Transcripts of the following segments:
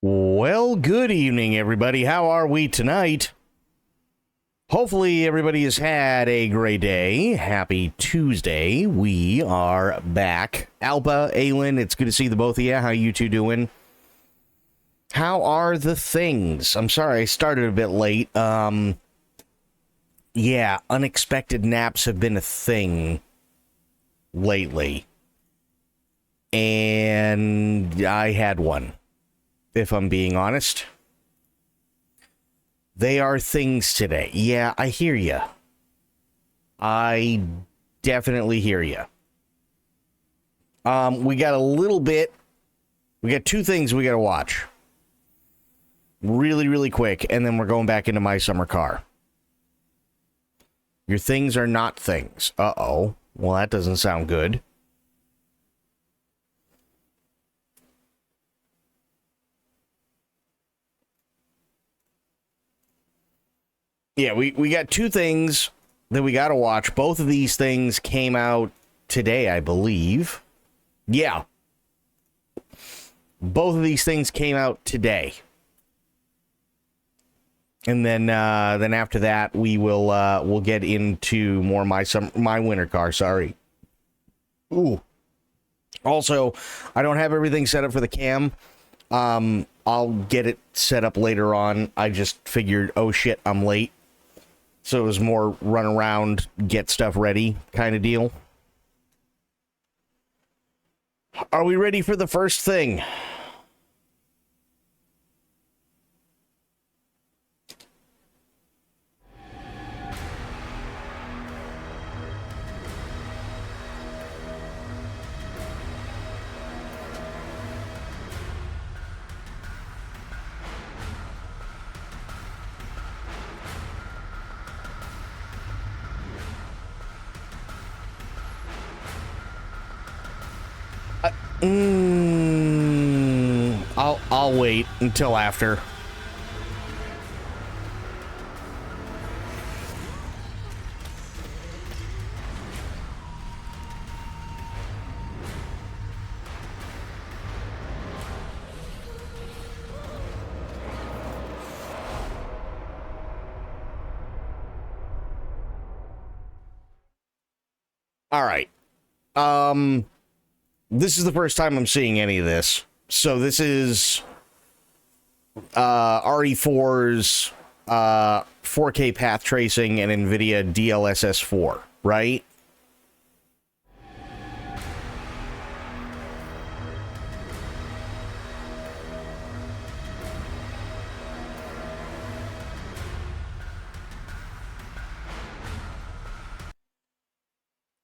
Well, good evening, everybody. How are we tonight? Hopefully, everybody has had a great day. Happy Tuesday. We are back. Alba, Aylin, it's good to see the both of you. How you two doing? How are the things? I'm sorry, I started a bit late. Yeah, unexpected naps have been a thing lately. And I had one, if I'm being honest. They are things today. Yeah, I hear you. I definitely hear you. We got a little bit. We got two things we got to watch. Really, really quick, and then we're going back into my summer car. Your things are not things. Uh-oh. Well, that doesn't sound good. Yeah, we got two things that we got to watch. Both of these things came out today, I believe. Yeah. Both of these things came out today. And then after that, we'll get into more my winter car, sorry. Ooh. Also, I don't have everything set up for the cam. I'll get it set up later on. I just figured, oh shit, I'm late. So it was more run around, get stuff ready kind of deal. Are we ready for the first thing? I'll wait until after. All right. This is the first time I'm seeing any of this. So this is RE4's 4K path tracing and NVIDIA DLSS 4, right?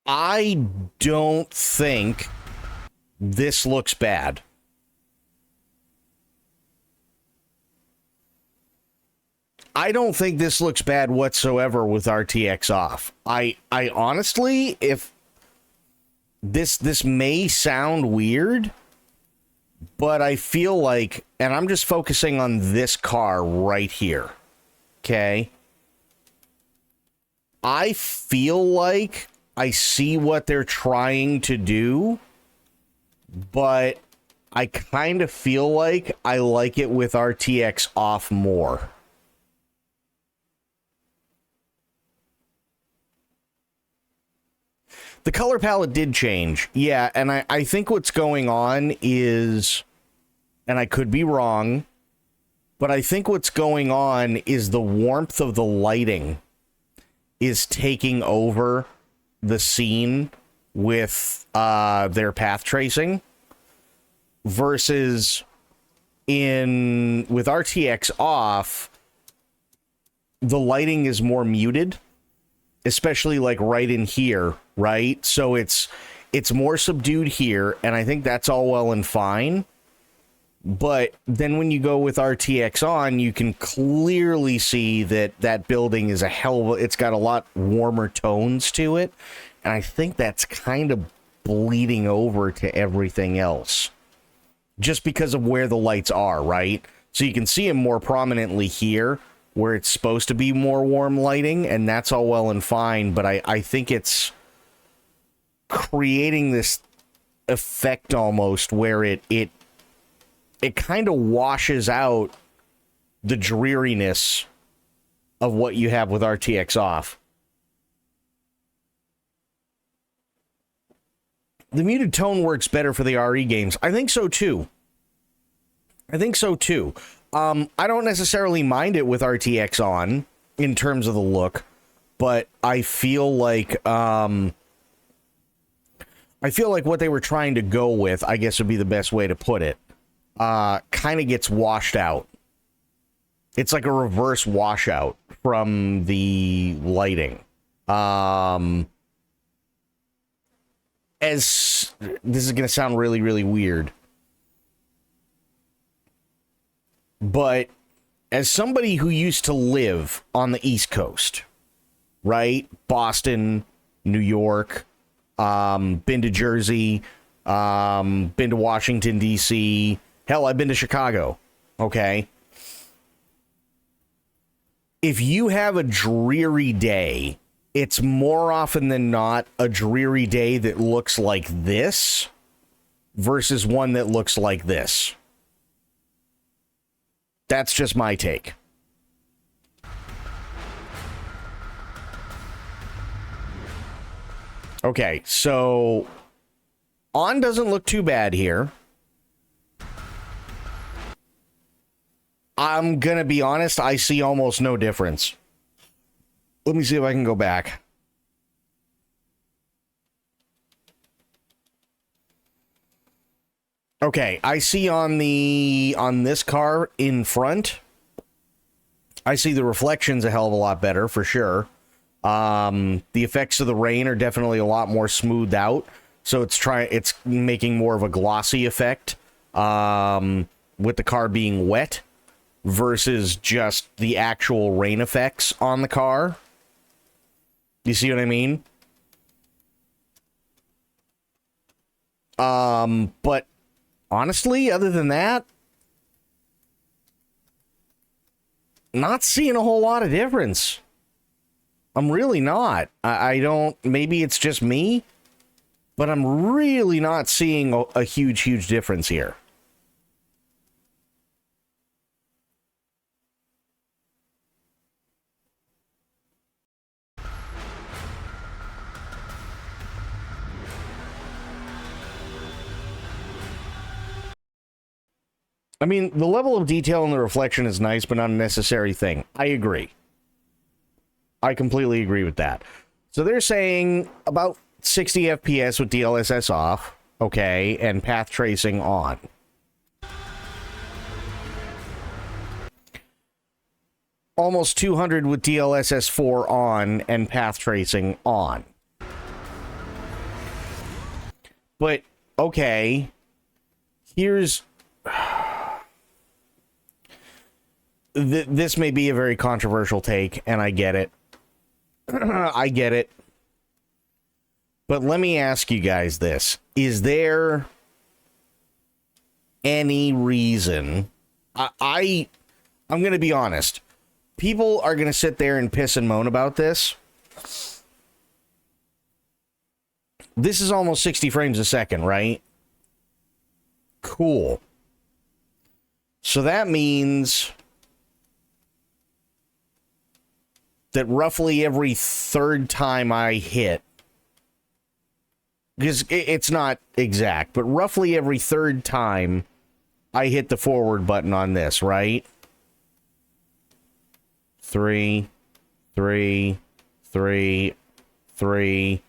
I don't think this looks bad. I don't think this looks bad whatsoever with RTX off. I honestly, if this may sound weird, but I feel like, and I'm just focusing on this car right here, okay? I feel like I see what they're trying to do, but I kind of feel like I like it with RTX off more. The color palette did change. Yeah, and I think what's going on is, and I could be wrong, but I think what's going on is the warmth of the lighting is taking over the scene with their path tracing versus with RTX off, the lighting is more muted, especially like right in here, right? So it's more subdued here, and I think that's all well and fine. But then when you go with RTX on, you can clearly see that building is it's got a lot warmer tones to it. And I think that's kind of bleeding over to everything else. Just because of where the lights are, right? So you can see them more prominently here, where it's supposed to be more warm lighting, and that's all well and fine. But I think it's creating this effect almost where it it kind of washes out the dreariness of what you have with RTX off. The muted tone works better for the RE games. I think so too. I don't necessarily mind it with RTX on in terms of the look, but I feel like what they were trying to go with, I guess would be the best way to put it, kind of gets washed out. It's like a reverse washout from the lighting. As this is going to sound really, really weird, but as somebody who used to live on the East Coast, right? Boston, New York, been to Jersey, been to Washington, D.C., hell, I've been to Chicago, okay? If you have a dreary day, it's more often than not a dreary day that looks like this versus one that looks like this. That's just my take. Okay, so on doesn't look too bad here. I'm gonna be honest, I see almost no difference. Let me see if I can go back. Okay, I see on this car in front, I see the reflections a hell of a lot better for sure. The effects of the rain are definitely a lot more smoothed out, so it's making more of a glossy effect with the car being wet versus just the actual rain effects on the car. You see what I mean? But honestly, other than that, not seeing a whole lot of difference. I'm really not. I don't, maybe it's just me, but I'm really not seeing a huge, huge difference here. I mean, the level of detail in the reflection is nice, but not a necessary thing. I agree. I completely agree with that. So they're saying about 60 FPS with DLSS off, okay, and path tracing on. Almost 200 with DLSS 4 on and path tracing on. But, okay, here's... This may be a very controversial take, and I get it. I get it. But let me ask you guys this. Is there any reason... I'm going to be honest. People are going to sit there and piss and moan about this. This is almost 60 frames a second, right? Cool. So that means that roughly every third time I hit, because it's not exact, but roughly every third time I hit the forward button on this, right? 3, 3, 3, 3,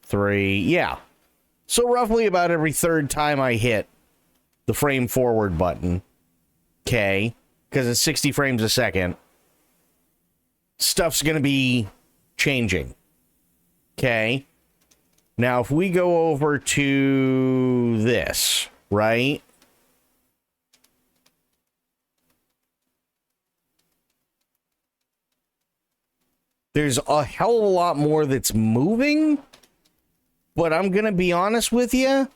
3, yeah. So roughly about every third time I hit the frame forward button, okay, because it's 60 frames a second, stuff's going to be changing. Okay. Now, if we go over to this, right? There's a hell of a lot more that's moving, but I'm going to be honest with you.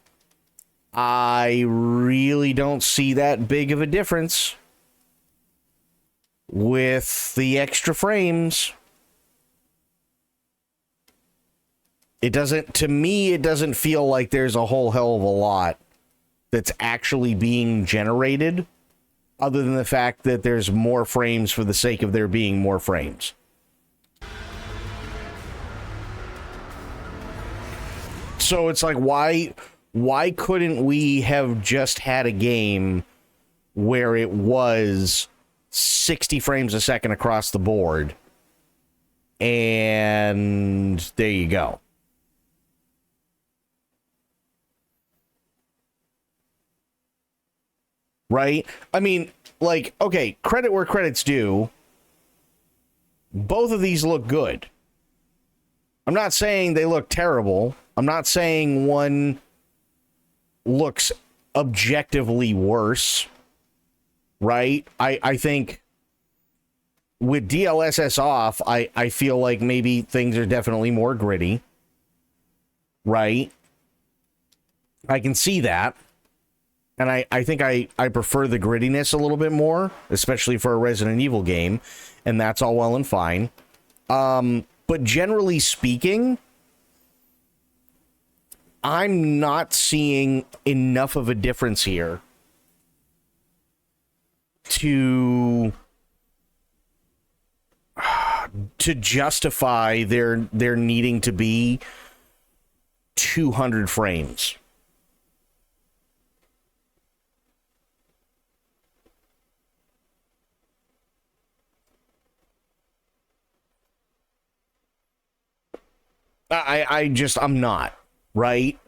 I really don't see that big of a difference with the extra frames. It doesn't, to me, it doesn't feel like there's a whole hell of a lot that's actually being generated, other than the fact that there's more frames for the sake of there being more frames. So it's like, why couldn't we have just had a game where it was 60 frames a second across the board? And there you go. Right? I mean, like, okay, credit where credit's due. Both of these look good. I'm not saying they look terrible. I'm not saying one looks objectively worse. Right? I think with DLSS off, I feel like maybe things are definitely more gritty. Right? I can see that. And I think I prefer the grittiness a little bit more, especially for a Resident Evil game. And that's all well and fine. But generally speaking, I'm not seeing enough of a difference here to justify there needing to be 200 frames. I'm not, right?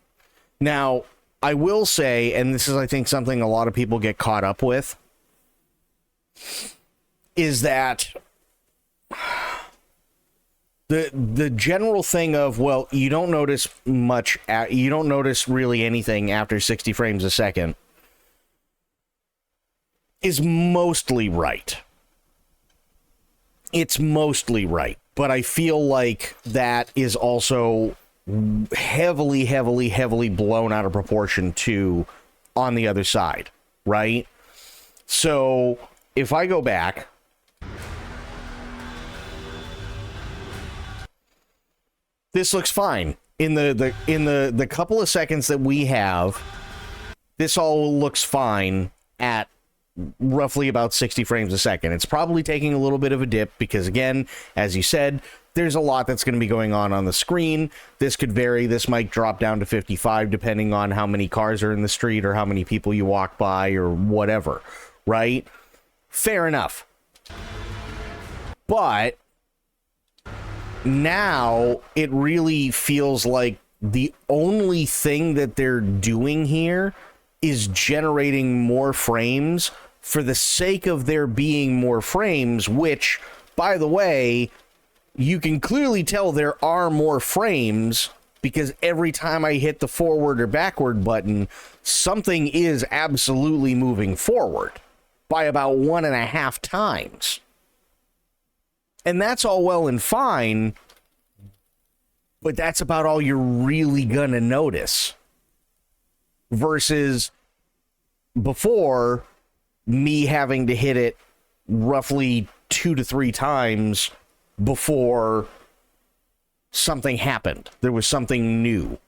Now, I will say, and this is, I think, something a lot of people get caught up with, is that the general thing of, well, you don't notice really anything after 60 frames a second is mostly right. It's mostly right. But I feel like that is also heavily blown out of proportion to on the other side, right? So if I go back, this looks fine. In the couple of seconds that we have, this all looks fine at roughly about 60 frames a second. It's probably taking a little bit of a dip because, again, as you said, there's a lot that's going to be going on the screen. This could vary. This might drop down to 55 depending on how many cars are in the street or how many people you walk by or whatever, right? Fair enough. But now it really feels like the only thing that they're doing here is generating more frames for the sake of there being more frames, which, by the way, you can clearly tell there are more frames because every time I hit the forward or backward button, something is absolutely moving forward by about 1.5 times. And that's all well and fine, but that's about all you're really gonna notice. Versus before, me having to hit it roughly 2 to 3 times before something happened. There was something new,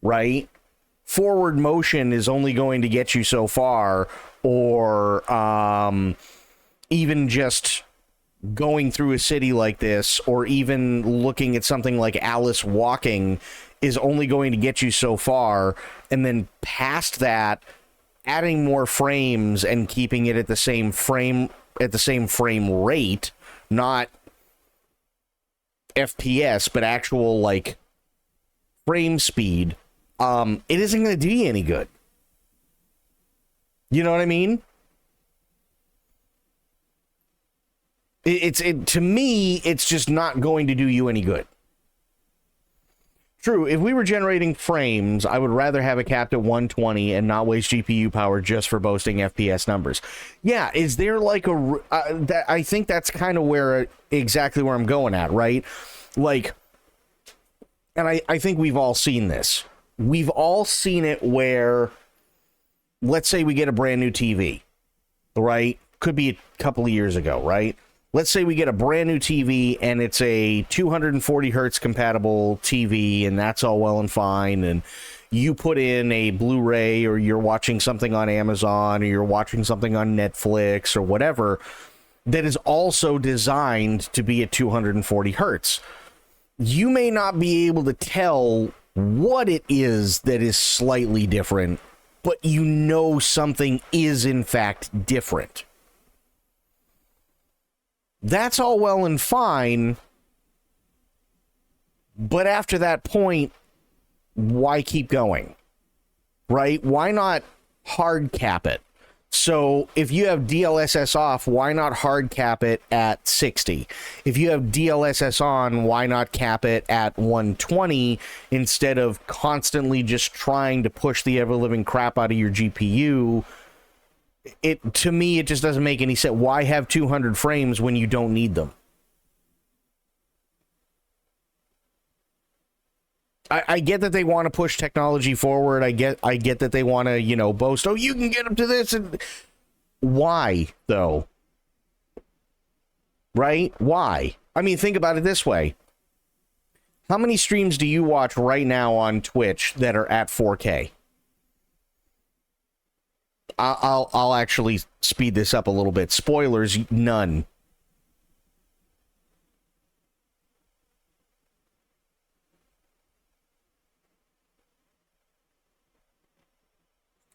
right? Forward motion is only going to get you so far, or even just going through a city like this, or even looking at something like Alice Walking is only going to get you so far, and then past that, adding more frames and keeping it at the same frame rate, not FPS, but actual like frame speed, it isn't going to do you any good. You know what I mean? To me, it's just not going to do you any good. True, if we were generating frames, I would rather have it capped at 120 and not waste GPU power just for boasting FPS numbers. Yeah, is there like I think that's kind of exactly where I'm going at, right? Like, and I think we've all seen this. We've all seen it where, let's say we get a brand new TV, right? Could be a couple of years ago, right? Let's say we get a brand new TV and it's a 240 hertz compatible TV, and that's all well and fine. And, you put in a Blu-ray or you're watching something on Amazon or you're watching something on Netflix or whatever that is also designed to be at 240 hertz. You may not be able to tell what it is that is slightly different, but you know something is in fact different. That's all well and fine, but after that point, why keep going? Right? Why not hard cap it? So if you have DLSS off, why not hard cap it at 60? If you have DLSS on, why not cap it at 120 instead of constantly just trying to push the ever-living crap out of your GPU? To me, it just doesn't make any sense. Why have 200 frames when you don't need them? I get that they want to push technology forward. I get that they want to, boast, oh, you can get up to this. And why, though? Right? Why? I mean, think about it this way. How many streams do you watch right now on Twitch that are at 4K? I'll actually speed this up a little bit. Spoilers, none.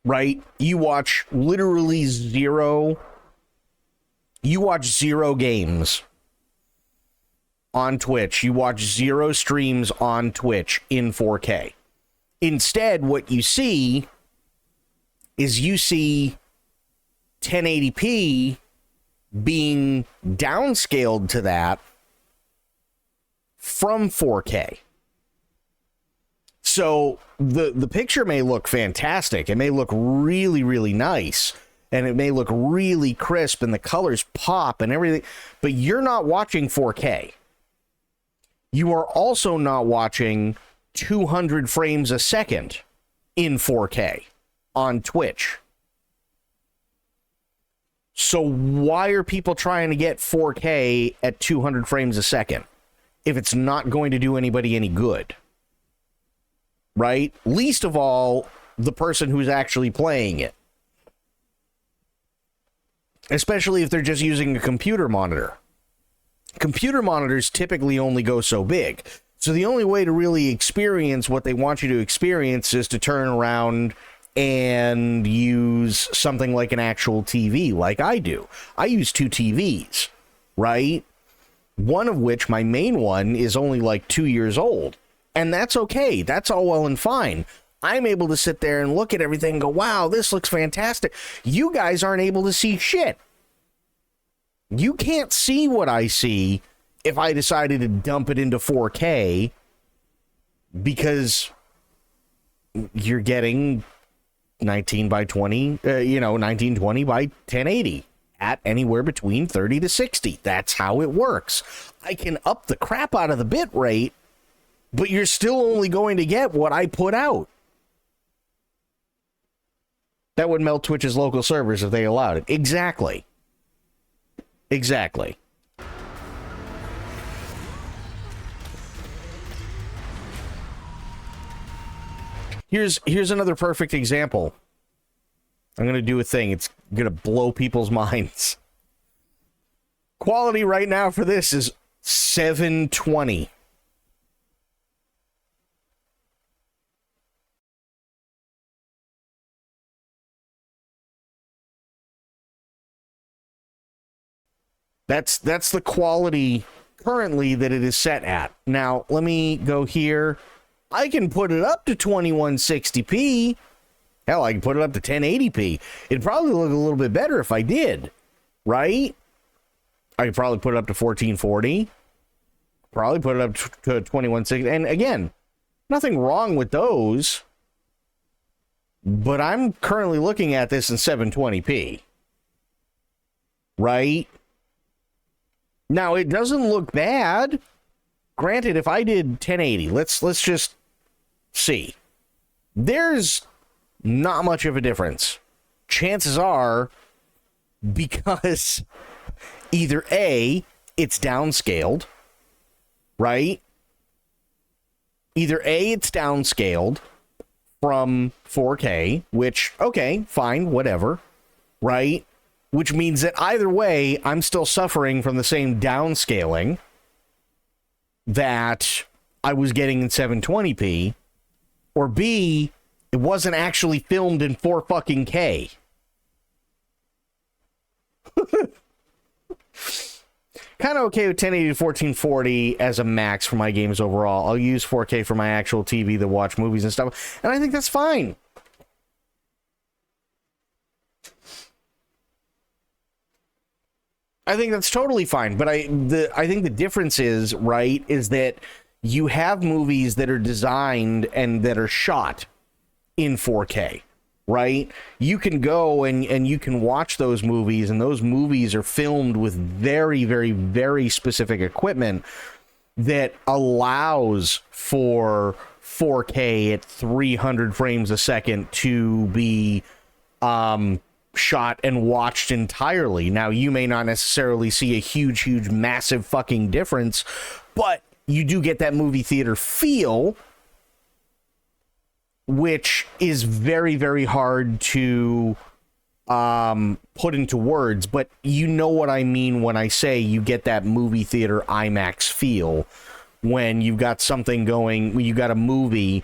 Right? You watch literally zero. You watch zero games on Twitch. You watch zero streams on Twitch in 4K. Instead, what you see is 1080p being downscaled to that from 4K. So the picture may look fantastic. It may look really, really nice. And it may look really crisp and the colors pop and everything. But you're not watching 4K. You are also not watching 200 frames a second in 4K on Twitch. So why are people trying to get 4K at 200 frames a second if it's not going to do anybody any good? Right? Least of all, the person who's actually playing it. Especially if they're just using a computer monitor. Computer monitors typically only go so big. So the only way to really experience what they want you to experience is to turn around and use something like an actual TV, like I do. I use two TVs, right? One of which, my main one, is only like 2 years old. And that's okay. That's all well and fine. I'm able to sit there and look at everything and go, wow, this looks fantastic. You guys aren't able to see shit. You can't see what I see if I decided to dump it into 4K because you're getting 19 by 20, 1920 by 1080 at anywhere between 30 to 60. That's how it works. I can up the crap out of the bit rate, but you're still only going to get what I put out. That would melt Twitch's local servers if they allowed it. Exactly. Exactly. Here's another perfect example. I'm going to do a thing. It's going to blow people's minds. Quality right now for this is 720. That's the quality currently that it is set at. Now, let me go here. I can put it up to 2160p. Hell, I can put it up to 1080p. It'd probably look a little bit better if I did, right? I could probably put it up to 1440. Probably put it up to 2160. And again, nothing wrong with those. But I'm currently looking at this in 720p. Right? Now, it doesn't look bad. Granted, if I did 1080, let's just see. There's not much of a difference. Chances are, because either A, it's downscaled, right? Either A, it's downscaled from 4K, which, okay, fine, whatever, right? Which means that either way, I'm still suffering from the same downscaling that I was getting in 720p, or B, it wasn't actually filmed in 4 fucking K. Kind of okay with 1080 to 1440 as a max for my games overall. I'll use 4K for my actual TV to watch movies and stuff, and I think that's fine. I think that's totally fine, but I think the difference is, right, is that you have movies that are designed and that are shot in 4K, right? You can go and you can watch those movies, and those movies are filmed with very, very, very specific equipment that allows for 4K at 300 frames a second to be shot and watched entirely. Now, you may not necessarily see a huge, massive fucking difference, but you do get that movie theater feel, which is very, very hard to put into words, but you know what I mean when I say you get that movie theater IMAX feel when you've got something going, when you got a movie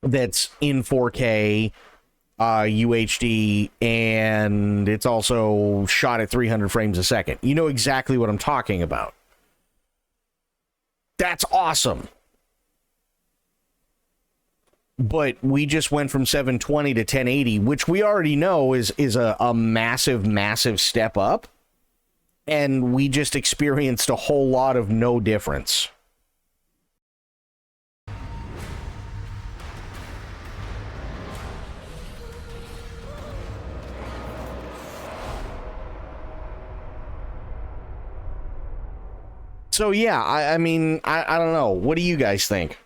that's in 4K, UHD, and it's also shot at 300 frames a second. You know exactly what I'm talking about. That's awesome. But we just went from 720 to 1080, which we already know is a massive, massive step up. And we just experienced a whole lot of no difference. So yeah, I mean, I don't know. What do you guys think?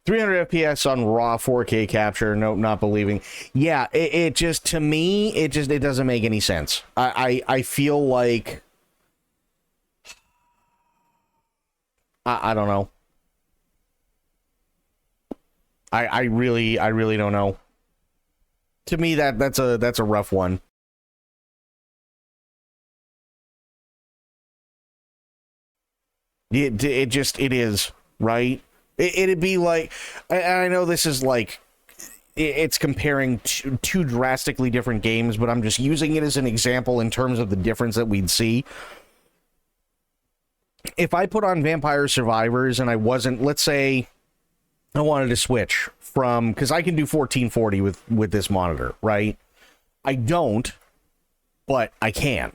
300 FPS on raw 4K capture. Nope, not believing. Yeah, it just, to me, it doesn't make any sense. I feel like, I don't know. I really don't know. To me, that's a rough one. It is, right? It'd be like, I know this is like, it's comparing two drastically different games, but I'm just using it as an example in terms of the difference that we'd see. If I put on Vampire Survivors and I wasn't, let's say I wanted to switch from, because I can do 1440 with this monitor, right? I don't, but I can.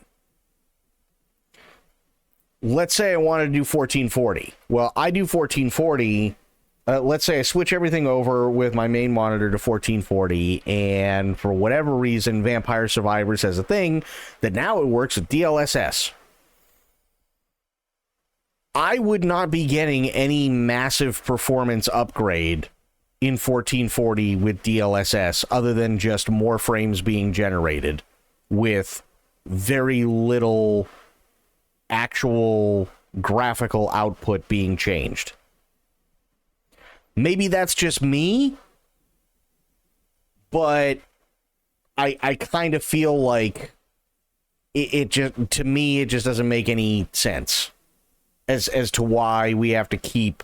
Let's say I want to do 1440. Well, I do 1440. Let's say I switch everything over with my main monitor to 1440, and for whatever reason, Vampire Survivors has a thing that now it works with DLSS. I would not be getting any massive performance upgrade in 1440 with DLSS other than just more frames being generated with very little actual graphical output being changed. Maybe that's just me, but I kind of feel like it just, to me, it just doesn't make any sense as to why we have to keep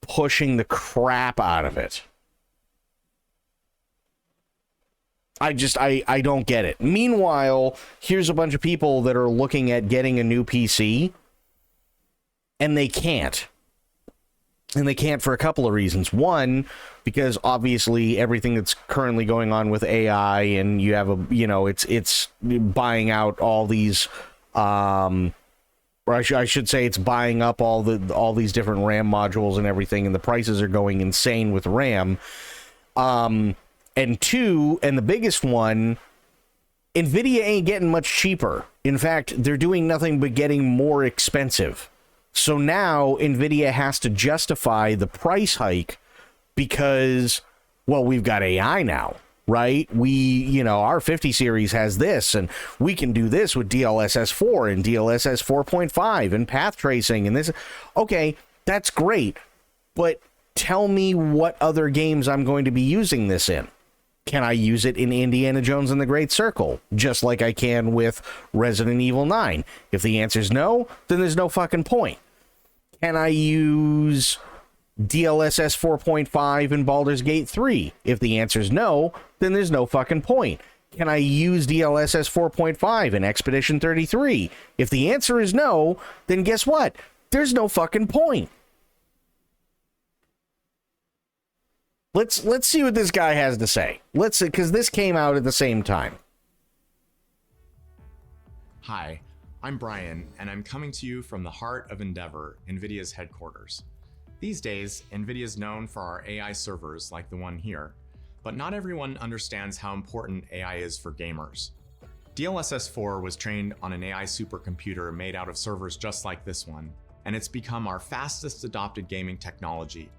pushing the crap out of it. I don't get it. Meanwhile, here's a bunch of people that are looking at getting a new PC, and they can't. And they can't for a couple of reasons. One, because obviously everything that's currently going on with AI, and you have it's buying out all these, or I should say it's buying up all these different RAM modules and everything, and the prices are going insane with RAM. And two, and the biggest one, NVIDIA ain't getting much cheaper. In fact, they're doing nothing but getting more expensive. So now NVIDIA has to justify the price hike because, well, we've got AI now, right? Our 50 series has this, and we can do this with DLSS 4 and DLSS 4.5 and path tracing and this. Okay, That's great, but tell me what other games I'm going to be using this in. Can I use it in Indiana Jones and the Great Circle, just like I can with Resident Evil 9? If the answer is no, then there's no fucking point. Can I use DLSS 4.5 in Baldur's Gate 3? If the answer is no, then there's no fucking point. Can I use DLSS 4.5 in Expedition 33? If the answer is no, then guess what? There's no fucking point. Let's see what this guy has to say. Let's see, because this came out at the same time. Hi, I'm Brian, and I'm coming to you from the heart of Endeavor, NVIDIA's headquarters. These days, NVIDIA is known for our AI servers like the one here, but not everyone understands how important AI is for gamers. DLSS 4 was trained on an AI supercomputer made out of servers just like this one, and it's become our fastest adopted gaming technology.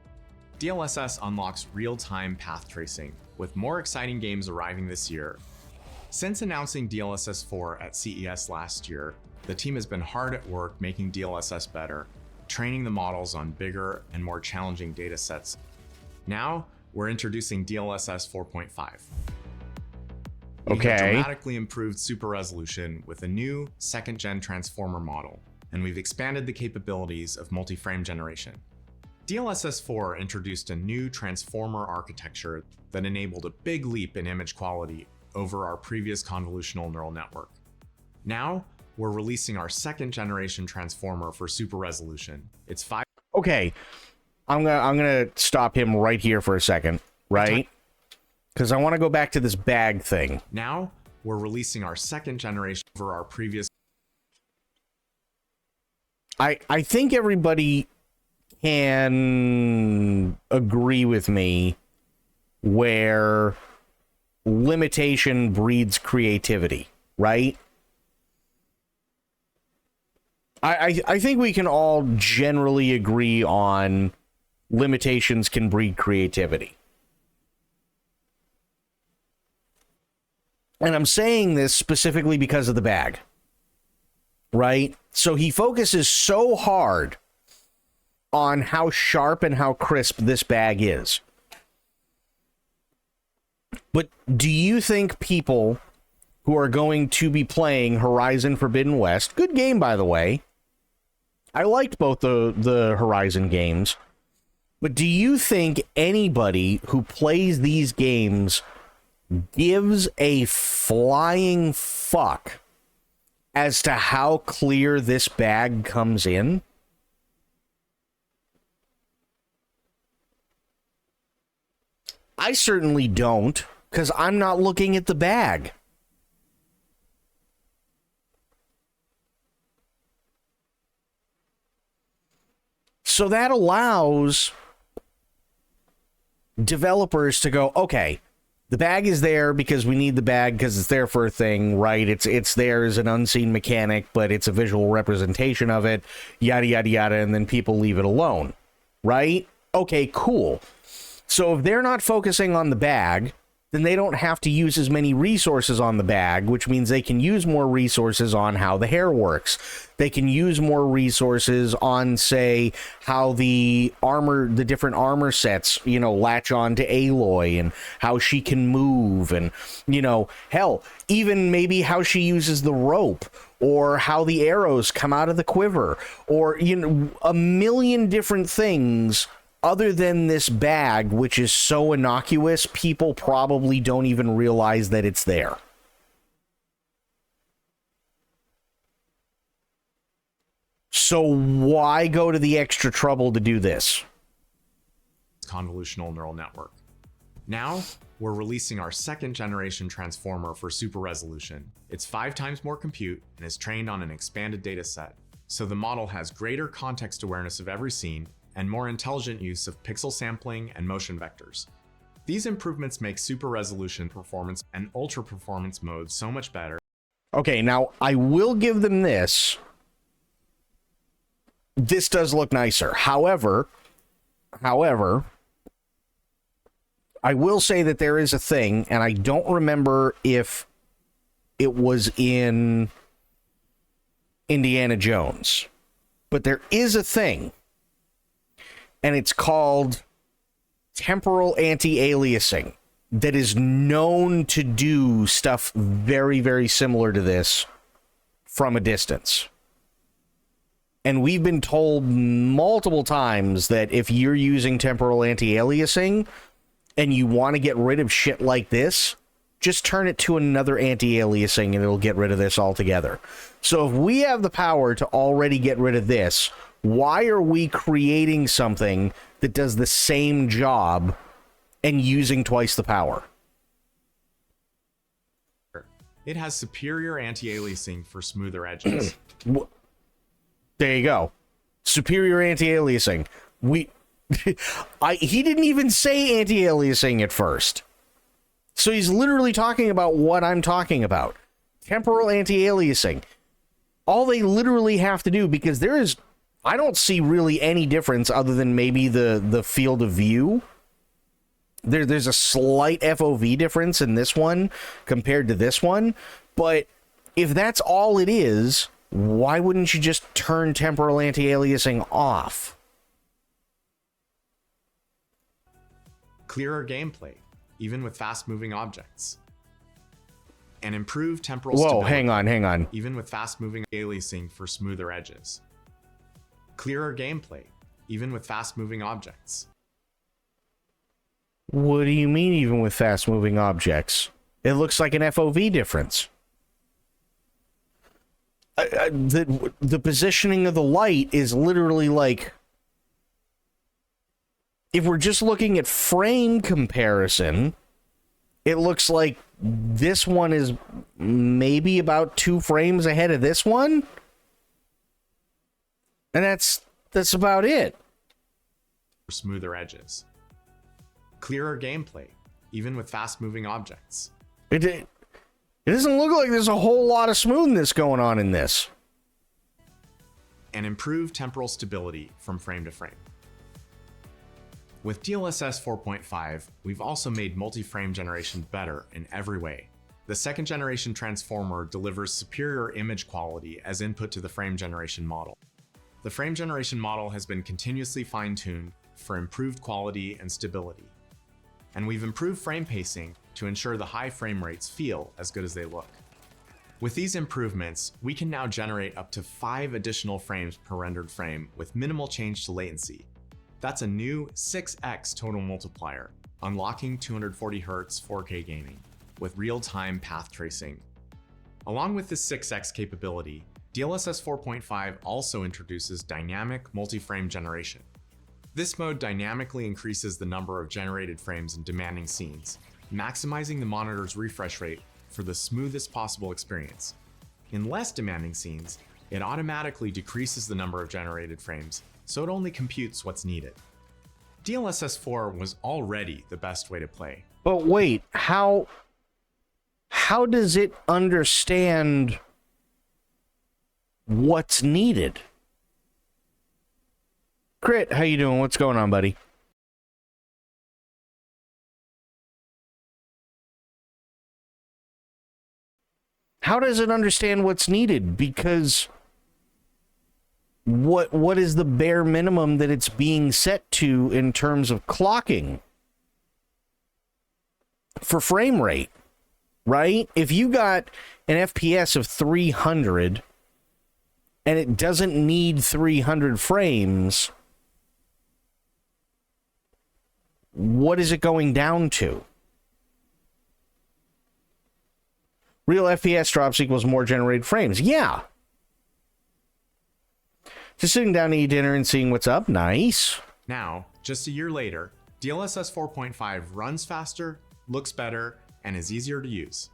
DLSS unlocks real-time path tracing, with more exciting games arriving this year. Since announcing DLSS 4 at CES last year, the team has been hard at work making DLSS better, training the models on bigger and more challenging data sets. Now, we're introducing DLSS 4.5. We have dramatically improved super resolution with a new second-gen transformer model, and we've expanded the capabilities of multi-frame generation. DLSS 4 introduced a new transformer architecture that enabled a big leap in image quality over our previous convolutional neural network. Now, we're releasing our second-generation transformer for super resolution. It's 5. Okay, I'm gonna stop him right here for a second, right? Because I want to go back to this bag thing. Now, we're releasing our second generation over our previous. I think everybody can agree with me where limitation breeds creativity, right? I think we can all generally agree on limitations can breed creativity. And I'm saying this specifically because of the bag, right? So he focuses so hard on how sharp and how crisp this bag is. But do you think people who are going to be playing Horizon Forbidden West, good game, by the way, I liked both the Horizon games, but do you think anybody who plays these games gives a flying fuck as to how clear this bag comes in? I certainly don't, because I'm not looking at the bag. So that allows developers to go, okay, the bag is there because we need the bag because it's there for a thing, right? It's there as an unseen mechanic, but it's a visual representation of it, yada, yada, yada, and then people leave it alone, right? Okay, cool. So if they're not focusing on the bag, then they don't have to use as many resources on the bag, which means they can use more resources on how the hair works. They can use more resources on, say, how the different armor sets, latch on to Aloy and how she can move and, hell, even maybe how she uses the rope or how the arrows come out of the quiver or, a million different things. Other than this bag, which is so innocuous, people probably don't even realize that it's there. So why go to the extra trouble to do this? Convolutional neural network. Now, we're releasing our second generation transformer for super resolution. It's 5 times more compute and is trained on an expanded data set. So the model has greater context awareness of every scene and more intelligent use of pixel sampling and motion vectors. These improvements make super resolution performance and ultra performance modes so much better. Okay, now I will give them this. This does look nicer. However, I will say that there is a thing, and I don't remember if it was in Indiana Jones, but there is a thing and it's called temporal anti-aliasing, that is known to do stuff very, very similar to this from a distance. And we've been told multiple times that if you're using temporal anti-aliasing and you want to get rid of shit like this, just turn it to another anti-aliasing and it'll get rid of this altogether. So if we have the power to already get rid of this, why are we creating something that does the same job and using twice the power? It has superior anti-aliasing for smoother edges. There you go. Superior anti-aliasing. He didn't even say anti-aliasing at first. So he's literally talking about what I'm talking about. Temporal anti-aliasing. All they literally have to do, because I don't see really any difference other than maybe the field of view. There's a slight FOV difference in this one compared to this one. But if that's all it is, why wouldn't you just turn temporal anti-aliasing off? Clearer gameplay, even with fast-moving objects. And improved temporal Whoa, stability. hang on. Even with fast-moving aliasing for smoother edges. Clearer gameplay, even with fast-moving objects. What do you mean, even with fast-moving objects? It looks like an FOV difference. The positioning of the light is literally like... If we're just looking at frame comparison, it looks like this one is maybe about 2 frames ahead of this one. And that's about it. For smoother edges. Clearer gameplay, even with fast-moving objects. It doesn't look like there's a whole lot of smoothness going on in this. And improved temporal stability from frame to frame. With DLSS 4.5, we've also made multi-frame generation better in every way. The second generation transformer delivers superior image quality as input to the frame generation model. The frame generation model has been continuously fine-tuned for improved quality and stability. And we've improved frame pacing to ensure the high frame rates feel as good as they look. With these improvements, we can now generate up to 5 additional frames per rendered frame with minimal change to latency. That's a new 6x total multiplier, unlocking 240Hz 4K gaming with real-time path tracing. Along with this 6x capability, DLSS 4.5 also introduces dynamic multi-frame generation. This mode dynamically increases the number of generated frames in demanding scenes, maximizing the monitor's refresh rate for the smoothest possible experience. In less demanding scenes, it automatically decreases the number of generated frames, so it only computes what's needed. DLSS 4 was already the best way to play. But wait, how does it understand what's needed? Crit, how you doing? What's going on, buddy? How does it understand what's needed? Because what is the bare minimum that it's being set to in terms of clocking for frame rate, right? If you got an FPS of 300 and it doesn't need 300 frames, what is it going down to? Real FPS drops equals more generated frames. Yeah. Just sitting down to eat dinner and seeing what's up. Nice. Now, just a year later, DLSS 4.5 runs faster, looks better, and is easier to use.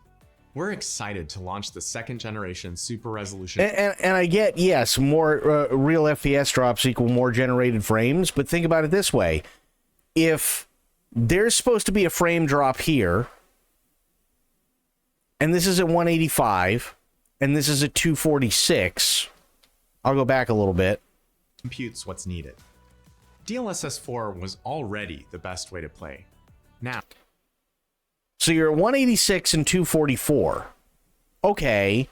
We're excited to launch the second generation super resolution. And I get, yes, more real FPS drops equal more generated frames, but think about it this way. If there's supposed to be a frame drop here, and this is at 185, and this is at 246, I'll go back a little bit. Computes what's needed. DLSS 4 was already the best way to play. Now, so you're at 186 and 244. Okay.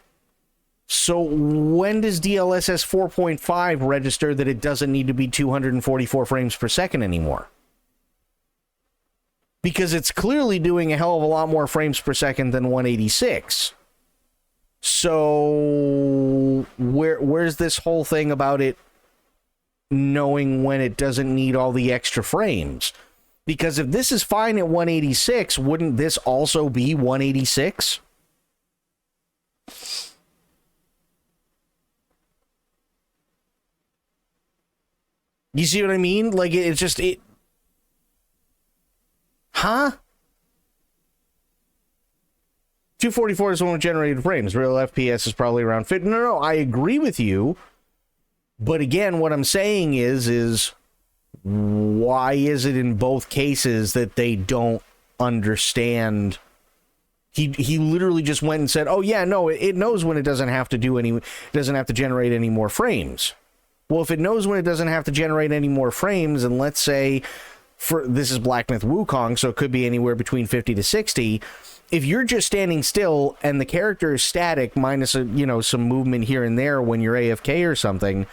So when does DLSS 4.5 register that it doesn't need to be 244 frames per second anymore? Because it's clearly doing a hell of a lot more frames per second than 186. So where's this whole thing about it knowing when it doesn't need all the extra frames? Because if this is fine at 186, wouldn't this also be 186? You see what I mean? Like, it's just, huh? 244 is the one with generated frames. Real FPS is probably around 50. No, I agree with you. But again, what I'm saying is why is it in both cases that they don't understand? He literally just went and said, "Oh yeah, no, it knows when it doesn't have to generate any more frames." Well, if it knows when it doesn't have to generate any more frames, and let's say this is Black Myth Wukong, so it could be anywhere between 50 to 60. If you're just standing still and the character is static minus some movement here and there when you're AFK or something,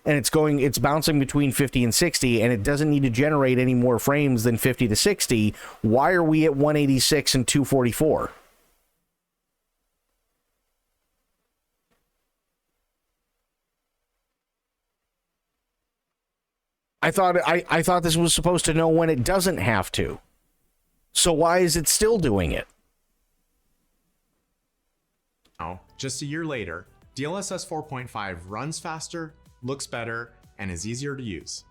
and it's bouncing between 50 and 60, and it doesn't need to generate any more frames than 50 to 60, why are we at 186 and 244? I thought this was supposed to know when it doesn't have to. So why is it still doing it? Now, just a year later, DLSS 4.5 runs faster, looks better, and is easier to use.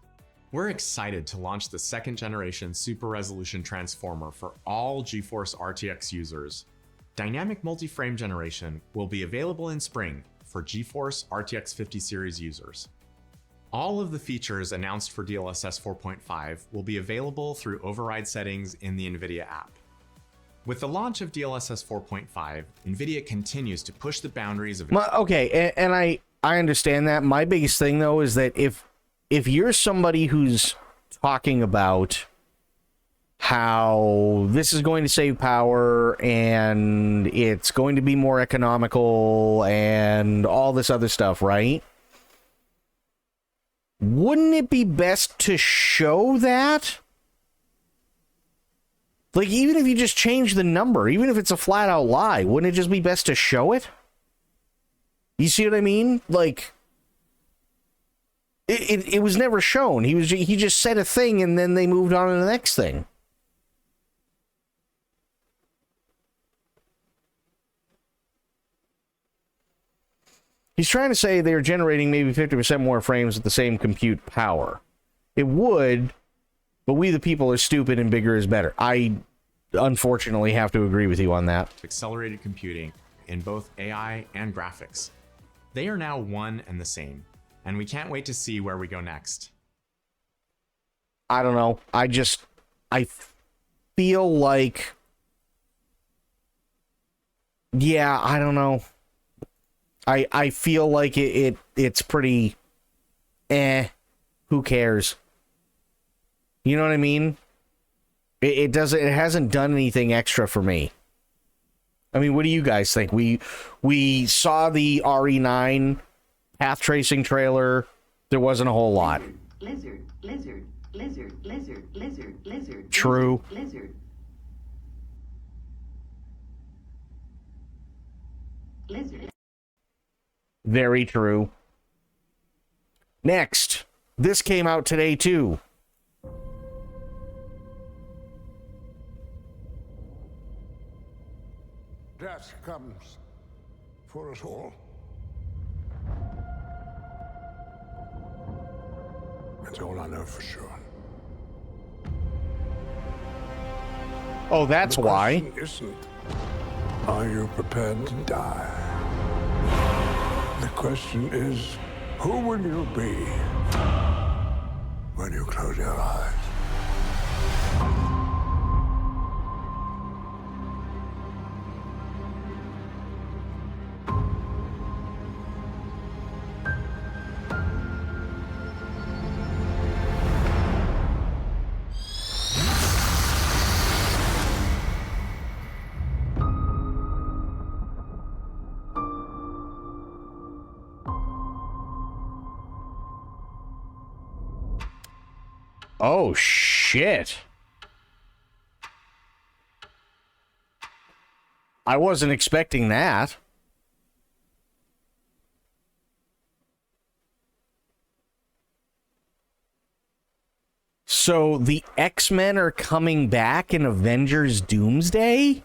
We're excited to launch the second generation Super Resolution Transformer for all GeForce RTX users. Dynamic multi-frame generation will be available in spring for GeForce RTX 50 series users. All of the features announced for DLSS 4.5 will be available through override settings in the NVIDIA app. With the launch of DLSS 4.5, NVIDIA continues to push the boundaries of... Okay, and I understand that. My biggest thing, though, is that if you're somebody who's talking about how this is going to save power and it's going to be more economical and all this other stuff, right? Wouldn't it be best to show that? Like, even if you just change the number, even if it's a flat-out lie, wouldn't it just be best to show it? You see what I mean? Like, it was never shown. He just said a thing, and then they moved on to the next thing. He's trying to say they're generating maybe 50% more frames with the same compute power. It would, but we the people are stupid and bigger is better. I unfortunately have to agree with you on that. Accelerated computing in both AI and graphics. They are now one and the same, and we can't wait to see where we go next. I don't know. I feel like... Yeah, I don't know. I feel like it's pretty who cares? You know what I mean? It hasn't done anything extra for me. I mean, what do you guys think? We saw the RE9 path tracing trailer. There wasn't a whole lot. Lizard. True. Lizard. Very true. Next, this came out today too. Death comes for us all. That's all I know for sure. Oh, that's why. The question isn't, are you prepared to die? The question is, who will you be when you close your eyes? Oh, shit. I wasn't expecting that. So the X-Men are coming back in Avengers Doomsday?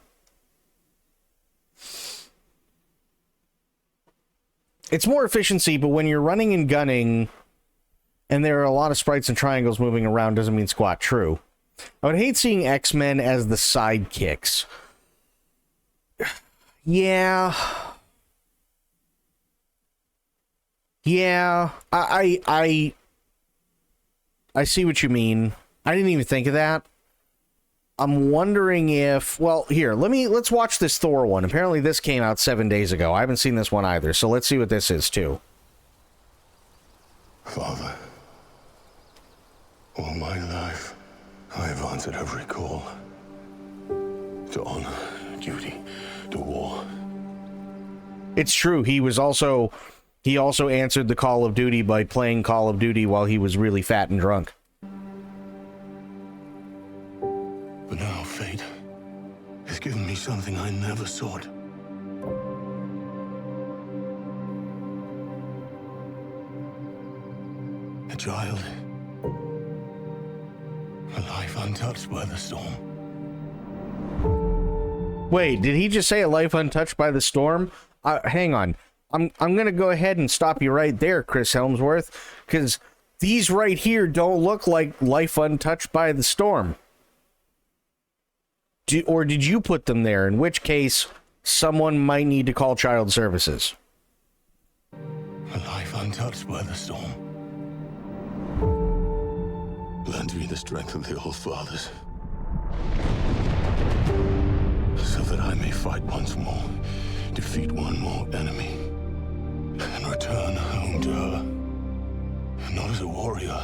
It's more efficiency, but when you're running and gunning and there are a lot of sprites and triangles moving around, doesn't mean squat. True. I would hate seeing X-Men as the sidekicks. Yeah. Yeah. I see what you mean. I didn't even think of that. I'm wondering if, well, here, let's watch this Thor one. Apparently this came out 7 days ago. I haven't seen this one either, so let's see what this is too. Father, all my life, I have answered every call. To honor, duty, to war. It's true. He also answered the Call of Duty by playing Call of Duty while he was really fat and drunk. But now fate has given me something I never sought. A child. A life untouched by the storm. Wait, did he just say a life untouched by the storm? Hang on. I'm going to go ahead and stop you right there, Chris Helmsworth, because these right here don't look like life untouched by the storm. Or did you put them there? In which case, someone might need to call child services. A life untouched by the storm. Lend me the strength of the old fathers, so that I may fight once more, defeat one more enemy, and return home to her. Not as a warrior,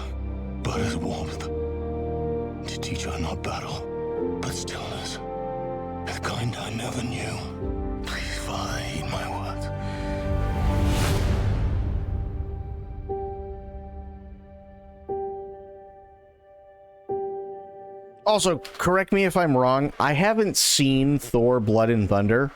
but as warmth. To teach her not battle, but stillness. The kind I never knew. Please, Father, heed my words. Also, correct me if I'm wrong. I haven't seen Thor: Blood and Thunder.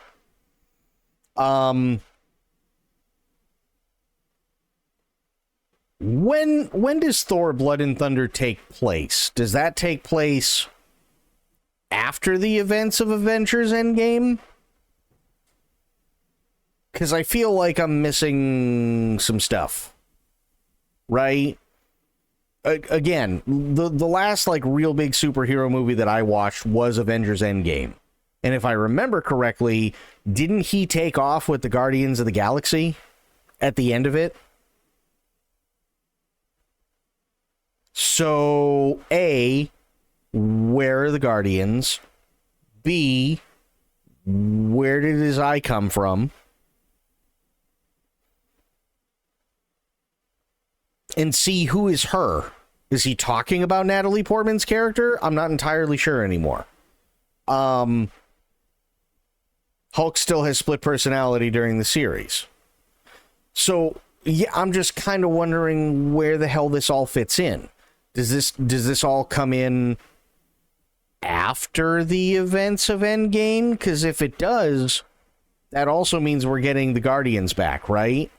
When does Thor: Blood and Thunder take place? Does that take place after the events of Avengers Endgame? Because I feel like I'm missing some stuff. Right? Again, the last like real big superhero movie that I watched was Avengers Endgame. And if I remember correctly, didn't he take off with the Guardians of the Galaxy at the end of it? So, A, where are the Guardians? B, where did his eye come from? And C, who is her? Is he talking about Natalie Portman's character? I'm not entirely sure anymore. Hulk still has split personality during the series. So, yeah, I'm just kind of wondering where the hell this all fits in. Does this all come in after the events of Endgame? Because if it does, that also means we're getting the Guardians back, right?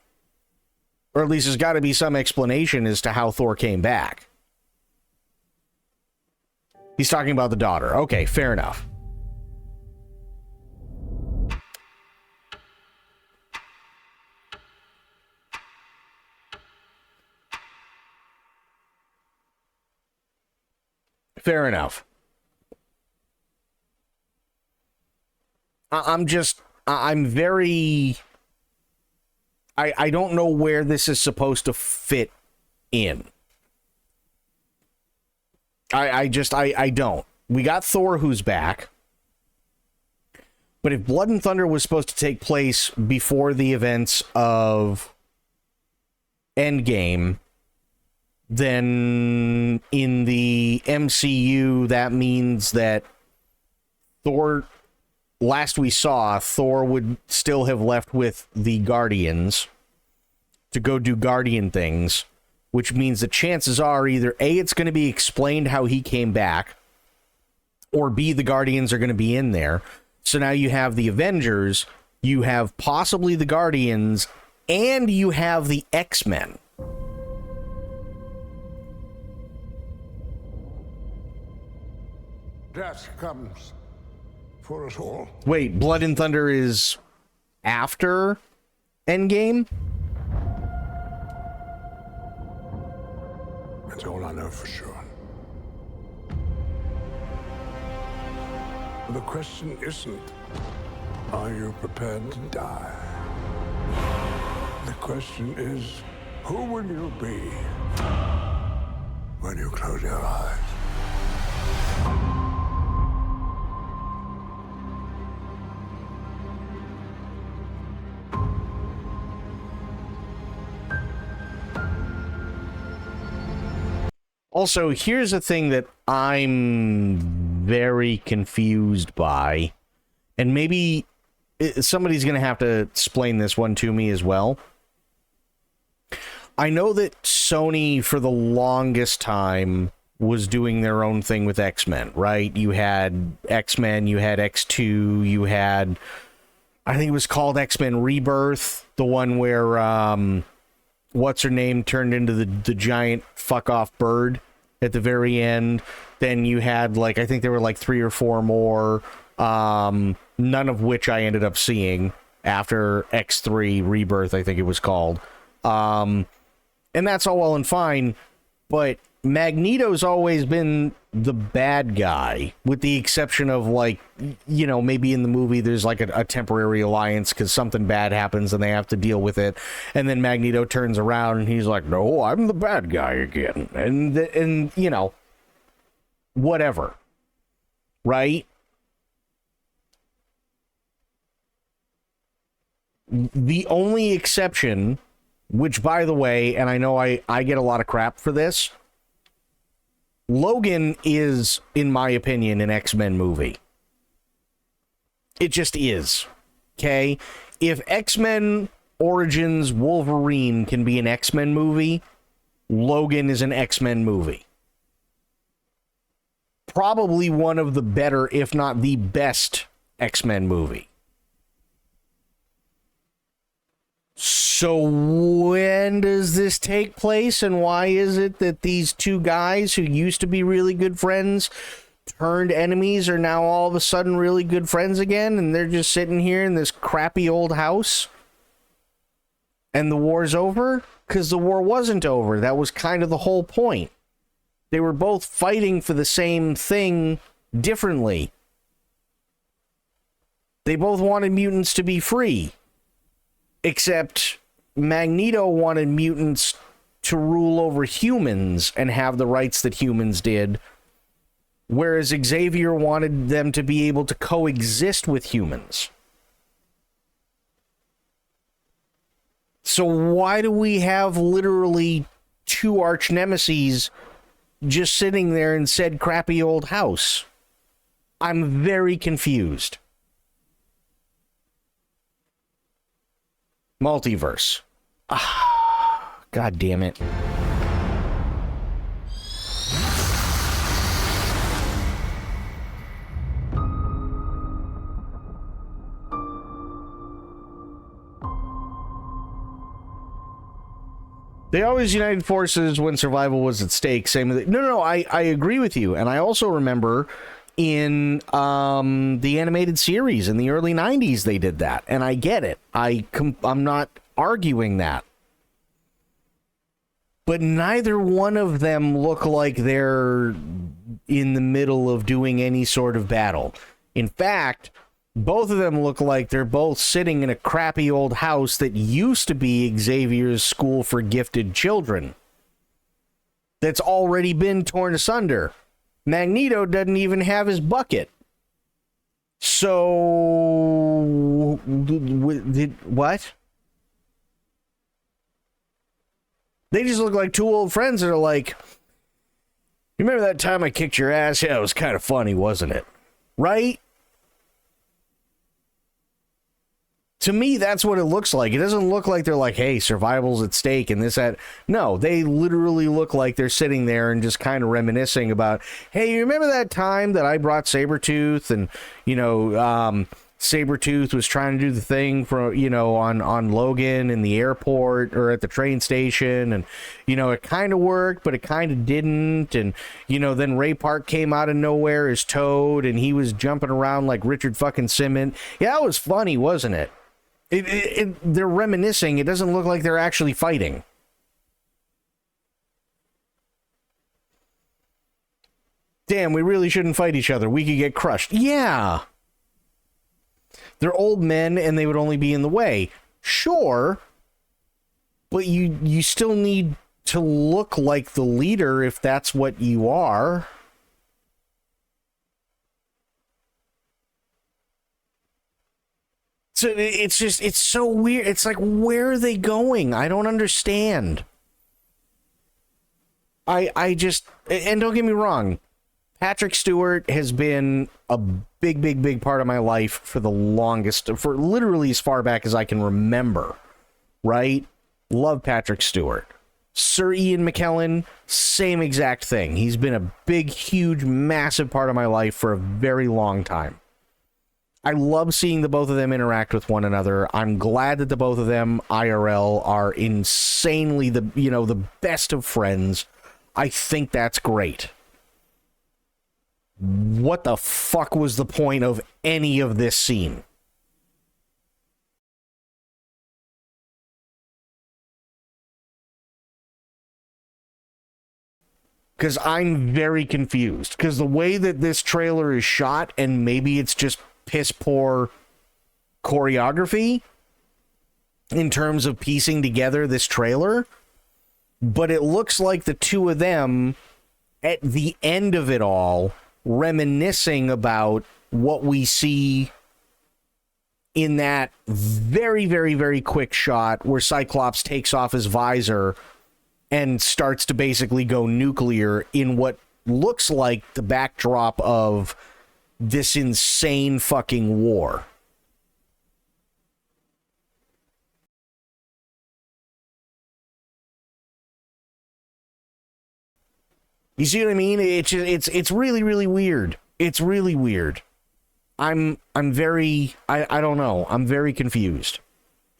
Or at least there's got to be some explanation as to how Thor came back. He's talking about the daughter. Okay, fair enough. Fair enough. I'm very... I don't know where this is supposed to fit in. I don't. We got Thor who's back. But if Blood and Thunder was supposed to take place before the events of Endgame, then in the MCU, that means that Thor, last we saw, Thor would still have left with the Guardians to go do Guardian things. which means the chances are either A, it's going to be explained how he came back, or B, the Guardians are going to be in there. So now you have the Avengers, you have possibly the Guardians, and you have the X-Men. Death comes for us all. Wait, Blood and Thunder is after Endgame? That's all I know for sure. The question isn't, are you prepared to die? The question is, who will you be when you close your eyes? Also, here's a thing that I'm very confused by, and maybe somebody's going to have to explain this one to me as well. I know that Sony, for the longest time, was doing their own thing with X-Men, right? You had X-Men, you had X2, you had, I think it was called X-Men Rebirth, the one where, what's-her-name turned into the giant fuck-off bird at the very end. Then you had, like, I think there were like 3 or 4 more, none of which I ended up seeing after X3 Rebirth, I think it was called. And that's all well and fine, but Magneto's always been the bad guy, with the exception of, like, you know, maybe in the movie there's like a temporary alliance because something bad happens and they have to deal with it, and then Magneto turns around and he's like, no, I'm the bad guy again, and you know, whatever, right? The only exception, which, by the way, and I know I get a lot of crap for this, Logan is, in my opinion, an X-Men movie. It just is. Okay? If X-Men Origins Wolverine can be an X-Men movie, Logan is an X-Men movie. Probably one of the better, if not the best, X-Men movie. So when does this take place, and why is it that these two guys who used to be really good friends turned enemies are now all of a sudden really good friends again, and they're just sitting here in this crappy old house and the war's over? Because the war wasn't over. That was kind of the whole point. They were both fighting for the same thing differently. They both wanted mutants to be free. Except Magneto wanted mutants to rule over humans and have the rights that humans did, whereas Xavier wanted them to be able to coexist with humans. So why do we have literally 2 arch nemeses just sitting there in said crappy old house? I'm very confused. Multiverse. God damn it. They always united forces when survival was at stake. Same with it. No, I agree with you. And I also remember in the animated series in the early 90s they did that, and I get it. I'm not arguing that, but neither one of them look like they're in the middle of doing any sort of battle. In fact, both of them look like they're both sitting in a crappy old house that used to be Xavier's school for gifted children that's already been torn asunder. Magneto doesn't even have his bucket. So, what? They just look like 2 old friends that are like, you remember that time I kicked your ass? Yeah, it was kind of funny, wasn't it? Right? To me, that's what it looks like. It doesn't look like they're like, hey, survival's at stake and this, that. No, they literally look like they're sitting there and just kind of reminiscing about, hey, you remember that time that I brought Sabretooth and, Sabretooth was trying to do the thing for, on Logan in the airport or at the train station. And, it kind of worked, but it kind of didn't. And, then Ray Park came out of nowhere as Toad and he was jumping around like Richard fucking Simmons. Yeah, that was funny, wasn't it? They're reminiscing. It doesn't look like they're actually fighting. Damn, we really shouldn't fight each other. We could get crushed. Yeah. They're old men and they would only be in the way. Sure. But you still need to look like the leader if that's what you are. So it's so weird. It's like, where are they going? I don't understand. I just, and don't get me wrong, Patrick Stewart has been a big part of my life for the longest, for literally as far back as I can remember, right? Love Patrick Stewart. Sir Ian McKellen, same exact thing. He's been a big, huge, massive part of my life for a very long time. I love seeing the both of them interact with one another. I'm glad that the both of them IRL are insanely the best of friends. I think that's great. What the fuck was the point of any of this scene? Because I'm very confused. Because the way that this trailer is shot, and maybe it's just piss poor choreography in terms of piecing together this trailer, but it looks like the two of them at the end of it all reminiscing about what we see in that very quick shot where Cyclops takes off his visor and starts to basically go nuclear in what looks like the backdrop of this insane fucking war. You see what I mean? It's really weird. It's really weird. I'm very I don't know. I'm very confused.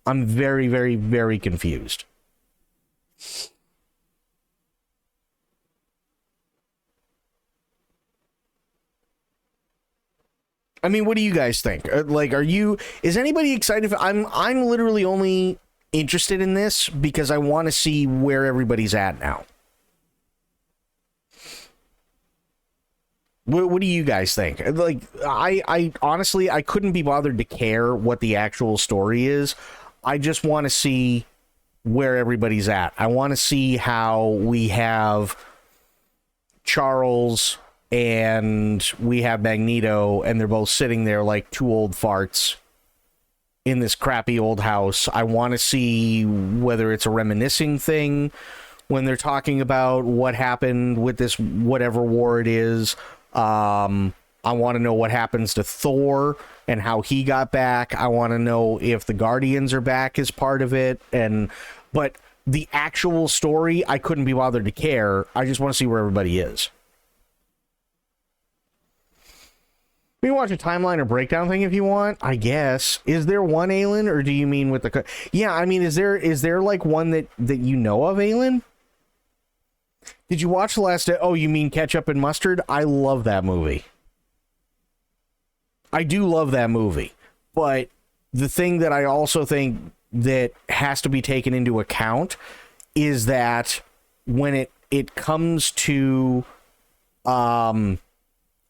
I'm very confused. I mean, what do you guys think? Like, is anybody excited for, I'm literally only interested in this because I want to see where everybody's at now. What do you guys think? Like, I honestly, I couldn't be bothered to care what the actual story is. I just want to see where everybody's at. I want to see how we have Charles and we have Magneto, and they're both sitting there like two old farts in this crappy old house. I want to see whether it's a reminiscing thing when they're talking about what happened with this whatever war it is. I want to know what happens to Thor and how he got back. I want to know if the Guardians are back as part of it. But the actual story, I couldn't be bothered to care. I just want to see where everybody is. We can watch a timeline or breakdown thing if you want, I guess. Is there one, Aelin, or do you mean with the... Yeah, I mean, is there like one that you know of, Aelin? Did you watch the last... Oh, you mean Ketchup and Mustard? I love that movie. I do love that movie. But the thing that I also think that has to be taken into account is that when it comes to...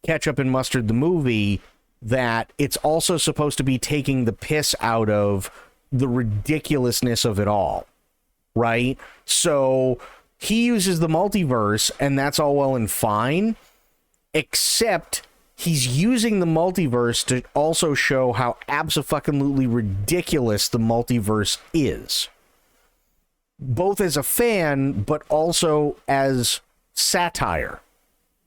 Ketchup and Mustard the movie, that it's also supposed to be taking the piss out of the ridiculousness of it all, right? So he uses the multiverse, and that's all well and fine, except he's using the multiverse to also show how abso-fucking-lutely ridiculous the multiverse is, both as a fan but also as satire,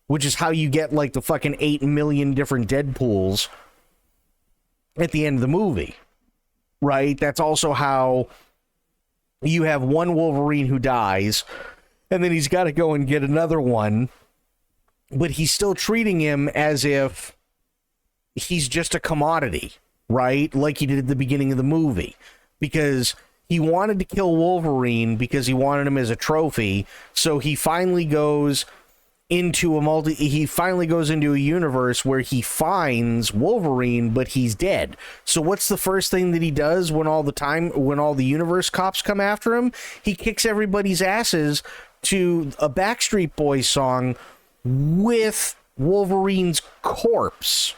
which is how you get like the fucking 8 million different Deadpools at the end of the movie. right? That's also how you have one Wolverine who dies, and then he's got to go and get another one, but he's still treating him as if he's just a commodity, right? Like he did at the beginning of the movie, because he wanted to kill Wolverine because he wanted him as a trophy. So he finally goes into a universe where he finds Wolverine, but he's dead. So what's the first thing that he does when all the universe cops come after him? He kicks everybody's asses to a Backstreet Boys song with Wolverine's corpse,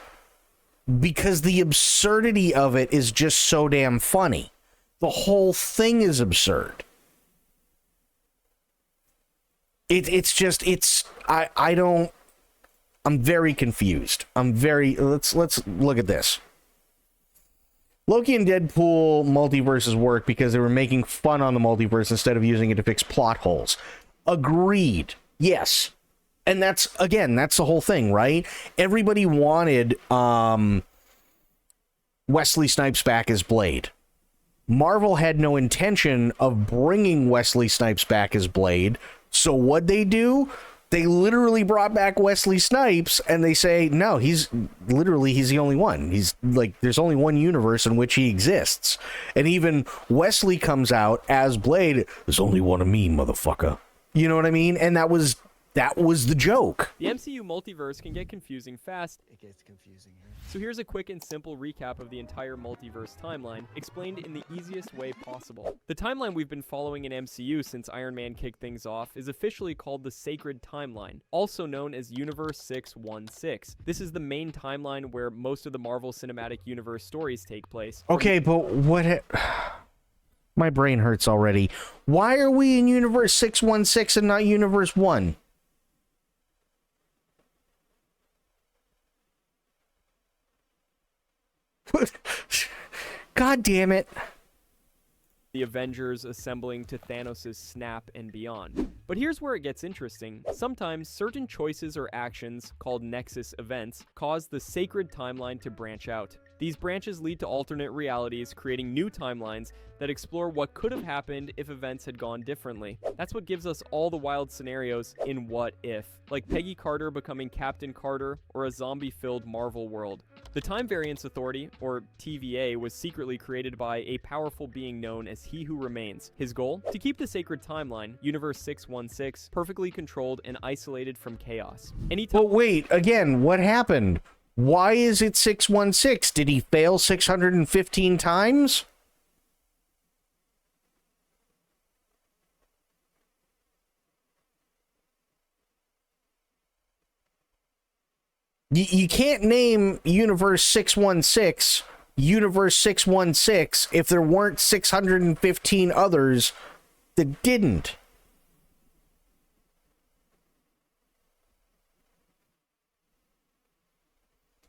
because the absurdity of it is just so damn funny. The whole thing is absurd. I'm very confused. Let's look at this. Loki and Deadpool multiverses work because they were making fun on the multiverse instead of using it to fix plot holes. Agreed. Yes. And that's the whole thing, right? Everybody wanted Wesley Snipes back as Blade. Marvel had no intention of bringing Wesley Snipes back as Blade. So what'd they do? They literally brought back Wesley Snipes, and they say, no, he's the only one. He's like, there's only one universe in which he exists. And even Wesley comes out as Blade. There's only one of me, motherfucker. You know what I mean? And that was the joke. The MCU multiverse can get confusing fast. It gets confusing here. So here's a quick and simple recap of the entire multiverse timeline, explained in the easiest way possible. The timeline we've been following in MCU since Iron Man kicked things off is officially called the Sacred Timeline, also known as Universe 616. This is the main timeline where most of the Marvel Cinematic Universe stories take place. Okay, but my brain hurts already. Why are we in Universe 616 and not Universe 1? God damn it. The Avengers assembling to Thanos' snap and beyond. But here's where it gets interesting. Sometimes certain choices or actions, called Nexus events, cause the sacred timeline to branch out. These branches lead to alternate realities, creating new timelines that explore what could have happened if events had gone differently. That's what gives us all the wild scenarios in What If, like Peggy Carter becoming Captain Carter or a zombie-filled Marvel world. The Time Variance Authority, or TVA, was secretly created by a powerful being known as He Who Remains. His goal? To keep the sacred timeline, Universe 616, perfectly controlled and isolated from chaos. But wait, again, what happened? Why is it 616? Did he fail 615 times? You can't name Universe 616 Universe 616 if there weren't 615 others that didn't.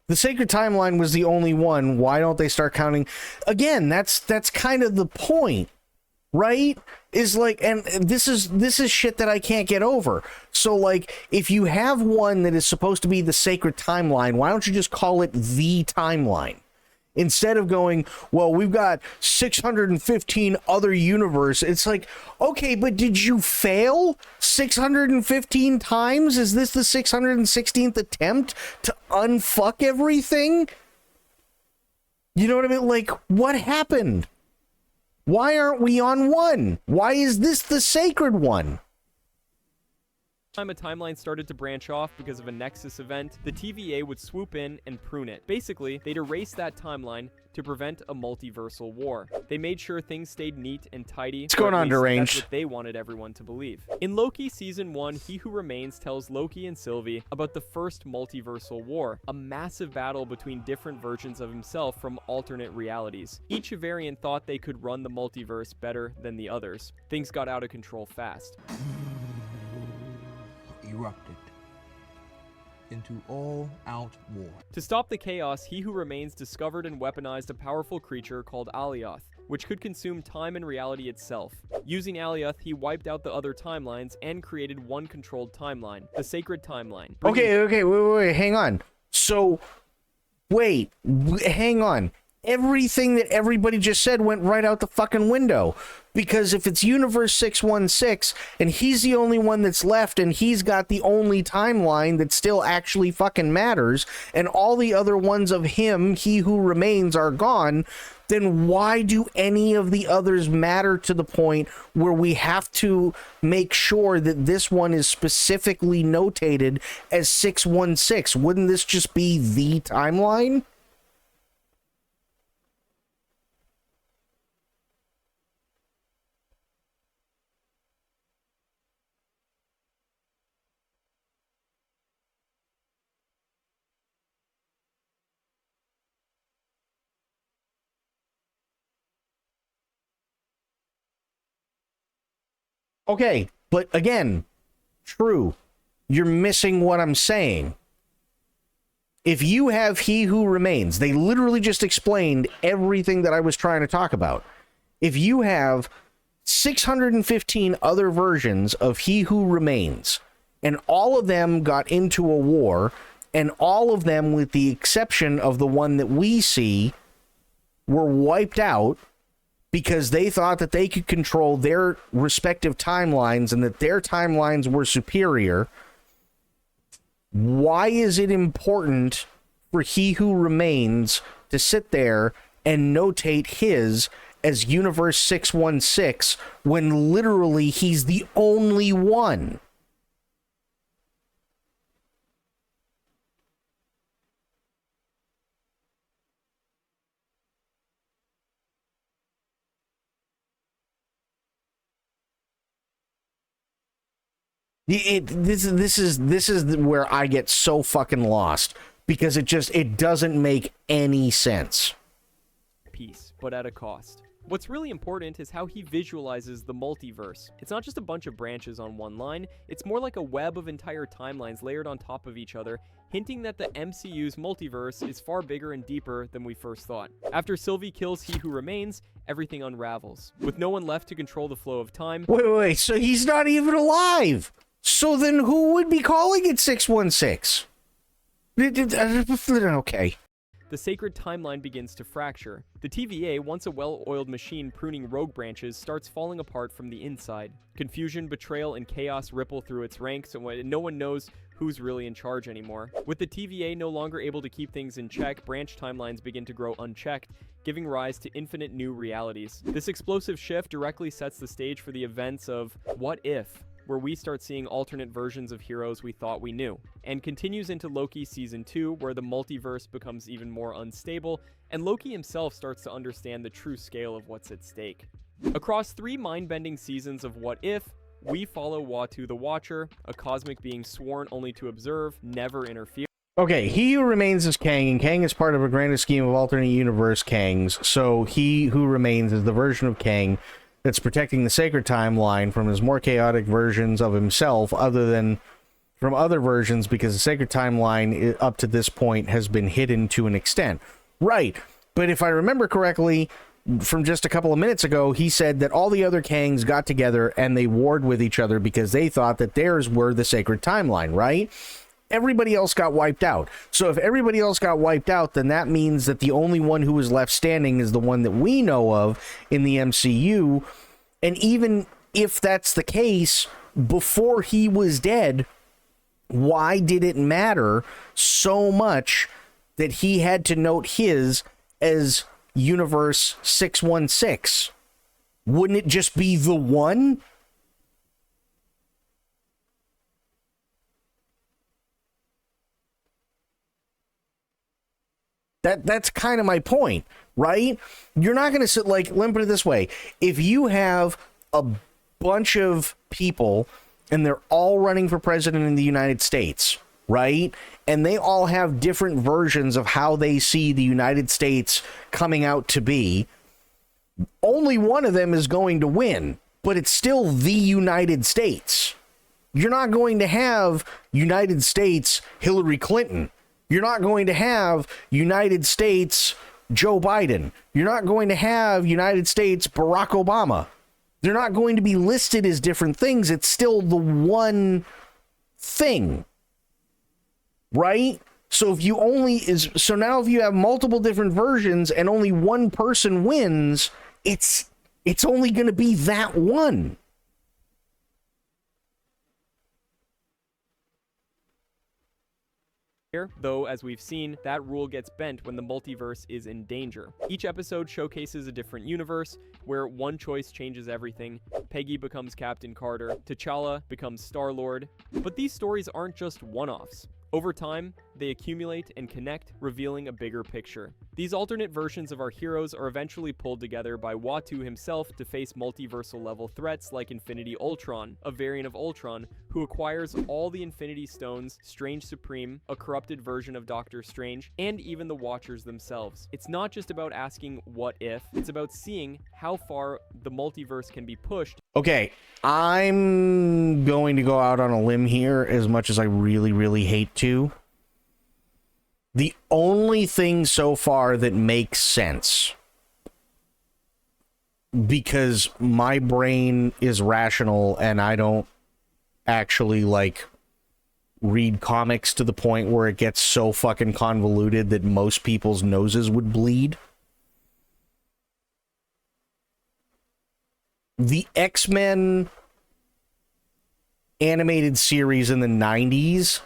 The Sacred Timeline was the only one. Why don't they start counting? Again, that's kind of the point, right? Is like, and this is shit that I can't get over. So like, if you have one that is supposed to be the Sacred Timeline, why don't you just call it the timeline? Instead of going, well, we've got 615 other universe. It's like, okay, but did you fail 615 times? Is this the 616th attempt to unfuck everything? You know what I mean? Like, what happened? Why aren't we on one? Why is this the sacred one? Time a timeline started to branch off because of a Nexus event, the TVA would swoop in and prune it. Basically, they'd erase that timeline to prevent a multiversal war. They made sure things stayed neat and tidy. What's going on, Deranged? That's what they wanted everyone to believe. In Loki Season 1, He Who Remains tells Loki and Sylvie about the first multiversal war, a massive battle between different versions of himself from alternate realities. Each variant thought they could run the multiverse better than the others. Things got out of control fast. Erupted into all-out war. To stop the chaos, He Who Remains discovered and weaponized a powerful creature called Alioth, which could consume time and reality itself. Using Alioth, he wiped out the other timelines and created one controlled timeline, the Sacred Timeline. Okay, wait, hang on. So, wait, hang on. everything that everybody just said went right out the fucking window. Because if it's Universe 616 and he's the only one that's left and he's got the only timeline that still actually fucking matters and all the other ones of him, He Who Remains, are gone, then why do any of the others matter to the point where we have to make sure that this one is specifically notated as 616? Wouldn't this just be the timeline? Okay, but again, true. You're missing what I'm saying. If you have He Who Remains, they literally just explained everything that I was trying to talk about. If you have 615 other versions of He Who Remains, and all of them got into a war, and all of them, with the exception of the one that we see, were wiped out, because they thought that they could control their respective timelines and that their timelines were superior, why is it important for He Who Remains to sit there and notate his as Universe 616 when literally he's the only one? This is where I get so fucking lost, because it doesn't make any sense. Peace, but at a cost. What's really important is how he visualizes the multiverse. It's not just a bunch of branches on one line, it's more like a web of entire timelines layered on top of each other, hinting that the MCU's multiverse is far bigger and deeper than we first thought. After Sylvie kills He Who Remains, everything unravels, with no one left to control the flow of time. Wait, so he's not even alive? So then who would be calling it 616? Okay. The sacred timeline begins to fracture. The TVA, once a well-oiled machine pruning rogue branches, starts falling apart from the inside. Confusion, betrayal, and chaos ripple through its ranks, and no one knows who's really in charge anymore. With the TVA no longer able to keep things in check, branch timelines begin to grow unchecked, giving rise to infinite new realities. This explosive shift directly sets the stage for the events of What If?, where we start seeing alternate versions of heroes we thought we knew, and continues into Loki Season 2, where the multiverse becomes even more unstable, and Loki himself starts to understand the true scale of what's at stake. Across 3 mind-bending seasons of What If, we follow Uatu the Watcher, a cosmic being sworn only to observe, never interfere. Okay, He Who Remains is Kang, and Kang is part of a grander scheme of alternate universe Kangs, so He Who Remains is the version of Kang that's protecting the sacred timeline from his more chaotic versions of himself, other than from other versions, because the sacred timeline up to this point has been hidden to an extent. Right, but if I remember correctly, from just a couple of minutes ago, he said that all the other Kangs got together and they warred with each other because they thought that theirs were the sacred timeline, right? Everybody else got wiped out. So if everybody else got wiped out, then that means that the only one who was left standing is the one that we know of in the MCU. And even if that's the case, before he was dead, why did it matter so much that he had to note his as Universe 616? Wouldn't it just be the one? That's kind of my point, right? You're not going to sit, like, let me put it this way. If you have a bunch of people and they're all running for president in the United States, right? And they all have different versions of how they see the United States coming out to be, only one of them is going to win, but it's still the United States. You're not going to have United States Hillary Clinton. You're not going to have United States Joe Biden. You're not going to have United States Barack Obama. They're not going to be listed as different things. It's still the one thing, right? So if you so now if you have multiple different versions and only one person wins, it's only going to be that one. Though, as we've seen, that rule gets bent when the multiverse is in danger. Each episode showcases a different universe, where one choice changes everything. Peggy becomes Captain Carter, T'Challa becomes Star-Lord. But these stories aren't just one-offs. Over time, they accumulate and connect, revealing a bigger picture. These alternate versions of our heroes are eventually pulled together by Uatu himself to face multiversal-level threats like Infinity Ultron, a variant of Ultron, who acquires all the Infinity Stones, Strange Supreme, a corrupted version of Doctor Strange, and even the Watchers themselves. It's not just about asking what if, it's about seeing how far the multiverse can be pushed. Okay, I'm going to go out on a limb here as much as I really, really hate to. The only thing so far that makes sense, because my brain is rational and I don't actually, like, read comics to the point where it gets so fucking convoluted that most people's noses would bleed. The X-Men animated series in the 90s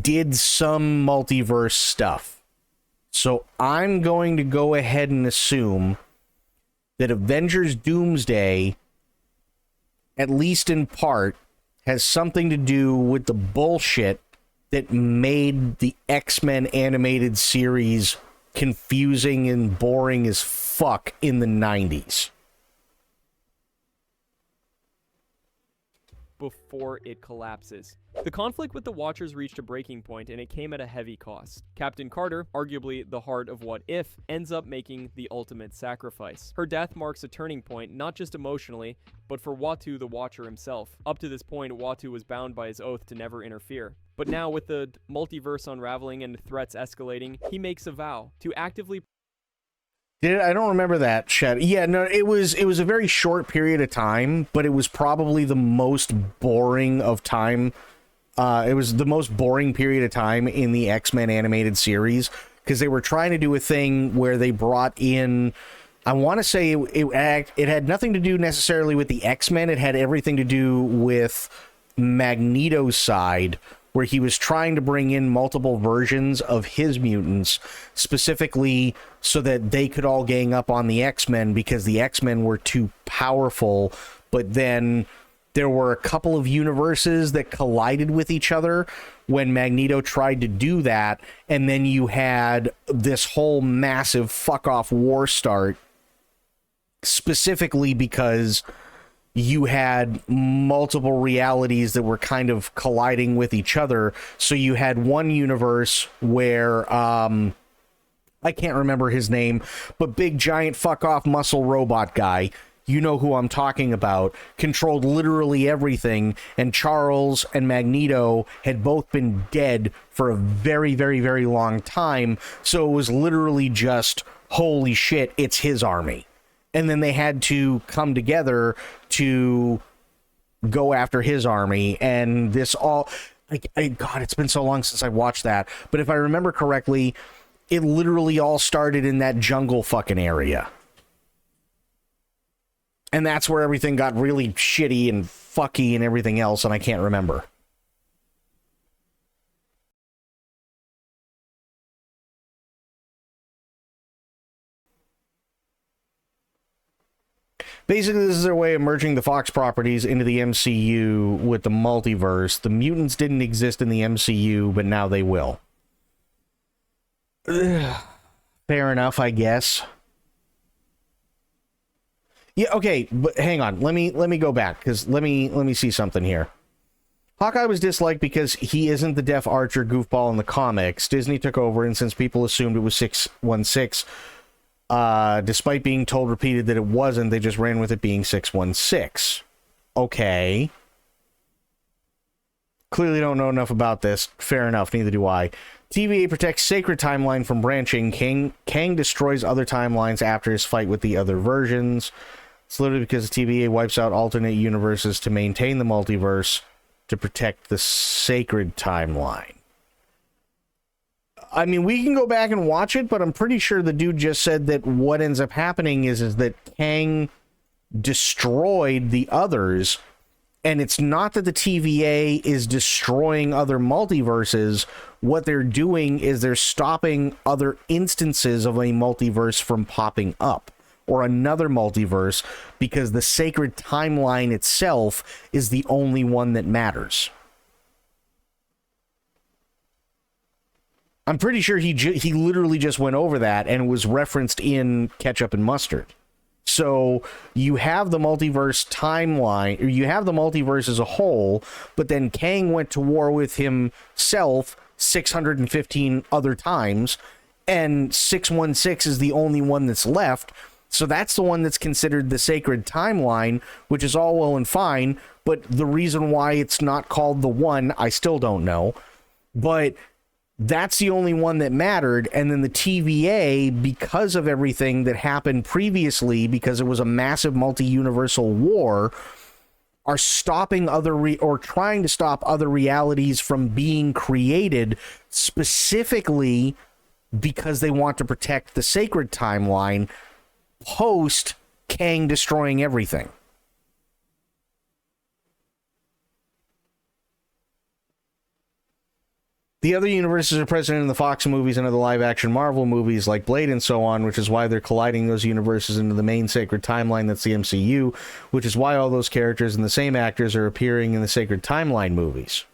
did some multiverse stuff. So I'm going to go ahead and assume that Avengers Doomsday, at least in part, has something to do with the bullshit that made the X-Men animated series confusing and boring as fuck in the 90s. Before it collapses. The conflict with the Watchers reached a breaking point, and it came at a heavy cost. Captain Carter, arguably the heart of What If, ends up making the ultimate sacrifice. Her death marks a turning point, not just emotionally, but for Uatu the Watcher himself. Up to this point, Uatu was bound by his oath to never interfere. But now, with the multiverse unraveling and threats escalating, he makes a vow to actively... I don't remember that, Shed. Yeah, no, it was a very short period of time, but it was probably the most boring of time. It was the most boring period of time in the X-Men animated series, because they were trying to do a thing where they brought in, I want to say it had nothing to do necessarily with the X-Men. It had everything to do with Magneto's side, where he was trying to bring in multiple versions of his mutants, specifically so that they could all gang up on the X-Men, because the X-Men were too powerful. But then there were a couple of universes that collided with each other when Magneto tried to do that, and then you had this whole massive fuck-off war start, specifically because you had multiple realities that were kind of colliding with each other. So you had one universe where, I can't remember his name, but big giant fuck off muscle robot guy, you know who I'm talking about, controlled literally everything, and Charles and Magneto had both been dead for a very, very, very long time. So it was literally just, holy shit, it's his army. And then they had to come together to go after his army. And this all... God, it's been so long since I watched that. But if I remember correctly, it literally all started in that jungle fucking area. And that's where everything got really shitty and fucky and everything else, and I can't remember. Basically, this is their way of merging the Fox properties into the MCU with the multiverse. The mutants didn't exist in the MCU, but now they will. Ugh. Fair enough, I guess. Yeah, okay, but hang on. Let me go back, because let me see something here. Hawkeye was disliked because he isn't the deaf archer goofball in the comics. Disney took over, and since people assumed it was 616, despite being told repeated that it wasn't, they just ran with it being 616. Okay. Clearly don't know enough about this. Fair enough, neither do I. TVA protects Sacred Timeline from branching. Kang destroys other timelines after his fight with the other versions. It's literally because the TVA wipes out alternate universes to maintain the multiverse to protect the Sacred Timeline. I mean, we can go back and watch it, but I'm pretty sure the dude just said that what ends up happening is that Kang destroyed the others, and it's not that the TVA is destroying other multiverses. What they're doing is they're stopping other instances of a multiverse from popping up, or another multiverse, because the sacred timeline itself is the only one that matters. I'm pretty sure he literally just went over that and was referenced in Ketchup and Mustard. So you have the multiverse timeline, or you have the multiverse as a whole, but then Kang went to war with himself 615 other times, and 616 is the only one that's left. So that's the one that's considered the sacred timeline, which is all well and fine, but the reason why it's not called the one, I still don't know. But that's the only one that mattered. And then the TVA, because of everything that happened previously, because it was a massive multi-universal war, are stopping or trying to stop other realities from being created, specifically because they want to protect the sacred timeline post Kang destroying everything. The other universes are present in the Fox movies and other live-action Marvel movies like Blade and so on, which is why they're colliding those universes into the main sacred timeline that's the MCU, which is why all those characters and the same actors are appearing in the sacred timeline movies.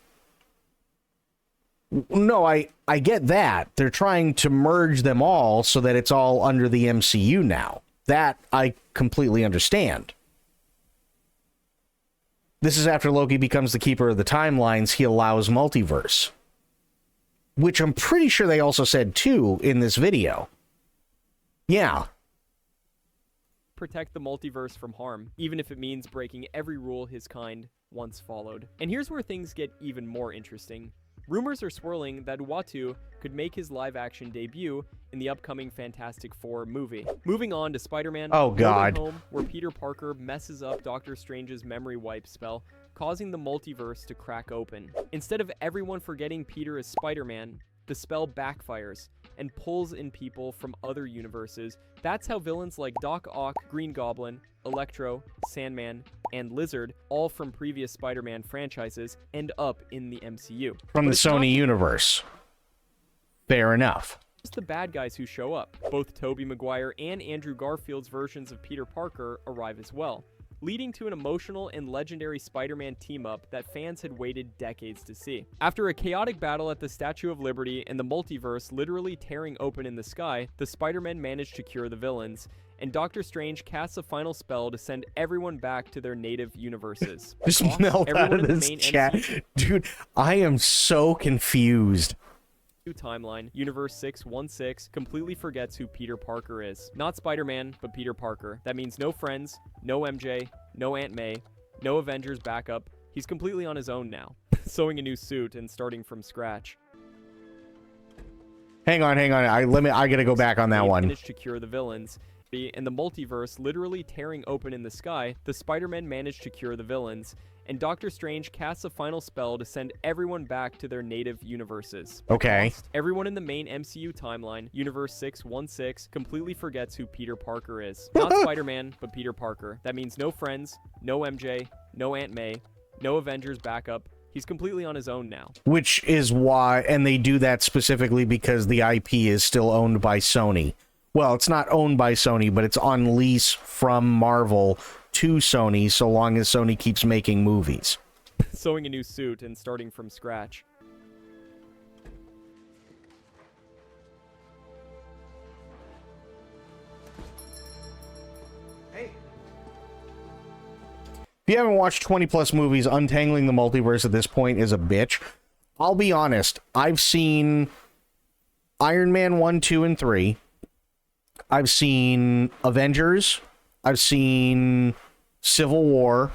No, I get that. They're trying to merge them all so that it's all under the MCU now. That I completely understand. This is after Loki becomes the keeper of the timelines. He allows multiverse, which I'm pretty sure they also said too in this video. Yeah. Protect the multiverse from harm, even if it means breaking every rule his kind once followed. And here's where things get even more interesting. Rumors are swirling that Uatu could make his live-action debut in the upcoming Fantastic Four movie. Moving on to Spider-Man: Oh, God. No Way Home, where Peter Parker messes up Doctor Strange's memory wipe spell, causing the multiverse to crack open. Instead of everyone forgetting Peter as Spider-Man, the spell backfires and pulls in people from other universes. That's how villains like Doc Ock, Green Goblin, Electro, Sandman, and Lizard, all from previous Spider-Man franchises, end up in the MCU. From But the it's not Sony universe. Fair enough. just the bad guys who show up. Both Tobey Maguire and Andrew Garfield's versions of Peter Parker arrive as well, leading to an emotional and legendary Spider-Man team-up that fans had waited decades to see. After a chaotic battle at the Statue of Liberty and the multiverse literally tearing open in the sky, the Spider-Men managed to cure the villains, and Doctor Strange casts a final spell to send everyone back to their native universes. Just Boss, melt out everyone of in the this main chat. MCU Dude, I am so confused. timeline, Universe 616 completely forgets who Peter Parker is. Not Spider-Man, but Peter Parker. That means no friends, no MJ, no Aunt May, no Avengers backup. He's completely on his own now, sewing a new suit and starting from scratch. Hang on. I gotta go back on that They one. managed to cure the villains. And the multiverse literally tearing open in the sky, the Spider-Men managed to cure the villains, and Doctor Strange casts a final spell to send everyone back to their native universes. Okay. Lost, everyone in the main MCU timeline, Universe 616, completely forgets who Peter Parker is. Not Spider-Man, but Peter Parker. That means no friends, no MJ, no Aunt May, no Avengers backup. He's completely on his own now. Which is why, and they do that specifically because the IP is still owned by Sony. Well, it's not owned by Sony, but it's on lease from Marvel to Sony so long as Sony keeps making movies. Sewing a new suit and starting from scratch. If you haven't watched 20 plus movies, untangling the multiverse at this point is a bitch. I'll be honest, I've seen Iron Man 1, 2, and 3. I've seen Avengers. I've seen Civil War.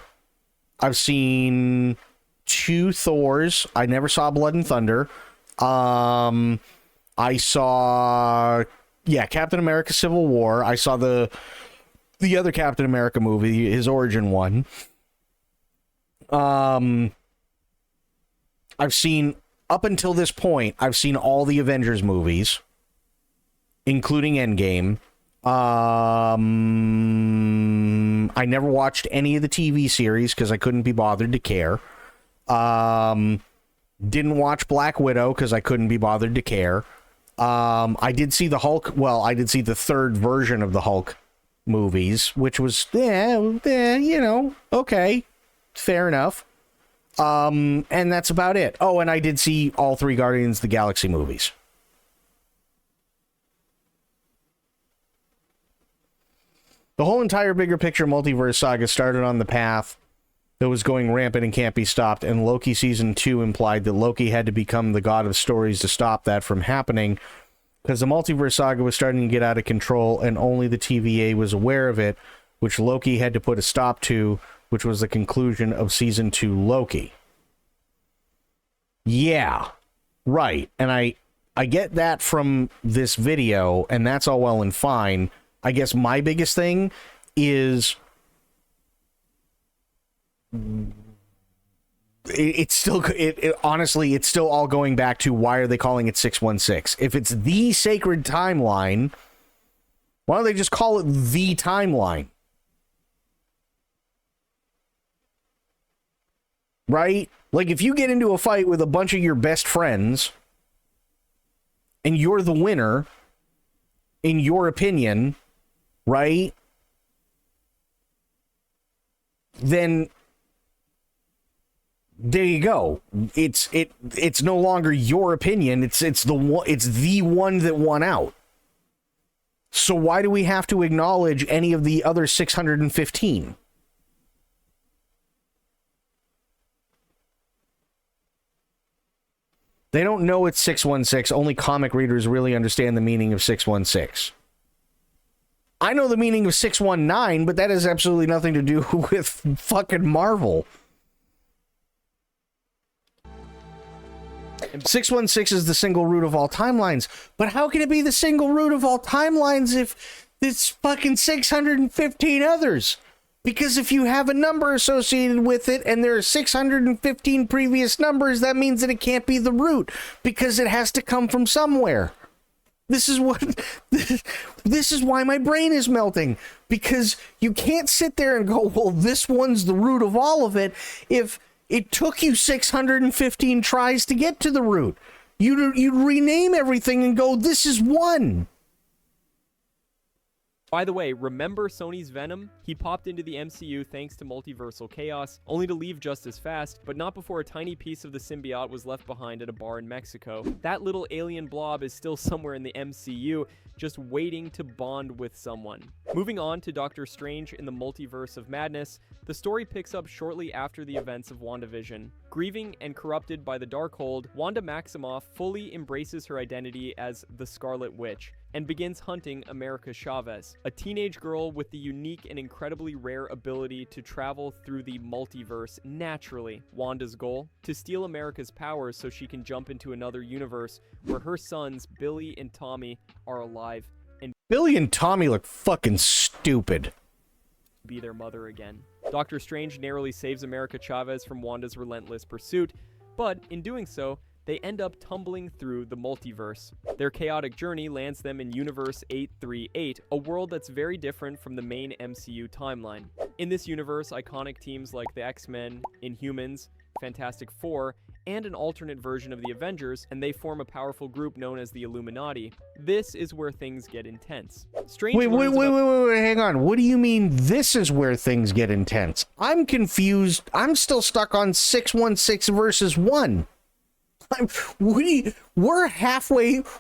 I've seen 2 Thors. I never saw Blood and Thunder. I saw, Captain America Civil War. I saw the other Captain America movie, his origin one. I've seen up until this point, I've seen all the Avengers movies, including Endgame. I never watched any of the TV series because I couldn't be bothered to care. Didn't watch Black Widow because I couldn't be bothered to care. I did see the Hulk. Well, I did see the third version of the Hulk movies, which was, okay, fair enough. And that's about it. Oh, and I did see all 3 Guardians of the Galaxy movies. The whole entire bigger picture multiverse saga started on the path that was going rampant and can't be stopped, and Loki Season 2 implied that Loki had to become the god of stories to stop that from happening, because the multiverse saga was starting to get out of control, and only the TVA was aware of it, which Loki had to put a stop to, which was the conclusion of Season 2 Loki. Yeah, right. And I get that from this video, and that's all well and fine. I guess my biggest thing is it's still honestly, it's still all going back to why are they calling it 616? If it's the sacred timeline, why don't they just call it the timeline? Right? Like, if you get into a fight with a bunch of your best friends and you're the winner, in your opinion, right? Then there you go. It's no longer your opinion. It's the one that won out. So why do we have to acknowledge any of the other 615? They don't know it's 616. Only comic readers really understand the meaning of 616. I know the meaning of 619, but that has absolutely nothing to do with fucking Marvel. 616 is the single root of all timelines. But how can it be the single root of all timelines if it's fucking 615 others? Because if you have a number associated with it and there are 615 previous numbers, that means that it can't be the root because it has to come from somewhere. This is why my brain is melting, because you can't sit there and go, well, this one's the root of all of it. If it took you 615 tries to get to the root, you'd rename everything and go, this is one. By the way, remember Sony's Venom? He popped into the MCU thanks to multiversal chaos, only to leave just as fast, but not before a tiny piece of the symbiote was left behind at a bar in Mexico. That little alien blob is still somewhere in the MCU, just waiting to bond with someone. Moving on to Doctor Strange in the Multiverse of Madness, the story picks up shortly after the events of WandaVision. Grieving and corrupted by the Darkhold, Wanda Maximoff fully embraces her identity as the Scarlet Witch and begins hunting America Chavez, a teenage girl with the unique and incredibly rare ability to travel through the multiverse naturally. Wanda's goal? To steal America's powers so she can jump into another universe where her sons, Billy and Tommy, are alive and Billy and Tommy look fucking stupid. Be their mother again. Doctor Strange narrowly saves America Chavez from Wanda's relentless pursuit, but in doing so, they end up tumbling through the multiverse. Their chaotic journey lands them in Universe 838, a world that's very different from the main MCU timeline. In this universe, iconic teams like the X-Men, Inhumans, Fantastic Four, and an alternate version of the Avengers, and they form a powerful group known as the Illuminati. This is where things get intense. Strange Wait, hang on. What do you mean this is where things get intense? I'm confused. I'm still stuck on 616 versus 1. We're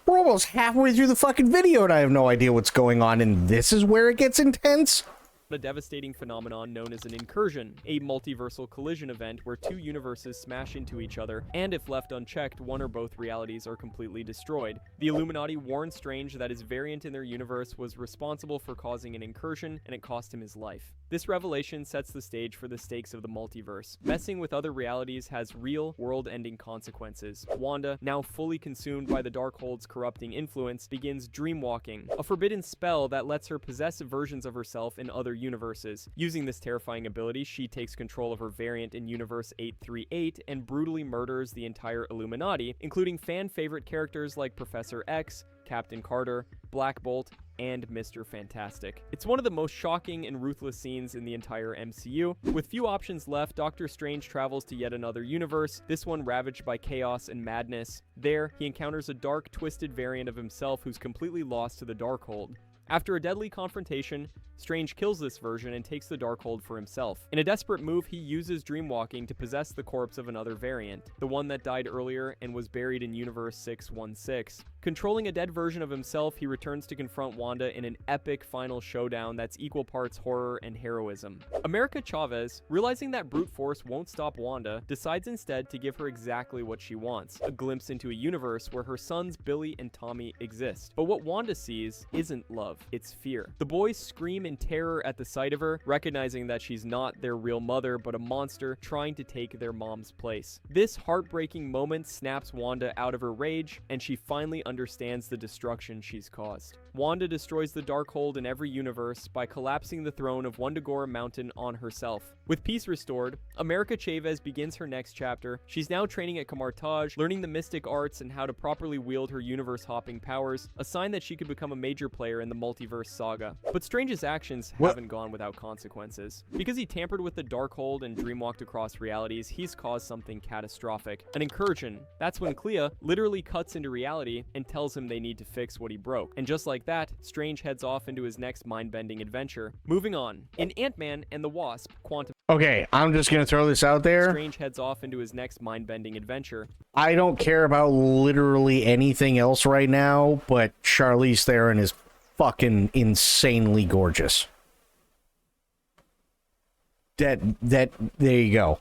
almost halfway through the fucking video and I have no idea what's going on, and this is where it gets intense? A devastating phenomenon known as an incursion, a multiversal collision event where two universes smash into each other, and if left unchecked, one or both realities are completely destroyed. The Illuminati warned Strange that his variant in their universe was responsible for causing an incursion, and it cost him his life. This revelation sets the stage for the stakes of the multiverse. Messing with other realities has real, world-ending consequences. Wanda, now fully consumed by the Darkhold's corrupting influence, begins dreamwalking, a forbidden spell that lets her possess versions of herself in other universes. Using this terrifying ability, she takes control of her variant in Universe 838 and brutally murders the entire Illuminati, including fan-favorite characters like Professor X, Captain Carter, Black Bolt, and Mr. Fantastic. It's one of the most shocking and ruthless scenes in the entire MCU. With few options left, Doctor Strange travels to yet another universe, this one ravaged by chaos and madness. There, he encounters a dark, twisted variant of himself who's completely lost to the Darkhold. After a deadly confrontation, Strange kills this version and takes the Darkhold for himself. In a desperate move, he uses dreamwalking to possess the corpse of another variant, the one that died earlier and was buried in Universe 616. Controlling a dead version of himself, he returns to confront Wanda in an epic final showdown that's equal parts horror and heroism. America Chavez, realizing that brute force won't stop Wanda, decides instead to give her exactly what she wants, a glimpse into a universe where her sons Billy and Tommy exist. But what Wanda sees isn't love, it's fear. The boys scream in terror at the sight of her, recognizing that she's not their real mother, but a monster trying to take their mom's place. This heartbreaking moment snaps Wanda out of her rage, and she finally understands the destruction she's caused. Wanda destroys the Darkhold in every universe by collapsing the throne of Wundagore Mountain on herself. With peace restored, America Chavez begins her next chapter. She's now training at Kamar-Taj, learning the mystic arts and how to properly wield her universe-hopping powers, a sign that she could become a major player in the multiverse saga. But Strange's actions haven't gone without consequences. Because he tampered with the Darkhold and dreamwalked across realities, he's caused something catastrophic. An incursion. That's when Clea literally cuts into reality and tells him they need to fix what he broke. And just like that, Strange heads off into his next mind-bending adventure. Moving on. In Ant-Man and the Wasp: Quantum... Okay, I'm just gonna throw this out there. Strange heads off into his next mind-bending adventure. I don't care about literally anything else right now, but Charlize Theron is fucking insanely gorgeous. There you go.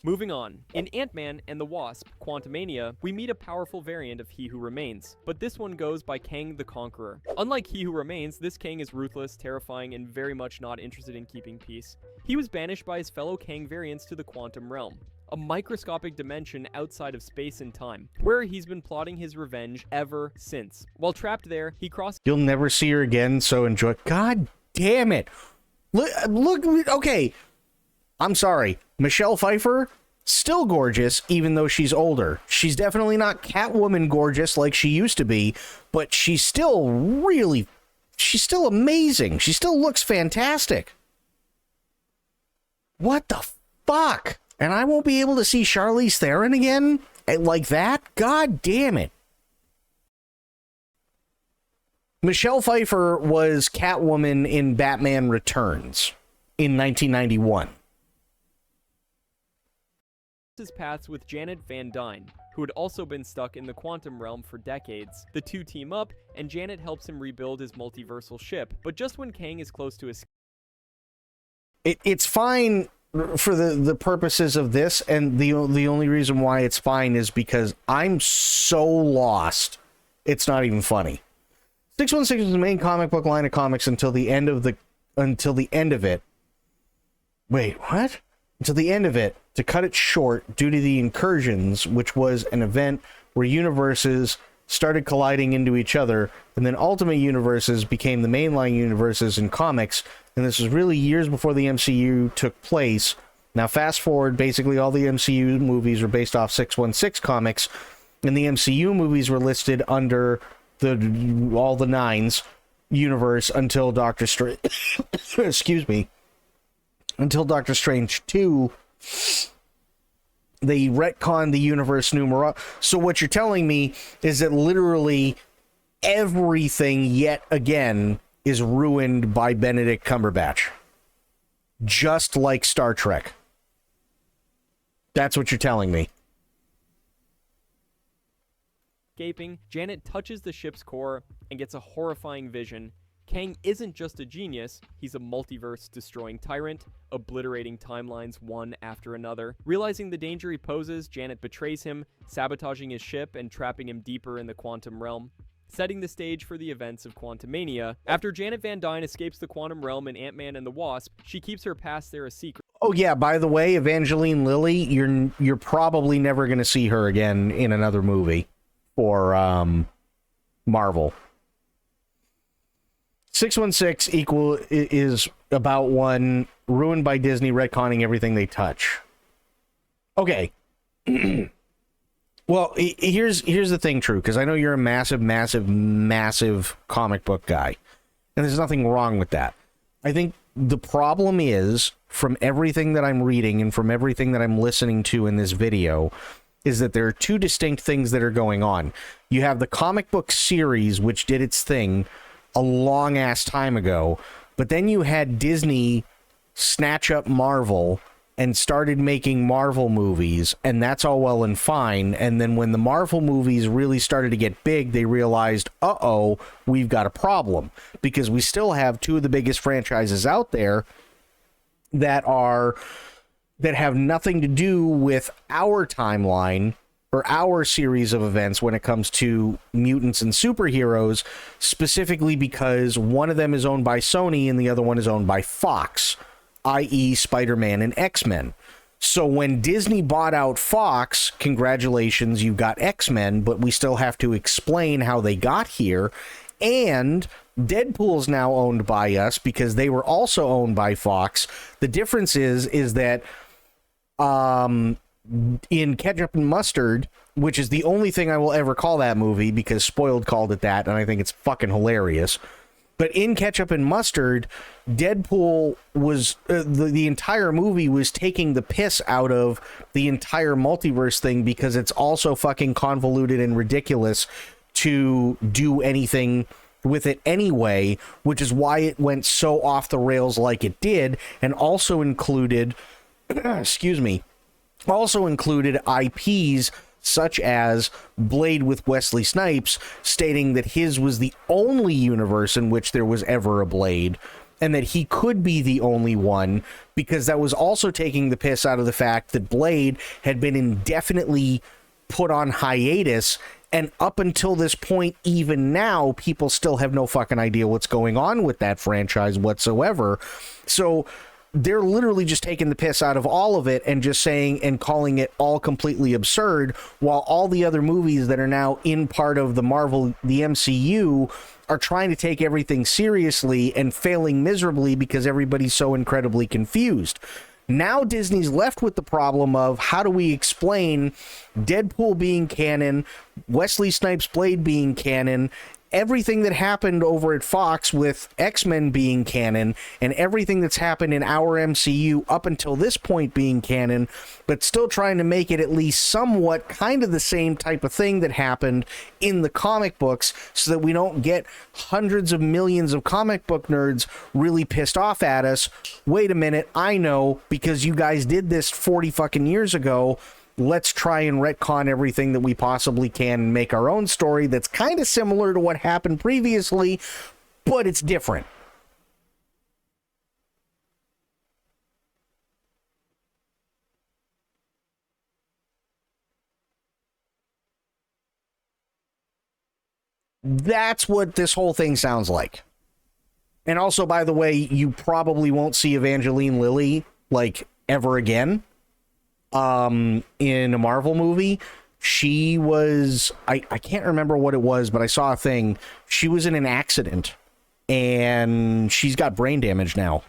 Moving on. In Ant-Man and the Wasp: Quantumania, we meet a powerful variant of He Who Remains, but this one goes by Kang the Conqueror. Unlike He Who Remains, this Kang is ruthless, terrifying, and very much not interested in keeping peace. He was banished by his fellow Kang variants to the quantum realm, a microscopic dimension outside of space and time, where he's been plotting his revenge ever since. While trapped there, he crosses... You'll never see her again, so enjoy... God damn it! Look, okay, I'm sorry. Michelle Pfeiffer, still gorgeous, even though she's older. She's definitely not Catwoman gorgeous like she used to be, but she's still amazing. She still looks fantastic. What the fuck? And I won't be able to see Charlize Theron again? Like that? God damn it. Michelle Pfeiffer was Catwoman in Batman Returns in 1991. His paths with Janet Van Dyne, who had also been stuck in the quantum realm for decades. The two team up, and Janet helps him rebuild his multiversal ship. But just when Kang is close to escape... It's fine for the purposes of this, and the only reason why it's fine is because I'm so lost. It's not even funny. 616 is the main comic book line of comics until the end of it. Wait, what? Until the end of it, to cut it short due to the incursions, which was an event where universes started colliding into each other, and then Ultimate Universes became the mainline universes in comics, and this was really years before the MCU took place. Now fast forward, basically all the MCU movies were based off 616 comics, and the MCU movies were listed under all the Nines universe until Doctor Strange excuse me, until Doctor Strange 2, they retconned the universe numero. So what you're telling me is that literally everything yet again is ruined by Benedict Cumberbatch. Just like Star Trek. That's what you're telling me. Escaping, Janet touches the ship's core and gets a horrifying vision. Kang isn't just a genius, he's a multiverse-destroying tyrant, obliterating timelines one after another. Realizing the danger he poses, Janet betrays him, sabotaging his ship and trapping him deeper in the quantum realm, setting the stage for the events of Quantumania. After Janet Van Dyne escapes the quantum realm in Ant-Man and the Wasp, she keeps her past there a secret. Oh yeah, by the way, Evangeline Lilly, you're probably never going to see her again in another movie for Marvel. 616 is about one ruined by Disney retconning everything they touch. Okay. Well, here's the thing, True, because I know you're a massive comic book guy, and there's nothing wrong with that. I think the problem is, from everything that I'm reading and from everything that I'm listening to in this video, is that there are two distinct things that are going on. You have the comic book series, which did its thing a long ass time ago, but then you had Disney snatch up Marvel and started making Marvel movies, and that's all well and fine. And then when the Marvel movies really started to get big, they realized, uh-oh, we've got a problem, because we still have two of the biggest franchises out there that have nothing to do with our timeline or our series of events when it comes to mutants and superheroes, specifically because one of them is owned by Sony and the other one is owned by Fox, i.e. Spider-Man and X-Men. So when Disney bought out Fox, congratulations, you got X-Men, but we still have to explain how they got here. And Deadpool's now owned by us because they were also owned by Fox. The difference is that in Ketchup and Mustard, which is the only thing I will ever call that movie because Spoiled called it that, and I think it's fucking hilarious. But in Ketchup and Mustard, Deadpool was the entire movie was taking the piss out of the entire multiverse thing because it's also fucking convoluted and ridiculous to do anything with it anyway, which is why it went so off the rails like it did, and also included IPs such as Blade with Wesley Snipes, stating that his was the only universe in which there was ever a Blade, and that he could be the only one, because that was also taking the piss out of the fact that Blade had been indefinitely put on hiatus, and up until this point, even now, people still have no fucking idea what's going on with that franchise whatsoever. So they're literally just taking the piss out of all of it and just saying and calling it all completely absurd, while all the other movies that are now in part of the MCU, are trying to take everything seriously and failing miserably because everybody's so incredibly confused. Now Disney's left with the problem of, how do we explain Deadpool being canon, Wesley Snipes' Blade being canon, everything that happened over at Fox with X-Men being canon, and everything that's happened in our MCU up until this point being canon, but still trying to make it at least somewhat kind of the same type of thing that happened in the comic books, so that we don't get hundreds of millions of comic book nerds really pissed off at us. Wait a minute, I know, because you guys did this 40 fucking years ago. Let's try and retcon everything that we possibly can and make our own story that's kind of similar to what happened previously, but it's different. That's what this whole thing sounds like. And also, by the way, you probably won't see Evangeline Lilly, like, ever again. In a Marvel movie. She was, I can't remember what it was, but I saw a thing. She was in an accident and she's got brain damage now.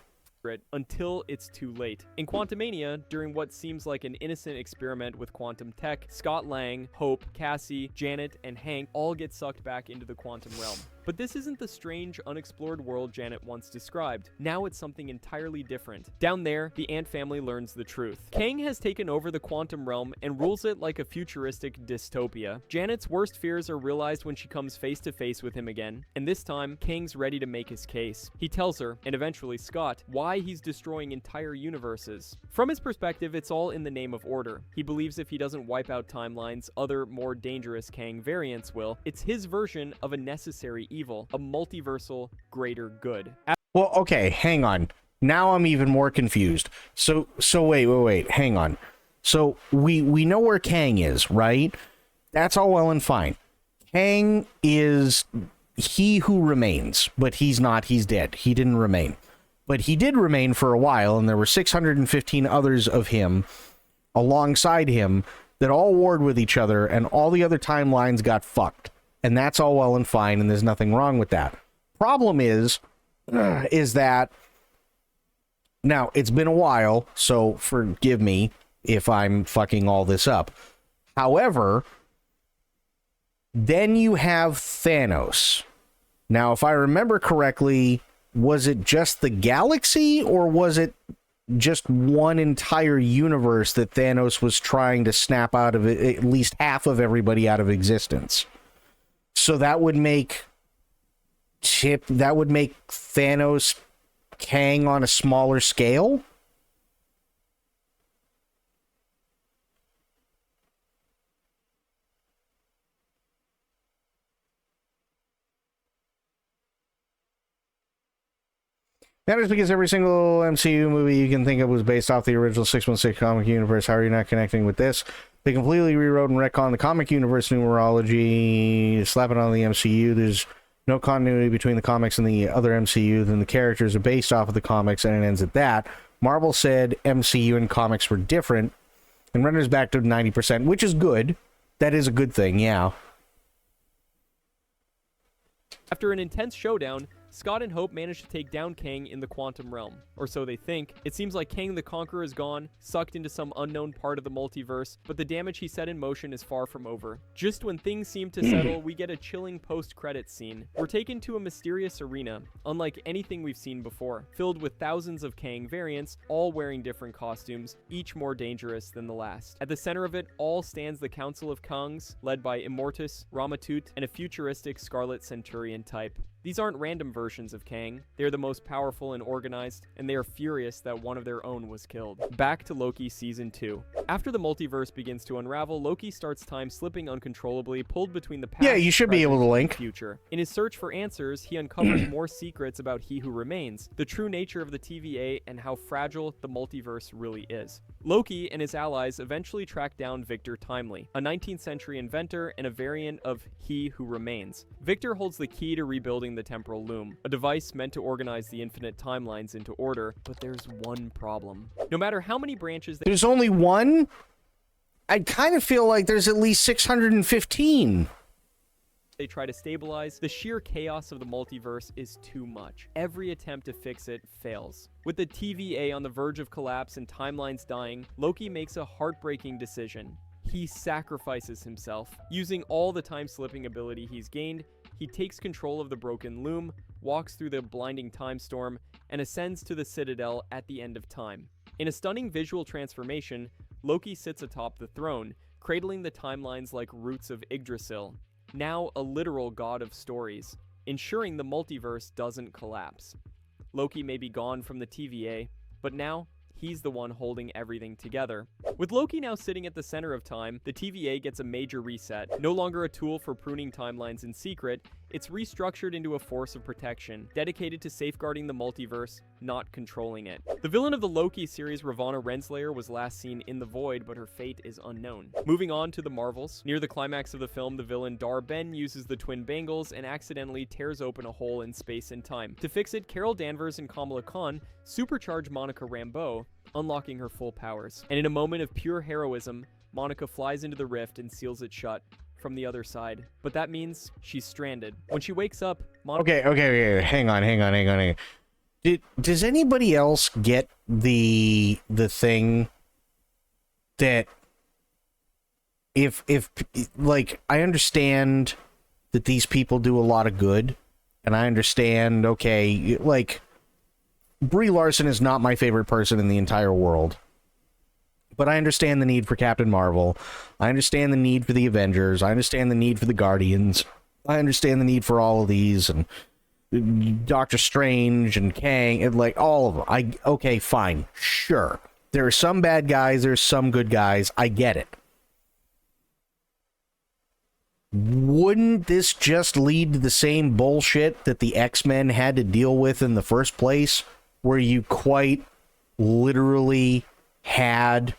Until it's too late. In Quantumania, during what seems like an innocent experiment with quantum tech, Scott Lang, Hope, Cassie, Janet, and Hank all get sucked back into the quantum realm. But this isn't the strange, unexplored world Janet once described. Now it's something entirely different. Down there, the Ant family learns the truth. Kang has taken over the quantum realm and rules it like a futuristic dystopia. Janet's worst fears are realized when she comes face to face with him again, and this time, Kang's ready to make his case. He tells her, and eventually Scott, why he's destroying entire universes. From his perspective, it's all in the name of order. He believes if he doesn't wipe out timelines, other, more dangerous Kang variants will. It's his version of a necessary evil, a multiversal greater good. Well, okay, hang on. Now I'm even more confused. So wait, hang on. So we know where Kang is, right? That's all well and fine. Kang is he who remains, but he's not, he's dead. He didn't remain. But he did remain for a while, and there were 615 others of him alongside him that all warred with each other, and all the other timelines got fucked. And that's all well and fine, and there's nothing wrong with that. Problem is, is that now it's been a while, so forgive me if I'm fucking all this up. However, then you have Thanos. Now, if I remember correctly, was it just the galaxy, or was it just one entire universe that Thanos was trying to snap out of it, at least half of everybody out of existence? So that would make Thanos Kang on a smaller scale? That is because every single MCU movie you can think of was based off the original 616 comic universe. How are you not connecting with this? They completely rewrote and retconned the comic universe numerology, slap it on the MCU. There's no continuity between the comics and the other MCU. Then the characters are based off of the comics, and it ends at that. Marvel said MCU and comics were different, and renders back to 90%, which is good. That is a good thing, yeah. After an intense showdown, Scott and Hope manage to take down Kang in the quantum realm, or so they think. It seems like Kang the Conqueror is gone, sucked into some unknown part of the multiverse, but the damage he set in motion is far from over. Just when things seem to settle, we get a chilling post-credits scene. We're taken to a mysterious arena, unlike anything we've seen before, filled with thousands of Kang variants, all wearing different costumes, each more dangerous than the last. At the center of it all stands the Council of Kangs, led by Immortus, Ramatut, and a futuristic Scarlet Centurion type. These aren't random versions of Kang. They're the most powerful and organized, and they are furious that one of their own was killed. Back to Loki Season 2. After the multiverse begins to unravel, Loki starts time slipping uncontrollably, pulled between the past, Yeah, you should be able to link. and future. In his search for answers, he uncovers more secrets about He Who Remains, the true nature of the TVA, and how fragile the multiverse really is. Loki and his allies eventually track down Victor Timely, a 19th century inventor and a variant of He Who Remains. Victor holds the key to rebuilding the temporal loom, a device meant to organize the infinite timelines into order, but there's one problem. No matter how many branches There's only one? I kind of feel like there's at least 615. they try to stabilize, the sheer chaos of the multiverse is too much. Every attempt to fix it fails. With the TVA on the verge of collapse and timelines dying, Loki makes a heartbreaking decision. He sacrifices himself. Using all the time-slipping ability he's gained, he takes control of the broken loom, walks through the blinding time storm, and ascends to the Citadel at the end of time. In a stunning visual transformation, Loki sits atop the throne, cradling the timelines like roots of Yggdrasil, now a literal god of stories, ensuring the multiverse doesn't collapse. Loki may be gone from the TVA, but now he's the one holding everything together. With Loki now sitting at the center of time, the TVA gets a major reset. No longer a tool for pruning timelines in secret, it's restructured into a force of protection, dedicated to safeguarding the multiverse, not controlling it. The villain of the Loki series, Ravonna Renslayer, was last seen in the Void, but her fate is unknown. Moving on to the Marvels. Near the climax of the film, the villain Dar-Ben uses the twin bangles and accidentally tears open a hole in space and time. To fix it, Carol Danvers and Kamala Khan supercharge Monica Rambeau, unlocking her full powers. And in a moment of pure heroism, Monica flies into the rift and seals it shut from the other side. But that means she's stranded. When she wakes up, Monica... Okay. Hang on. Does anybody else get the thing that if like, I understand that these people do a lot of good, and I understand, okay, like, Brie Larson is not my favorite person in the entire world. But I understand the need for Captain Marvel. I understand the need for the Avengers. I understand the need for the Guardians. I understand the need for all of these, and Doctor Strange and Kang, and like all of them. Okay, fine, sure. There are some bad guys, there's some good guys. I get it. Wouldn't this just lead to the same bullshit that the X-Men had to deal with in the first place, where you quite literally had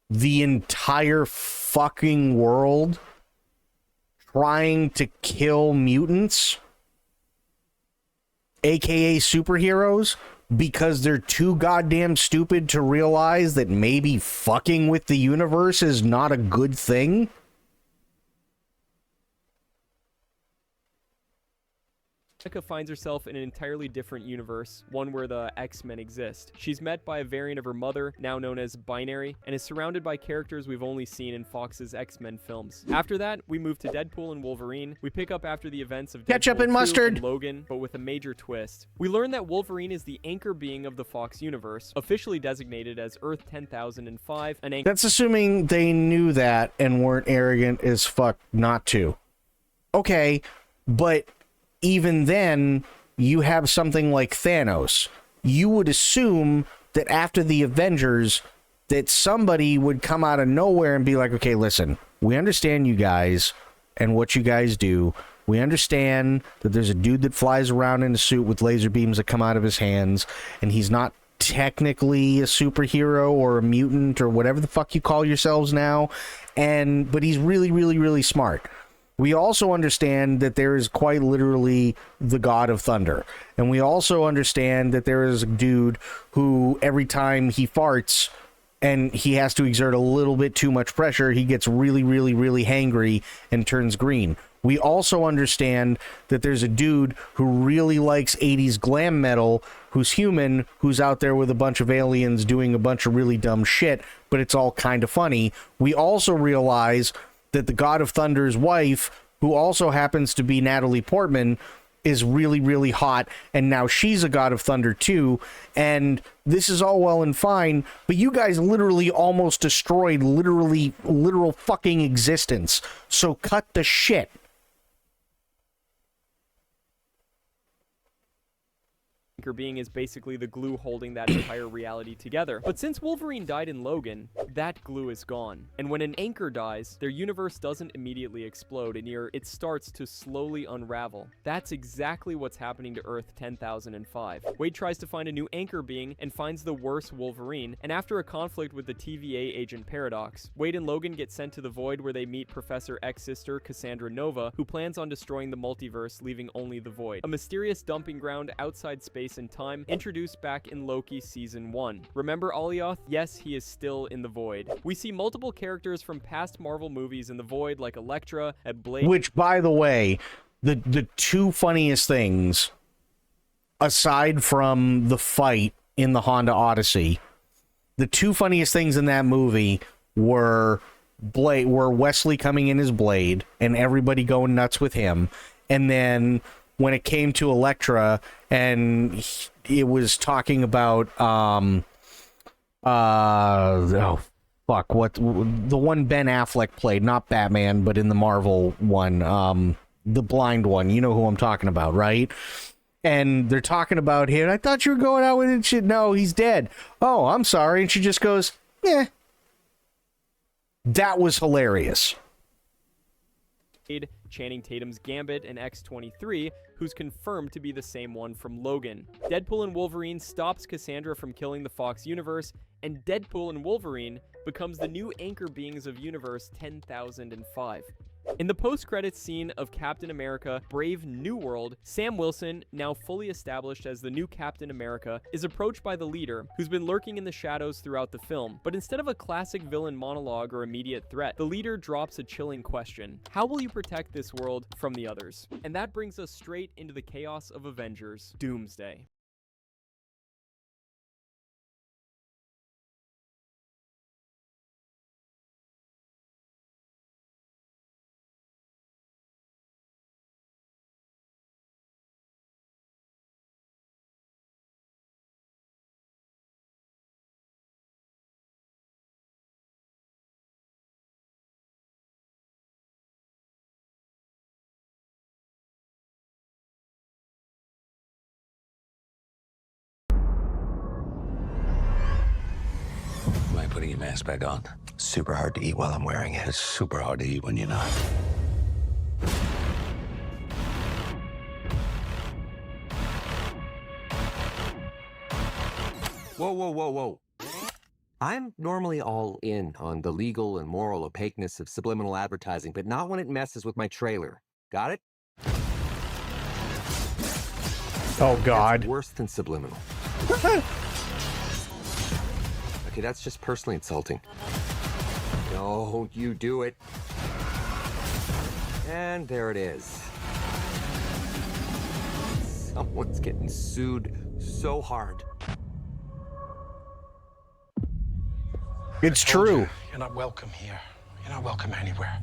the entire fucking world trying to kill mutants, aka superheroes, because they're too goddamn stupid to realize that maybe fucking with the universe is not a good thing? Monica finds herself in an entirely different universe, one where the X-Men exist. She's met by a variant of her mother, now known as Binary, and is surrounded by characters we've only seen in Fox's X-Men films. After that, we move to Deadpool and Wolverine. We pick up after the events of Ketchup Deadpool and 2 mustard. and Logan, but with a major twist. We learn that Wolverine is the anchor being of the Fox universe, officially designated as Earth 10,005, an anchor. That's assuming they knew that and weren't arrogant as fuck not to. Okay, but even then, you have something like Thanos. You would assume that after the Avengers, that somebody would come out of nowhere and be like, okay, listen, we understand you guys and what you guys do. We understand that there's a dude that flies around in a suit with laser beams that come out of his hands, and he's not technically a superhero or a mutant or whatever the fuck you call yourselves now, but he's really, really, really smart. We also understand that there is quite literally the God of Thunder. And we also understand that there is a dude who, every time he farts and he has to exert a little bit too much pressure, he gets really, really, really hangry and turns green. We also understand that there's a dude who really likes 80s glam metal, who's human, who's out there with a bunch of aliens doing a bunch of really dumb shit, but it's all kind of funny. We also realize that the God of Thunder's wife, who also happens to be Natalie Portman, is really, really hot, and now she's a God of Thunder too, and this is all well and fine, but you guys literally almost destroyed literal fucking existence, so cut the shit. Being is basically the glue holding that entire reality together. But since Wolverine died in Logan, that glue is gone. And when an anchor dies, their universe doesn't immediately explode, and it starts to slowly unravel. That's exactly what's happening to Earth 10,005. Wade tries to find a new anchor being and finds the worse Wolverine, and after a conflict with the TVA agent Paradox, Wade and Logan get sent to the Void, where they meet Professor X's sister Cassandra Nova, who plans on destroying the multiverse, leaving only the Void, a mysterious dumping ground outside space and time, introduced back in Loki Season 1. Remember Alioth? Yes, he is still in the Void. We see multiple characters from past Marvel movies in the Void, like Elektra, and Blade. Which, by the way, the two funniest things, aside from the fight in the Honda Odyssey, the two funniest things in that movie were Wesley coming in as Blade and everybody going nuts with him, and then when it came to Elektra and it was talking about what the one Ben Affleck played, not Batman, but in the Marvel one, the blind one, you know who I'm talking about, right? And they're talking about him. I thought you were going out with it. Shit, no, he's dead. Oh, I'm sorry. And she just goes, yeah. That was hilarious. Channing Tatum's Gambit and X-23, who's confirmed to be the same one from Logan. Deadpool and Wolverine stops Cassandra from killing the Fox universe, and Deadpool and Wolverine becomes the new anchor beings of Universe 10,005. In the post-credits scene of Captain America: Brave New World, Sam Wilson, now fully established as the new Captain America, is approached by the leader, who's been lurking in the shadows throughout the film. But instead of a classic villain monologue or immediate threat, the leader drops a chilling question: how will you protect this world from the others? And that brings us straight into the chaos of Avengers: Doomsday. Am I putting your mask back on? Super hard to eat while I'm wearing it. It's super hard to eat when you're not. Whoa, whoa, whoa, whoa. I'm normally all in on the legal and moral opaqueness of subliminal advertising, but not when it messes with my trailer. Got it? Oh, God. That's worse than subliminal. Okay, that's just personally insulting. Don't you do it. And there it is. One's getting sued so hard. It's true. You're not welcome here. You're not welcome anywhere.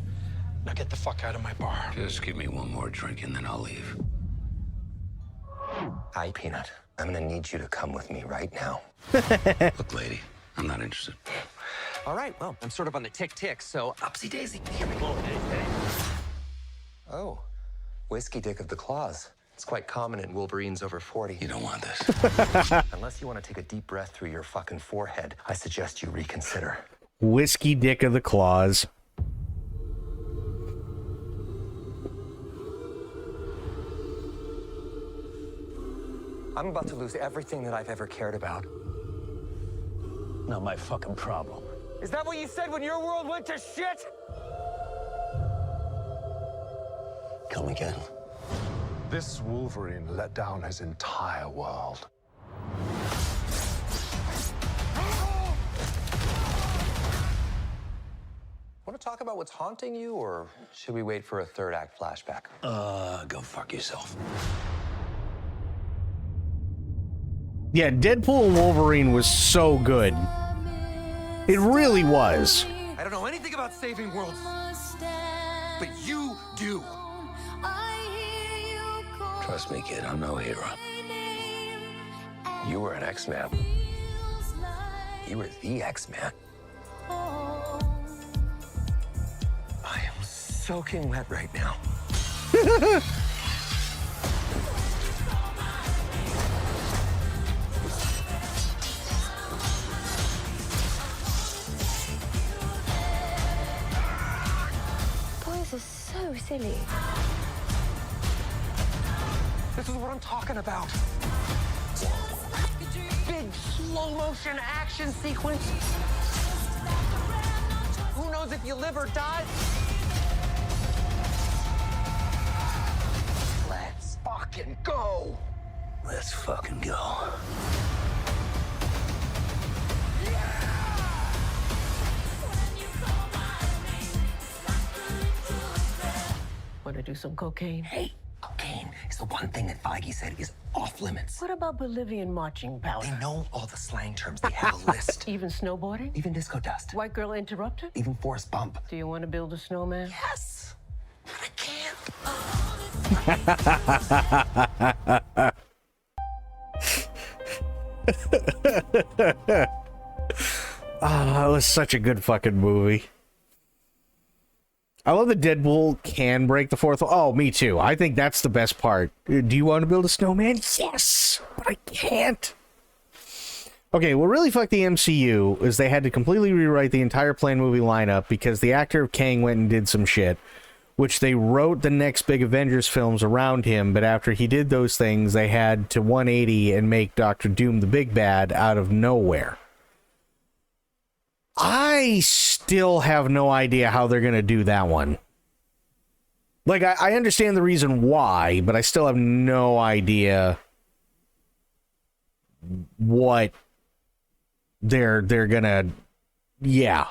Now get the fuck out of my bar. Just give me one more drink and then I'll leave. Hi, Peanut. I'm gonna need you to come with me right now. Look, lady, I'm not interested. All right, well, I'm sort of on the tick-tick, so upsy daisy. Here we go. Oh, whiskey dick of the claws. It's quite common in Wolverines over 40. You don't want this. Unless you want to take a deep breath through your fucking forehead, I suggest you reconsider. Whiskey dick of the claws. I'm about to lose everything that I've ever cared about. Not my fucking problem. Is that what you said when your world went to shit? Come again. This Wolverine let down his entire world. Want to talk about what's haunting you, or should we wait for a third act flashback? Go fuck yourself. Yeah, Deadpool and Wolverine was so good. It really was. I don't know anything about saving worlds, but you do. Trust me, kid, I'm no hero. You were an X-Man. You were the X-Man. I am soaking wet right now. Boys are so silly. This is what I'm talking about. Big slow motion action sequence. Who knows if you live or die? Let's fucking go. Let's fucking go. Want to do some cocaine? Hey, cocaine is the one thing that Feige said is off limits. What about Bolivian marching powder? They know all the slang terms. They have a list. Even snowboarding? Even disco dust. White girl interrupted? Even Forrest Bump. Do you want to build a snowman? Yes. But I can't. Ah, it was such a good fucking movie. I love that Deadpool can break the fourth wall. Oh, me too. I think that's the best part. Do you want to build a snowman? Yes, but I can't. Okay, what really fucked the MCU is they had to completely rewrite the entire planned movie lineup because the actor of Kang went and did some shit, which they wrote the next big Avengers films around him, but after he did those things, they had to 180 and make Doctor Doom the big bad out of nowhere. I still have no idea how they're going to do that one. Like, I understand the reason why, but I still have no idea what they're gonna... Yeah.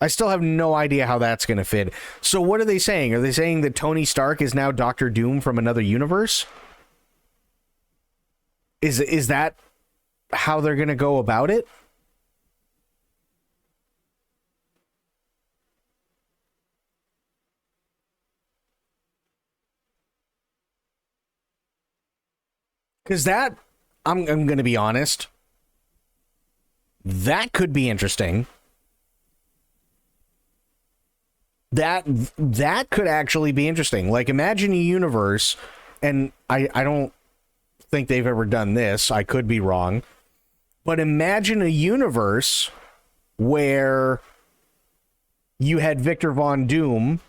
I still have no idea how that's going to fit. So what are they saying? Are they saying that Tony Stark is now Doctor Doom from another universe? Is that how they're going to go about it? Because that, I'm going to be honest, that could be interesting. That could actually be interesting. Like, imagine a universe, and I don't think they've ever done this. I could be wrong. But imagine a universe where you had Victor Von Doom,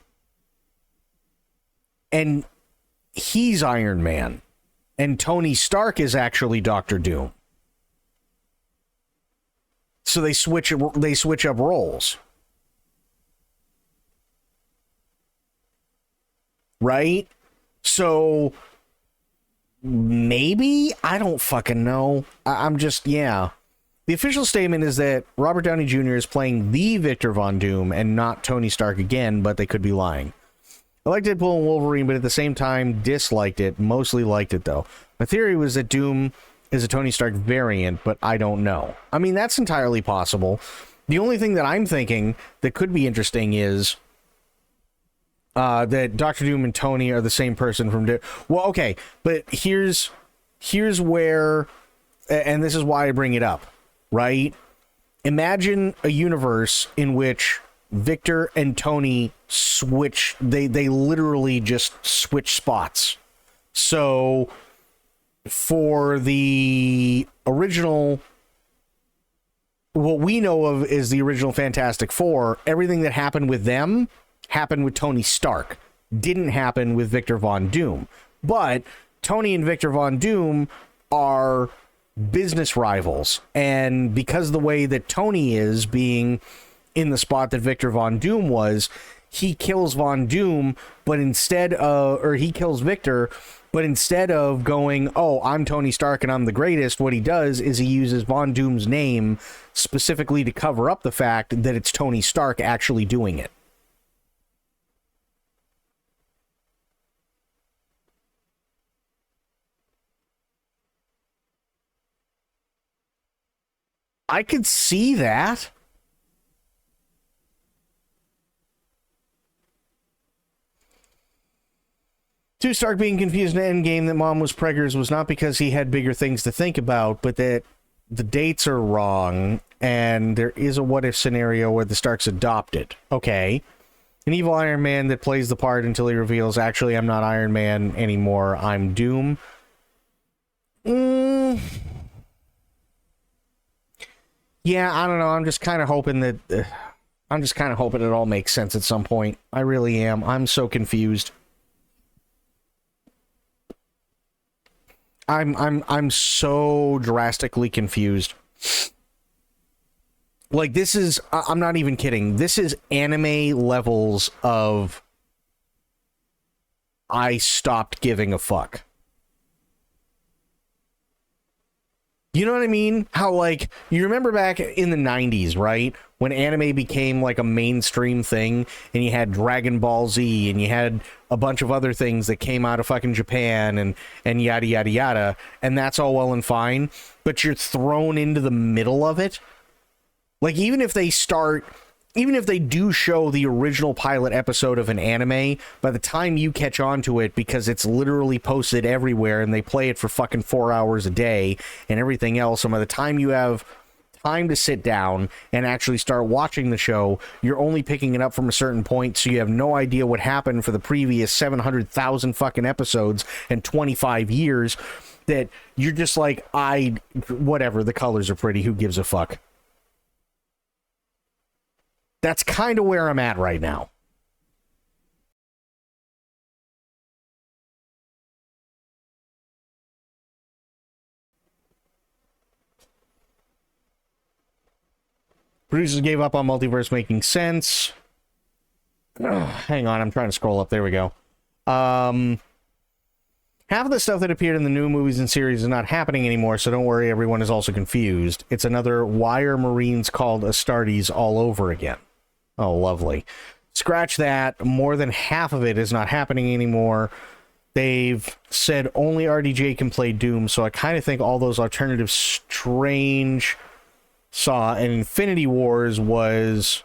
and he's Iron Man. And Tony Stark is actually Doctor Doom. So they switch up roles. Right? So maybe? I don't fucking know. I'm just, yeah. The official statement is that Robert Downey Jr. is playing the Victor Von Doom and not Tony Stark again, but they could be lying. I liked Deadpool and Wolverine, but at the same time disliked it. Mostly liked it, though. My theory was that Doom is a Tony Stark variant, but I don't know. I mean, that's entirely possible. The only thing that I'm thinking that could be interesting is that Doctor Doom and Tony are the same person from... Well, okay, but here's where... And this is why I bring it up, right? Imagine a universe in which Victor and Tony switch... They literally just switch spots. So, for the original... What we know of is the original Fantastic Four. Everything that happened with them happened with Tony Stark. Didn't happen with Victor Von Doom. But Tony and Victor Von Doom are business rivals. And because of the way that Tony is being in the spot that Victor Von Doom was, he kills Von Doom, but instead of... Or he kills Victor... But instead of going, oh, I'm Tony Stark and I'm the greatest, what he does is he uses Von Doom's name specifically to cover up the fact that it's Tony Stark actually doing it. I could see that. Too Stark being confused in Endgame that Mom was preggers was not because he had bigger things to think about, but that the dates are wrong, and there is a what-if scenario where the Starks adopted. Okay. An evil Iron Man that plays the part until he reveals, actually, I'm not Iron Man anymore, I'm Doom. Yeah, I don't know, I'm just kind of hoping that... I'm just kind of hoping it all makes sense at some point. I really am. I'm so confused. I'm so drastically confused. Like, this is... I'm not even kidding. This is anime levels of... I stopped giving a fuck. You know what I mean? How, like, you remember back in the 90s, right? When anime became, like, a mainstream thing, and you had Dragon Ball Z, and you had a bunch of other things that came out of fucking Japan, and yada, yada, yada, and that's all well and fine, but you're thrown into the middle of it? Like, even if they do show the original pilot episode of an anime, by the time you catch on to it, because it's literally posted everywhere and they play it for fucking 4 hours a day and everything else, and by the time you have time to sit down and actually start watching the show, you're only picking it up from a certain point, so you have no idea what happened for the previous 700,000 fucking episodes and 25 years, that you're just like, whatever, the colors are pretty, who gives a fuck? That's kind of where I'm at right now. Producers gave up on multiverse making sense. Hang on, I'm trying to scroll up. There we go. Half of the stuff that appeared in the new movies and series is not happening anymore, so don't worry, everyone is also confused. It's another Why Are Marines Called Astartes all over again. Oh, lovely. Scratch that. More than half of it is not happening anymore. They've said only RDJ can play Doom, so I kind of think all those alternative Strange saw and Infinity Wars was...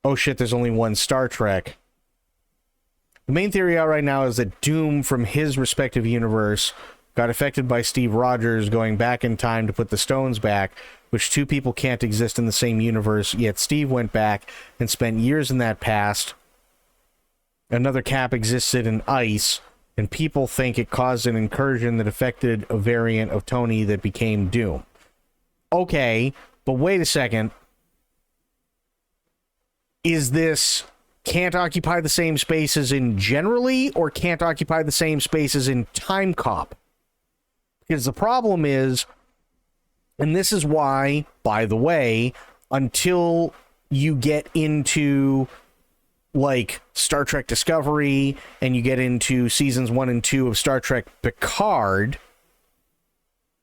Oh shit, there's only one Star Trek. The main theory out right now is that Doom from his respective universe got affected by Steve Rogers going back in time to put the stones back, which two people can't exist in the same universe, yet Steve went back and spent years in that past. Another Cap existed in ice, and people think it caused an incursion that affected a variant of Tony that became Doom. Okay, but wait a second. Is this can't occupy the same spaces in generally, or can't occupy the same spaces in Time Cop? Because the problem is, and this is why, by the way, until you get into, like, Star Trek Discovery, and you get into seasons 1 and 2 of Star Trek Picard,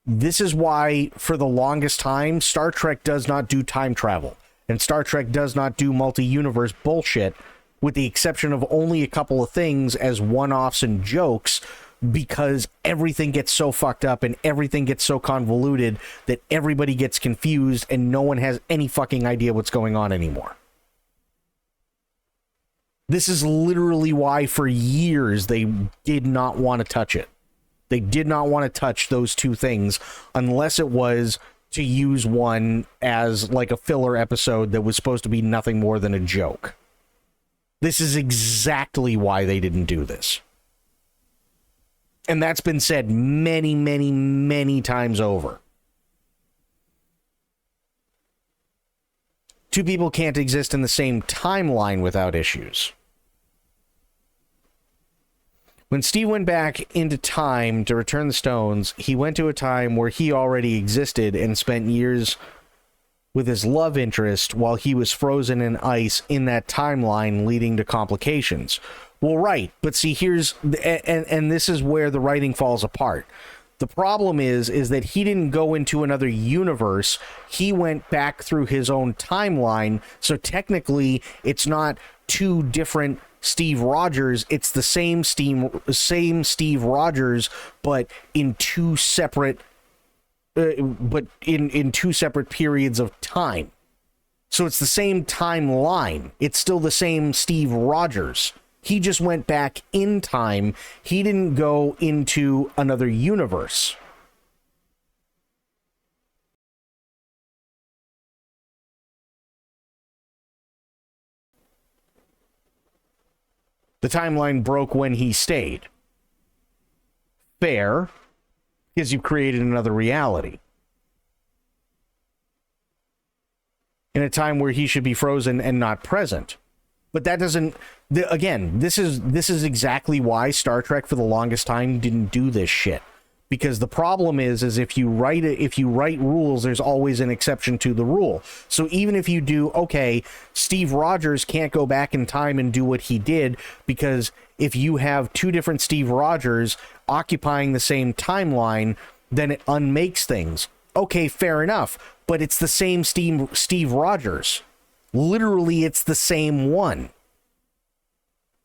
this is why, for the longest time, Star Trek does not do time travel, and Star Trek does not do multi-universe bullshit, with the exception of only a couple of things as one-offs and jokes, because everything gets so fucked up and everything gets so convoluted that everybody gets confused and no one has any fucking idea what's going on anymore. This is literally why for years they did not want to touch it. They did not want to touch those two things unless it was to use one as like a filler episode that was supposed to be nothing more than a joke. This is exactly why they didn't do this. And that's been said many, many, many times over. Two people can't exist in the same timeline without issues. When Steve went back into time to return the stones, he went to a time where he already existed and spent years with his love interest while he was frozen in ice in that timeline, leading to complications. Well, right, but see, here's and this is where the writing falls apart. The problem is that he didn't go into another universe. He went back through his own timeline, so technically it's not two different Steve Rogers. It's the same Steve Rogers, but in two separate in two separate periods of time. So it's the same timeline. It's still the same Steve Rogers. He just went back in time. He didn't go into another universe. The timeline broke when he stayed. Fair, because you created another reality. In a time where he should be frozen and not present. But that doesn't... Again, this is exactly why Star Trek for the longest time didn't do this shit. Because the problem is if you write rules, there's always an exception to the rule. So even if you do, okay, Steve Rogers can't go back in time and do what he did, because if you have two different Steve Rogers occupying the same timeline, then it unmakes things. Okay, fair enough, but it's the same Steve Rogers. Literally, it's the same one.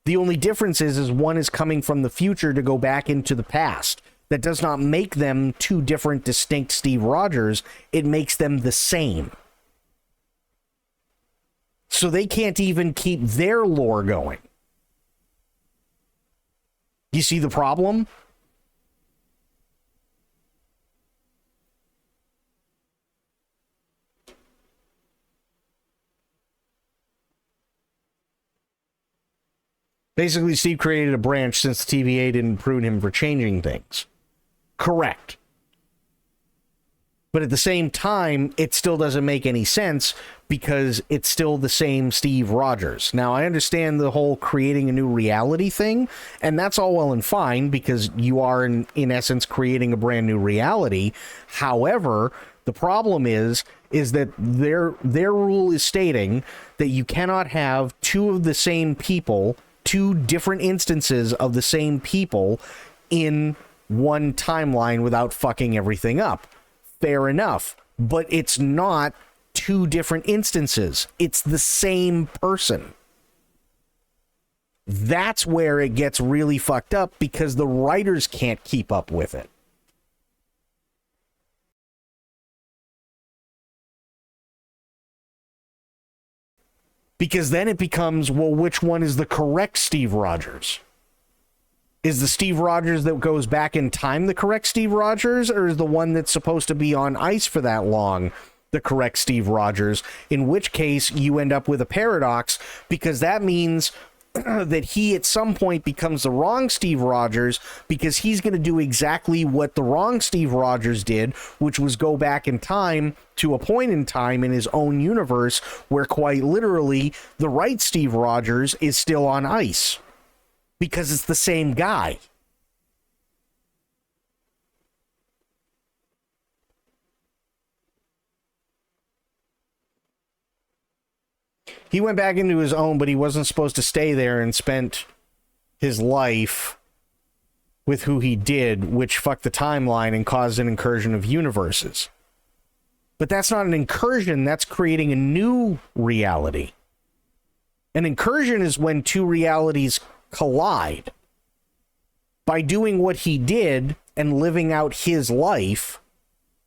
The only difference is one is coming from the future to go back into the past. That does not make them two different, distinct Steve Rogers. It makes them the same. So they can't even keep their lore going. You see the problem? Basically, Steve created a branch since the TVA didn't prune him for changing things. Correct. But at the same time, it still doesn't make any sense because it's still the same Steve Rogers. Now, I understand the whole creating a new reality thing, and that's all well and fine because you are, in essence, creating a brand new reality. However, the problem is that their rule is stating that you cannot have two of the same people, two different instances of the same people in one timeline without fucking everything up. Fair enough, but it's not two different instances. It's the same person. That's where it gets really fucked up because the writers can't keep up with it. Because then it becomes, well, which one is the correct Steve Rogers? Is the Steve Rogers that goes back in time the correct Steve Rogers, or is the one that's supposed to be on ice for that long the correct Steve Rogers? In which case, you end up with a paradox, because that means that he at some point becomes the wrong Steve Rogers, because he's going to do exactly what the wrong Steve Rogers did, which was go back in time to a point in time in his own universe where quite literally the right Steve Rogers is still on ice. Because it's the same guy. He went back into his own, but he wasn't supposed to stay there and spent his life with who he did, which fucked the timeline and caused an incursion of universes. But that's not an incursion, that's creating a new reality. An incursion is when two realities collide. By doing what he did and living out his life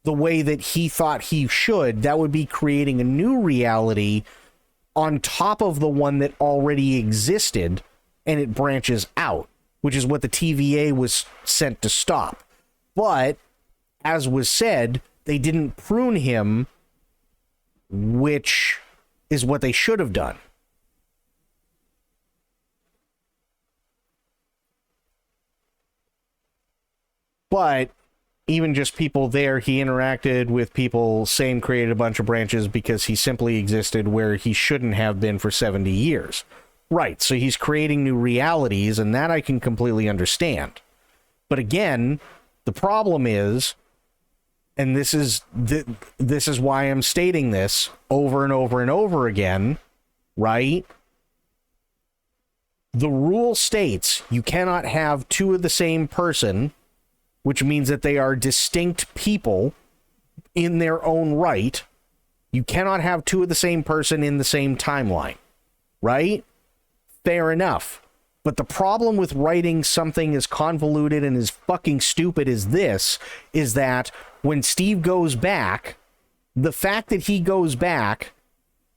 the way that he thought he should, that would be creating a new reality on top of the one that already existed, and it branches out, which is what the TVA was sent to stop. But, as was said, they didn't prune him, which is what they should have done. But even just people there, he interacted with people, same created a bunch of branches because he simply existed where he shouldn't have been for 70 years. Right, so he's creating new realities, and that I can completely understand. But again, the problem is, and this is why I'm stating this over and over and over again, right? The rule states you cannot have two of the same person, which means that they are distinct people in their own right. You cannot have two of the same person in the same timeline, right? Fair enough. But the problem with writing something as convoluted and as fucking stupid as this is that when Steve goes back, the fact that he goes back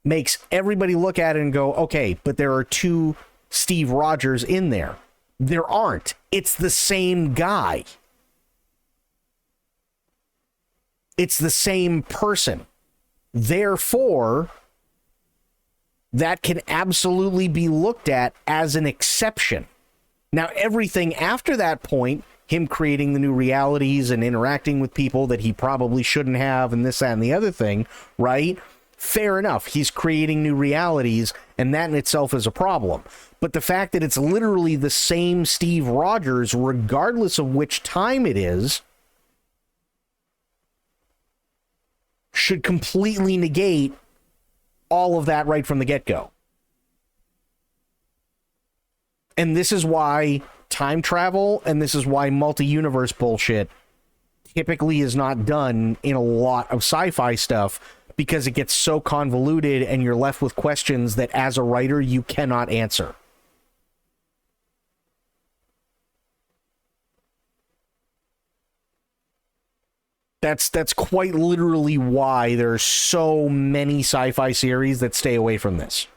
makes everybody look at it and go, okay, but there are two Steve Rogers in there. There aren't. It's the same guy. It's the same person. Therefore, that can absolutely be looked at as an exception. Now, everything after that point, him creating the new realities and interacting with people that he probably shouldn't have, and this, that, and the other thing, right? Fair enough. He's creating new realities, and that in itself is a problem. But the fact that it's literally the same Steve Rogers, regardless of which time it is, should completely negate all of that right from the get-go. And this is why time travel, and this is why multi-universe bullshit typically is not done in a lot of sci-fi stuff, because it gets so convoluted and you're left with questions that as a writer you cannot answer. That's quite literally why there's so many sci-fi series that stay away from this.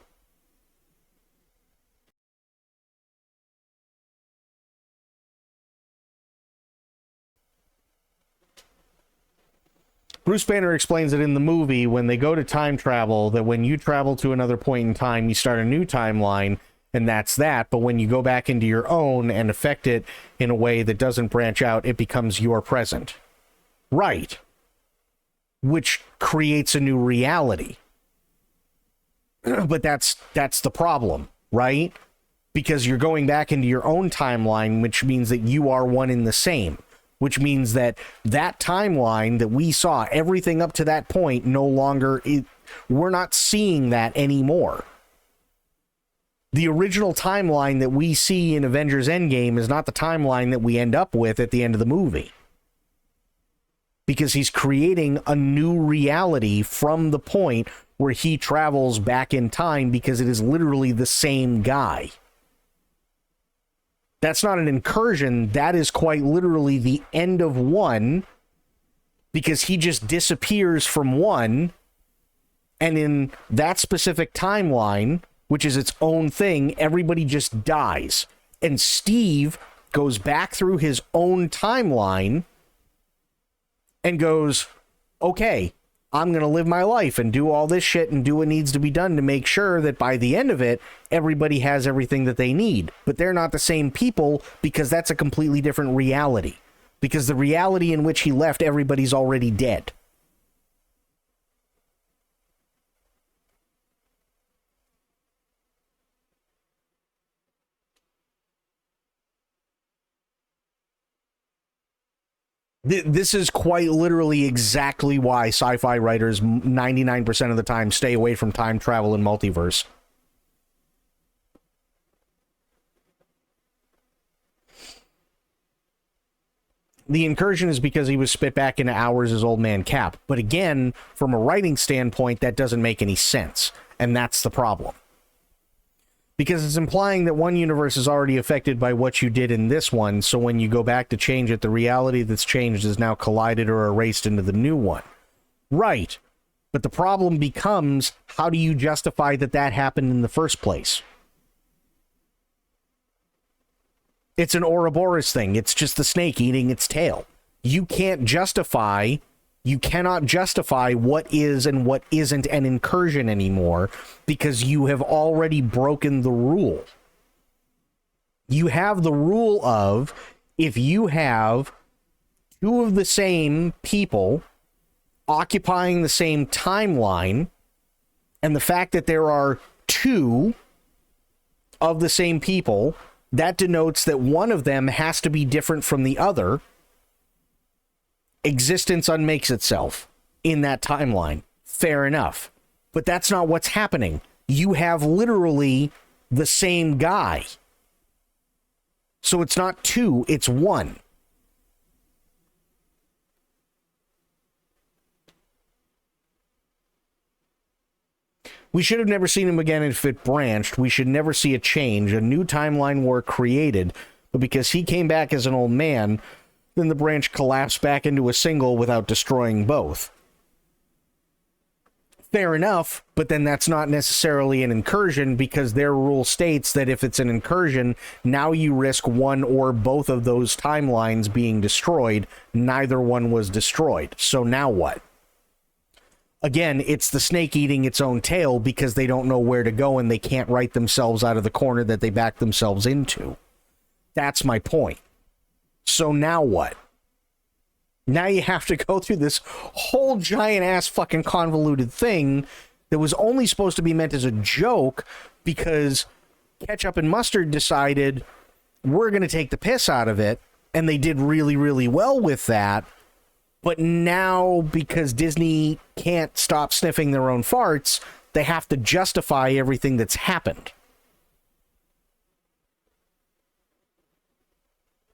Bruce Banner explains that in the movie, when they go to time travel, that when you travel to another point in time, you start a new timeline, and that's that. But when you go back into your own and affect it in a way that doesn't branch out, it becomes your present. Right. Which creates a new reality. But that's the problem, right? Because you're going back into your own timeline, which means that you are one in the same. Which means that that timeline that we saw, everything up to that point, no longer, we're not seeing that anymore. The original timeline that we see in Avengers Endgame is not the timeline that we end up with at the end of the movie. Because he's creating a new reality from the point where he travels back in time, because it is literally the same guy. That's not an incursion. That is quite literally the end of one, because he just disappears from one, and in that specific timeline, which is its own thing, everybody just dies. And Steve goes back through his own timeline and goes, okay, I'm going to live my life and do all this shit and do what needs to be done to make sure that by the end of it, everybody has everything that they need. But they're not the same people, because that's a completely different reality. Because the reality in which he left, everybody's already dead. This is quite literally exactly why sci-fi writers 99% of the time stay away from time travel and multiverse. The incursion is because he was spit back into hours as Old Man Cap. But again, from a writing standpoint, that doesn't make any sense. And that's the problem. Because it's implying that one universe is already affected by what you did in this one, so when you go back to change it, the reality that's changed is now collided or erased into the new one. Right. But the problem becomes, how do you justify that that happened in the first place? It's an Ouroboros thing. It's just the snake eating its tail. You cannot justify what is and what isn't an incursion anymore because you have already broken the rule. You have the rule of, if you have two of the same people occupying the same timeline, and the fact that there are two of the same people, that denotes that one of them has to be different from the other. Existence unmakes itself in that timeline. Fair enough. But that's not what's happening. You have literally the same guy. So it's not two, it's one. We should have never seen him again if it branched. We should never see a change, a new timeline war created. But because he came back as an old man, then the branch collapsed back into a single without destroying both. Fair enough, but then that's not necessarily an incursion because their rule states that if it's an incursion, now you risk one or both of those timelines being destroyed. Neither one was destroyed. So now what? Again, it's the snake eating its own tail because they don't know where to go and they can't write themselves out of the corner that they backed themselves into. That's my point. So now what? Now you have to go through this whole giant ass fucking convoluted thing that was only supposed to be meant as a joke because Ketchup and Mustard decided we're going to take the piss out of it, and they did really, really well with that. But now, because Disney can't stop sniffing their own farts, they have to justify everything that's happened.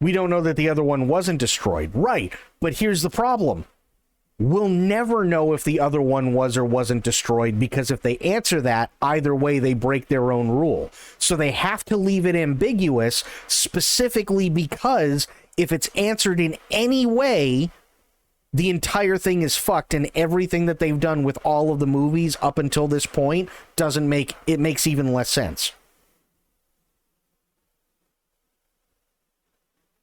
We don't know that the other one wasn't destroyed. Right, but here's the problem. We'll never know if the other one was or wasn't destroyed because if they answer that, either way they break their own rule. So they have to leave it ambiguous specifically because if it's answered in any way, the entire thing is fucked, and everything that they've done with all of the movies up until this point makes even less sense.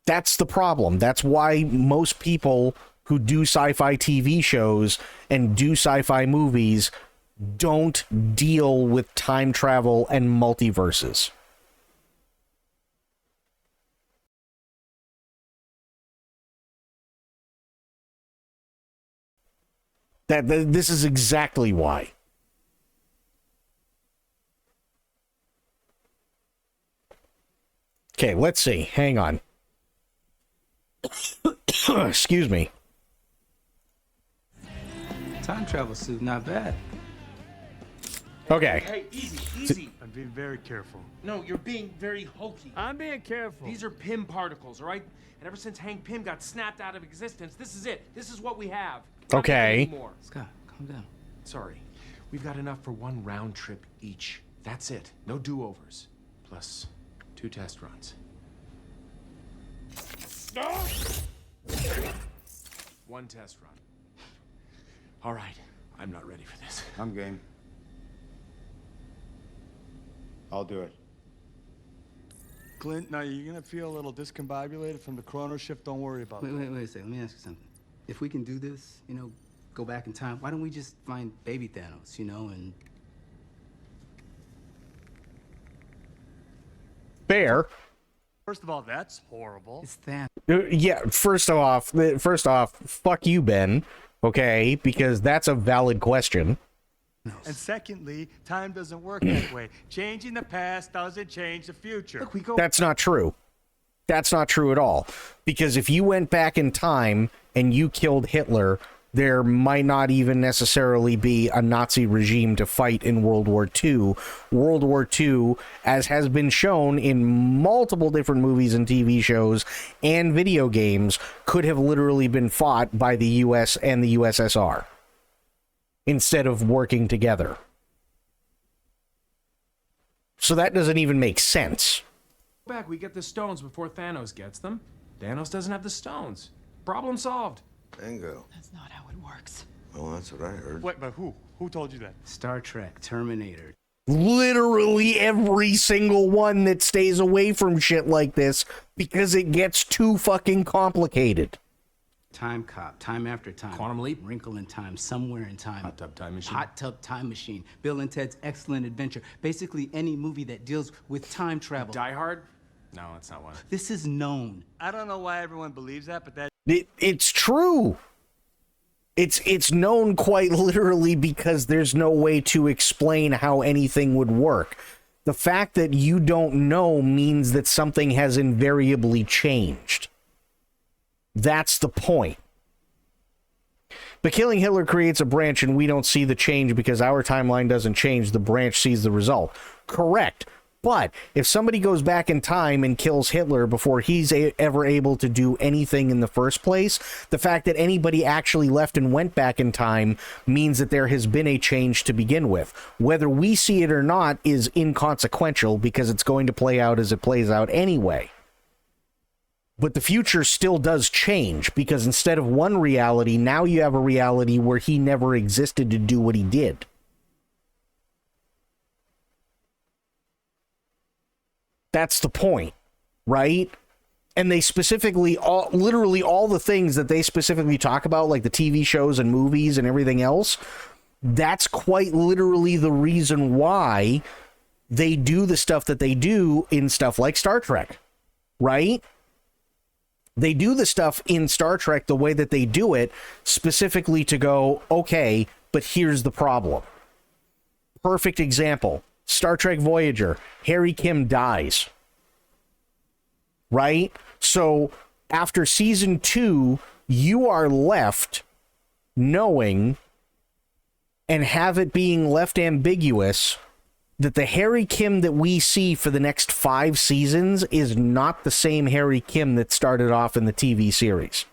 That's the problem. That's why most people who do sci-fi TV shows and do sci-fi movies don't deal with time travel and multiverses. This is exactly why. Okay, let's see. Hang on. Excuse me. Time travel suit, not bad. Okay. Hey, easy. I'm being very careful. No, you're being very hokey. I'm being careful. These are Pym particles, all right? And ever since Hank Pym got snapped out of existence, this is it. This is what we have. Okay. Scott, calm down. Sorry. We've got enough for one round trip each. That's it. No do-overs. Plus 2 test runs. One test run. All right. I'm not ready for this. I'm game. I'll do it. Clint, now you're gonna feel a little discombobulated from the chrono shift. Don't worry about it. Wait a second. Let me ask you something. If we can do this, go back in time, why don't we just find baby Thanos, and... Fair. First of all, that's horrible. It's Thanos. Yeah, first off, fuck you, Ben, okay? Because that's a valid question. And secondly, time doesn't work that way. Changing the past doesn't change the future. Look, That's not true. That's not true at all. Because if you went back in time and you killed Hitler, there might not even necessarily be a Nazi regime to fight in World War II. World War II, as has been shown in multiple different movies and TV shows and video games, could have literally been fought by the US and the USSR instead of working together. So that doesn't even make sense. Back, we get the stones before Thanos gets them. Thanos doesn't have the stones. Problem solved. Bingo. That's not how it works. Well, that's what I heard. Wait, but who? Who told you that? Star Trek, Terminator. Literally every single one that stays away from shit like this because it gets too fucking complicated. Time Cop, Time After Time. Quantum Leap. Wrinkle in Time, Somewhere in Time. Hot Tub Time Machine. Hot Tub Time Machine. Bill and Ted's Excellent Adventure. Basically any movie that deals with time travel. Die Hard? No, that's not one. This is known. I don't know why everyone believes that, but that It's true. It's known quite literally because there's no way to explain how anything would work. The fact that you don't know means that something has invariably changed. That's the point. But killing Hitler creates a branch and we don't see the change because our timeline doesn't change. The branch sees the result. Correct. But if somebody goes back in time and kills Hitler before he's ever able to do anything in the first place, the fact that anybody actually left and went back in time means that there has been a change to begin with. Whether we see it or not is inconsequential because it's going to play out as it plays out anyway. But the future still does change because instead of one reality, now you have a reality where he never existed to do what he did. That's the point, right? And they specifically, literally all the things that they specifically talk about, like the TV shows and movies and everything else, that's quite literally the reason why they do the stuff that they do in stuff like Star Trek, right? They do the stuff in Star Trek the way that they do it specifically to go, okay, but here's the problem. Perfect example. Star Trek Voyager, Harry Kim dies. Right? So after season 2, you are left knowing and have it being left ambiguous that the Harry Kim that we see for the next 5 seasons is not the same Harry Kim that started off in the TV series.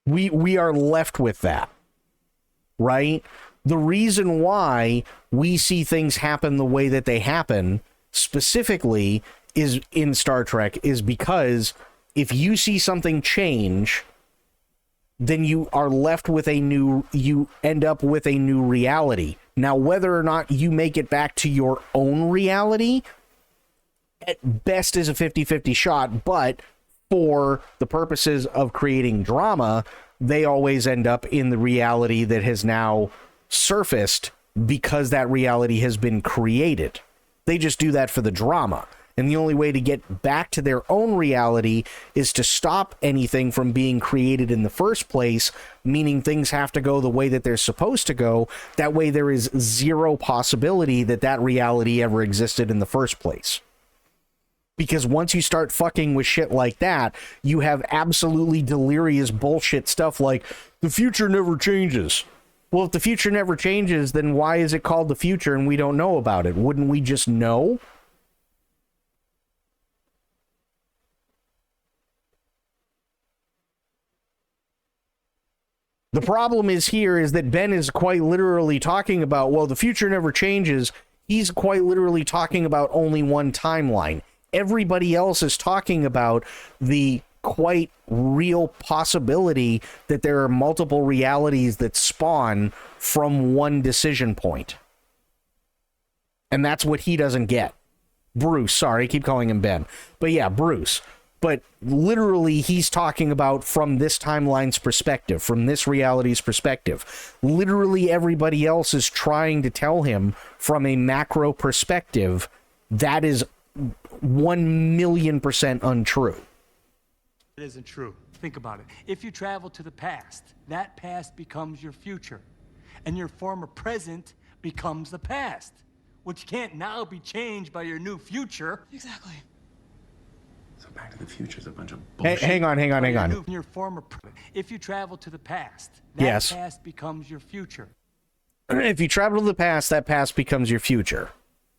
We are left with that, right? The reason why we see things happen the way that they happen specifically is in Star Trek is because if you see something change, then you are left with you end up with a new reality. Now, whether or not you make it back to your own reality, at best is a 50-50 shot, but for the purposes of creating drama, they always end up in the reality that has now surfaced because that reality has been created. They just do that for the drama. And the only way to get back to their own reality is to stop anything from being created in the first place, meaning things have to go the way that they're supposed to go. That way there is zero possibility that that reality ever existed in the first place. Because once you start fucking with shit like that, you have absolutely delirious bullshit stuff like, the future never changes. Well, if the future never changes, then why is it called the future and we don't know about it? Wouldn't we just know? The problem is here is that Ben is quite literally talking about, well, the future never changes. He's quite literally talking about only one timeline. Everybody else is talking about the quite real possibility that there are multiple realities that spawn from one decision point. And that's what he doesn't get. Bruce, sorry, I keep calling him Ben. But yeah, Bruce. But literally, he's talking about from this timeline's perspective, from this reality's perspective. Literally, everybody else is trying to tell him from a macro perspective that is 1,000,000% untrue. It isn't true. Think about it. If you travel to the past, that past becomes your future. And your former present becomes the past, which can't now be changed by your new future. Exactly. So Back to the Future is a bunch of Hey, bullshit. hang on. Your former if you travel to the past, that Yes. past becomes your future. If you travel to the past, that past becomes your future.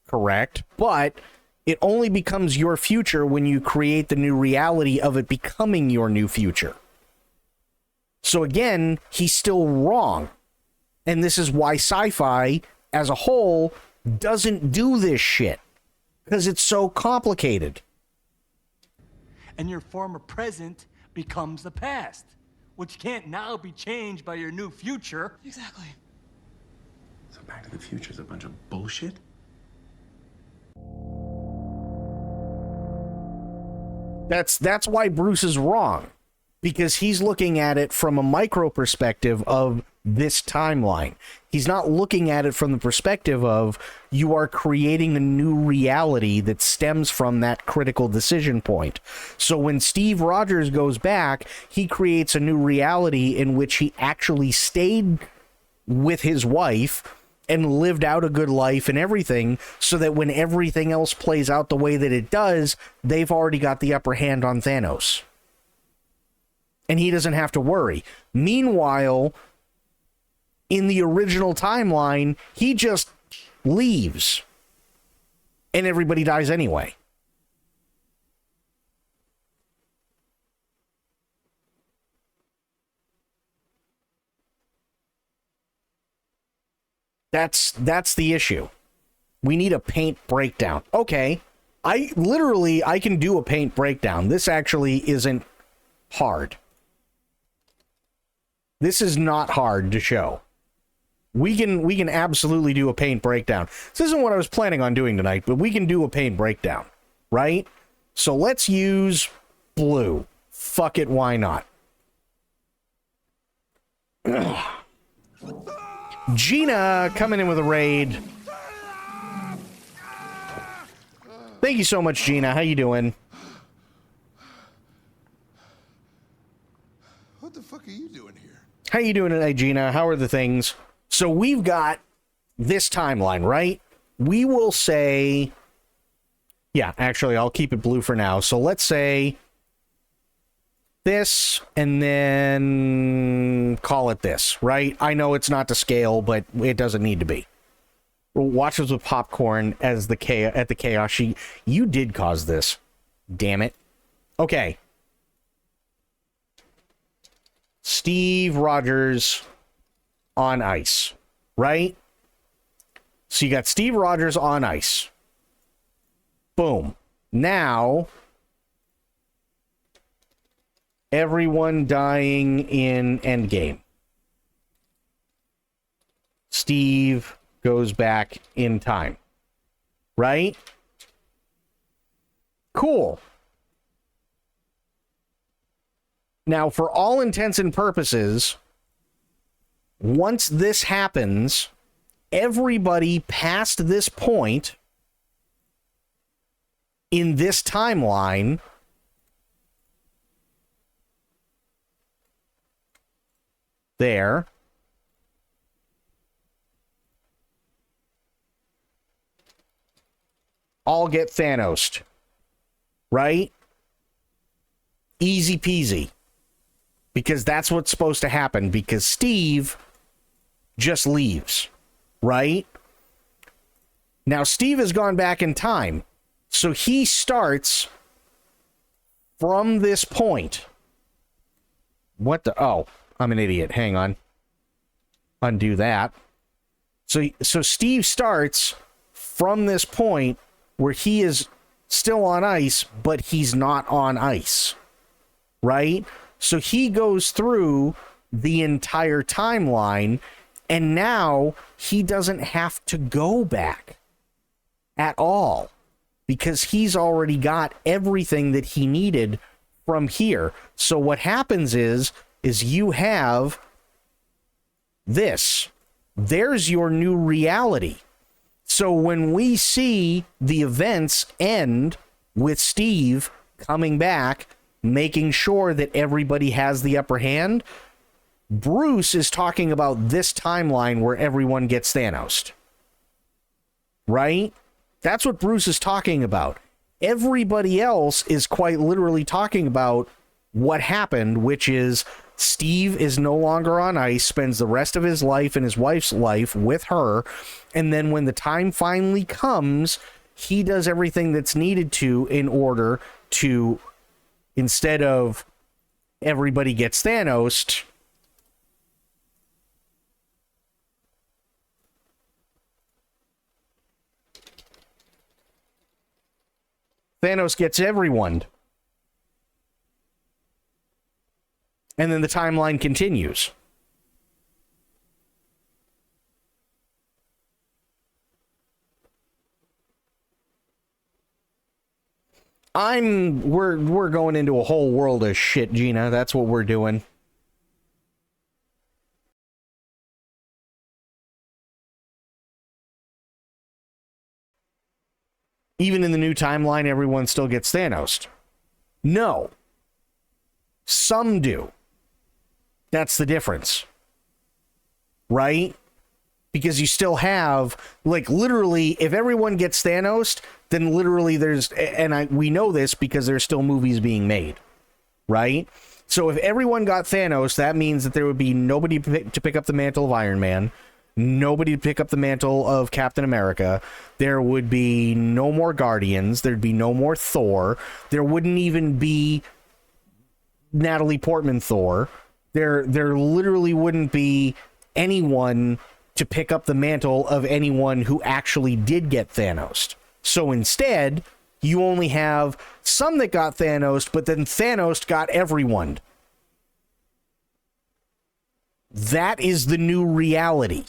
Correct. But it only becomes your future when you create the new reality of it becoming your new future. So again, he's still wrong. And this is why sci-fi as a whole doesn't do this shit. Because it's so complicated. And your former present becomes the past, which can't now be changed by your new future. Exactly. So Back to the Future is a bunch of bullshit? That's why Bruce is wrong. Because he's looking at it from a micro perspective of this timeline. He's not looking at it from the perspective of you are creating a new reality that stems from that critical decision point. So when Steve Rogers goes back, he creates a new reality in which he actually stayed with his wife and lived out a good life and everything, so that when everything else plays out the way that it does, they've already got the upper hand on Thanos. And he doesn't have to worry. Meanwhile, in the original timeline, he just leaves. And everybody dies anyway. That's the issue. We need a paint breakdown. Okay. I can do a paint breakdown. This actually isn't hard. This is not hard to show. We can absolutely do a paint breakdown. This isn't what I was planning on doing tonight, but we can do a paint breakdown, right? So let's use blue. Fuck it, why not? Gina coming in with a raid. Thank you so much, Gina. How you doing? What the fuck are you doing here? How you doing today, Gina? How are the things? So we've got this timeline, right? We will say... Yeah, actually, I'll keep it blue for now. So let's say this, and then call it this, right? I know it's not to scale, but it doesn't need to be. Watch us with popcorn as at the chaos sheet. You did cause this. Damn it. Okay. Steve Rogers on ice, right? So you got Steve Rogers on ice. Boom. Now, everyone dying in Endgame. Steve goes back in time, right? Cool. Now, for all intents and purposes, once this happens, everybody past this point in this timeline there all get Thanos'd, right? Easy peasy. Because that's what's supposed to happen, because Steve just leaves, right? Now, Steve has gone back in time, so he starts from this point. What the... Oh, I'm an idiot. Hang on. Undo that. So Steve starts from this point where he is still on ice, but he's not on ice, right? So he goes through the entire timeline, and now he doesn't have to go back at all because he's already got everything that he needed from here. So what happens is you have this. There's your new reality. So when we see the events end with Steve coming back, making sure that everybody has the upper hand, Bruce is talking about this timeline where everyone gets Thanos. Right? That's what Bruce is talking about. Everybody else is quite literally talking about what happened, which is Steve is no longer on ice, spends the rest of his life and his wife's life with her, and then when the time finally comes, he does everything that's needed to in order to, instead of everybody gets Thanos, Thanos gets everyone. And then the timeline continues. We're going into a whole world of shit, Gina. That's what we're doing. Even in the new timeline, everyone still gets Thanos. No. Some do. That's the difference. Right? Because you still have, like, literally, if everyone gets Thanos, then literally there's, and we know this because there's still movies being made. Right? So if everyone got Thanos, that means that there would be nobody to pick up the mantle of Iron Man, nobody to pick up the mantle of Captain America. There would be no more Guardians. There'd be no more Thor. There wouldn't even be Natalie Portman Thor. There literally wouldn't be anyone to pick up the mantle of anyone who actually did get Thanos. So instead, you only have some that got Thanos, but then Thanos got everyone. That is the new reality.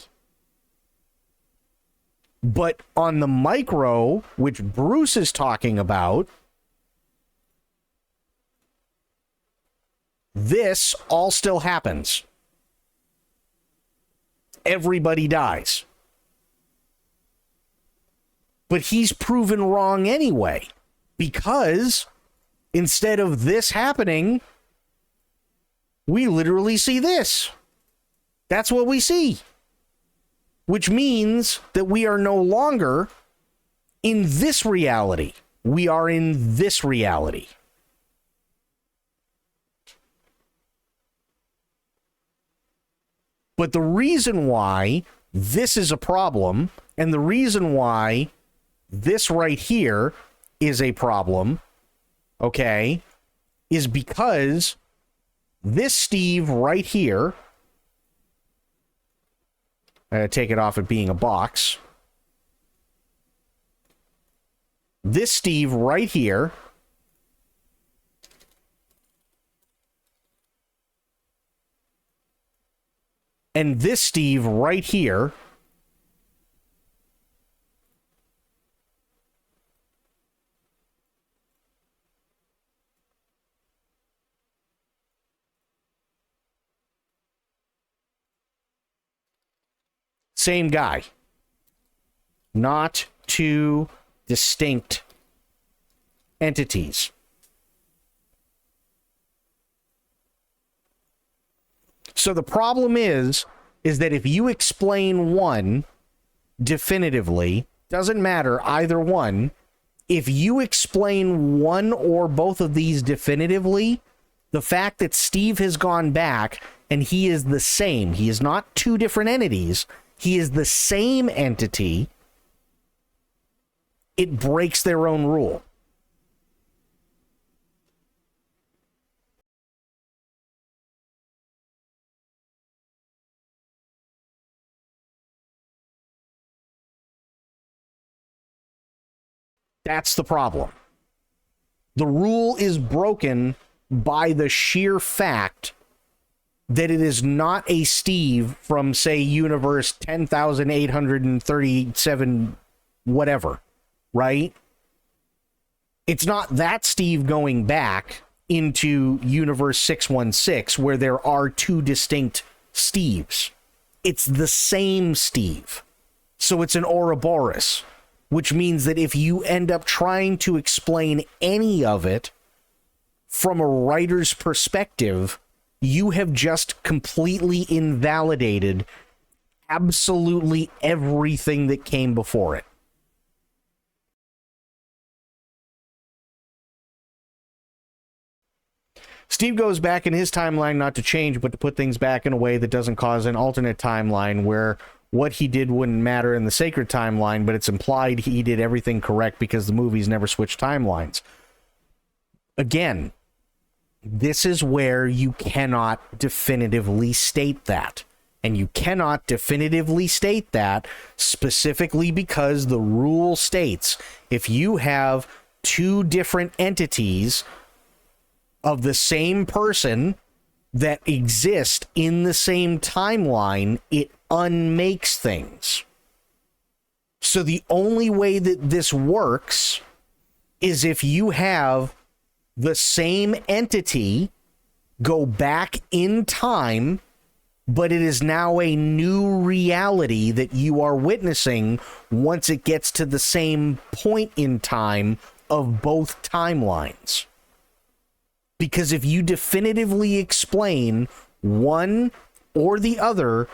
But on the micro, which Bruce is talking about, this all still happens. Everybody dies. But he's proven wrong anyway, because instead of this happening, we literally see this. That's what we see. Which means that we are no longer in this reality. We are in this reality. But the reason why this is a problem, and the reason why this right here is a problem, okay, is because this Steve right here, take it off it being a box. This Steve right here and this Steve right here same guy. Not two distinct entities. So the problem is that if you explain one definitively, doesn't matter either one, if you explain one or both of these definitively, the fact that Steve has gone back and he is the same, he is not two different entities, he is the same entity, it breaks their own rule. That's the problem. The rule is broken by the sheer fact that it is not a Steve from, say, universe 10,837 whatever, right? It's not that Steve going back into universe 616 where there are two distinct Steves. It's the same Steve. So it's an Ouroboros, which means that if you end up trying to explain any of it from a writer's perspective, you have just completely invalidated absolutely everything that came before it. Steve goes back in his timeline not to change, but to put things back in a way that doesn't cause an alternate timeline where what he did wouldn't matter in the sacred timeline, but it's implied he did everything correct because the movies never switched timelines. Again, this is where you cannot definitively state that. And you cannot definitively state that specifically because the rule states if you have two different entities of the same person that exist in the same timeline, it unmakes things. So the only way that this works is if you have the same entity go back in time, but it is now a new reality that you are witnessing once it gets to the same point in time of both timelines. Because if you definitively explain one or the other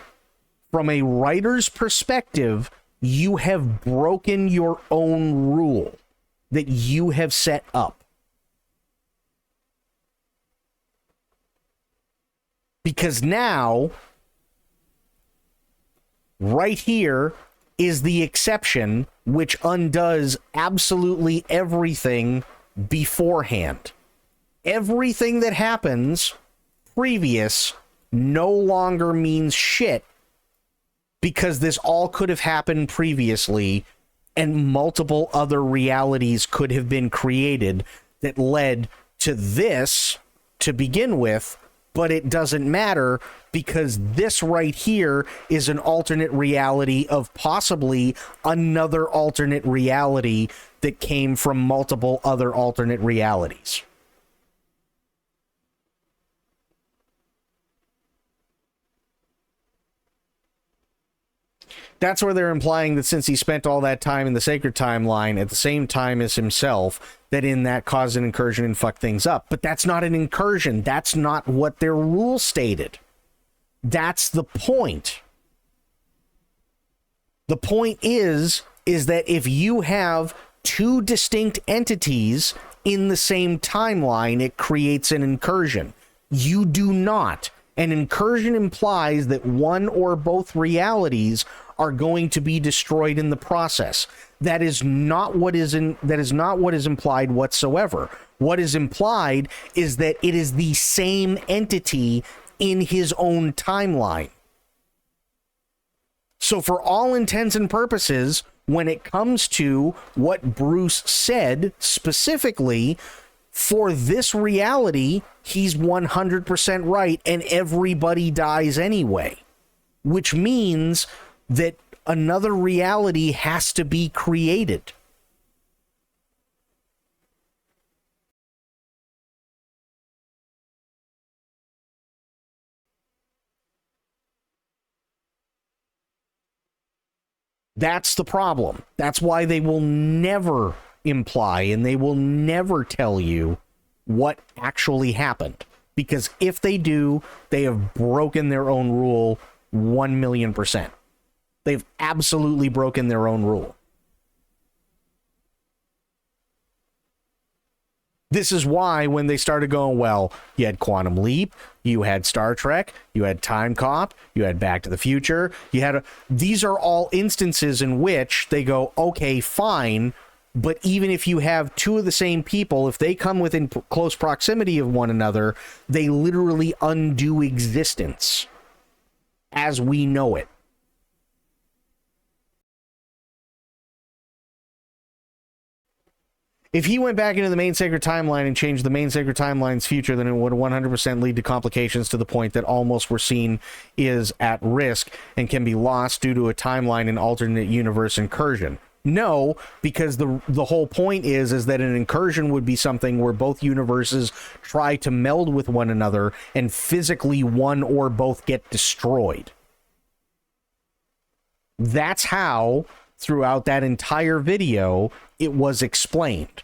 from a writer's perspective, you have broken your own rule that you have set up. Because now, right here is the exception which undoes absolutely everything beforehand. Everything that happens previous no longer means shit because this all could have happened previously and multiple other realities could have been created that led to this to begin with, but it doesn't matter because this right here is an alternate reality of possibly another alternate reality that came from multiple other alternate realities. That's where they're implying that since he spent all that time in the sacred timeline at the same time as himself, that in that caused an incursion and fucked things up. But that's not an incursion. That's not what their rule stated. That's the point. The point is that if you have two distinct entities in the same timeline, it creates an incursion. You do not. An incursion implies that one or both realities are going to be destroyed in the process. That is not what is implied whatsoever. What is implied is that it is the same entity in his own timeline. So for all intents and purposes, when it comes to what Bruce said specifically, for this reality, he's 100% right, and everybody dies anyway. Which means that another reality has to be created. That's the problem. That's why they will never imply and they will never tell you what actually happened. Because if they do, they have broken their own rule 1,000,000%. They've absolutely broken their own rule. This is why when they started going, well, you had Quantum Leap, you had Star Trek, you had Time Cop, you had Back to the Future, these are all instances in which they go, okay, fine, but even if you have two of the same people, if they come within close proximity of one another, they literally undo existence as we know it. If he went back into the main sacred timeline and changed the main sacred timeline's future, then it would 100% lead to complications to the point that almost we're seeing is at risk and can be lost due to a timeline and alternate universe incursion. No, because the whole point is that an incursion would be something where both universes try to meld with one another and physically one or both get destroyed. That's how, throughout that entire video, it was explained.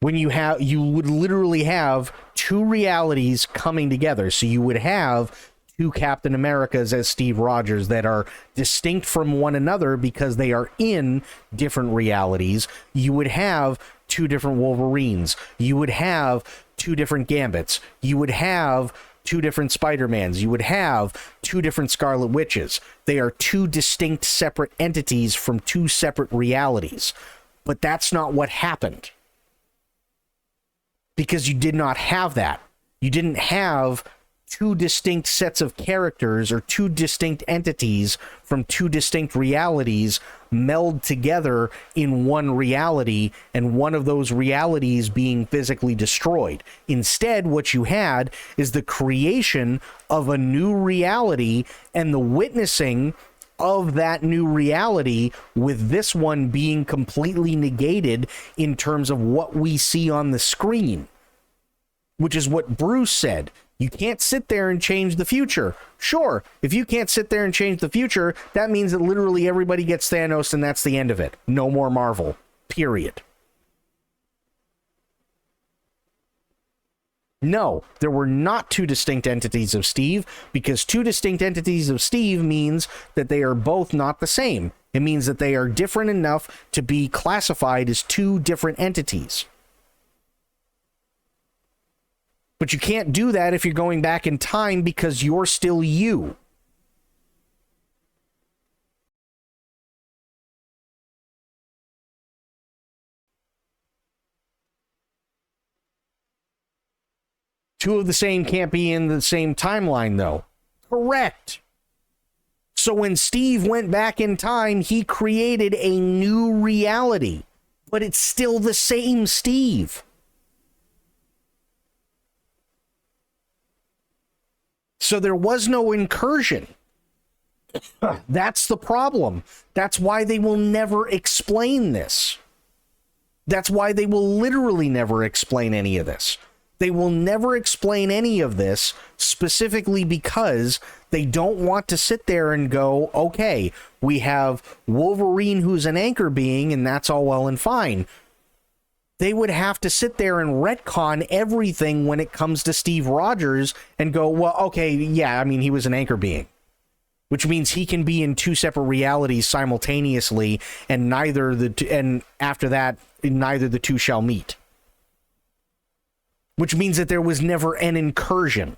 When you would literally have two realities coming together. So you would have two Captain Americas as Steve Rogers that are distinct from one another because they are in different realities. You would have two different Wolverines. You would have two different Gambits. You would have two different Spider-Mans. You would have two different Scarlet Witches. They are two distinct separate entities from two separate realities. But that's not what happened. Because you did not have that. You didn't have two distinct sets of characters or two distinct entities from two distinct realities meld together in one reality, and one of those realities being physically destroyed. Instead, what you had is the creation of a new reality and the witnessing of that new reality, with this one being completely negated in terms of what we see on the screen, which is what Bruce said. You can't sit there and change the future. Sure, if you can't sit there and change the future, that means that literally everybody gets Thanos and that's the end of it. No more Marvel. Period. No, there were not two distinct entities of Steve, because two distinct entities of Steve means that they are both not the same. It means that they are different enough to be classified as two different entities. But you can't do that if you're going back in time, because you're still you. Two of the same can't be in the same timeline, though. Correct. So when Steve went back in time, he created a new reality, but it's still the same Steve. So there was no incursion. That's the problem. That's why they will never explain this. That's why they will literally never explain any of this. They will never explain any of this, specifically because they don't want to sit there and go, okay, we have Wolverine who's an anchor being, and that's all well and fine. They would have to sit there and retcon everything when it comes to Steve Rogers and go, well, okay, yeah, I mean, he was an anchor being, which means he can be in two separate realities simultaneously, and and after that, neither the two shall meet. Which means that there was never an incursion.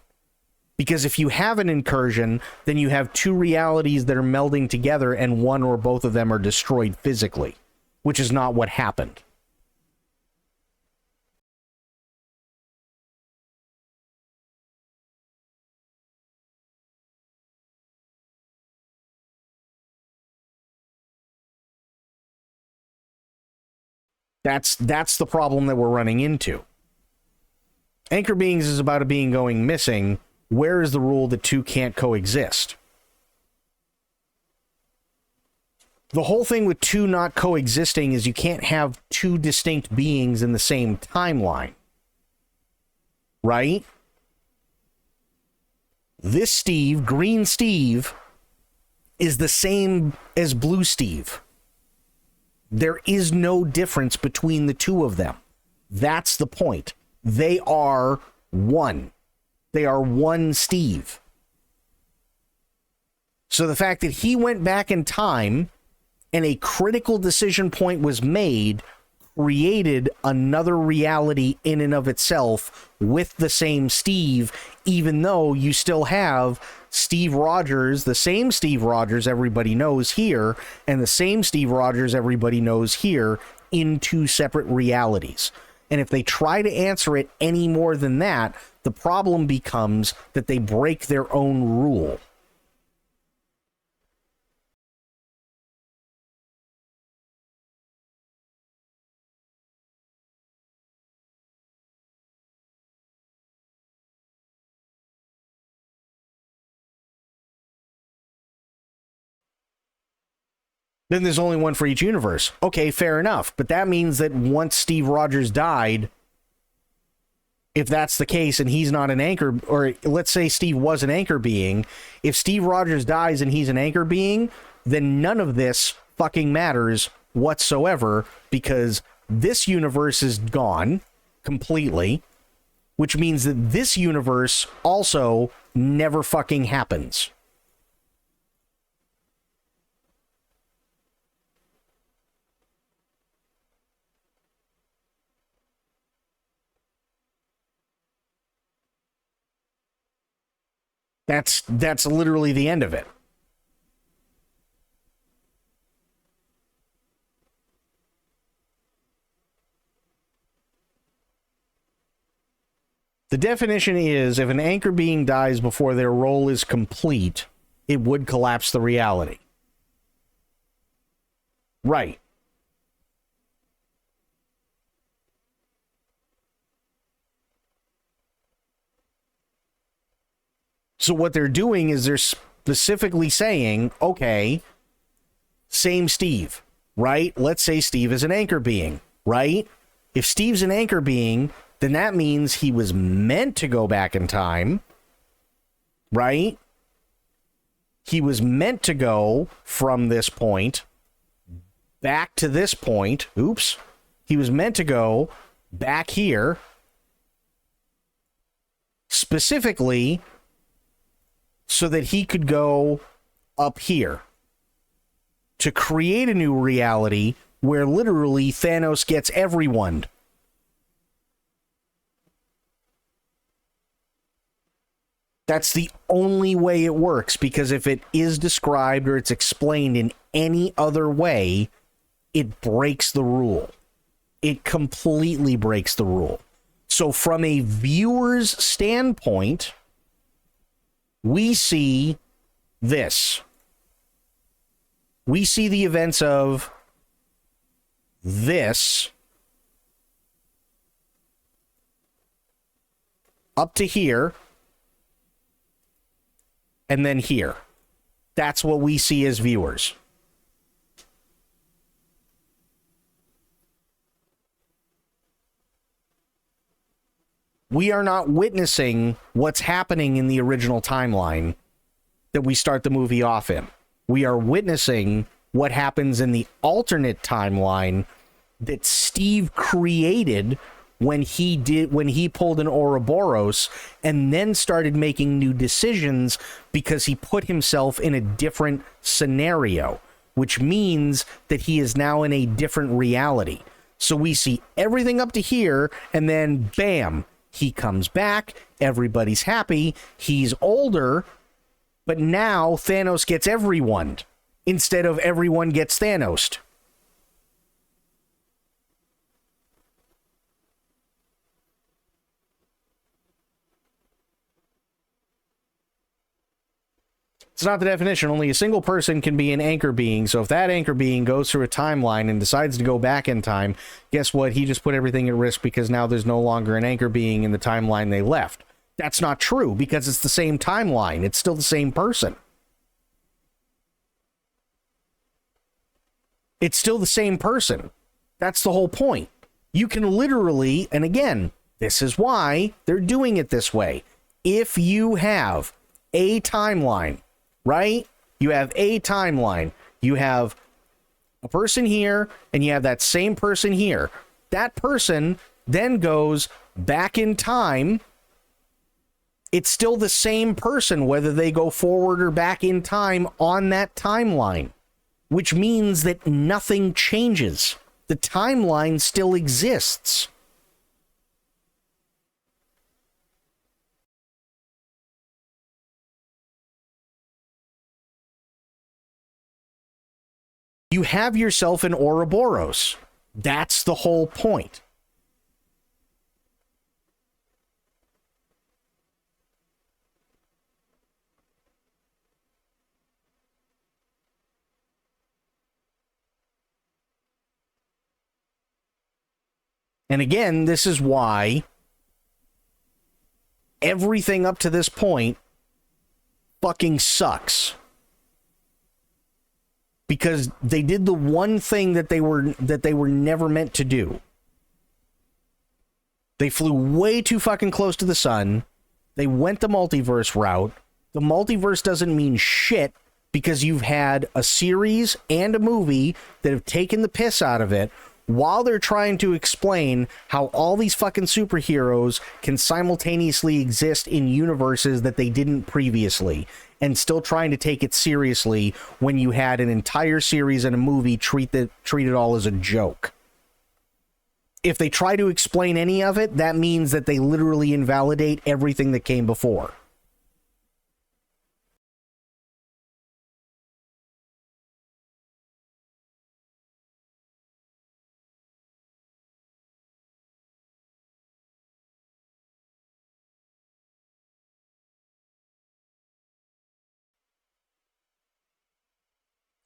Because if you have an incursion, then you have two realities that are melding together, and one or both of them are destroyed physically, which is not what happened. That's the problem that we're running into. Anchor beings is about a being going missing. Where is the rule that two can't coexist? The whole thing with two not coexisting is you can't have two distinct beings in the same timeline. Right? This Steve, Green Steve, is the same as Blue Steve. There is no difference between the two of them. That's the point. They are one. They are one Steve. So the fact that he went back in time and a critical decision point was made created another reality in and of itself with the same Steve, even though you still have Steve Rogers, the same Steve Rogers everybody knows here, and the same Steve Rogers everybody knows here, in two separate realities. And if they try to answer it any more than that, the problem becomes that they break their own rule. Then there's only one for each universe. Okay, fair enough. But that means that once Steve Rogers died, if that's the case and he's not an anchor, or let's say Steve was an anchor being, if Steve Rogers dies and he's an anchor being, then none of this fucking matters whatsoever, because this universe is gone completely, which means that this universe also never fucking happens. That's literally the end of it. The definition is if an anchor being dies before their role is complete, it would collapse the reality. Right. So what they're doing is they're specifically saying, okay, same Steve, right? Let's say Steve is an anchor being, right? If Steve's an anchor being, then that means he was meant to go back in time, right? He was meant to go from this point back to this point. Oops. He was meant to go back here, specifically so that he could go up here to create a new reality where literally Thanos gets everyone. That's the only way it works, because if it is described or it's explained in any other way, it breaks the rule. It completely breaks the rule. So from a viewer's standpoint, we see this. We see the events of this up to here and then here. That's what we see as viewers. We are not witnessing what's happening in the original timeline that we start the movie off in. We are witnessing what happens in the alternate timeline that Steve created when he pulled an Ouroboros and then started making new decisions because he put himself in a different scenario, which means that he is now in a different reality. So we see everything up to here, and then bam, he comes back, everybody's happy, he's older, but now Thanos gets everyone instead of everyone gets Thanos. It's not the definition. Only a single person can be an anchor being. So if that anchor being goes through a timeline and decides to go back in time, guess what? He just put everything at risk because now there's no longer an anchor being in the timeline they left. That's not true because it's the same timeline. It's still the same person. It's still the same person. That's the whole point. You can literally, and again, this is why they're doing it this way. If you have a timeline, right? You have a timeline. You have a person here, and you have that same person here. That person then goes back in time. It's still the same person, whether they go forward or back in time on that timeline, which means that nothing changes. The timeline still exists. You have yourself an Ouroboros. That's the whole point. And again, this is why everything up to this point fucking sucks. Because they did the one thing that they were never meant to do. They flew way too fucking close to the sun. They went the multiverse route. The multiverse doesn't mean shit because you've had a series and a movie that have taken the piss out of it while they're trying to explain how all these fucking superheroes can simultaneously exist in universes that they didn't previously, and still trying to take it seriously when you had an entire series and a movie treat it all as a joke. If they try to explain any of it, that means that they literally invalidate everything that came before.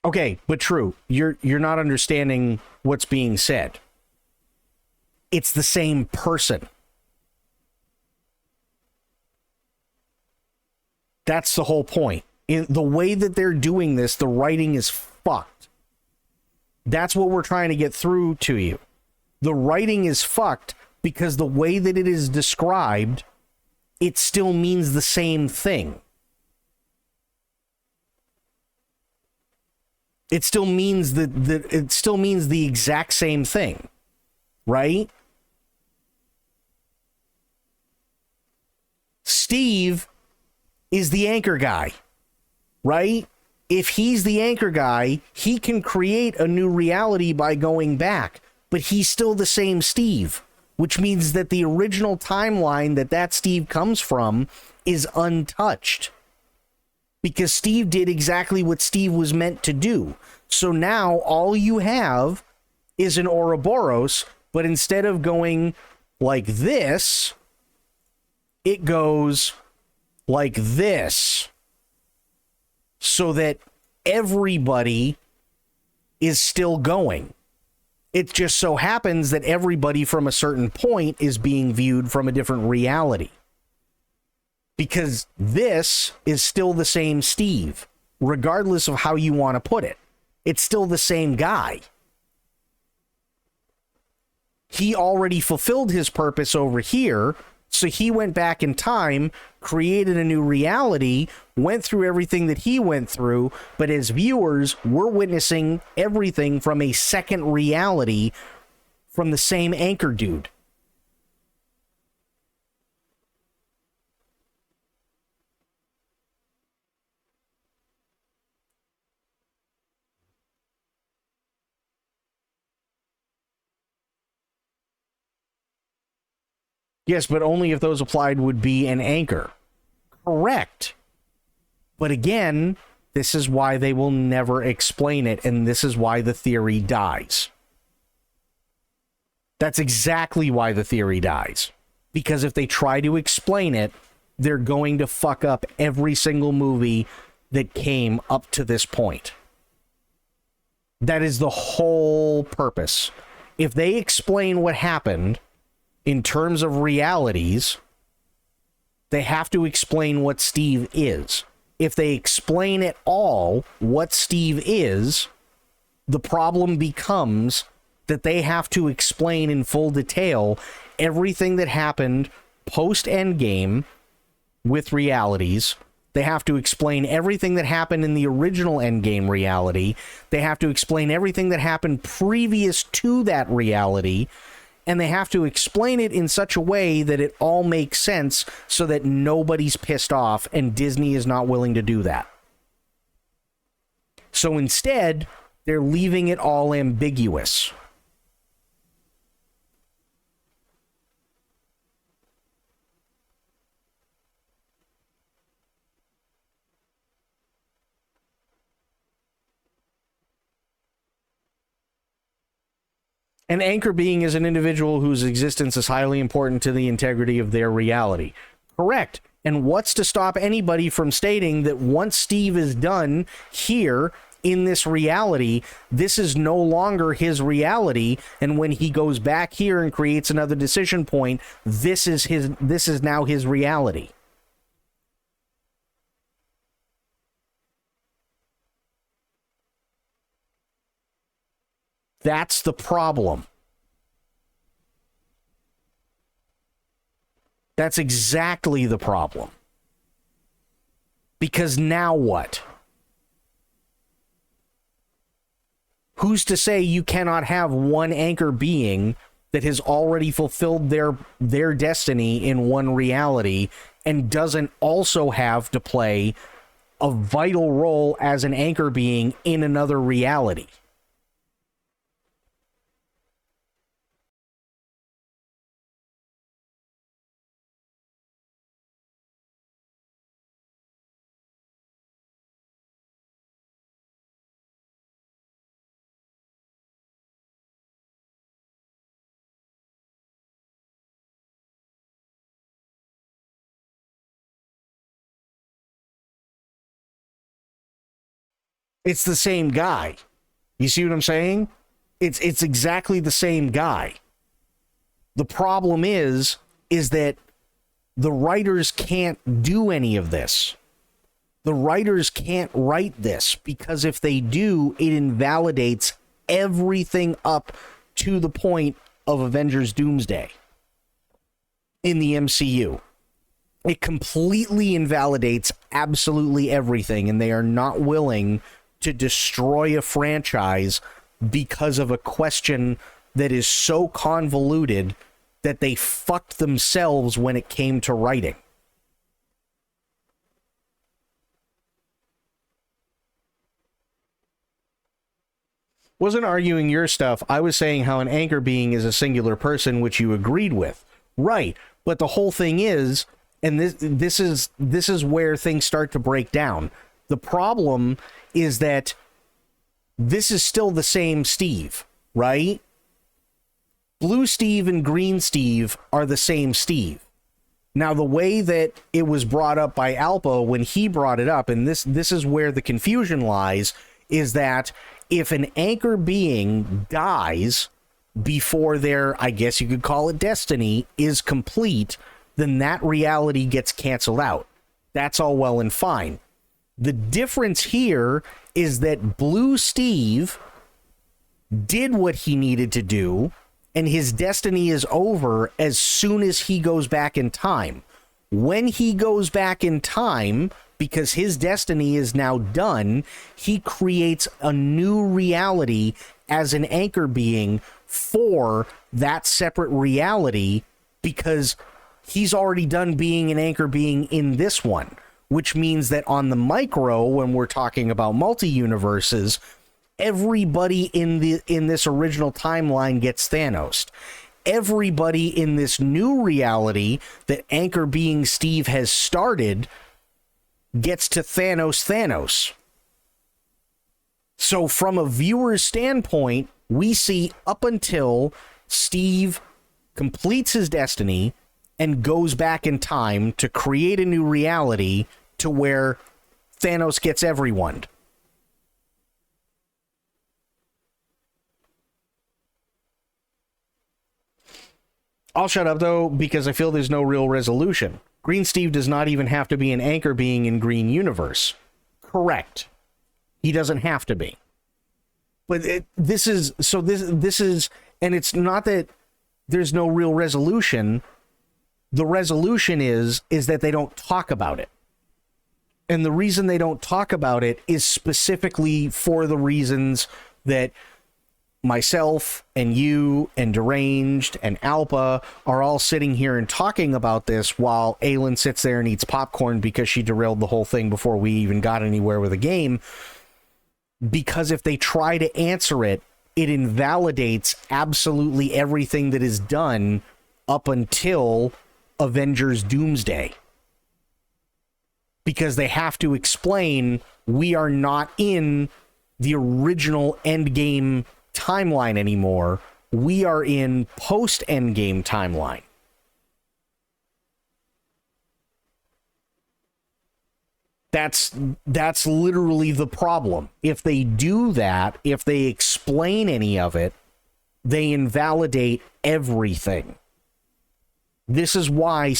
Okay, but true. You're not understanding what's being said. It's the same person. That's the whole point. In the way that they're doing this, the writing is fucked. That's what we're trying to get through to you. The writing is fucked because the way that it is described, it still means the same thing. It still means it still means the exact same thing, right? Steve is the anchor guy, right? If he's the anchor guy, he can create a new reality by going back, but he's still the same Steve, which means that the original timeline that Steve comes from is untouched. Because Steve did exactly what Steve was meant to do. So now all you have is an Ouroboros, but instead of going like this, it goes like this. So that everybody is still going. It just so happens that everybody from a certain point is being viewed from a different reality. Because this is still the same Steve, regardless of how you want to put it. It's still the same guy. He already fulfilled his purpose over here, so he went back in time, created a new reality, went through everything that he went through, but as viewers, we're witnessing everything from a second reality from the same anchor dude. Yes, but only if those applied would be an anchor. Correct. But again, this is why they will never explain it, and this is why the theory dies. That's exactly why the theory dies. Because if they try to explain it, they're going to fuck up every single movie that came up to this point. That is the whole purpose. If they explain what happened in terms of realities, they have to explain what Steve is. If they explain at all what Steve is, the problem becomes that they have to explain in full detail everything that happened post-Endgame with realities. They have to explain everything that happened in the original Endgame reality. They have to explain everything that happened previous to that reality. And they have to explain it in such a way that it all makes sense so that nobody's pissed off, and Disney is not willing to do that. So instead, they're leaving it all ambiguous. An anchor being is an individual whose existence is highly important to the integrity of their reality. Correct. And what's to stop anybody from stating that once Steve is done here in this reality, this is no longer his reality, and when he goes back here and creates another decision point, this is now his reality. That's the problem. That's exactly the problem. Because now what? Who's to say you cannot have one anchor being that has already fulfilled their destiny in one reality and doesn't also have to play a vital role as an anchor being in another reality? It's the same guy. You see what I'm saying? It's exactly the same guy. The problem is that the writers can't do any of this. The writers can't write this because if they do, it invalidates everything up to the point of Avengers Doomsday in the MCU. It completely invalidates absolutely everything, and they are not willing to destroy a franchise because of a question that is so convoluted that they fucked themselves when it came to writing. Wasn't arguing your stuff. I was saying how an anchor being is a singular person, which you agreed with. Right. But the whole thing is, and this is where things start to break down. The problem is that this is still the same Steve, right? Blue Steve and Green Steve are the same Steve. Now, the way that it was brought up by Alpa when he brought it up, and this is where the confusion lies, is that if an anchor being dies before their, I guess you could call it destiny, is complete, then that reality gets canceled out. That's all well and fine. The difference here is that Blue Steve did what he needed to do, and his destiny is over as soon as he goes back in time. When he goes back in time, because his destiny is now done, he creates a new reality as an anchor being for that separate reality because he's already done being an anchor being in this one, which means that on the micro, when we're talking about multi-universes, everybody in this original timeline gets Thanos. Everybody in this new reality that anchor being Steve has started gets to Thanos. So from a viewer's standpoint, we see up until Steve completes his destiny and goes back in time to create a new reality to where Thanos gets everyone. I'll shut up, though, because I feel there's no real resolution. Green Steve does not even have to be an anchor being in Green Universe. Correct. He doesn't have to be. But this is, and it's not that there's no real resolution. The resolution is that they don't talk about it. And the reason they don't talk about it is specifically for the reasons that myself and you and Deranged and Alpa are all sitting here and talking about this while Aelin sits there and eats popcorn because she derailed the whole thing before we even got anywhere with the game. Because if they try to answer it, it invalidates absolutely everything that is done up until Avengers Doomsday. Because they have to explain we are not in the original Endgame timeline anymore. We are in post-Endgame timeline. That's literally the problem. If they do that, if they explain any of it, they invalidate everything. This is why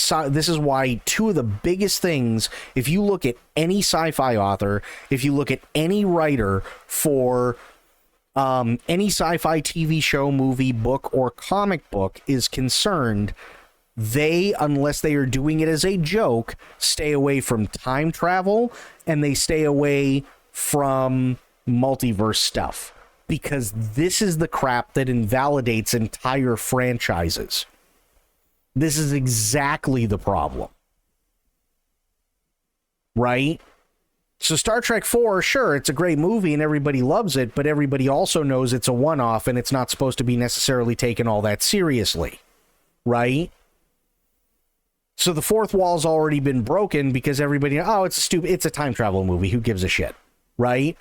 two of the biggest things, if you look at any sci-fi author, if you look at any writer for any sci-fi TV show, movie, book, or comic book is concerned, they, unless they are doing it as a joke, stay away from time travel and they stay away from multiverse stuff. Because this is the crap that invalidates entire franchises. This is exactly the problem. Right? So Star Trek 4, sure, it's a great movie and everybody loves it, but everybody also knows it's a one-off and it's not supposed to be necessarily taken all that seriously. Right? So the fourth wall's already been broken because everybody, it's a time travel movie, who gives a shit? Right?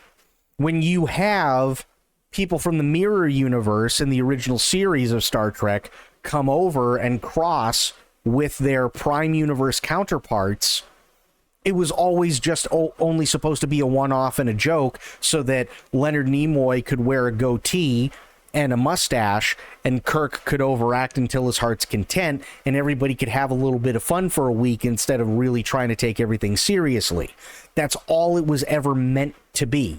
When you have people from the Mirror Universe in the original series of Star Trek come over and cross with their Prime Universe counterparts It was always just only supposed to be a one-off and a joke so that Leonard Nimoy could wear a goatee and a mustache, and Kirk could overact until his heart's content, and everybody could have a little bit of fun for a week instead of really trying to take everything seriously. That's all it was ever meant to be,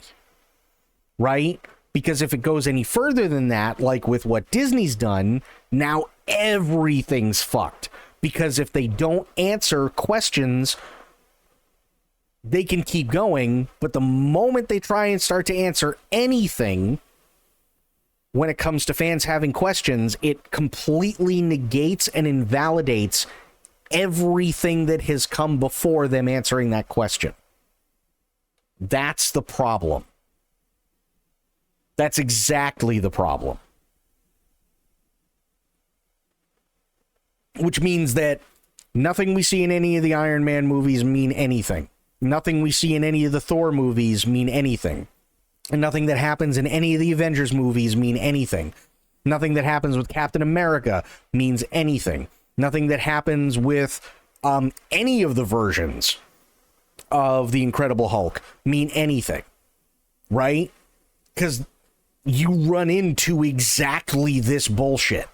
right? Because if it goes any further than that, like with what Disney's done, now everything's fucked. Because if they don't answer questions, they can keep going, but the moment they try and start to answer anything, when it comes to fans having questions, it completely negates and invalidates everything that has come before them answering that question. That's the problem. That's exactly the problem. Which means that nothing we see in any of the Iron Man movies mean anything. Nothing we see in any of the Thor movies mean anything. And nothing that happens in any of the Avengers movies mean anything. Nothing that happens with Captain America means anything. Nothing that happens with any of the versions of the Incredible Hulk mean anything. Right? Because you run into exactly this bullshit.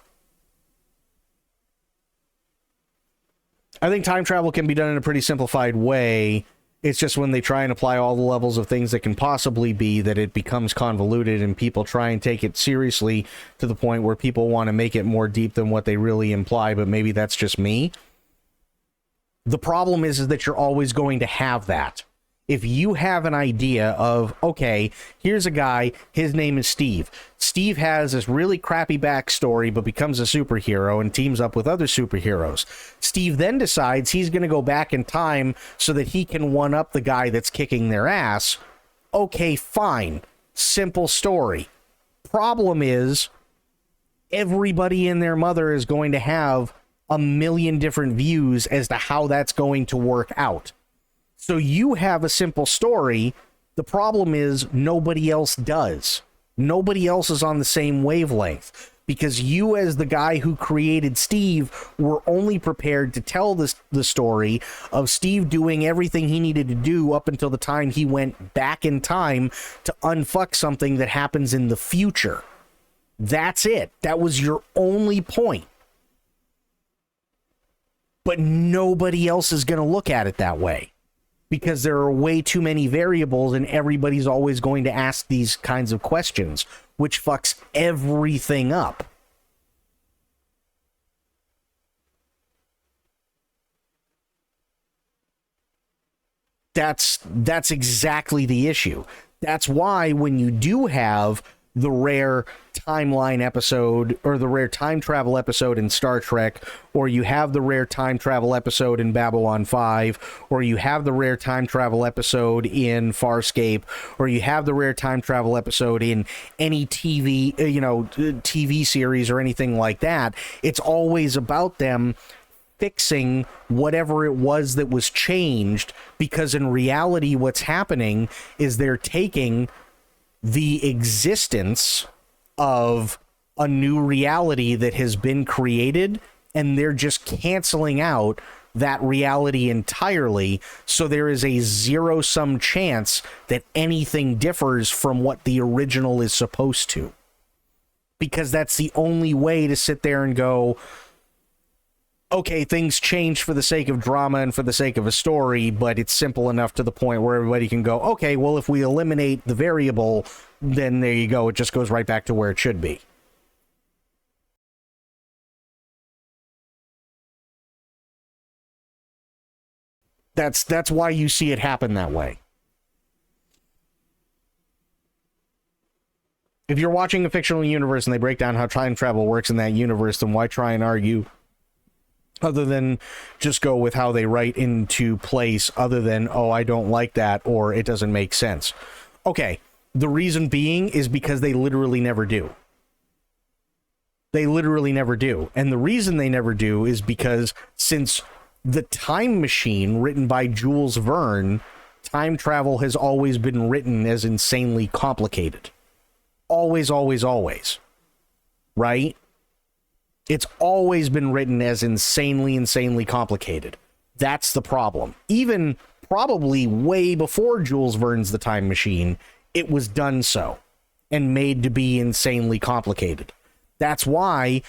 I think time travel can be done in a pretty simplified way. It's just when they try and apply all the levels of things that can possibly be that it becomes convoluted and people try and take it seriously to the point where people want to make it more deep than what they really imply, but maybe that's just me. The problem is that you're always going to have that. If you have an idea of, okay, here's a guy, his name is Steve. Steve has this really crappy backstory, but becomes a superhero and teams up with other superheroes. Steve then decides he's going to go back in time so that he can one-up the guy that's kicking their ass. Okay, fine. Simple story. Problem is, everybody and their mother is going to have a million different views as to how that's going to work out. So you have a simple story. The problem is nobody else does. Nobody else is on the same wavelength because you, as the guy who created Steve, were only prepared to tell the story of Steve doing everything he needed to do up until the time he went back in time to unfuck something that happens in the future. That's it. That was your only point. But nobody else is going to look at it that way. Because there are way too many variables and everybody's always going to ask these kinds of questions, which fucks everything up. That's exactly the issue. That's why when you do have the rare timeline episode or the rare time travel episode in Star Trek, or you have the rare time travel episode in Babylon 5, or you have the rare time travel episode in Farscape, or you have the rare time travel episode in any TV, TV series or anything like that, it's always about them fixing whatever it was that was changed, because in reality what's happening is they're taking the existence of a new reality that has been created and they're just canceling out that reality entirely, so there is a zero-sum chance that anything differs from what the original is supposed to. Because that's the only way to sit there and go, okay, things change for the sake of drama and for the sake of a story, but it's simple enough to the point where everybody can go, okay, well, if we eliminate the variable, then there you go. It just goes right back to where it should be. That's why you see it happen that way. If you're watching a fictional universe and they break down how time travel works in that universe, then why try and argue other than just go with how they write into place, other than, oh, I don't like that, or it doesn't make sense. Okay, the reason being is because they literally never do. They literally never do. And the reason they never do is because since The Time Machine, written by Jules Verne, time travel has always been written as insanely complicated. Always, always, always. Right? It's always been written as insanely, insanely complicated. That's the problem. Even probably way before Jules Verne's The Time Machine, it was done so and made to be insanely complicated. That's why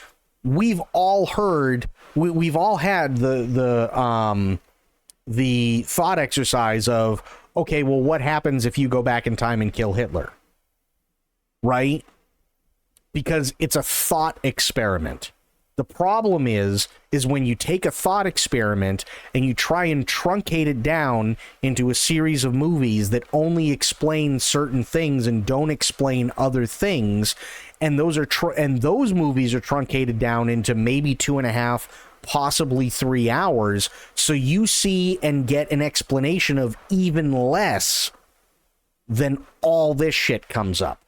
we've all heard, we've all had the thought exercise of, okay, well, what happens if you go back in time and kill Hitler? Right? Because it's a thought experiment. The problem is when you take a thought experiment and you try and truncate it down into a series of movies that only explain certain things and don't explain other things, and those movies are truncated down into maybe 2.5, possibly 3 hours, so you see and get an explanation of even less, then all this shit comes up.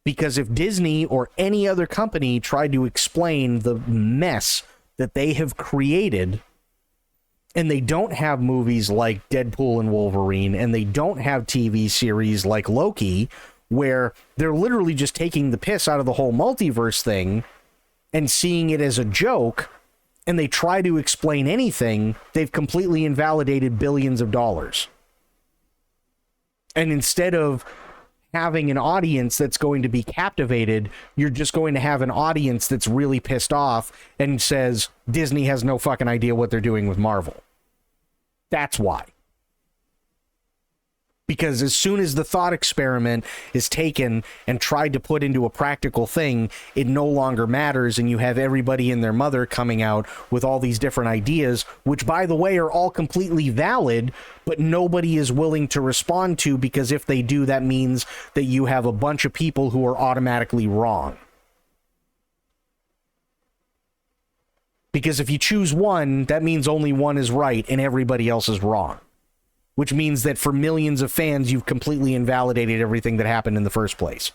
Because if Disney or any other company tried to explain the mess that they have created, and they don't have movies like Deadpool and Wolverine, and they don't have TV series like Loki, where they're literally just taking the piss out of the whole multiverse thing and seeing it as a joke, and they try to explain anything, they've completely invalidated billions of dollars. And instead of having an audience that's going to be captivated, you're just going to have an audience that's really pissed off and says Disney has no fucking idea what they're doing with Marvel. That's why. Because as soon as the thought experiment is taken and tried to put into a practical thing, it no longer matters, and you have everybody and their mother coming out with all these different ideas, which, by the way, are all completely valid, but nobody is willing to respond to, because if they do, that means that you have a bunch of people who are automatically wrong. Because if you choose one, that means only one is right and everybody else is wrong. Which means that for millions of fans, you've completely invalidated everything that happened in the first place.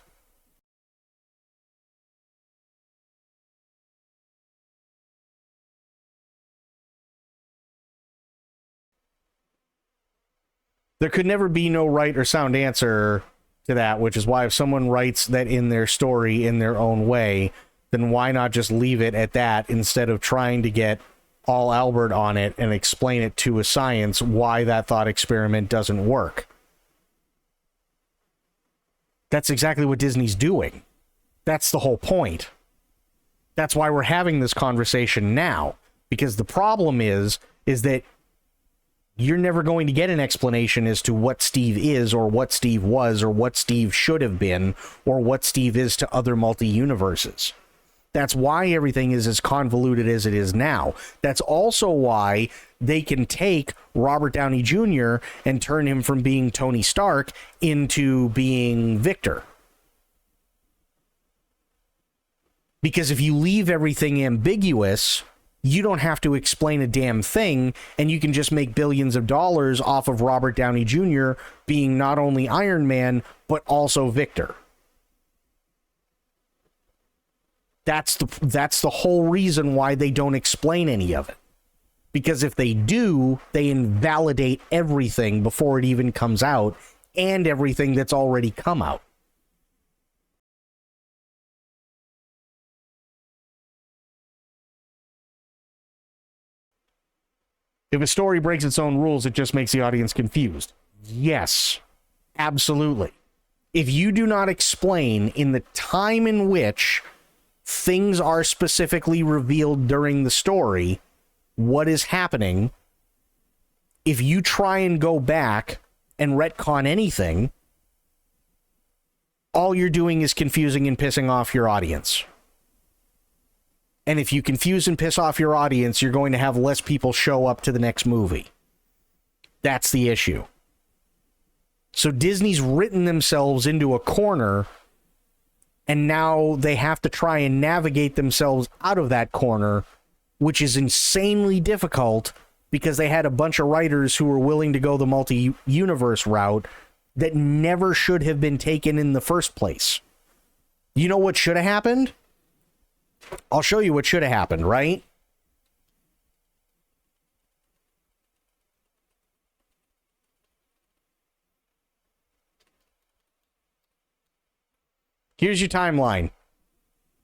There could never be no right or sound answer to that, which is why if someone writes that in their story in their own way, then why not just leave it at that instead of trying to get all Albert on it and explain it to a science why that thought experiment doesn't work. That's exactly what Disney's doing. That's the whole point. That's why we're having this conversation now, because the problem is that you're never going to get an explanation as to what Steve is or what Steve was or what Steve should have been or what Steve is to other multi-universes. That's why everything is as convoluted as it is now. That's also why they can take Robert Downey Jr. and turn him from being Tony Stark into being Victor. Because if you leave everything ambiguous, you don't have to explain a damn thing, and you can just make billions of dollars off of Robert Downey Jr. being not only Iron Man, but also Victor. That's the whole reason why they don't explain any of it. Because if they do, they invalidate everything before it even comes out, and everything that's already come out. If a story breaks its own rules, it just makes the audience confused. Yes, absolutely. If you do not explain in the time in which things are specifically revealed during the story, what is happening, if you try and go back and retcon anything, all you're doing is confusing and pissing off your audience. And if you confuse and piss off your audience, you're going to have less people show up to the next movie. That's the issue. So Disney's written themselves into a corner, and now they have to try and navigate themselves out of that corner, which is insanely difficult because they had a bunch of writers who were willing to go the multi-universe route that never should have been taken in the first place. You know what should have happened? I'll show you what should have happened, right? Here's your timeline,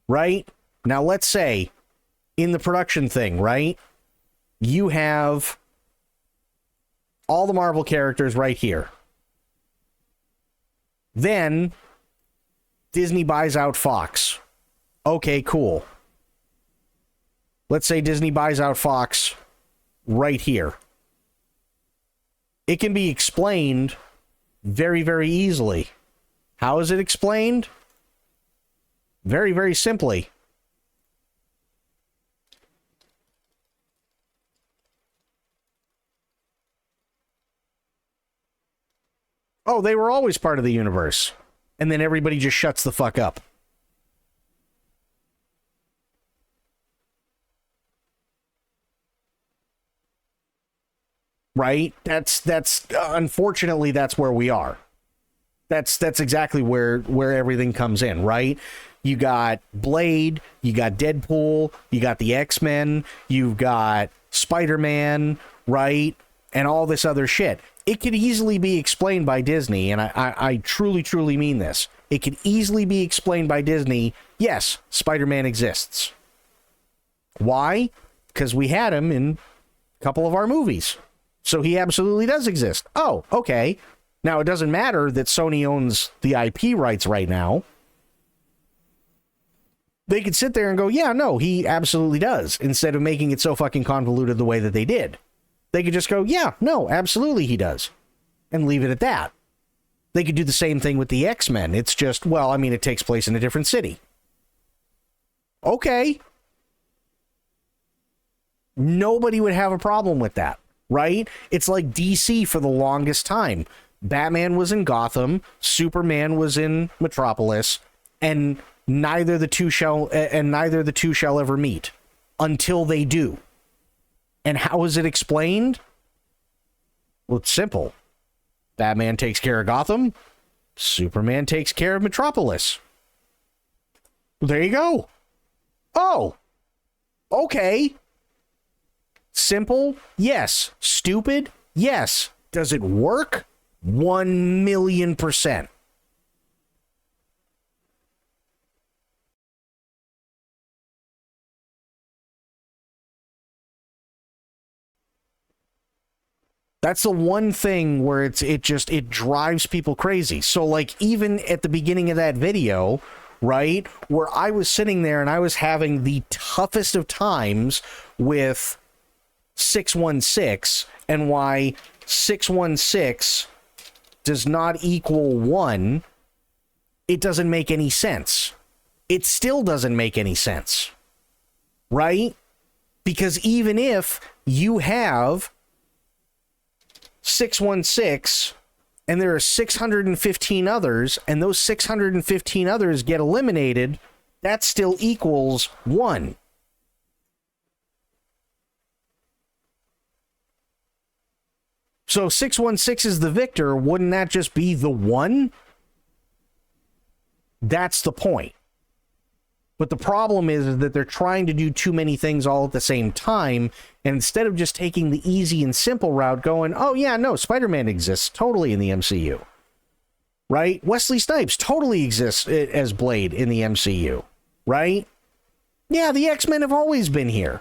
right? Now, let's say in the production thing, right? You have All the Marvel characters right here. Then Disney buys out Fox. Okay, cool. Let's say Disney buys out Fox right here. It can be explained very, very easily. How is it explained? Very, very simply. Oh, they were always part of the universe. And then everybody just shuts the fuck up. Right? That's unfortunately that's where we are. That's exactly where everything comes in, right? You got Blade, you got Deadpool, you got the X-Men, you've got Spider-Man, right? And all this other shit. It could easily be explained by Disney, and I truly, truly mean this. It could easily be explained by Disney, yes, Spider-Man exists. Why? Because we had him in a couple of our movies. So he absolutely does exist. Oh, okay. Now, it doesn't matter that Sony owns the IP rights right now. They could sit there and go, yeah, no, he absolutely does, instead of making it so fucking convoluted the way that they did. They could just go, yeah, no, absolutely he does, and leave it at that. They could do the same thing with the X-Men. It's just, well, I mean, it takes place in a different city. Okay. Nobody would have a problem with that, right? It's like DC for the longest time. Batman was in Gotham, Superman was in Metropolis, and neither the two shall ever meet until they do. And how is it explained? Well, it's simple. Batman takes care of Gotham, Superman takes care of Metropolis. There you go. Oh, okay. Simple? Yes. Stupid? Yes. Does it work? 1,000,000%. That's the one thing where it drives people crazy. So like even at the beginning of that video, right, where I was sitting there and I was having the toughest of times with 616 and why 616 does not equal 1, it doesn't make any sense. It still doesn't make any sense, right? Because even if you have 616 and there are 615 others and those 615 others get eliminated, that still equals 1. So 616 is the victor, wouldn't that just be the 1? That's the point. But the problem is that they're trying to do too many things all at the same time, and instead of just taking the easy and simple route going, oh yeah, no, Spider-Man exists totally in the MCU. Right? Wesley Snipes totally exists as Blade in the MCU. Right? Yeah, the X-Men have always been here.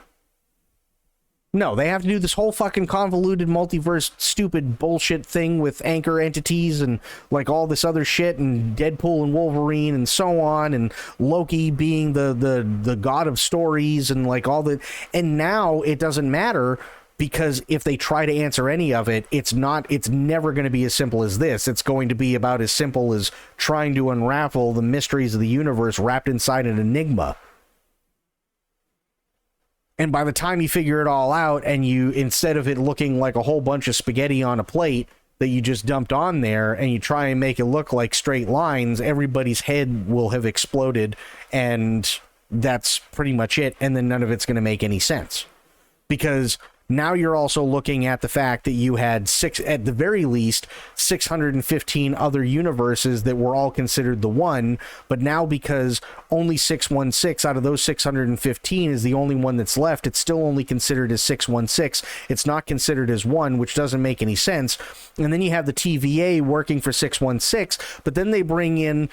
No, they have to do this whole fucking convoluted multiverse stupid bullshit thing with anchor entities and like all this other shit and Deadpool and Wolverine and so on, and Loki being the god of stories and like all the, and now it doesn't matter because if they try to answer any of it, it's never going to be as simple as this. It's going to be about as simple as trying to unravel the mysteries of the universe wrapped inside an enigma. And by the time you figure it all out and you, instead of it looking like a whole bunch of spaghetti on a plate that you just dumped on there and you try and make it look like straight lines, everybody's head will have exploded and that's pretty much it. And then none of it's going to make any sense because now you're also looking at the fact that you had at the very least 615 other universes that were all considered the one, but now because only 616 out of those 615 is the only one that's left, it's still only considered as 616. It's not considered as one, which doesn't make any sense. And then you have the TVA working for 616, but then they bring in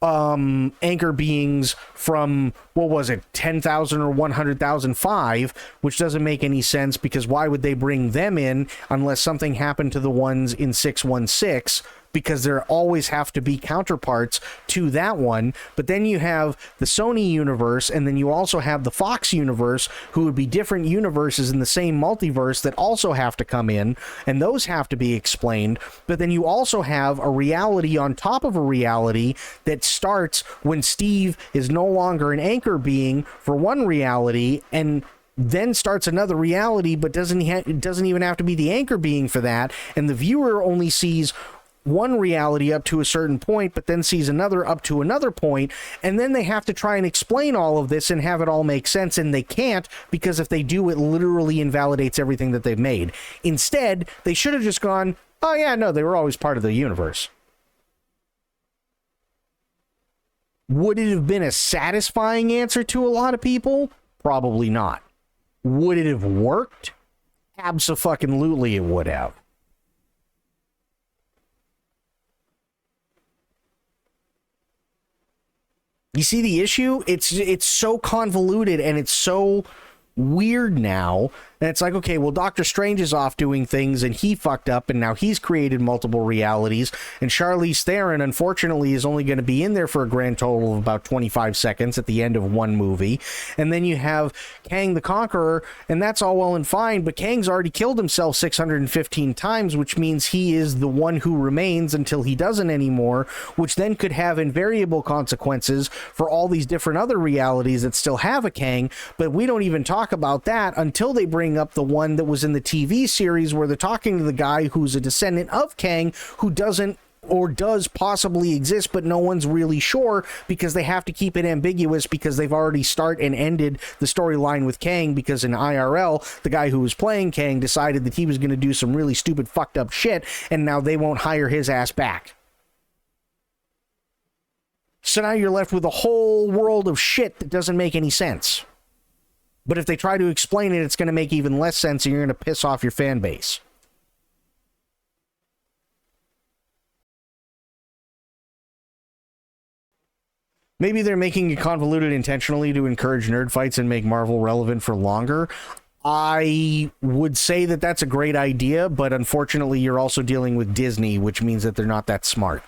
anchor beings from, what was it, 10,000 or 100,005, which doesn't make any sense, because why would they bring them in unless something happened to the ones in 616? Because there always have to be counterparts to that one. But then you have the Sony universe, and then you also have the Fox universe, who would be different universes in the same multiverse that also have to come in, and those have to be explained. But then you also have a reality on top of a reality that starts when Steve is no longer an anchor being for one reality, and then starts another reality, but doesn't even have to be the anchor being for that, and the viewer only sees one reality up to a certain point, but then sees another up to another point, and then they have to try and explain all of this and have it all make sense, and they can't, because if they do, it literally invalidates everything that they've made. Instead, they should have just gone, oh yeah, no, they were always part of the universe. Would it have been a satisfying answer to a lot of people? Probably not. Would it have worked? Abso-fucking-lutely it would have. You see the issue? It's so convoluted and it's so weird now. And it's like, okay, well, Doctor Strange is off doing things and he fucked up and now he's created multiple realities. And Charlize Theron, unfortunately, is only going to be in there for a grand total of about 25 seconds at the end of one movie. And then you have Kang the Conqueror, and that's all well and fine, but Kang's already killed himself 615 times, which means he is the one who remains until he doesn't anymore, which then could have invariable consequences for all these different other realities that still have a Kang. But we don't even talk about that until they bring up the one that was in the TV series where they're talking to the guy who's a descendant of Kang, who doesn't or does possibly exist, but no one's really sure, because they have to keep it ambiguous, because they've already started and ended the storyline with Kang, because in IRL, the guy who was playing Kang decided that he was going to do some really stupid fucked up shit, and now they won't hire his ass back. So now you're left with a whole world of shit that doesn't make any sense. But if they try to explain it, it's going to make even less sense, and you're going to piss off your fan base. Maybe they're making it convoluted intentionally to encourage nerd fights and make Marvel relevant for longer. I would say that that's a great idea, but unfortunately you're also dealing with Disney, which means that they're not that smart.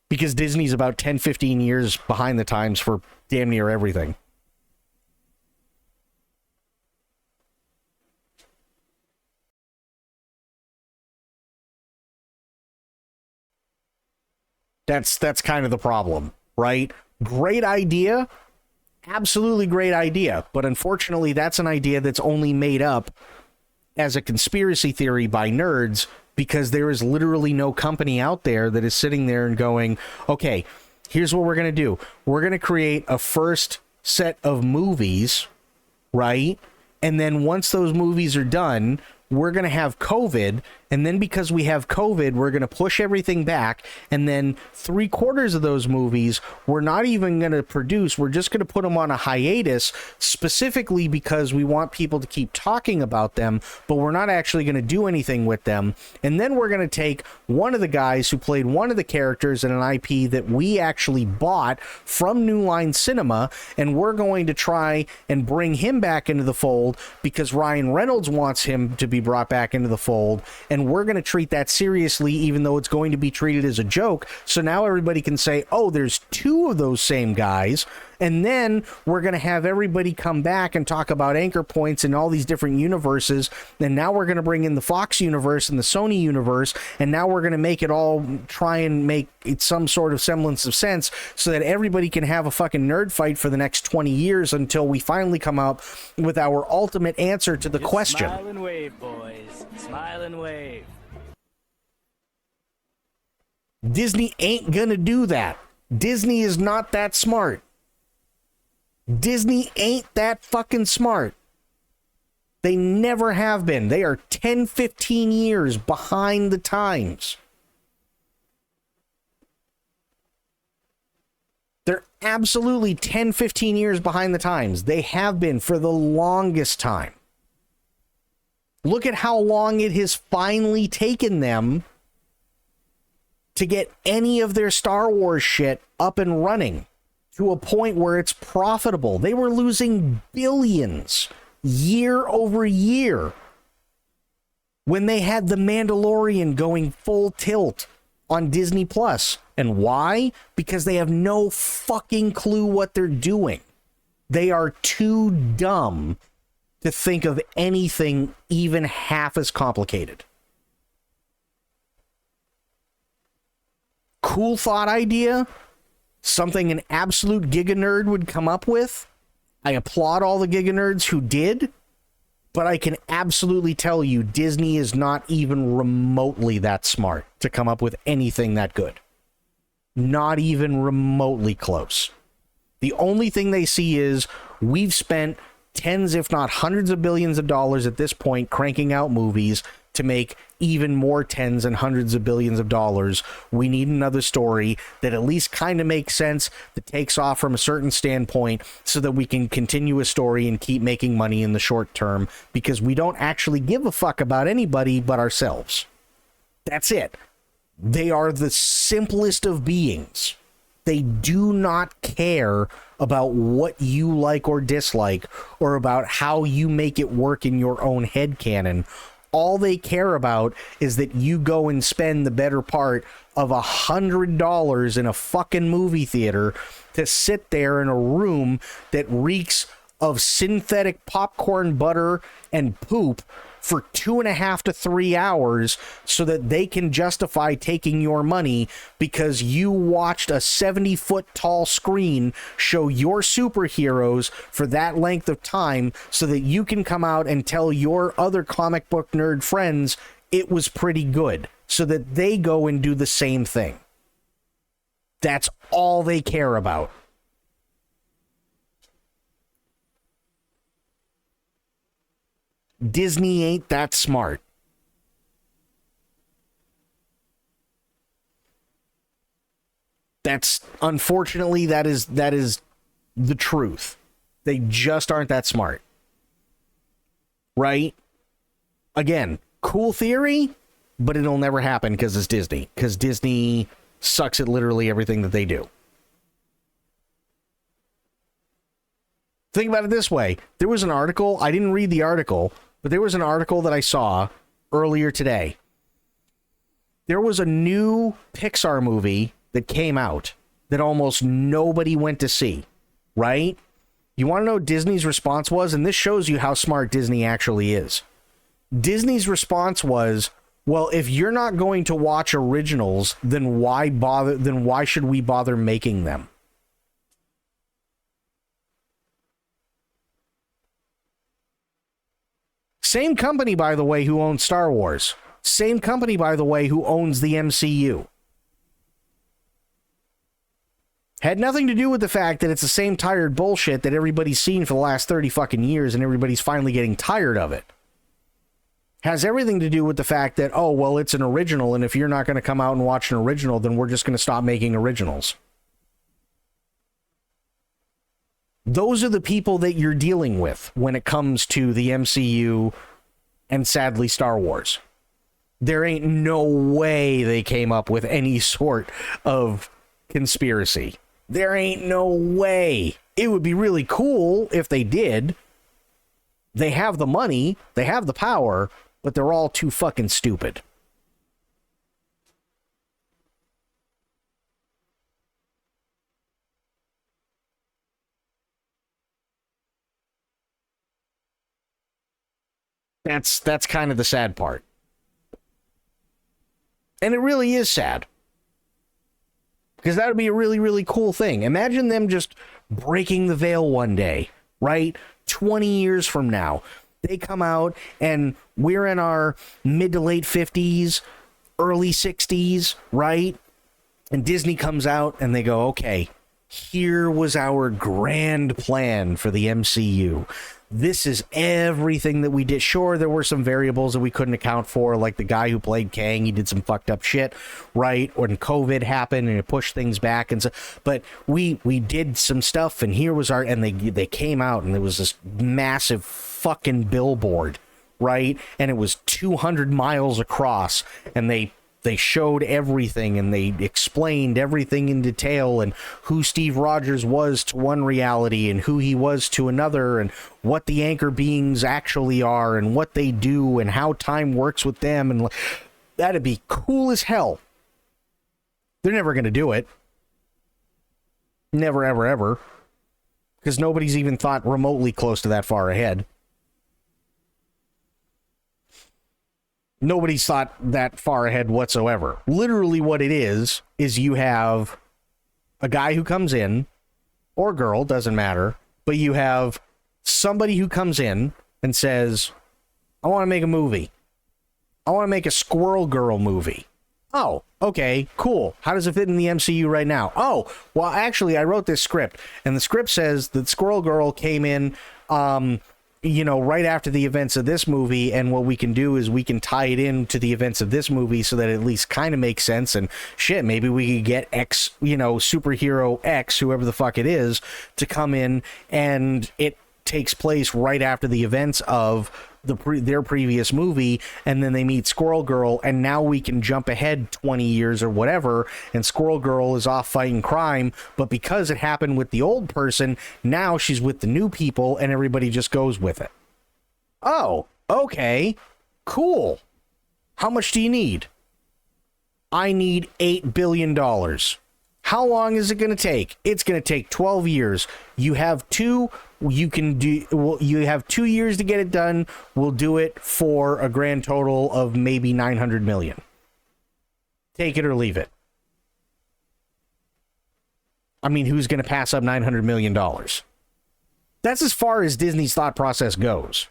Because Disney's about 10-15 years behind the times for damn near everything. That's kind of the problem, right? Great idea. Absolutely great idea. But unfortunately, that's an idea that's only made up as a conspiracy theory by nerds, because there is literally no company out there that is sitting there and going, okay, here's what we're going to do. We're going to create a first set of movies, right? And then once those movies are done, we're going to have COVID. And then because we have COVID, we're going to push everything back. And then 3/4 of those movies, we're not even going to produce. We're just going to put them on a hiatus, specifically because we want people to keep talking about them, but we're not actually going to do anything with them. And then we're going to take one of the guys who played one of the characters in an IP that we actually bought from New Line Cinema, and we're going to try and bring him back into the fold because Ryan Reynolds wants him to be brought back into the fold. And we're going to treat that seriously, even though it's going to be treated as a joke. So now everybody can say, oh, there's two of those same guys. And then we're going to have everybody come back and talk about anchor points in all these different universes. And now we're going to bring in the Fox universe and the Sony universe. And now we're going to make it all, try and make it some sort of semblance of sense, so that everybody can have a fucking nerd fight for the next 20 years until we finally come up with our ultimate answer to the question. Smile and wave, boys. Smile and wave. Disney ain't gonna do that. Disney is not that smart. Disney ain't that fucking smart. They never have been. They are 10-15 years behind the times. They're absolutely 10-15 years behind the times. They have been for the longest time. Look at how long it has finally taken them to get any of their Star Wars shit up and running to a point where it's profitable. They were losing billions year over year when they had The Mandalorian going full tilt on Disney Plus. And why? Because they have no fucking clue what they're doing. They are too dumb to think of anything even half as complicated. Cool thought idea, something an absolute giga nerd would come up with. I applaud all the giga nerds who did, but I can absolutely tell you Disney is not even remotely that smart to come up with anything that good. Not even remotely close. The only thing they see is we've spent tens, if not hundreds of billions of dollars at this point cranking out movies to make even more tens and hundreds of billions of dollars. We need another story that at least kind of makes sense, that takes off from a certain standpoint so that we can continue a story and keep making money in the short term, because we don't actually give a fuck about anybody but ourselves. That's it. They are the simplest of beings. They do not care about what you like or dislike or about how you make it work in your own headcanon. All they care about is that you go and spend the better part of $100 in a fucking movie theater to sit there in a room that reeks of synthetic popcorn butter and poop for 2.5 to 3 hours so that they can justify taking your money because you watched a 70-foot tall screen show your superheroes for that length of time so that you can come out and tell your other comic book nerd friends it was pretty good so that they go and do the same thing. That's all they care about. Disney ain't that smart. That's unfortunately that is the truth. They just aren't that smart. Right? Again, cool theory, but it'll never happen because it's Disney. Because Disney sucks at literally everything that they do. Think about it this way. There was an article, I didn't read the article, but there was an article that I saw earlier today. There was a new Pixar movie that came out that almost nobody went to see, right? You want to know what Disney's response was? And this shows you how smart Disney actually is. Disney's response was, well, if you're not going to watch originals, then why bother? Then why should we bother making them? Same company, by the way, who owns Star Wars. Same company, by the way, who owns the MCU. Had nothing to do with the fact that it's the same tired bullshit that everybody's seen for the last 30 fucking years and everybody's finally getting tired of it. Has everything to do with the fact that, oh, well, it's an original, and if you're not going to come out and watch an original, then we're just going to stop making originals. Those are the people that you're dealing with when it comes to the MCU and, sadly, Star Wars. There ain't no way they came up with any sort of conspiracy. There ain't no way. It would be really cool if they did. They have the money, they have the power, but they're all too fucking stupid. That's kind of the sad part. And it really is sad. Because that would be a really, really cool thing. Imagine them just breaking the veil one day, right? 20 years from now. They come out and we're in our mid to late 50s, early 60s, right? And Disney comes out and they go, okay, here was our grand plan for the MCU. This is everything that we did. Sure, there were some variables that we couldn't account for, like the guy who played Kang, he did some fucked up shit, right? When COVID happened and it pushed things back and so, but we did some stuff, and here was our, and they came out and there was this massive fucking billboard, right? And it was 200 miles across, and they they showed everything and they explained everything in detail and who Steve Rogers was to one reality and who he was to another and what the anchor beings actually are and what they do and how time works with them. And that'd be cool as hell. They're never going to do it. Never, ever, ever. Because nobody's even thought remotely close to that far ahead. Nobody's thought that far ahead whatsoever. Literally what it is you have a guy who comes in, or girl, doesn't matter, but you have somebody who comes in and says, I want to make a movie. I want to make a Squirrel Girl movie. Oh, okay, cool. How does it fit in the MCU right now? Oh, well, actually, I wrote this script, and the script says that Squirrel Girl came in, right after the events of this movie, and what we can do is we can tie it into the events of this movie so that it at least kind of makes sense, and shit, maybe we could get X, superhero X, whoever the fuck it is, to come in, and it takes place right after the events of their previous movie, and then they meet Squirrel Girl, and now we can jump ahead 20 years or whatever, and Squirrel Girl is off fighting crime, but because it happened with the old person, now she's with the new people, and everybody just goes with it. Oh, okay, cool. How much do you need? I need $8 billion. How long is it going to take? It's going to take 12 years. You have 2 years to get it done. We'll do it for a grand total of maybe 900 million. Take it or leave it. I mean, who's going to pass up $900 million? That's as far as Disney's thought process goes.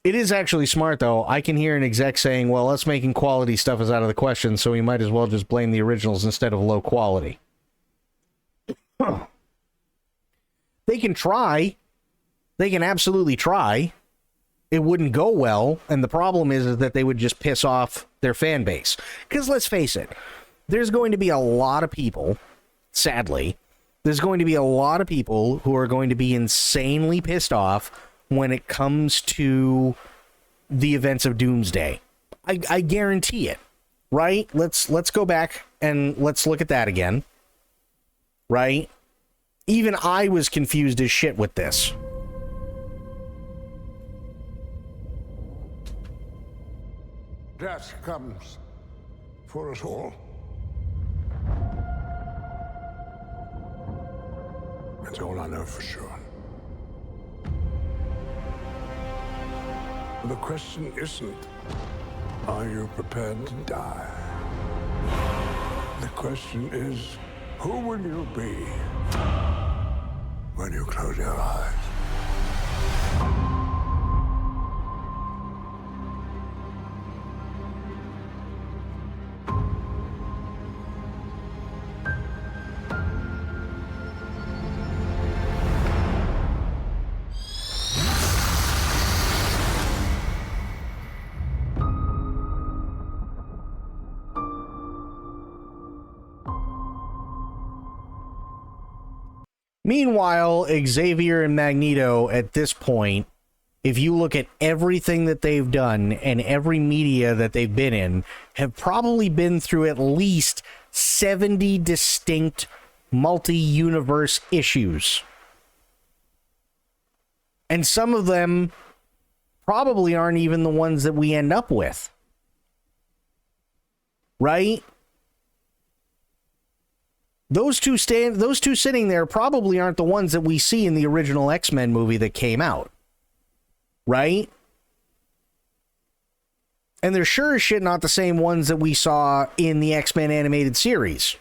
It is actually smart, though. I can hear an exec saying, well, us making quality stuff is out of the question, so we might as well just blame the originals instead of low quality. They can try. They can absolutely try. It wouldn't go well, and the problem is that they would just piss off their fan base. Because let's face it, there's going to be a lot of people, sadly, there's going to be a lot of people who are going to be insanely pissed off when it comes to the events of Doomsday. I guarantee it, right? Let's go back and let's look at that again, right? Even I was confused as shit with this. Death comes for us all. That's all I know for sure. The question isn't, are you prepared to die? The question is, who will you be when you close your eyes? Meanwhile, Xavier and Magneto, at this point, if you look at everything that they've done and every media that they've been in, have probably been through at least 70 distinct multi-universe issues. And some of them probably aren't even the ones that we end up with. Right? Those two sitting there probably aren't the ones that we see in the original X-Men movie that came out. Right? And they're sure as shit not the same ones that we saw in the X-Men animated series.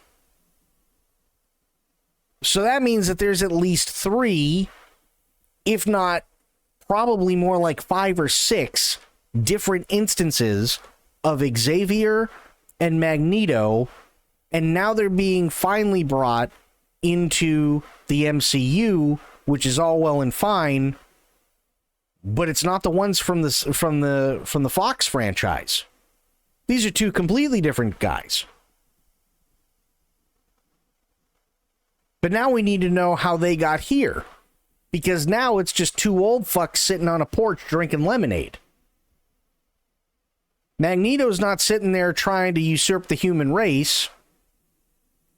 So that means that there's at least 3, if not probably more like 5 or 6 different instances of Xavier and Magneto, and now they're being finally brought into the MCU, which is all well and fine, but it's not the ones from the Fox franchise. These are 2 completely different guys. But now we need to know how they got here. because now it's just two old fucks sitting on a porch drinking lemonade. Magneto's not sitting there trying to usurp the human race.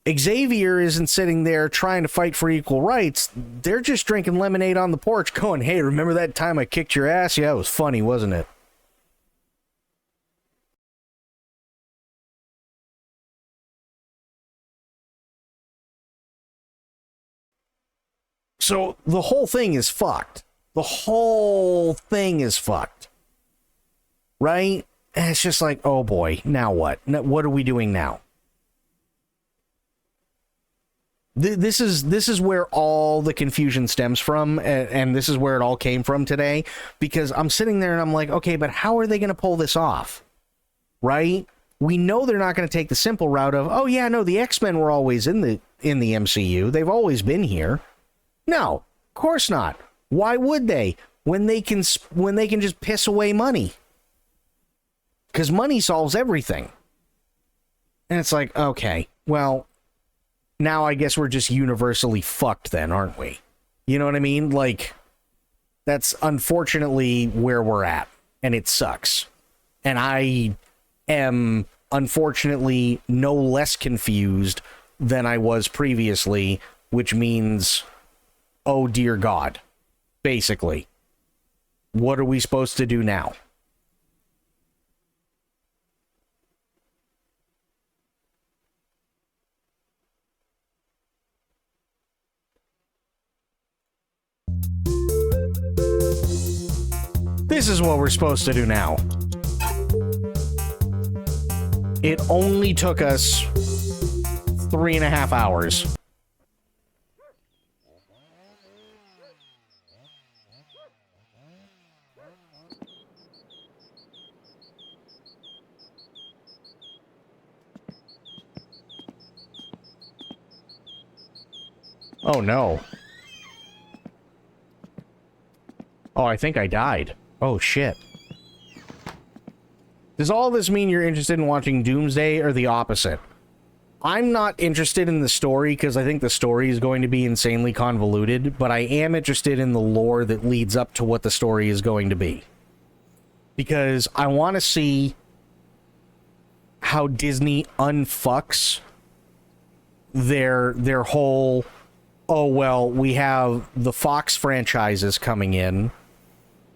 Xavier isn't sitting there trying to fight for equal rights. They're just drinking lemonade on the porch going, hey, remember that time I kicked your ass? Yeah, it was funny, wasn't it? So the whole thing is fucked. The whole thing is fucked. Right? And it's just like, oh boy, now what? What are we doing now? This is where all the confusion stems from, and this is where it all came from today, because I'm sitting there and I'm like, okay, but how are they going to pull this off? Right? We know they're not going to take the simple route of, oh yeah, no, the X-Men were always in the MCU. They've always been here. No, of course not. Why would they? When they can just piss away money. Because money solves everything. And it's like, okay, well, now I guess we're just universally fucked then, aren't we? You know what I mean? Like, that's unfortunately where we're at. And it sucks. And I am, unfortunately, no less confused than I was previously, which means, oh dear God, basically. What are we supposed to do now? This is what we're supposed to do now. It only took us 3.5 hours. Oh no. Oh, I think I died. Oh shit. Does all this mean you're interested in watching Doomsday or the opposite? I'm not interested in the story because I think the story is going to be insanely convoluted, but I am interested in the lore that leads up to what the story is going to be. Because I want to see how Disney unfucks their whole, oh well, we have the Fox franchises coming in,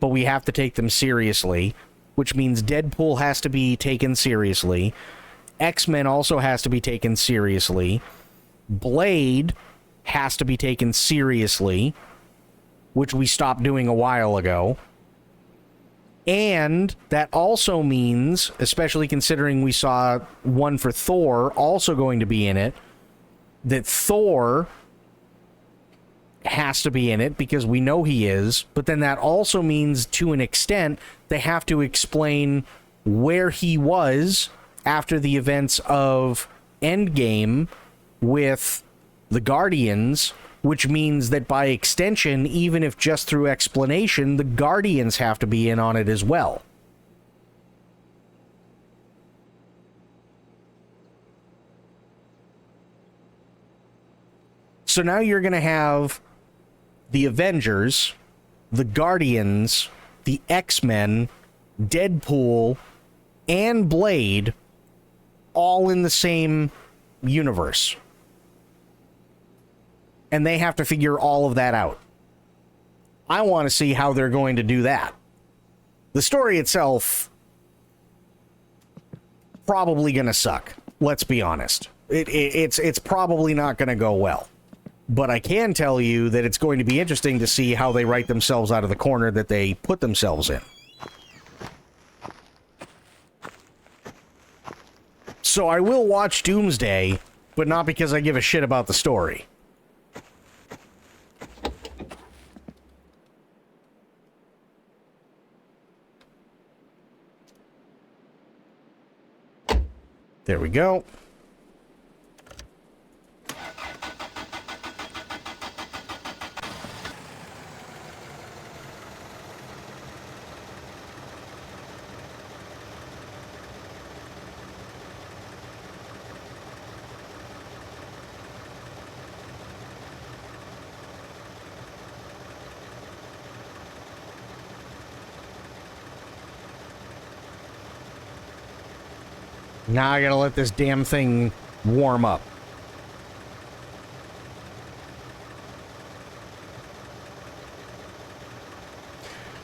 but we have to take them seriously, which means Deadpool has to be taken seriously. X-Men also has to be taken seriously. Blade has to be taken seriously, which we stopped doing a while ago. And that also means, especially considering we saw one for Thor also going to be in it, that Thor has to be in it because we know he is, but then that also means to an extent they have to explain where he was after the events of Endgame with the Guardians, which means that by extension, even if just through explanation, the Guardians have to be in on it as well. So now you're going to have the Avengers, the Guardians, the X-Men, Deadpool, and Blade all in the same universe. And they have to figure all of that out. I want to see how they're going to do that. The story itself, probably going to suck. Let's be honest. It's probably not going to go well. But I can tell you that it's going to be interesting to see how they write themselves out of the corner that they put themselves in. So I will watch Doomsday, but not because I give a shit about the story. There we go. Now I gotta let this damn thing warm up.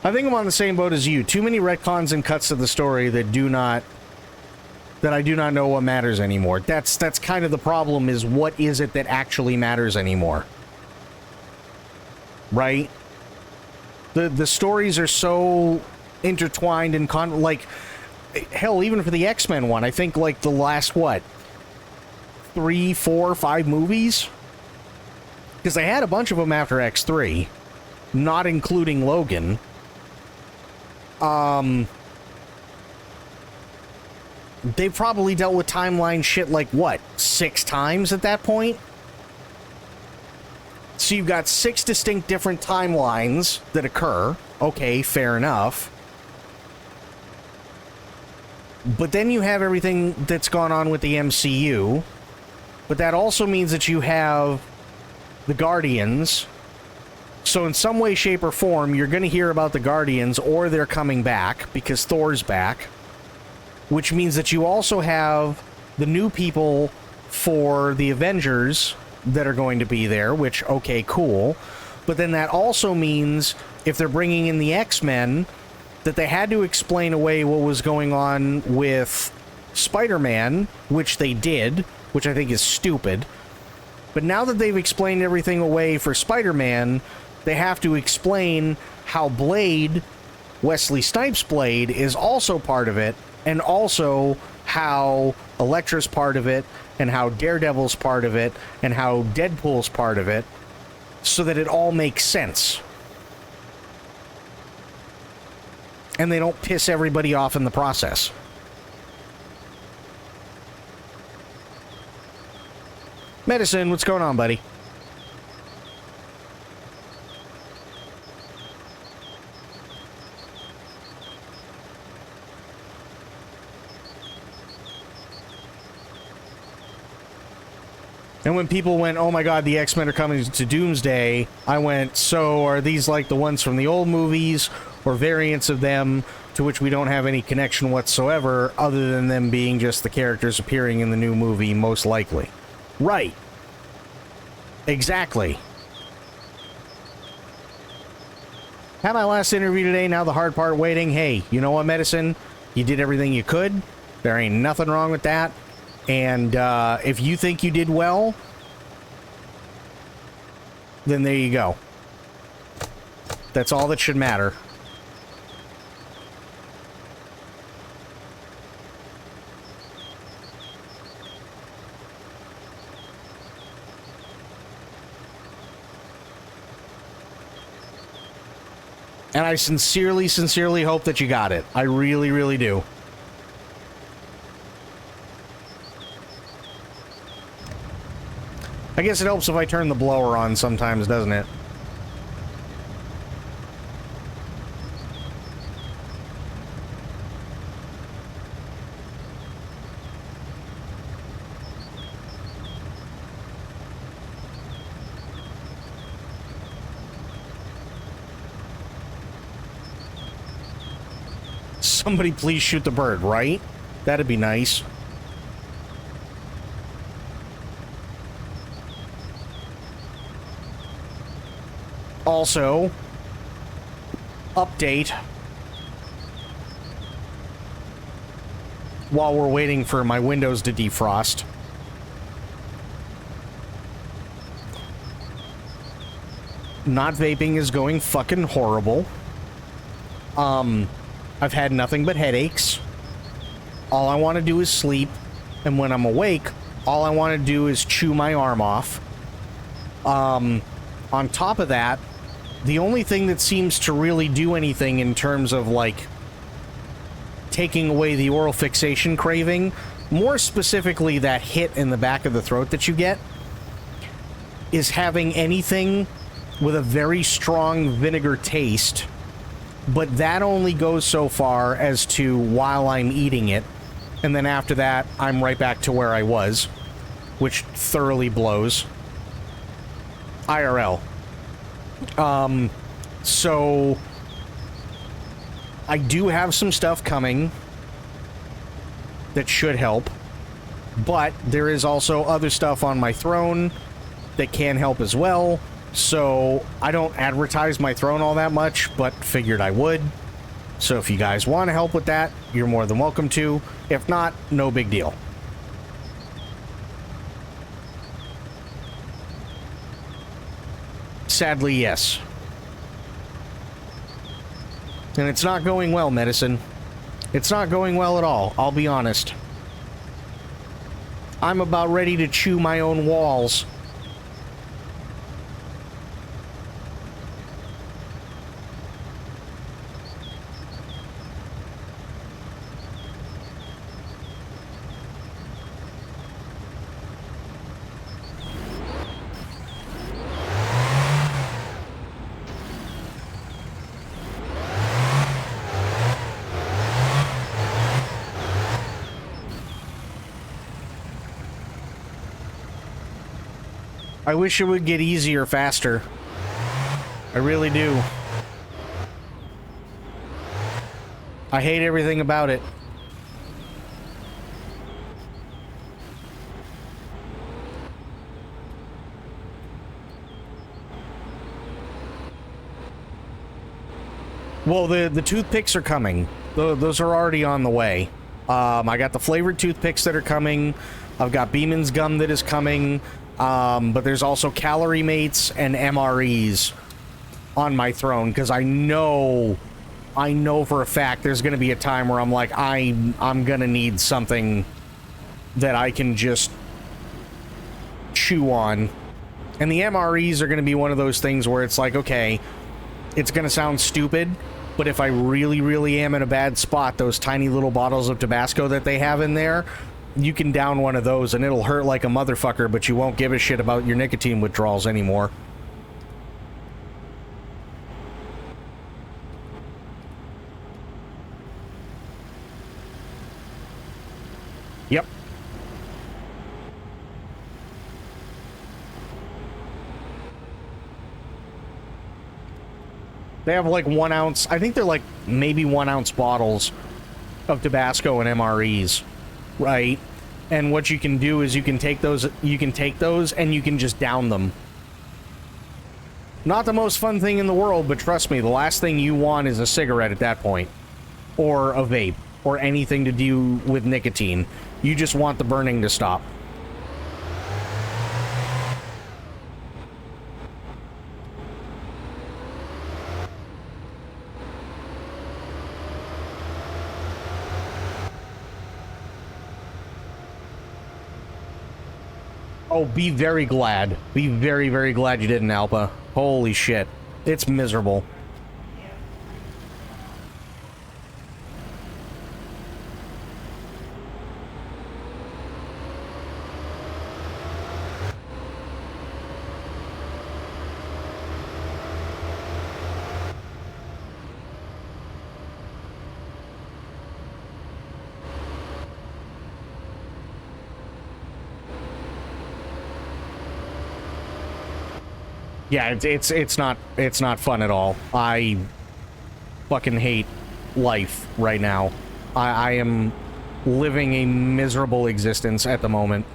I think I'm on the same boat as you. Too many retcons and cuts to the story that I do not know what matters anymore. That's kind of the problem, is what is it that actually matters anymore? Right? The stories are so intertwined and like, hell, even for the X-Men one, I think like the last, what, 3, 4, 5 movies? Because they had a bunch of them after X3, not including Logan. They've probably dealt with timeline shit like, what, 6 times at that point? So you've got 6 distinct different timelines that occur. Okay, fair enough. But then you have everything that's gone on with the MCU. But that also means that you have the Guardians. So in some way, shape, or form, you're going to hear about the Guardians, or they're coming back because Thor's back. Which means that you also have the new people for the Avengers that are going to be there, which, okay, cool. But then that also means, if they're bringing in the X-Men, that they had to explain away what was going on with Spider-Man, which they did, which I think is stupid. But now that they've explained everything away for Spider-Man, they have to explain how Blade, Wesley Snipes' Blade, is also part of it, and also how Elektra's part of it, and how Daredevil's part of it, and how Deadpool's part of it, so that it all makes sense. And they don't piss everybody off in the process. Medicine, what's going on, buddy? And when people went, oh my god, the X-Men are coming to Doomsday, I went, so are these like the ones from the old movies, or variants of them, to which we don't have any connection whatsoever, other than them being just the characters appearing in the new movie, most likely. Right. Exactly. Had my last interview today, now the hard part waiting. Hey, you know what, Medicine? You did everything you could. There ain't nothing wrong with that. And if you think you did well, then there you go. That's all that should matter. And I sincerely, sincerely hope that you got it. I really, really do. I guess it helps if I turn the blower on sometimes, doesn't it? Somebody please shoot the bird, right? That'd be nice. Also, update while we're waiting for my windows to defrost. Not vaping is going fucking horrible. I've had nothing but headaches. All I want to do is sleep, and when I'm awake, all I want to do is chew my arm off. On top of that, the only thing that seems to really do anything in terms of, like, taking away the oral fixation craving, more specifically that hit in the back of the throat that you get, is having anything with a very strong vinegar taste, but that only goes so far as to while I'm eating it, and then after that, I'm right back to where I was, which thoroughly blows. IRL. So, I do have some stuff coming. that should help. But there is also other stuff on my throne that can help as well. So I don't advertise my throne all that much, but figured I would. So if you guys want to help with that, you're more than welcome to. If not, no big deal. Sadly, yes. And it's not going well, Medicine. It's not going well at all, I'll be honest. I'm about ready to chew my own walls. I wish it would get easier faster. I really do. I hate everything about it. Well, the toothpicks are coming. Those are already on the way. I got the flavored toothpicks that are coming. I've got Beeman's gum that is coming. But there's also Calorie Mates and MREs on my throne, because I know for a fact there's going to be a time where I'm like, I'm going to need something that I can just chew on. And the MREs are going to be one of those things where it's like, okay, it's going to sound stupid, but if I really, really am in a bad spot, those tiny little bottles of Tabasco that they have in there, you can down one of those and it'll hurt like a motherfucker, but you won't give a shit about your nicotine withdrawals anymore. Yep. They have like 1 ounce, I think they're like maybe 1 ounce bottles of Tabasco and MREs. Right, and what you can do is you can take those and you can just down them. Not the most fun thing in the world, but trust me, the last thing you want is a cigarette at that point. Or a vape, or anything to do with nicotine. You just want the burning to stop. Oh, be very glad. Be very, very glad you didn't, Alpa. Holy shit. It's miserable. Yeah, it's not fun at all. I fucking hate life right now. I am living a miserable existence at the moment.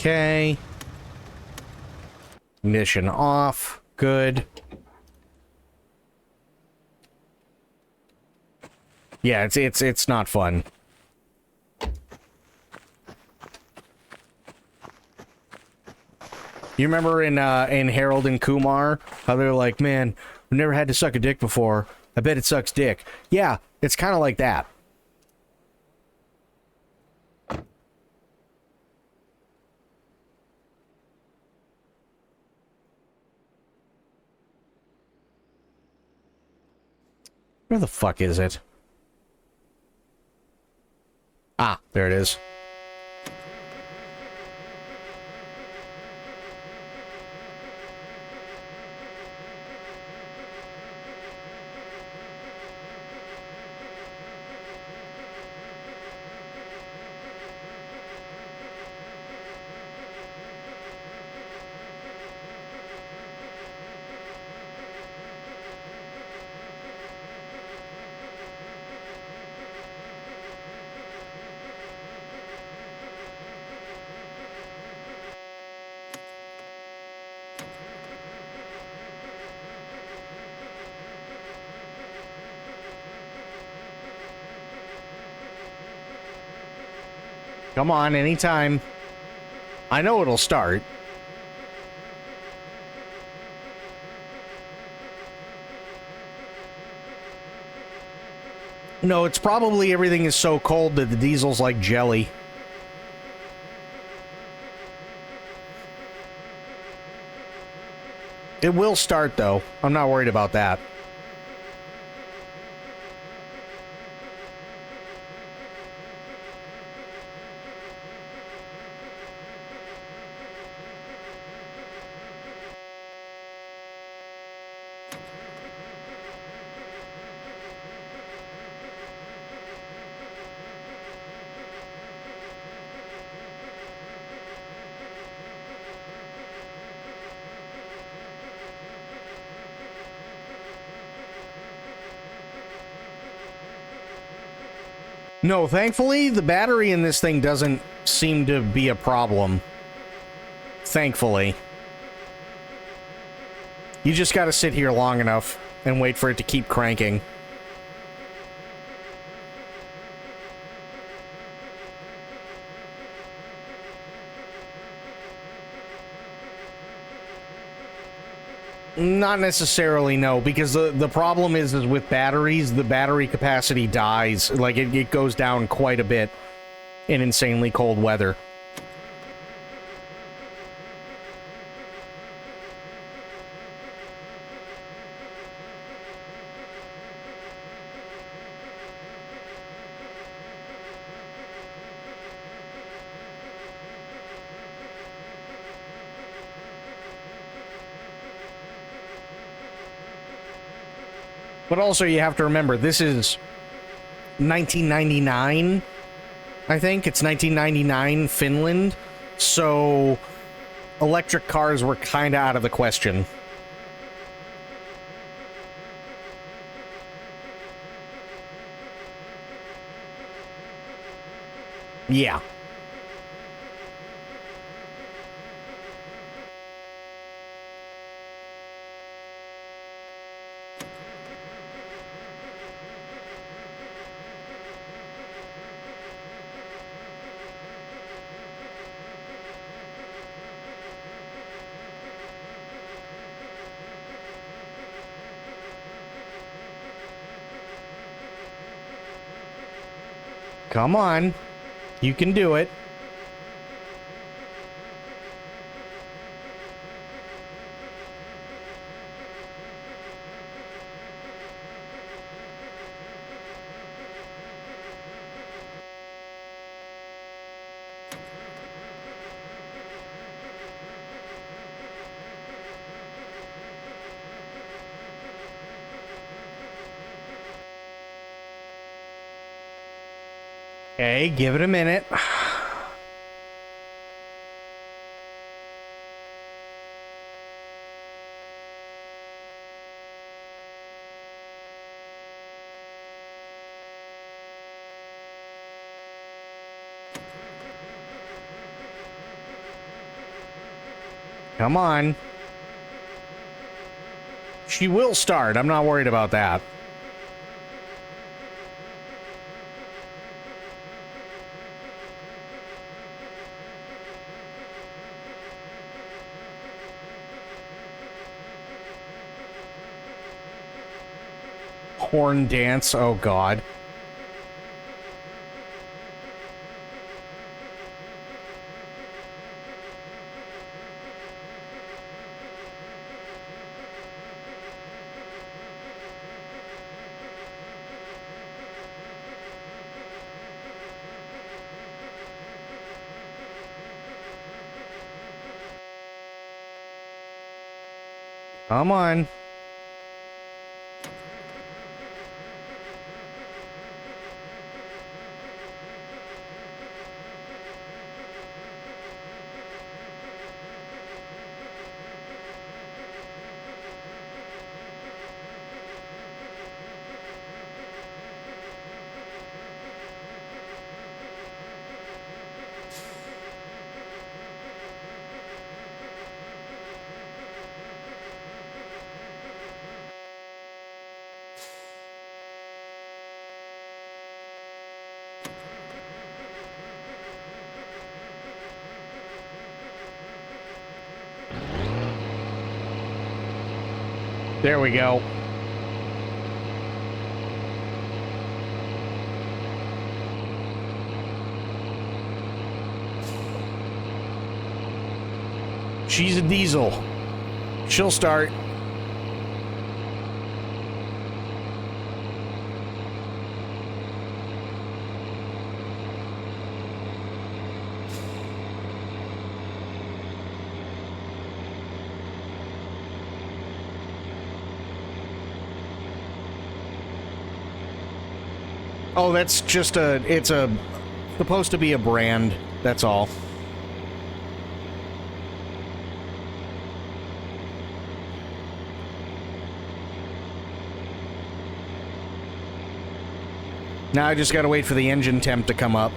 Okay. Ignition off. Good. Yeah, it's not fun. You remember in Harold and Kumar how they're like, man, I've never had to suck a dick before. I bet it sucks dick. Yeah, it's kind of like that. Where the fuck is it? Ah, there it is. Come on, anytime. I know it'll start. No, it's probably everything is so cold that the diesel's like jelly. It will start, though. I'm not worried about that. No, thankfully, the battery in this thing doesn't seem to be a problem. Thankfully. You just gotta sit here long enough and wait for it to keep cranking. Not necessarily, no, because the problem is with batteries, the battery capacity dies. Like, it goes down quite a bit in insanely cold weather. But also, you have to remember, this is 1999, I think. It's 1999 Finland, so electric cars were kind of out of the question. Yeah. Come on. You can do it. Okay, give it a minute. Come on. She will start. I'm not worried about that. Horn dance. Oh, God. Come on. There we go. She's a diesel. She'll start. Oh, that's just it's supposed to be a brand, that's all. Now I just gotta wait for the engine temp to come up.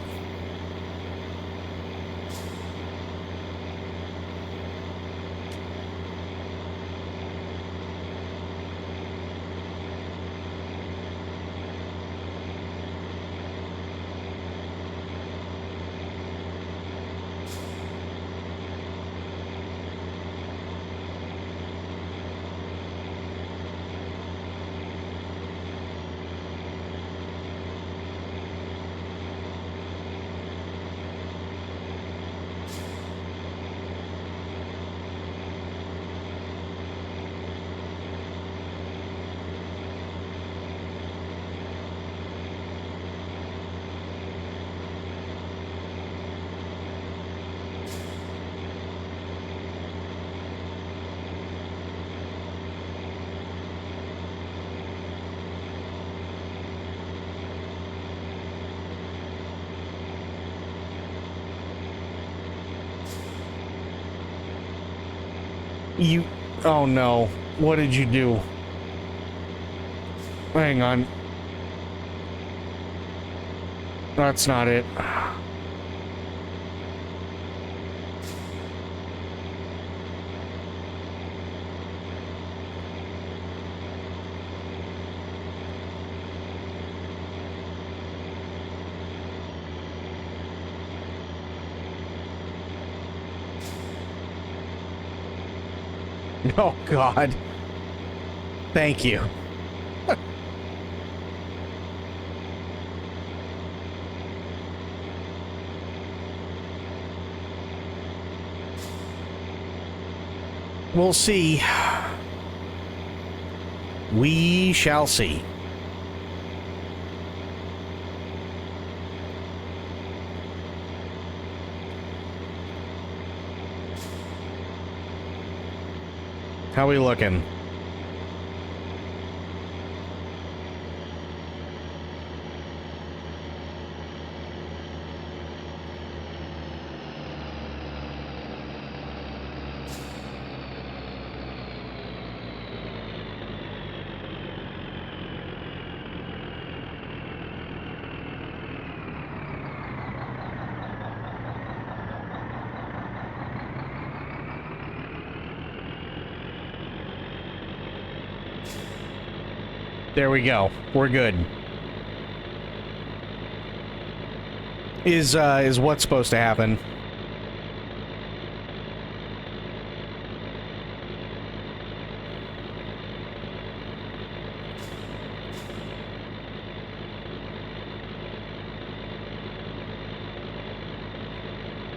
You... Oh no. What did you do? Hang on. That's not it. Oh, God. Thank you. We'll see. We shall see. How we looking? There we go. We're good. Is what's supposed to happen?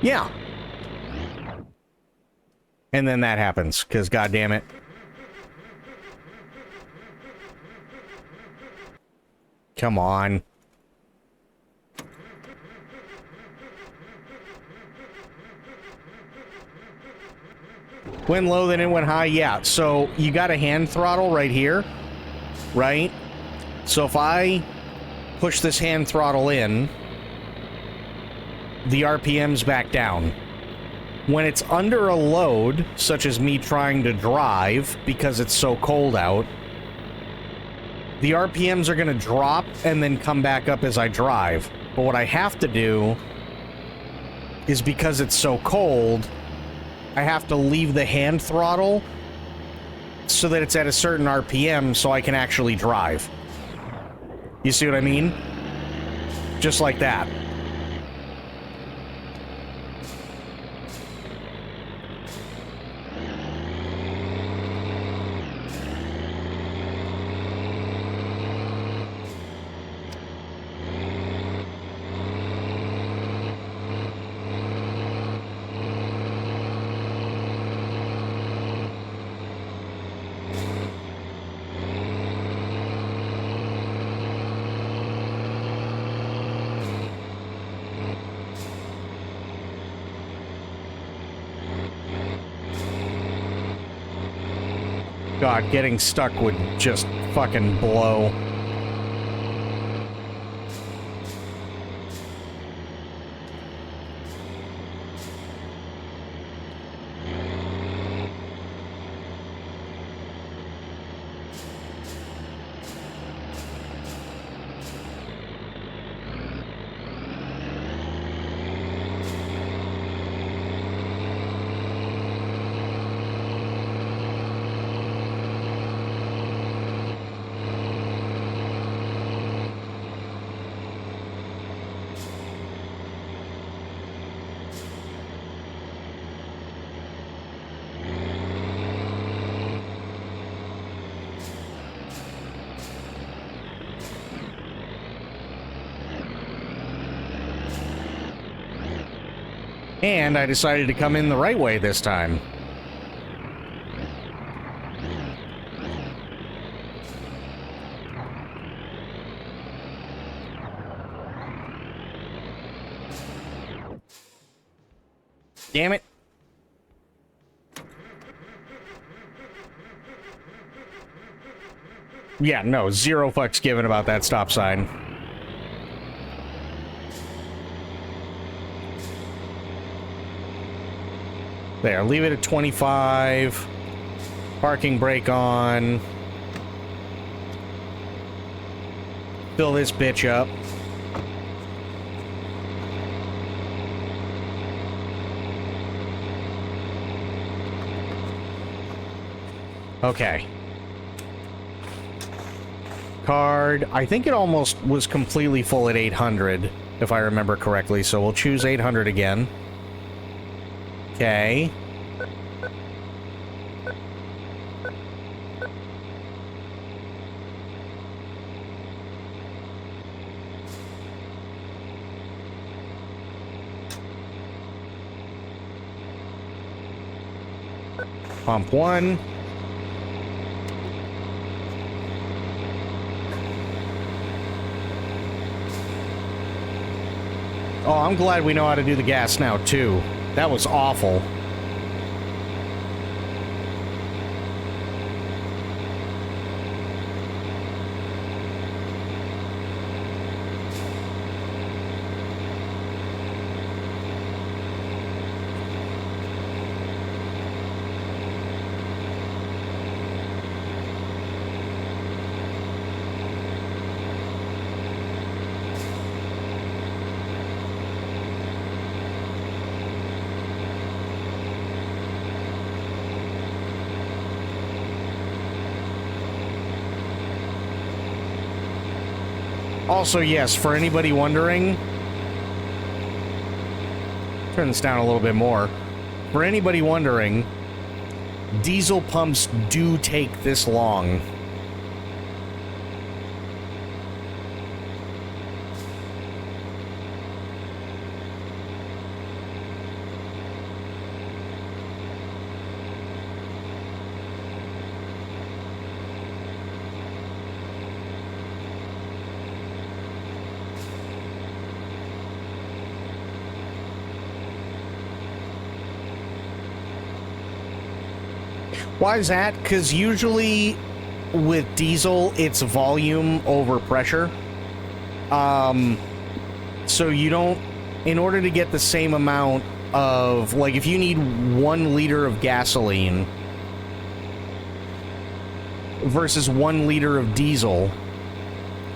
Yeah. And then that happens, because goddamn it. Come on. Went low, then it went high. Yeah, so you got a hand throttle right here, right? So if I push this hand throttle in, the RPM's back down. When it's under a load, such as me trying to drive because it's so cold out, the RPMs are going to drop and then come back up as I drive. But what I have to do is, because it's so cold, I have to leave the hand throttle so that it's at a certain RPM so I can actually drive. You see what I mean? Just like that. God, getting stuck would just fucking blow. And I decided to come in the right way this time. Damn it. Yeah, no, zero fucks given about that stop sign. There, leave it at 25. Parking brake on. Fill this bitch up. Okay. Card. I think it almost was completely full at 800, if I remember correctly, so we'll choose 800 again. Okay. Pump 1. Oh, I'm glad we know how to do the gas now, too. That was awful. Also, yes, for anybody wondering, turn this down a little bit more. For anybody wondering, diesel pumps do take this long. Why is that? Because usually with diesel, it's volume over pressure. So you don't, in order to get the same amount of, like, if you need 1 liter of gasoline versus 1 liter of diesel,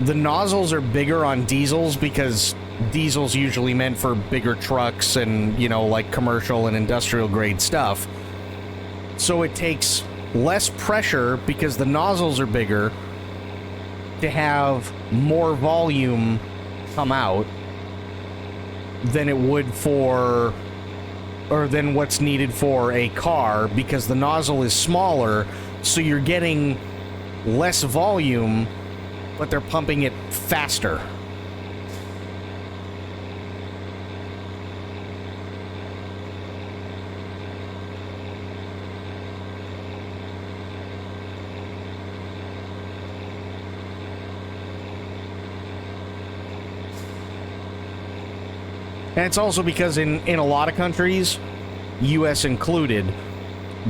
the nozzles are bigger on diesels because diesel's usually meant for bigger trucks and, you know, like commercial and industrial grade stuff. So it takes less pressure because the nozzles are bigger to have more volume come out than it would for, or than what's needed for a car, because the nozzle is smaller, so you're getting less volume, but they're pumping it faster. And it's also because in a lot of countries, US included,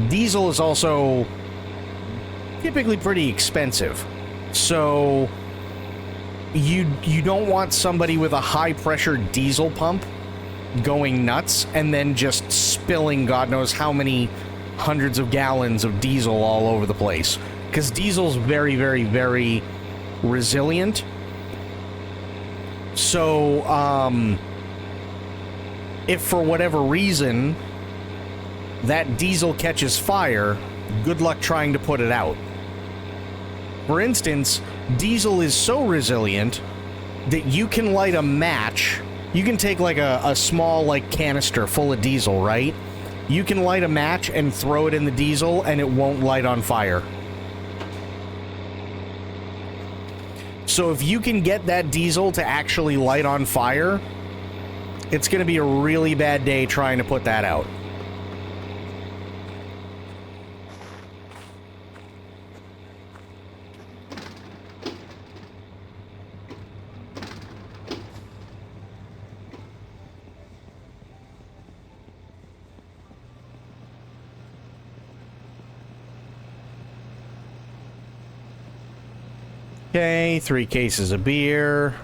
diesel is also typically pretty expensive. So you don't want somebody with a high pressure diesel pump going nuts and then just spilling God knows how many hundreds of gallons of diesel all over the place. Because diesel's very, very, very resilient. So, if for whatever reason that diesel catches fire, good luck trying to put it out. For instance, diesel is so resilient that you can light a match. You can take like a small like canister full of diesel, right? You can light a match and throw it in the diesel and it won't light on fire. So if you can get that diesel to actually light on fire, it's going to be a really bad day trying to put that out. Okay, 3 cases of beer.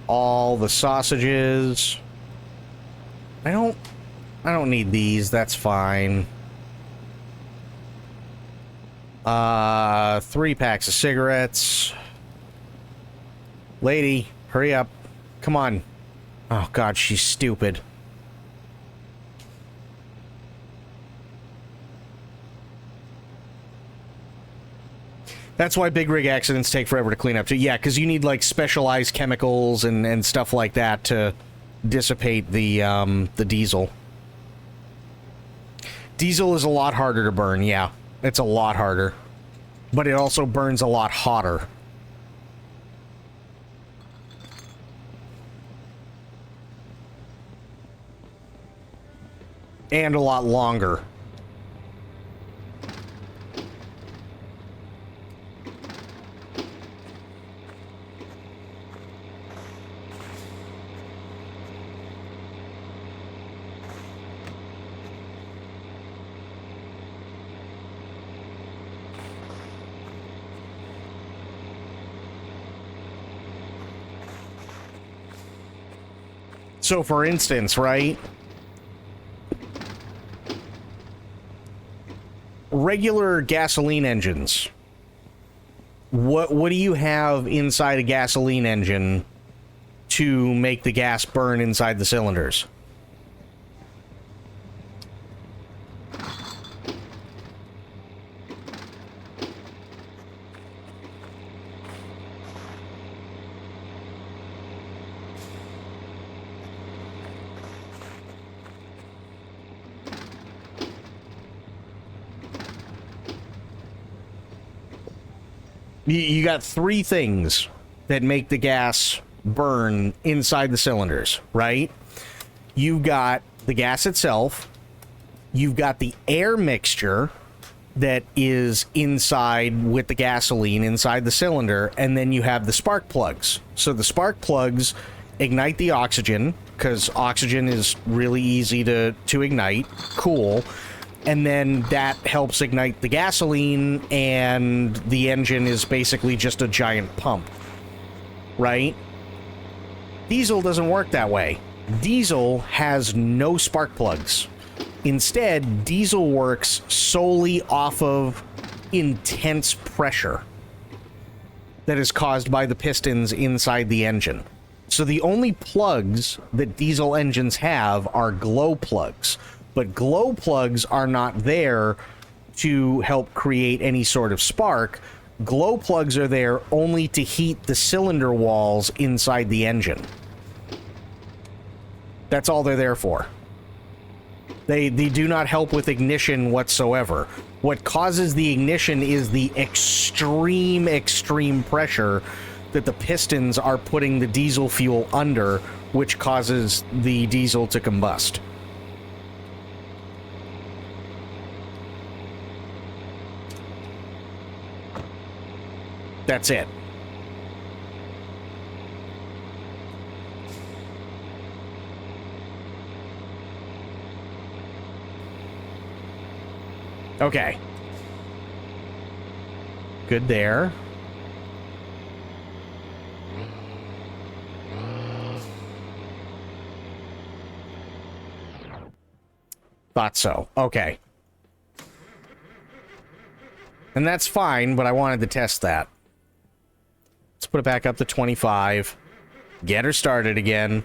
All the sausages. I don't need these, that's fine. 3 packs of cigarettes. Lady, hurry up. Come on. Oh god, she's stupid. That's why big rig accidents take forever to clean up too. Yeah, because you need like specialized chemicals and stuff like that to dissipate the diesel. Diesel is a lot harder to burn, yeah. It's a lot harder. But it also burns a lot hotter. And a lot longer. So, for instance, right? Regular gasoline engines. What do you have inside a gasoline engine to make the gas burn inside the cylinders? You got 3 things that make the gas burn inside the cylinders, right? You've got the gas itself, you've got the air mixture that is inside with the gasoline inside the cylinder, and then you have the spark plugs. So the spark plugs ignite the oxygen, because oxygen is really easy to ignite. Cool. and then that helps ignite the gasoline, and the engine is basically just a giant pump, right? Diesel doesn't work that way. Diesel has no spark plugs. Instead, diesel works solely off of intense pressure that is caused by the pistons inside the engine. So the only plugs that diesel engines have are glow plugs, but glow plugs are not there to help create any sort of spark. Glow plugs are there only to heat the cylinder walls inside the engine. That's all they're there for. They do not help with ignition whatsoever. What causes the ignition is the extreme pressure that the pistons are putting the diesel fuel under, which causes the diesel to combust. That's it. Okay. Good there. Thought so. Okay. And that's fine, but I wanted to test that. Let's put it back up to 25. Get her started again.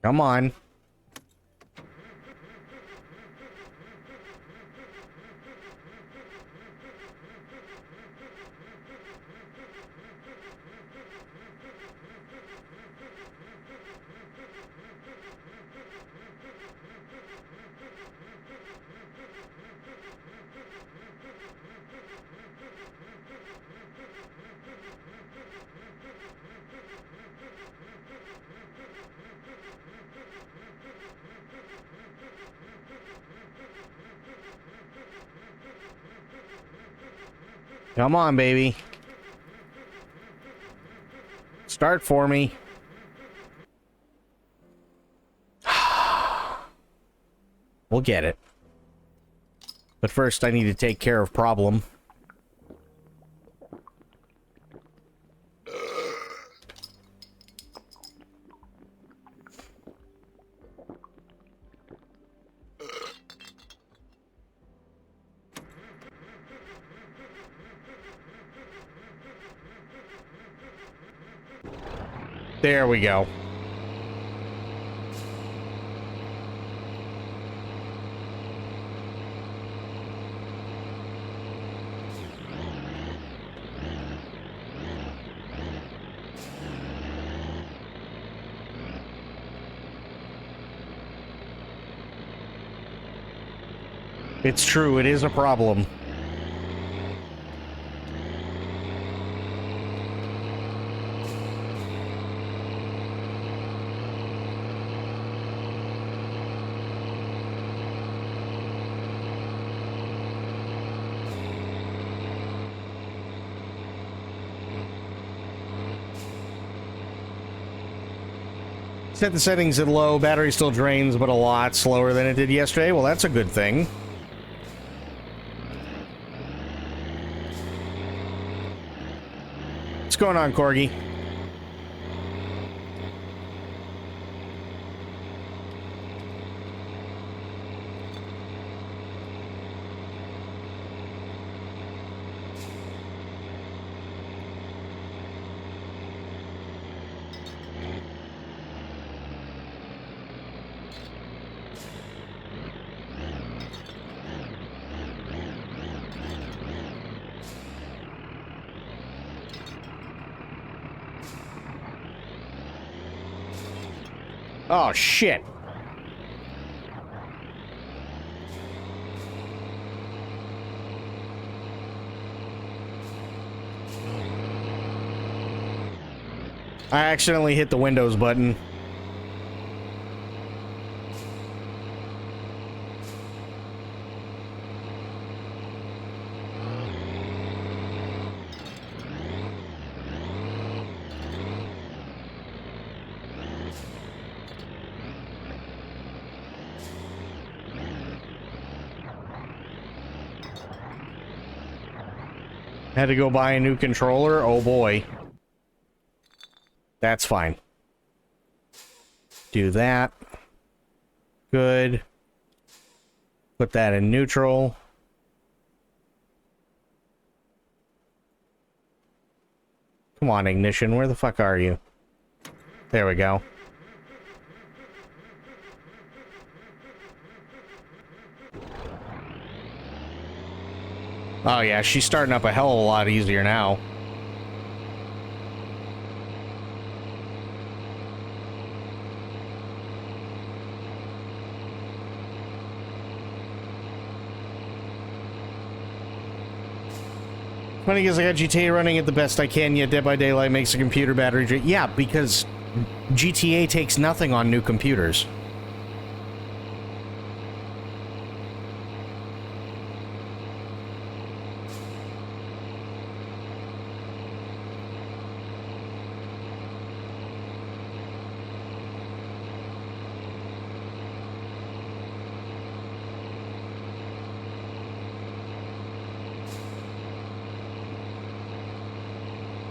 Come on. Come on, baby. Start for me. We'll get it. But first, I need to take care of problem. There we go. It's true, it is a problem. Set the settings at low. Battery still drains, but a lot slower than it did yesterday. Well, that's a good thing. What's going on, Corgi? Oh, shit. I accidentally hit the Windows button. Had to go buy a new controller? Oh boy. That's fine. Do that. Good. Put that in neutral. Come on, Ignition. Where the fuck are you? There we go. Oh yeah, she's starting up a hell of a lot easier now. Funny because I got GTA running at the best I can, yet Dead by Daylight makes the computer battery drain. Yeah, because GTA takes nothing on new computers.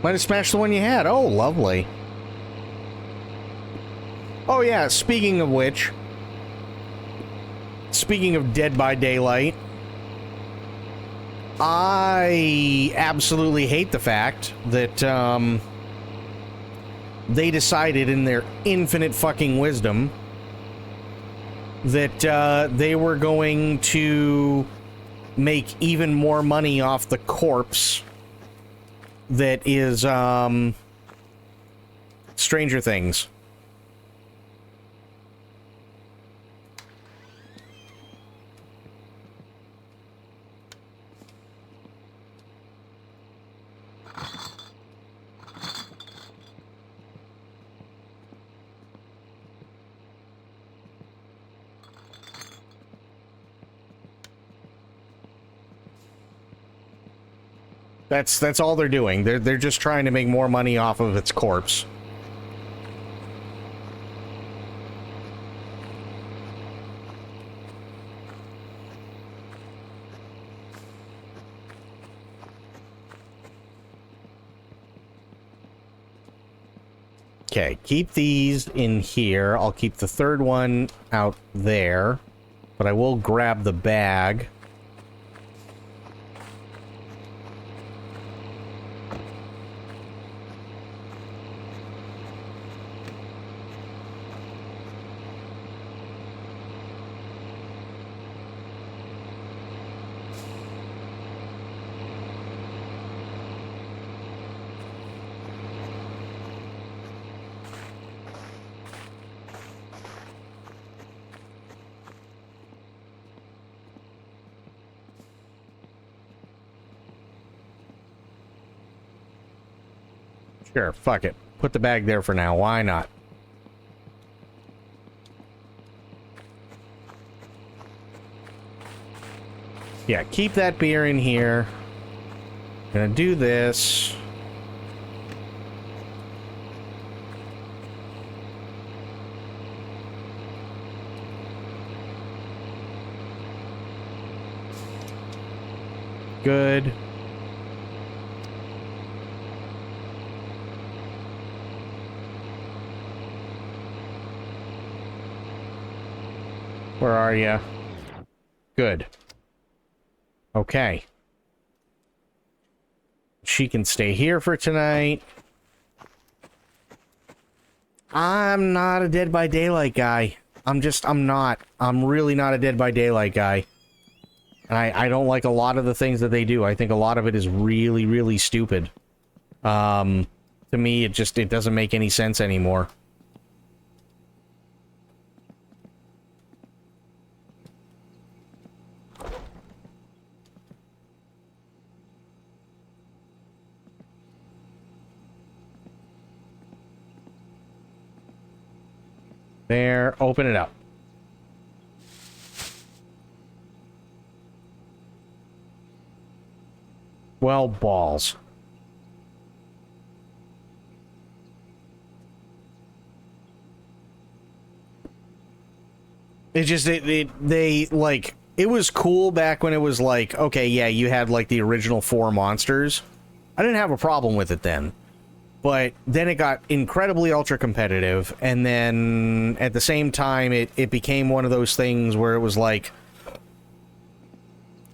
Might have smashed the one you had. Oh, lovely. Oh, yeah, speaking of which, speaking of Dead by Daylight, I absolutely hate the fact that they decided in their infinite fucking wisdom that they were going to make even more money off the corpse that is Stranger Things. That's all they're doing. They're just trying to make more money off of its corpse. Okay, keep these in here. I'll keep the third one out there, but I will grab the bag. Sure, fuck it. Put the bag there for now. Why not? Yeah, keep that beer in here. Gonna do this. Good. Where are you? Good. Okay. She can stay here for tonight. I'm not a Dead by Daylight guy. I'm not. I'm really not a Dead by Daylight guy. And I don't like a lot of the things that they do. I think a lot of it is really, really stupid. To me, it doesn't make any sense anymore. There, open it up. Well, balls. It just, they, like, it was cool back when it was like, okay, yeah, you had, like, the original 4 monsters. I didn't have a problem with it then. But then it got incredibly ultra competitive, and then at the same time, it became one of those things where it was like,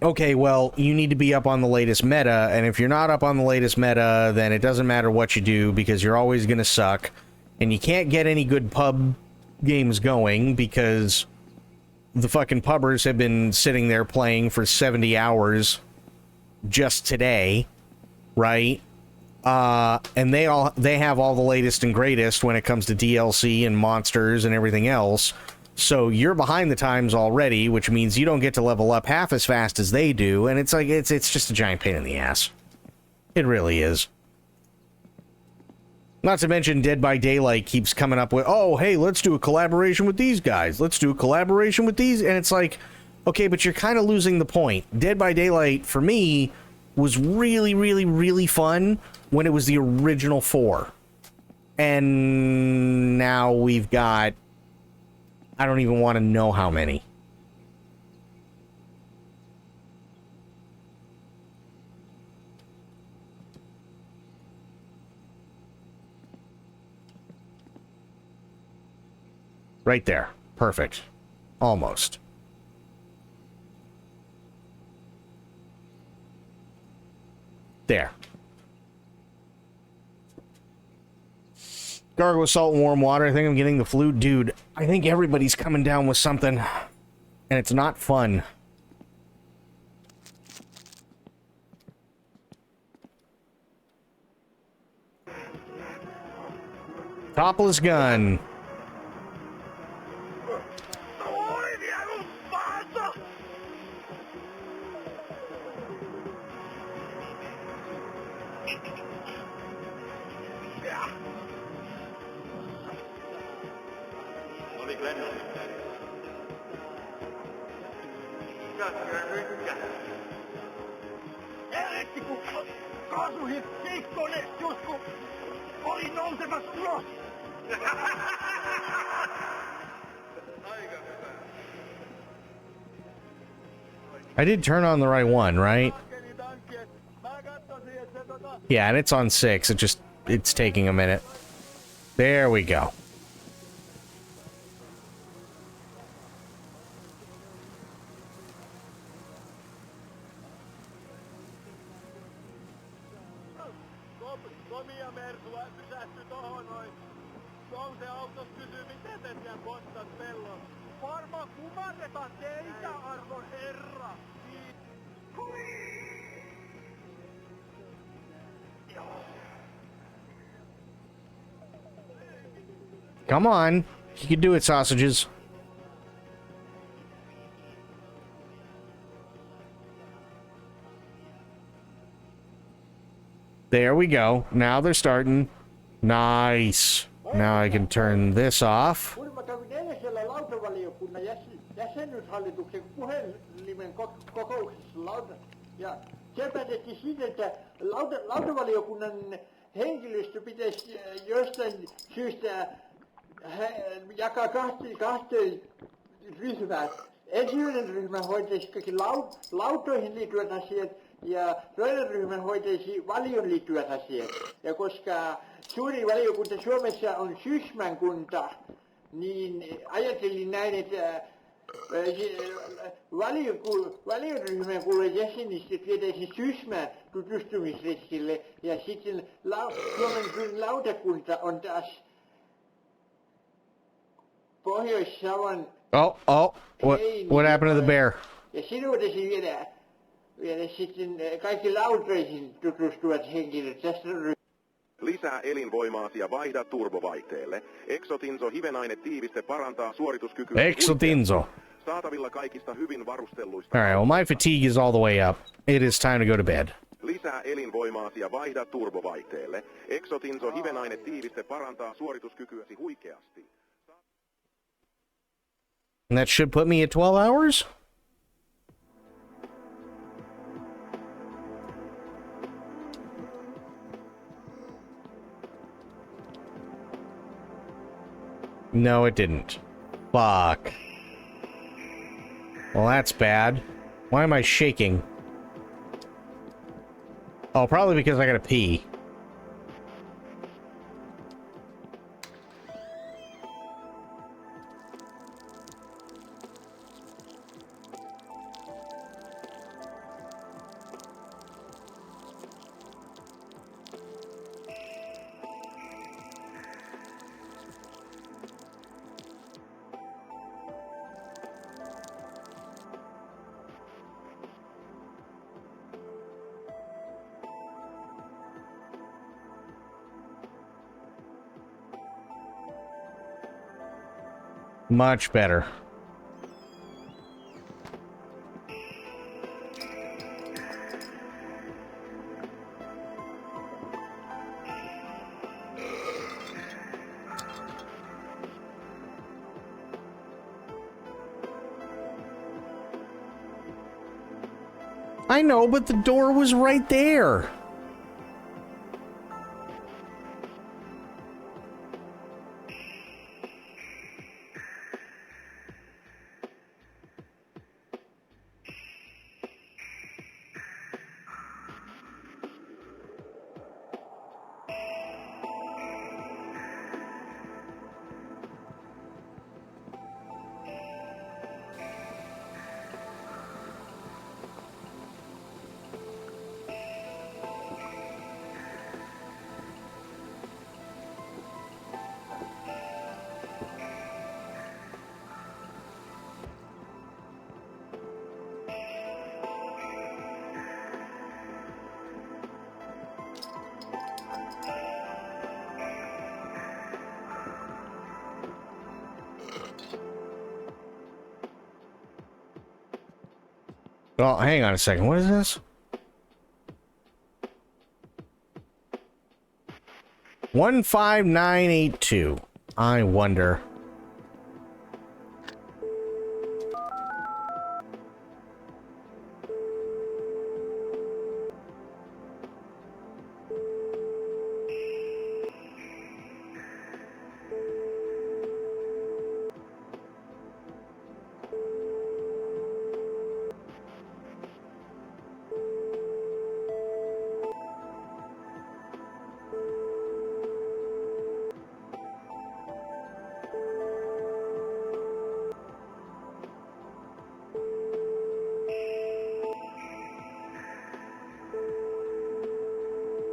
okay, well, you need to be up on the latest meta, and if you're not up on the latest meta, then it doesn't matter what you do, because you're always going to suck, and you can't get any good pub games going, because the fucking pubbers have been sitting there playing for 70 hours just today, right? And they have all the latest and greatest when it comes to DLC and monsters and everything else. So you're behind the times already, which means you don't get to level up half as fast as they do, and it's like it's just a giant pain in the ass. It really is. Not to mention Dead by Daylight keeps coming up with, oh, hey, let's do a collaboration with these guys. Let's do a collaboration with these. And it's like, okay, but you're kind of losing the point. Dead by Daylight, for me, was really, really, really fun when it was the original 4. And now we've got, I don't even want to know how many. Right there. Perfect. Almost. There. Gargle with salt and warm water. I think I'm getting the flu. Dude, I think everybody's coming down with something. And it's not fun. Topless gun. I did turn on the right one, right? Yeah, and it's on 6. It's taking a minute. There we go. Come on. You can do it, sausages. There we go. Now they're starting. Nice. Now I can turn this off. Henkilöstö pitäisi jostain syystä jakaa kahteen ryhmään. Ensimmäinen ryhmä hoitaisi kaikki lautoihin liittyvät asiat ja toinen ryhmä hoitaisi valioon liittyvät asiat. Ja koska suuri valiokunta Suomessa on Sysmän kunta, niin ajattelin näin, että valioryhmän kuuluvat jäsenistä vietäisiin Sysmään tutustumisretkille ja sitten Suomen lautakunta on taas Pohjois-Savon. Oh, what happened to the bear? Ja sinun voitaisiin viedä sitten kaikki lautoihin tutustuvat henkilöt tästä ryhmästä. Lisää elinvoimaasi ja vaihda turbovaihteelle. Exotinso hivenainetiiviste parantaa suorituskykyä. Exotinso. Saatavilla kaikista hyvin varustelluista. All right, well, my fatigue is all the way up. It is time to go to bed. Lisää elinvoimaasi ja vaihda turbovaihteelle. Exotinso hivenainetiiviste parantaa suorituskykyäsi huikeasti. And that should put me at 12 hours? No, it didn't. Fuck. Well, that's bad. Why am I shaking? Oh, probably because I gotta pee. Much better. I know, but the door was right there. Oh, hang on a second. What is this? 15982. I wonder.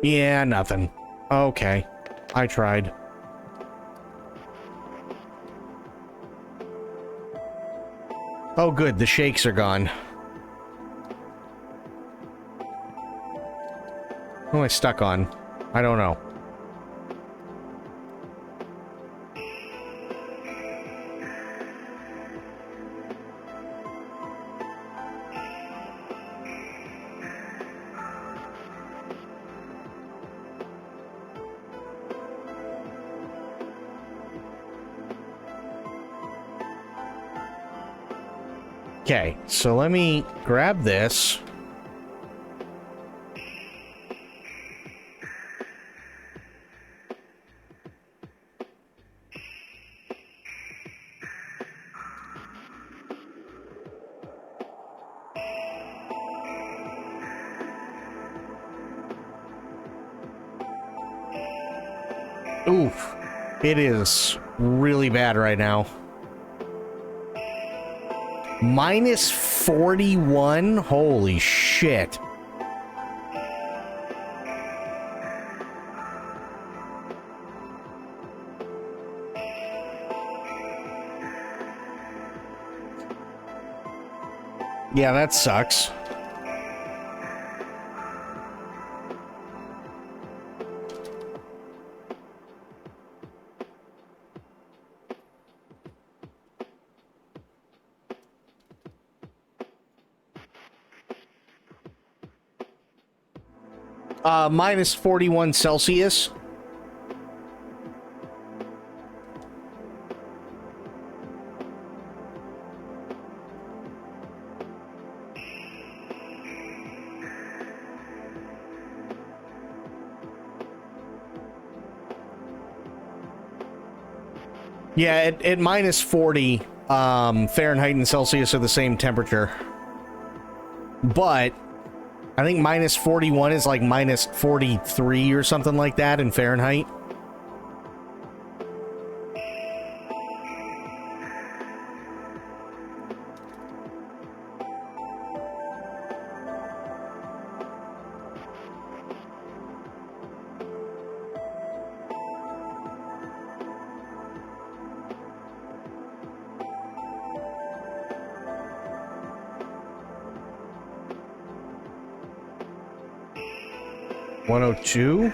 Yeah, nothing. Okay. I tried. Oh, good. The shakes are gone. What am I stuck on? I don't know. Okay, so let me grab this. Oof. It is really bad right now. Minus 41? Holy shit. Yeah, that sucks. Minus 41 Celsius. Yeah, at minus 40, Fahrenheit and Celsius are the same temperature. But I think minus 41 is like minus 43 or something like that in Fahrenheit. $102.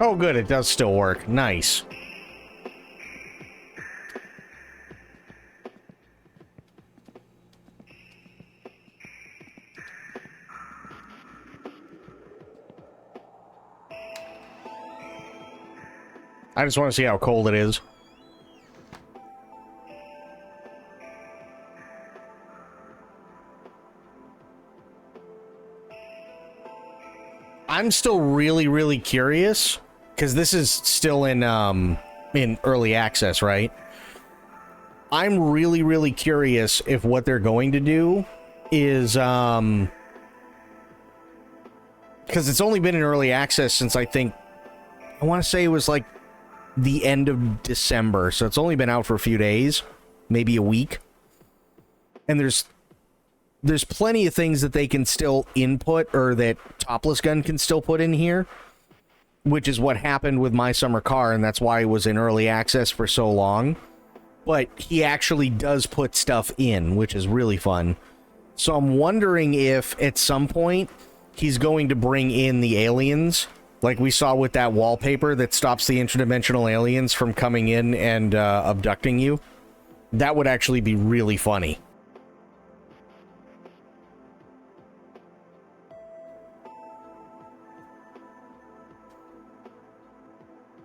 Oh, good. It does still work. Nice. I just want to see how cold it is. I'm still really curious because this is still in early access, right? I'm really curious if what they're going to do is because it's only been in early access since I want to say it was like the end of December, so it's only been out for a few days, maybe a week. And there's plenty of things that they can still input, or that Topless Gun can still put in here, which is what happened with My Summer Car, and that's why it was in early access for so long. But he actually does put stuff in, which is really fun. So I'm wondering if at some point he's going to bring in the aliens, like we saw with that wallpaper that stops the interdimensional aliens from coming in and abducting you. That would actually be really funny.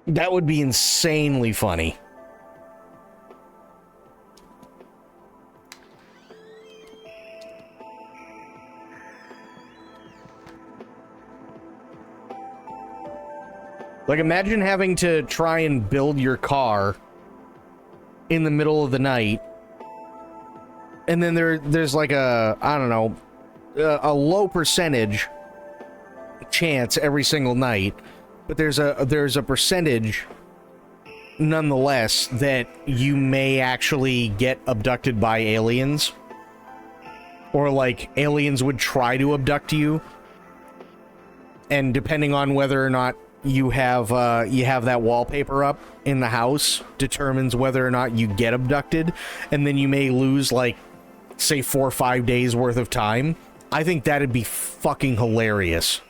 That would be insanely funny. Like, imagine having to try and build your car in the middle of the night, and then there's like a, I don't know, a low percentage chance every single night, but there's a percentage nonetheless that you may actually get abducted by aliens, or like aliens would try to abduct you, and depending on whether or not you have that wallpaper up in the house determines whether or not you get abducted, and then you may lose, like, say 4 or 5 days worth of time. I think that'd be fucking hilarious.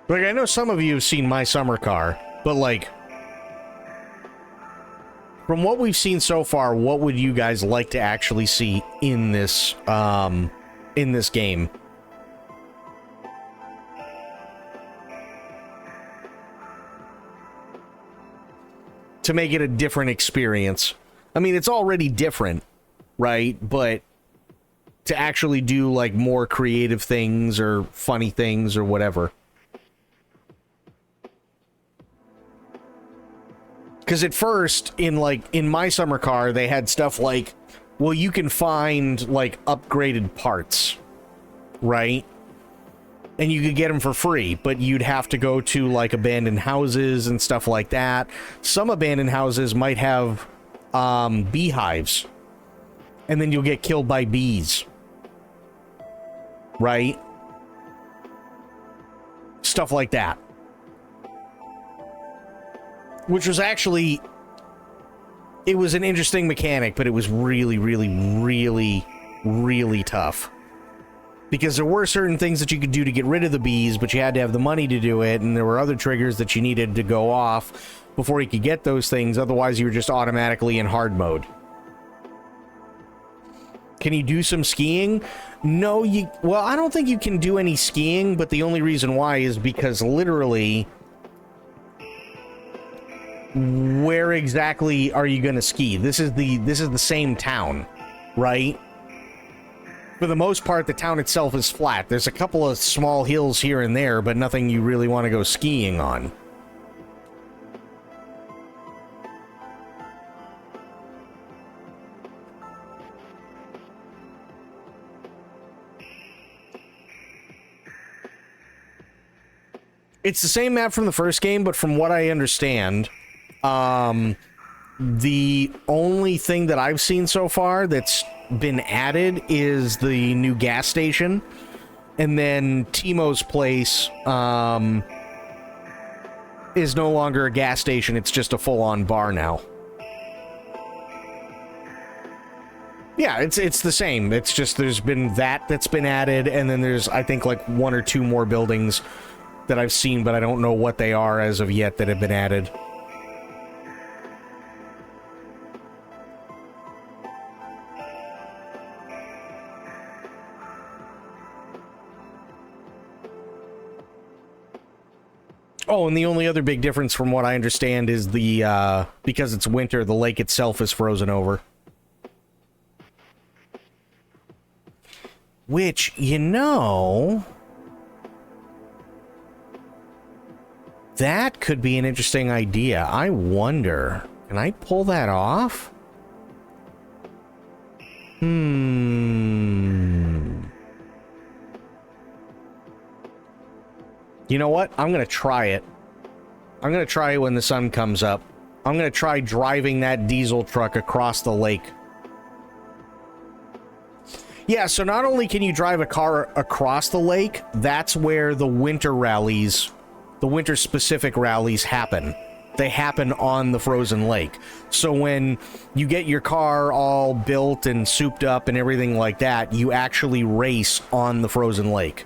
Like, I know some of you have seen My Summer Car, but, like, from what we've seen so far, what would you guys like to actually see in this game? To make it a different experience. I mean, it's already different, right? But to actually do, like, more creative things or funny things or whatever. Because at first, in My Summer Car, they had stuff like, well, you can find, like, upgraded parts, right? And you could get them for free, but you'd have to go to, like, abandoned houses and stuff like that. Some abandoned houses might have beehives, and then you'll get killed by bees, right? Stuff like that. Which was actually It was an interesting mechanic, but it was really, really, really, really tough. Because there were certain things that you could do to get rid of the bees, but you had to have the money to do it, and there were other triggers that you needed to go off before you could get those things, otherwise you were just automatically in hard mode. Can you do some skiing? No, well, I don't think you can do any skiing, but the only reason why is because literally, where exactly are you going to ski? This is the same town, right? For the most part, the town itself is flat. There's a couple of small hills here and there, but nothing you really want to go skiing on. It's the same map from the first game, but from what I understand, the only thing that I've seen so far that's been added is the new gas station, and then Timo's place is no longer a gas station, it's just a full-on bar now. Yeah, it's the same. It's just there's been that's been added, and then there's, I think, like 1 or 2 more buildings that I've seen, but I don't know what they are as of yet that have been added. Oh, and the only other big difference from what I understand is the, because it's winter, the lake itself is frozen over. Which, you know, that could be an interesting idea. I wonder, can I pull that off? You know what? I'm going to try it. I'm going to try it when the sun comes up. I'm going to try driving that diesel truck across the lake. Yeah, so not only can you drive a car across the lake, that's where the winter rallies, the winter-specific rallies happen. They happen on the frozen lake. So when you get your car all built and souped up and everything like that, you actually race on the frozen lake.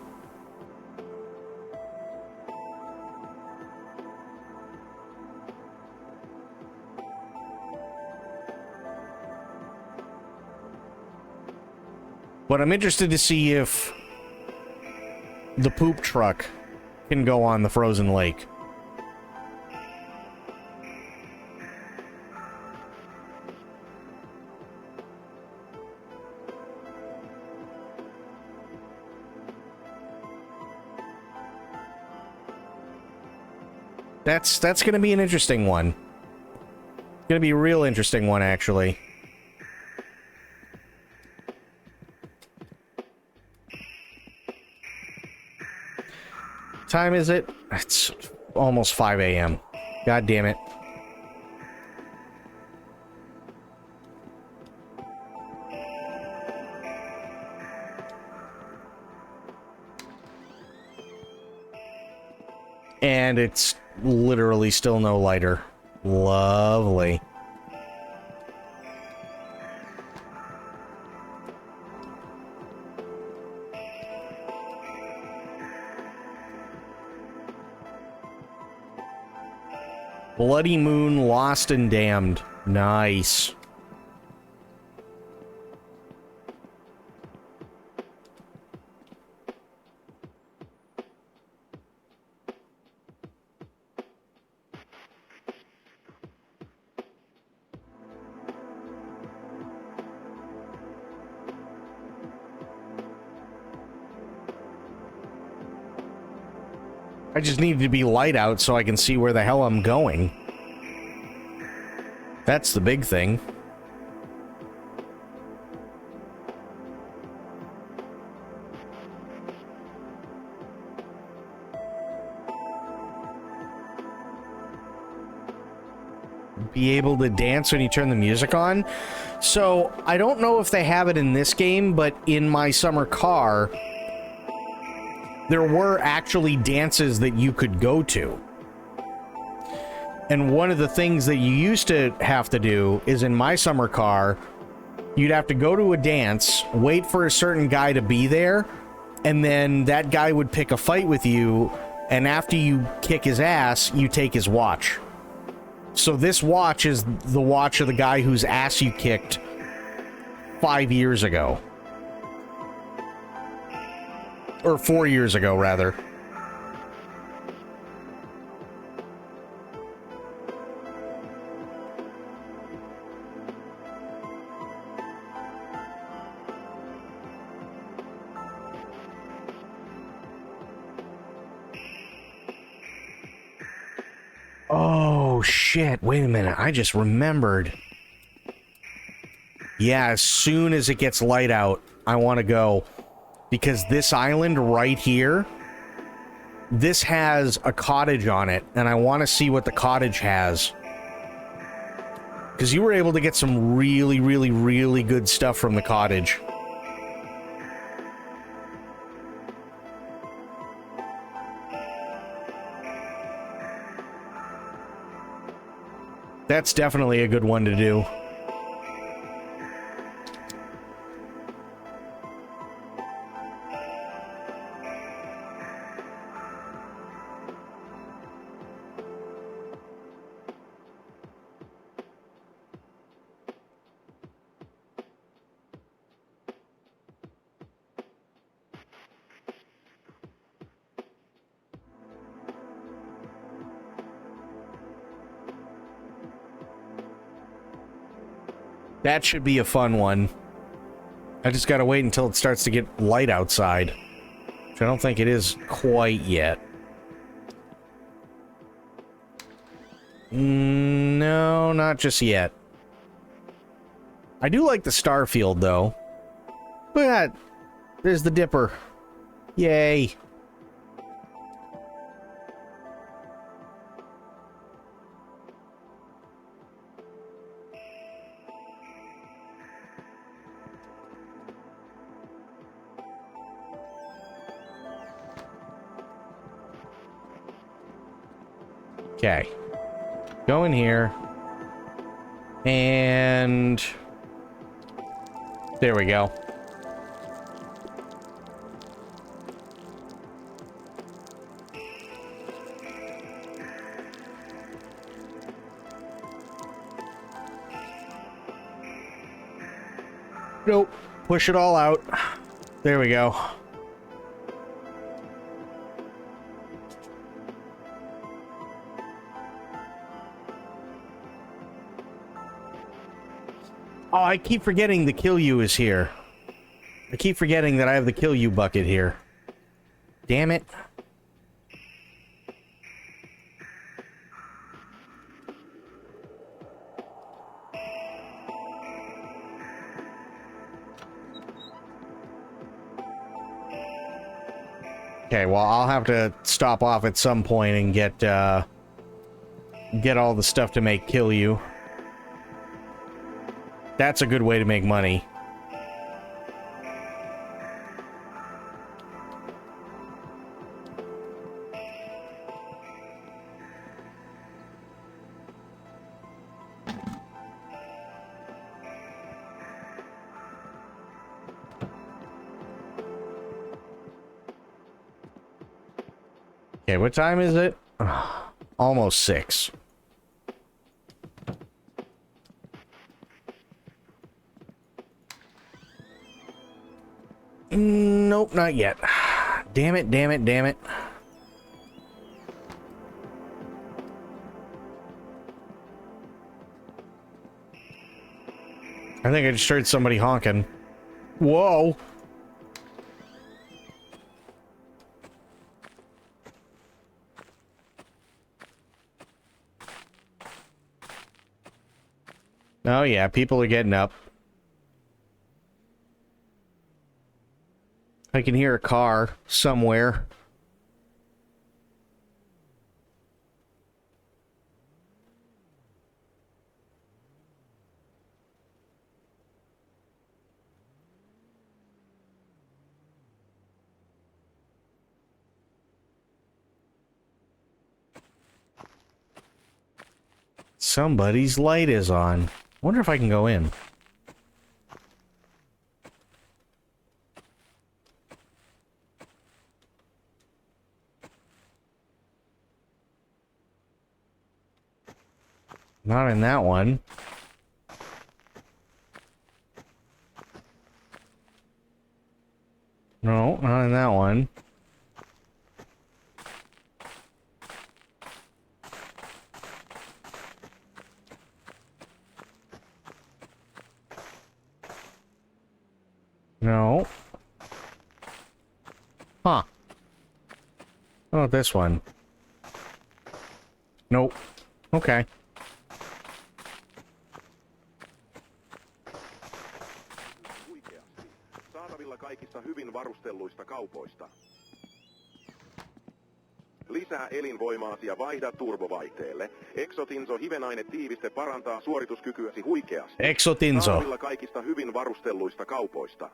But I'm interested to see if the poop truck can go on the frozen lake. That's going to be an interesting one. Going to be a real interesting one, actually. Time is it? It's almost 5 a.m. God damn it. And it's literally still no lighter. Lovely. Bloody Moon, Lost and Damned. Nice. I just need to be light out so I can see where the hell I'm going. That's the big thing. Be able to dance when you turn the music on. So, I don't know if they have it in this game, but in my summer car, there were actually dances that you could go to. And one of the things that you used to have to do is in my summer car, you'd have to go to a dance, wait for a certain guy to be there, and then that guy would pick a fight with you, and after you kick his ass, you take his watch. So this watch is the watch of the guy whose ass you kicked 5 years ago. Or 4 years ago, rather. Oh, shit. Wait a minute. I just remembered. Yeah, as soon as it gets light out, I want to go. Because this island right here, this has a cottage on it, and I want to see what the cottage has. Because you were able to get some really, really, really good stuff from the cottage. That's definitely a good one to do. That should be a fun one. I just gotta wait until it starts to get light outside. Which I don't think it is quite yet. No, not just yet. I do like the Starfield, though. Look at that. There's the Dipper. Yay. Okay. Go in here. And... there we go. Nope. Push it all out. There we go. Oh, I keep forgetting the Kill You is here. I keep forgetting that I have the Kill You bucket here. Damn it. Okay, well, I'll have to stop off at some point and get all the stuff to make Kill You. That's a good way to make money. Okay, what time is it? Almost 6. Nope, not yet. Damn it, damn it, damn it. I think I just heard somebody honking. Whoa. Oh yeah, people are getting up. I can hear a car somewhere. Somebody's light is on. Wonder if I can go in. Not in that one. No, not in that one. No. Huh. How about this one? Nope. Okay. Saatavilla kaikista hyvin varustelluista kaupoista. Lisää elinvoimaasi ja vaihda turbovaihteelle. Exotinso hivenainetiiviste parantaa suorituskykyäsi huikeasti. Exotinso. Saatavilla kaikista hyvin varustelluista kaupoista.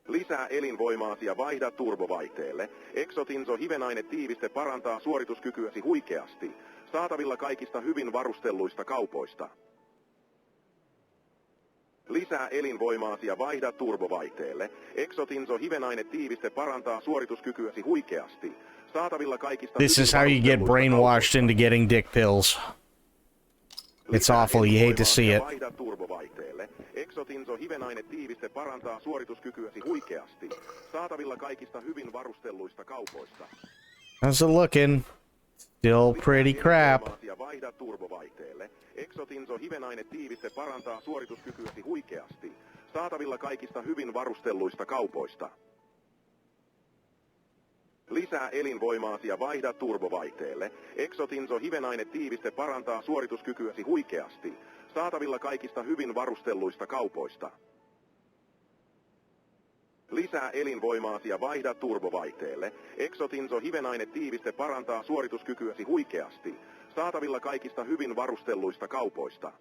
Lisää elinvoimaasi ja vaihda turbovaihteelle. Exotinso hivenainetiiviste parantaa suorituskykyäsi huikeasti. Saatavilla kaikista hyvin varustelluista kaupoista. Lisää elinvoimaasi ja vaihda turbovaihteelle. Exotinso hivenainetiiviste parantaa suorituskykyäsi huikeasti. Saatavilla kaikista This is how you get brainwashed into getting dick pills. It's awful, you hate to see it. Vaihda turbovaihteelle. Exotinso hivenainetiiviste parantaa suorituskykyäsi huikeasti. Saatavilla kaikista hyvin varustelluista kaupoista. How's it looking? Still pretty crap. Vaihda turbovaihteelle. Exotinso hivenainetiiviste parantaa suorituskykyäsi huikeasti. Saatavilla kaikista hyvin varustelluista kaupoista. Lisää elinvoimaasi ja vaihda turbovaihteelle. Exotinso hivenainetiiviste parantaa suorituskykyäsi huikeasti. Saatavilla kaikista hyvin varustelluista kaupoista. Lisää elinvoimaasi ja vaihda turbovaihteelle. Exotinso hivenainetiiviste parantaa suorituskykyäsi huikeasti. Saatavilla kaikista hyvin varustelluista kaupoista.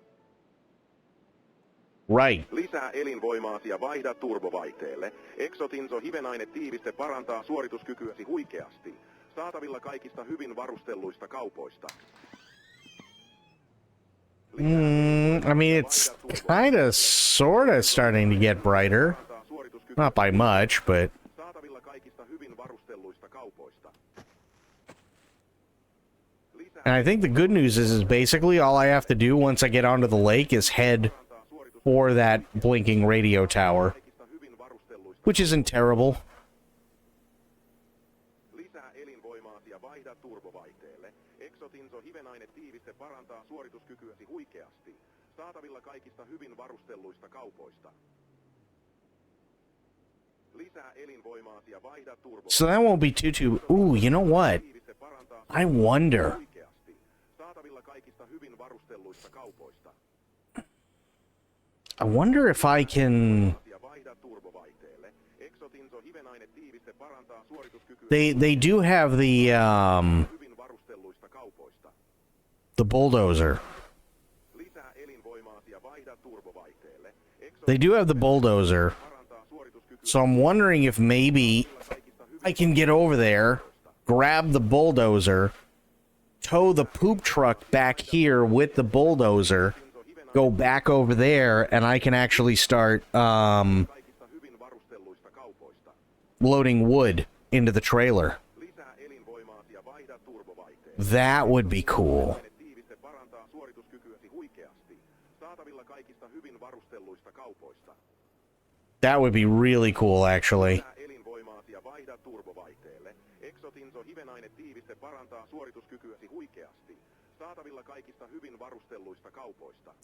Right. Lisää elinvoimaasi ja vaihda turbovaihteelle. Exotinso hivenainetiiviste parantaa suorituskykyäsi huikeasti. Saatavilla kaikista hyvin varustelluista kaupoista. I mean, it's kind of, sort of starting to get brighter. Not by much, but... Saatavilla kaikista hyvin varustelluista kaupoista. And I think the good news is basically all I have to do once I get onto the lake is head for that blinking radio tower. Which isn't terrible. Lisää elinvoimaasi ja vaihda turbovaihteelle. Exotinso hivenainetiiviste parantaa suorituskykyäsi huikeasti. Saatavilla kaikista hyvin varustelluista kaupoista. Lisää elinvoimaasi ja vaihda turbovaihteelle. So that won't be too... Ooh, you know what? I wonder... Saatavilla kaikista hyvin varustelluista kaupoista. I wonder if I can... They do have the bulldozer. They do have the bulldozer. So I'm wondering if maybe I can get over there, grab the bulldozer, tow the poop truck back here with the bulldozer, go back over there, and I can actually start loading wood into the trailer. That would be cool. That would be really cool, actually.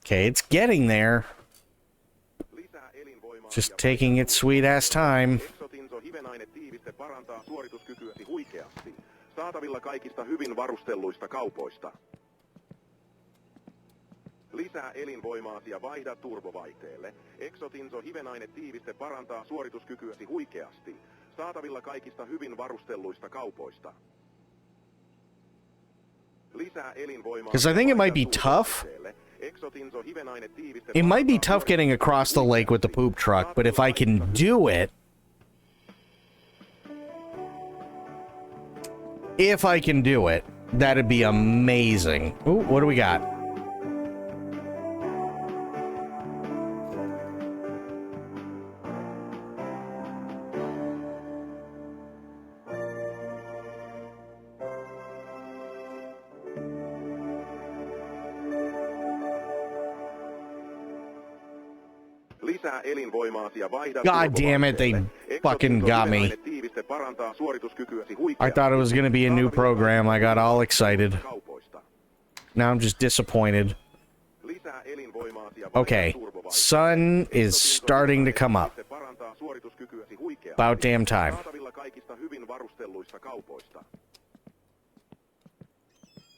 Okay, it's getting there. Just taking its sweet ass time. Saatavilla kaikista hyvin varustelluista kaupoista. Lisää elinvoimaasi ja vaihda turbovaihteelle. Exotinso hivenainetiiviste parantaa suorituskykyäsi huikeasti. Saatavilla kaikista hyvin varustelluista kaupoista. Lisää elinvoimaasi. Because I think it might be tough. It might be tough getting across the lake with the poop truck, but if I can do it... If I can do it, That'd be amazing. Ooh, what do we got? Lisää elinvoimaasi ja vaihda God damn it, they fucking got me. tiiviste parantaa suorituskykyäsi I huikeasti. thought it was going to be a new program. I got all excited. Now I'm just disappointed. Lisää elinvoimaasi ja vaihda Okay, sun is starting to come up. parantaa suorituskykyäsi huikeasti. About damn time. Saatavilla kaikista hyvin varustelluista kaupoista.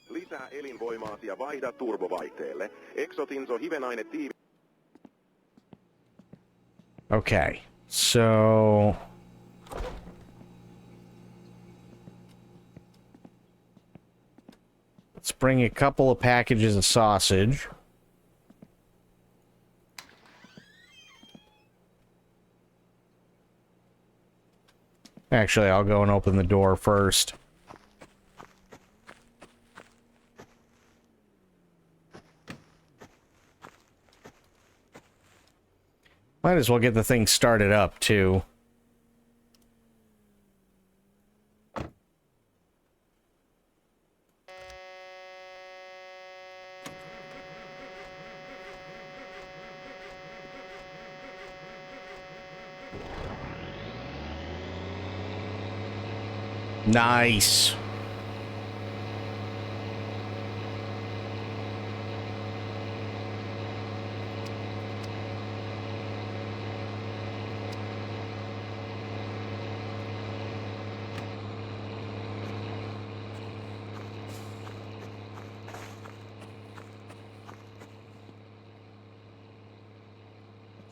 Lisää elinvoimaasi ja vaihda turbovaihteelle. Exotinso hivenaine tiivi. Okay, so... let's bring a couple of packages of sausage. Actually, I'll go and open the door first. Might as well get the thing started up, too. Nice.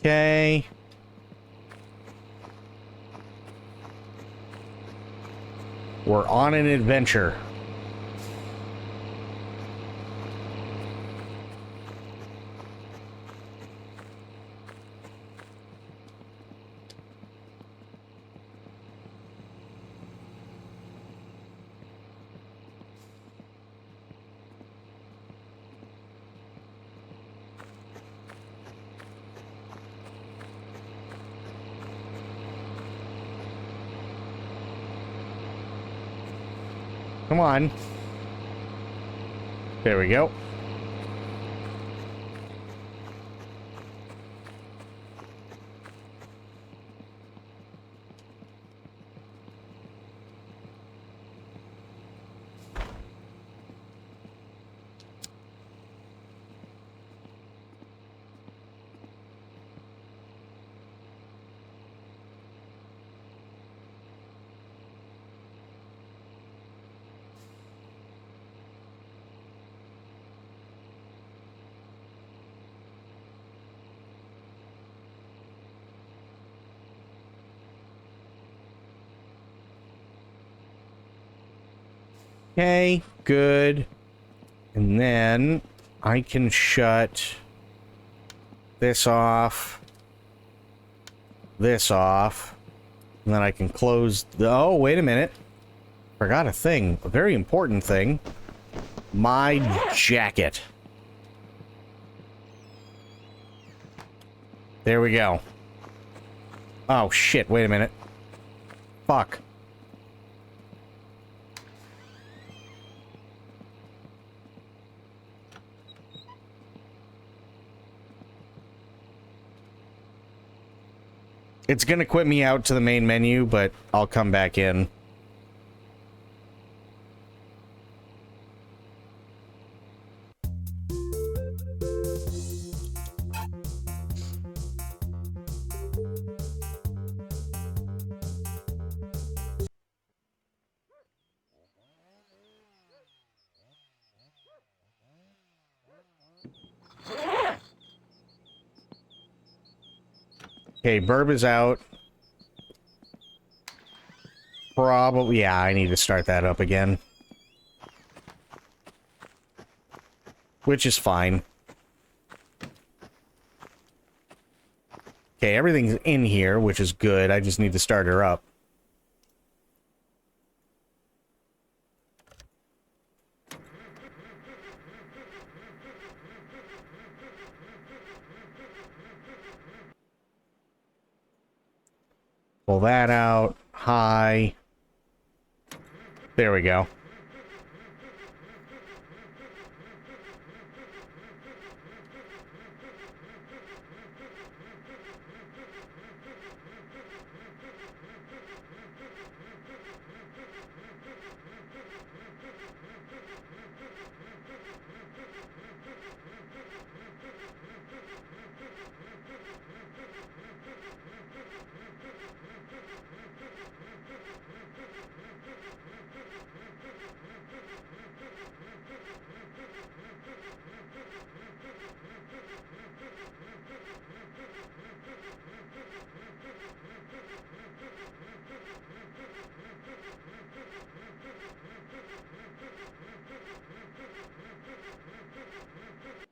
Okay. We're on an adventure. Come on. There we go. Okay, good. And then I can shut this off, and then I can close the... oh, wait a minute. Forgot a thing, a very important thing. My jacket. There we go. Oh, shit, wait a minute. Fuck. It's gonna quit me out to the main menu, but I'll come back in. Okay, Burb is out. Probably, yeah, I need to start that up again. Which is fine. Okay, everything's in here, which is good. I just need to start her up. Pull that out. High. There we go.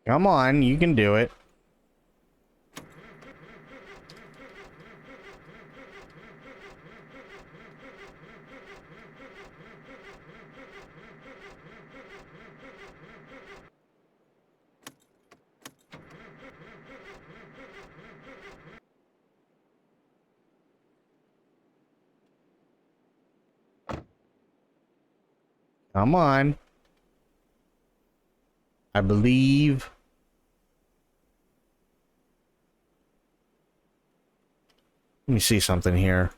Come on, you can do it. Come on. I believe. Let me see something here.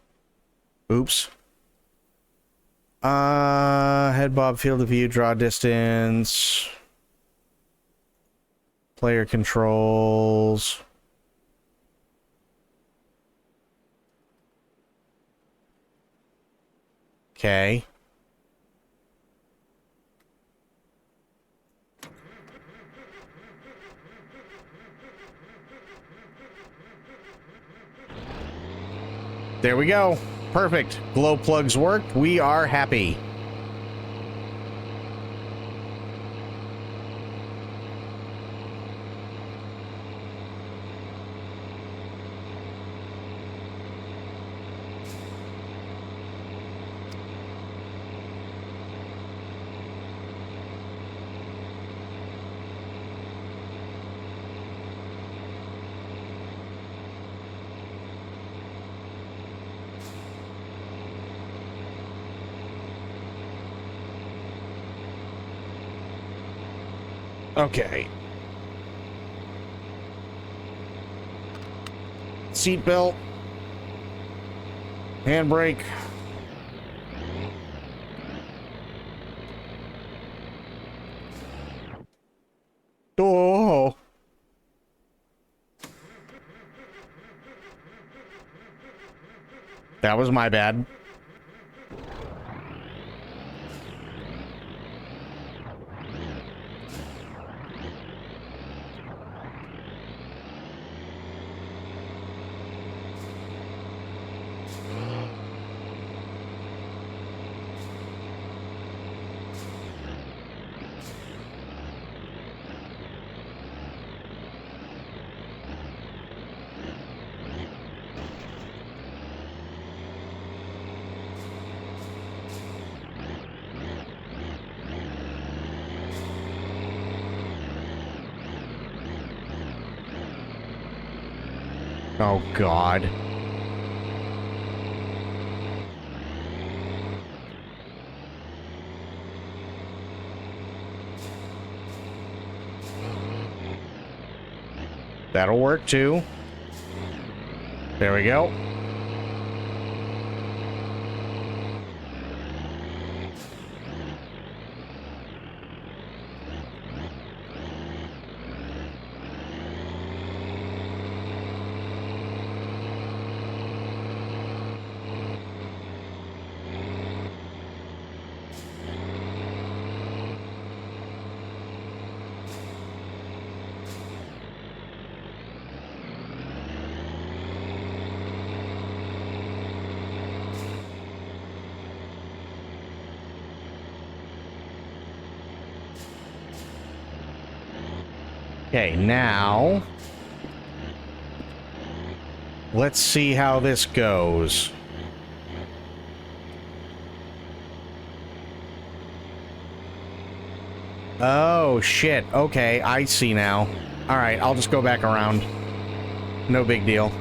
Oops. Head bob, field of view, draw distance. Player controls. Okay. There we go. Perfect. Glow plugs work. We are happy. Okay. Seatbelt. Handbrake. Oh. That was my bad. Oh, God. That'll work, too. There we go. Okay, now let's see how this goes. Oh, shit. Okay, I see now. All right, I'll just go back around. No big deal.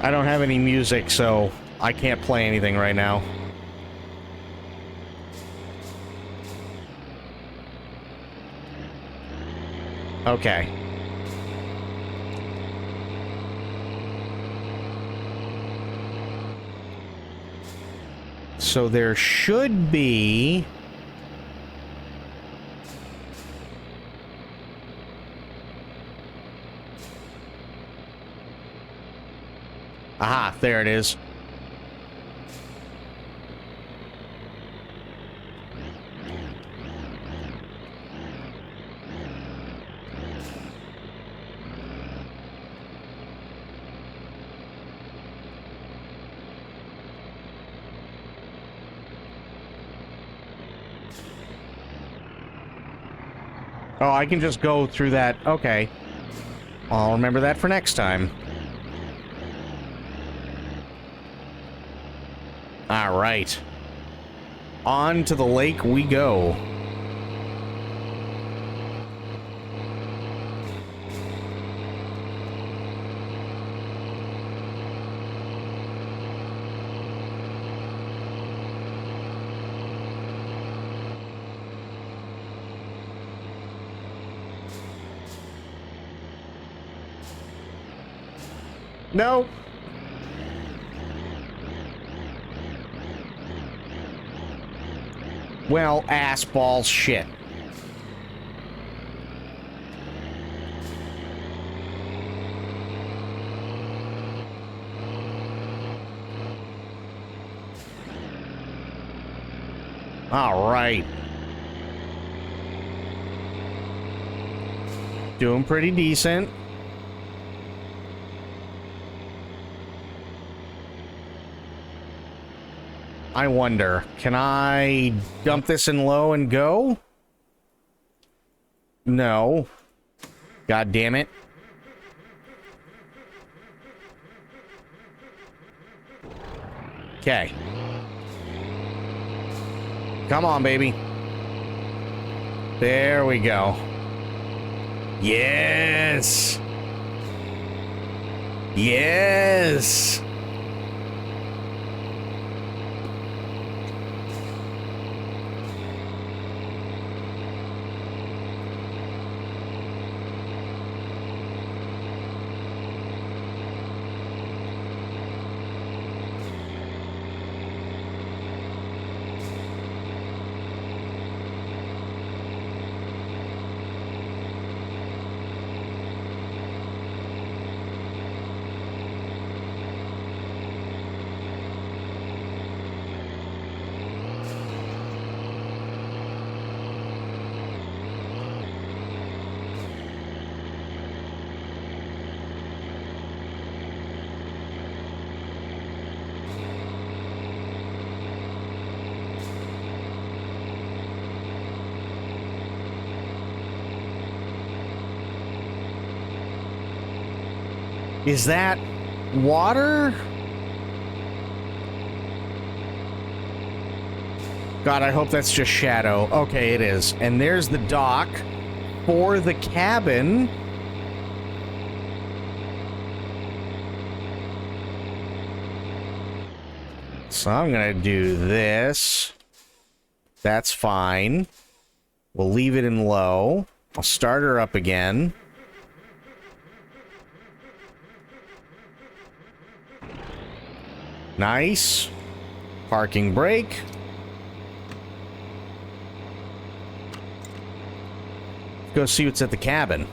I don't have any music, so I can't play anything right now. Okay. So there should be... Aha, there it is. Oh, I can just go through that. Okay. I'll remember that for next time. All right. On to the lake we go. No. Well, ass, balls, shit. All right. Doing pretty decent. I wonder, can I dump this in low and go? No. God damn it. Okay. Come on, baby. There we go. Yes. Yes. Is that water? God, I hope that's just shadow. Okay, it is. And there's the dock for the cabin. So I'm gonna do this. That's fine. We'll leave it in low. I'll start her up again. Nice. Parking brake. Go see what's at the cabin.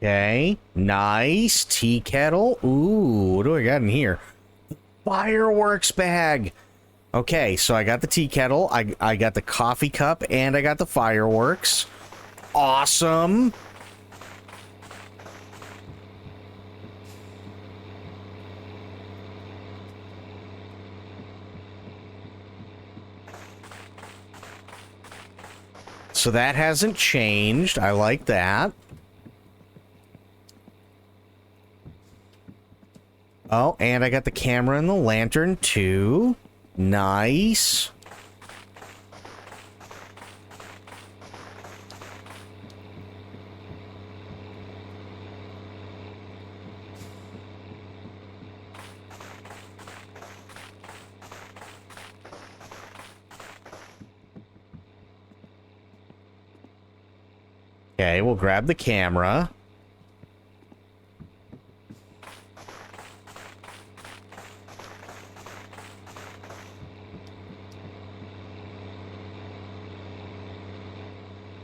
Okay, nice. Tea kettle. Ooh, what do I got in here? Fireworks bag. Okay, so I got the tea kettle, I got the coffee cup, and I got the fireworks. Awesome. So that hasn't changed. I like that. Oh, and I got the camera and the lantern too. Nice. Okay, we'll grab the camera.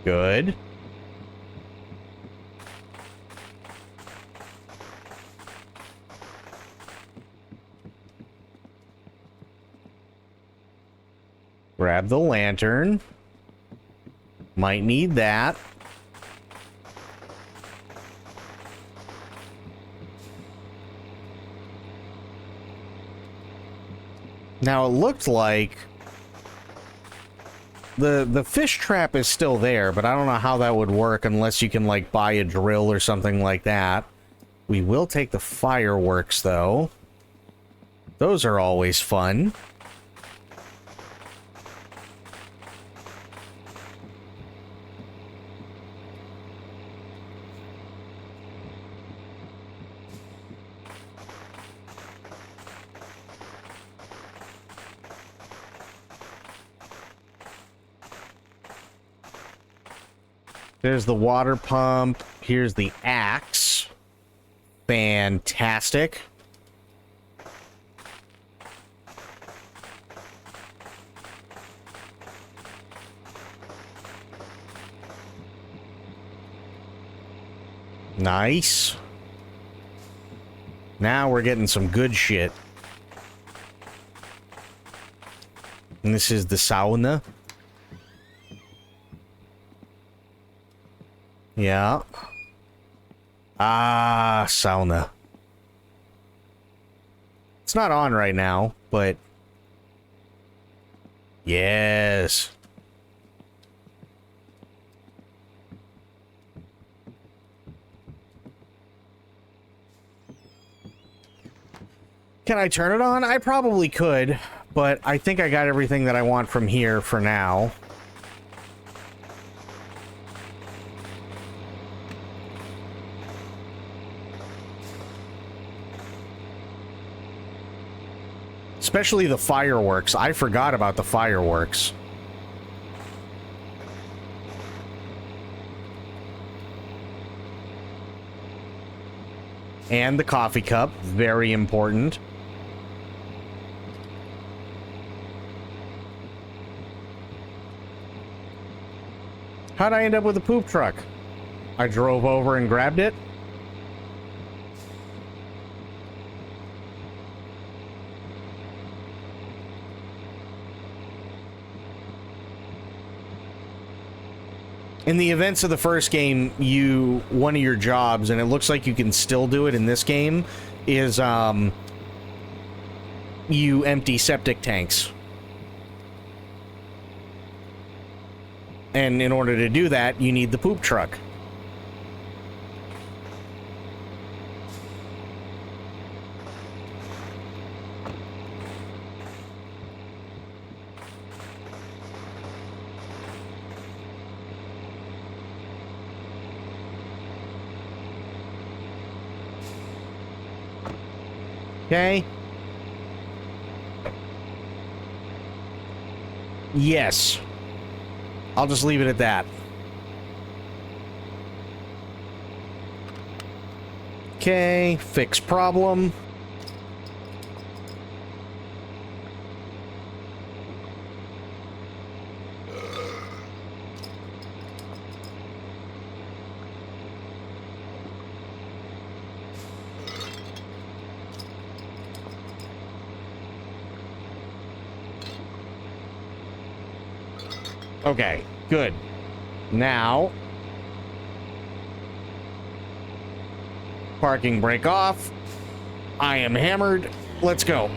Good. Grab the lantern. Might need that. Now it looked like the fish trap is still there, but I don't know how that would work unless you can like buy a drill or something like that. We will take the fireworks though. Those are always fun. There's the water pump. Here's the axe. Fantastic. Nice. Now we're getting some good shit. And this is the sauna. Yeah. Ah, sauna. It's not on right now, but... Yes. Can I turn it on? I probably could, but I think I got everything that I want from here for now. Especially the fireworks. I forgot about the fireworks. And the coffee cup. Very important. How'd I end up with a poop truck? I drove over and grabbed it? In the events of the first game, one of your jobs, and it looks like you can still do it in this game, is you empty septic tanks. And in order to do that, you need the poop truck. Okay. Yes. I'll just leave it at that. Okay, fix problem. Okay, good. Now, parking brake off. I am hammered. Let's go.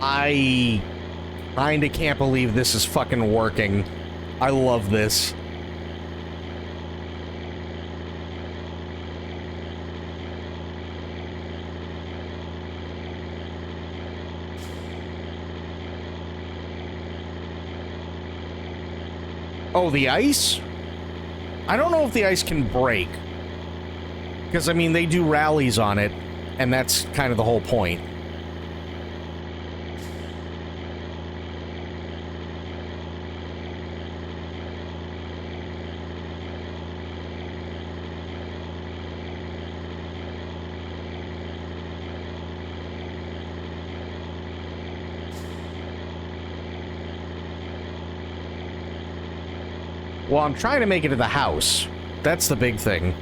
I kinda can't believe this is fucking working. I love this. Oh, the ice? I don't know if the ice can break. Because, I mean, they do rallies on it, and that's kind of the whole point. Well, I'm trying to make it to the house. That's the big thing.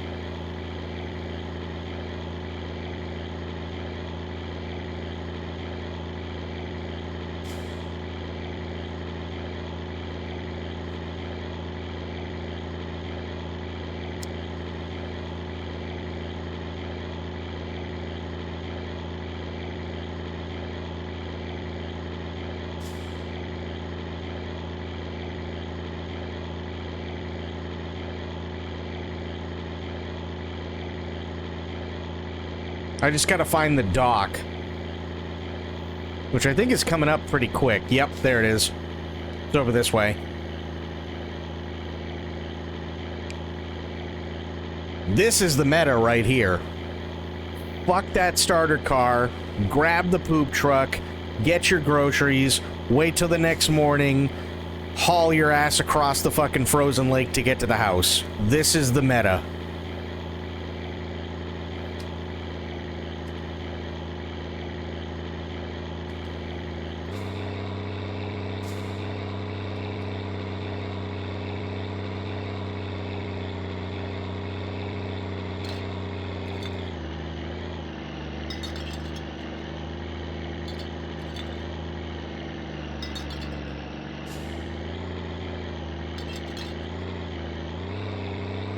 I just gotta find the dock. Which I think is coming up pretty quick. Yep, there it is. It's over this way. This is the meta right here. Fuck that starter car, grab the poop truck, get your groceries, wait till the next morning, haul your ass across the fucking frozen lake to get to the house. This is the meta.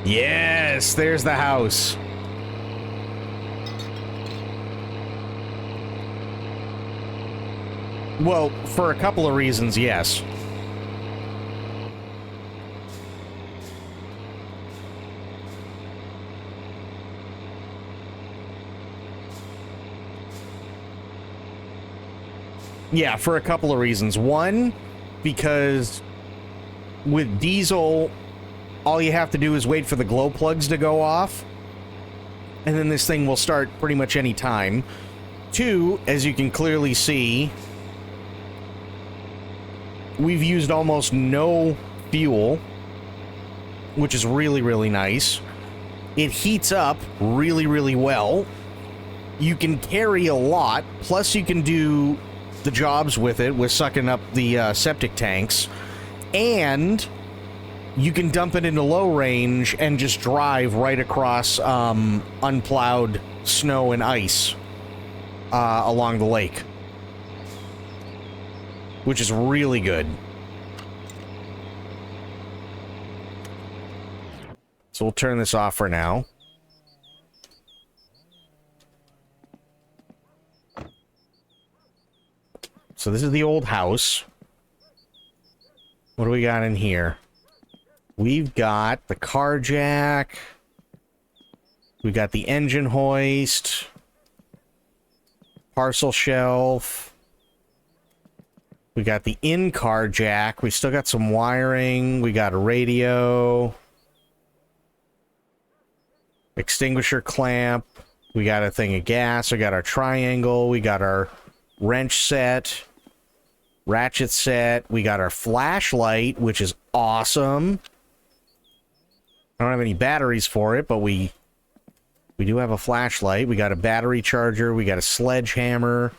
Yes, there's the house. Well, for a couple of reasons, yes. Yeah, for a couple of reasons. One, because with diesel, all you have to do is wait for the glow plugs to go off, and then this thing will start pretty much any time. Two, as you can clearly see, we've used almost no fuel, which is really, really nice. It heats up really, really well. You can carry a lot, plus you can do the jobs with it, with sucking up the septic tanks, and you can dump it into low range and just drive right across unplowed snow and ice along the lake, which is really good. So we'll turn this off for now. So this is the old house. What do we got in here? We've got the car jack. We got the engine hoist. Parcel shelf. We got the in-car jack. We still got some wiring. We got a radio. Extinguisher clamp. We got a thing of gas. We got our triangle. We got our wrench set. Ratchet set. We got our flashlight, which is awesome. I don't have any batteries for it, but we do have a flashlight. We got a battery charger. We got a sledgehammer.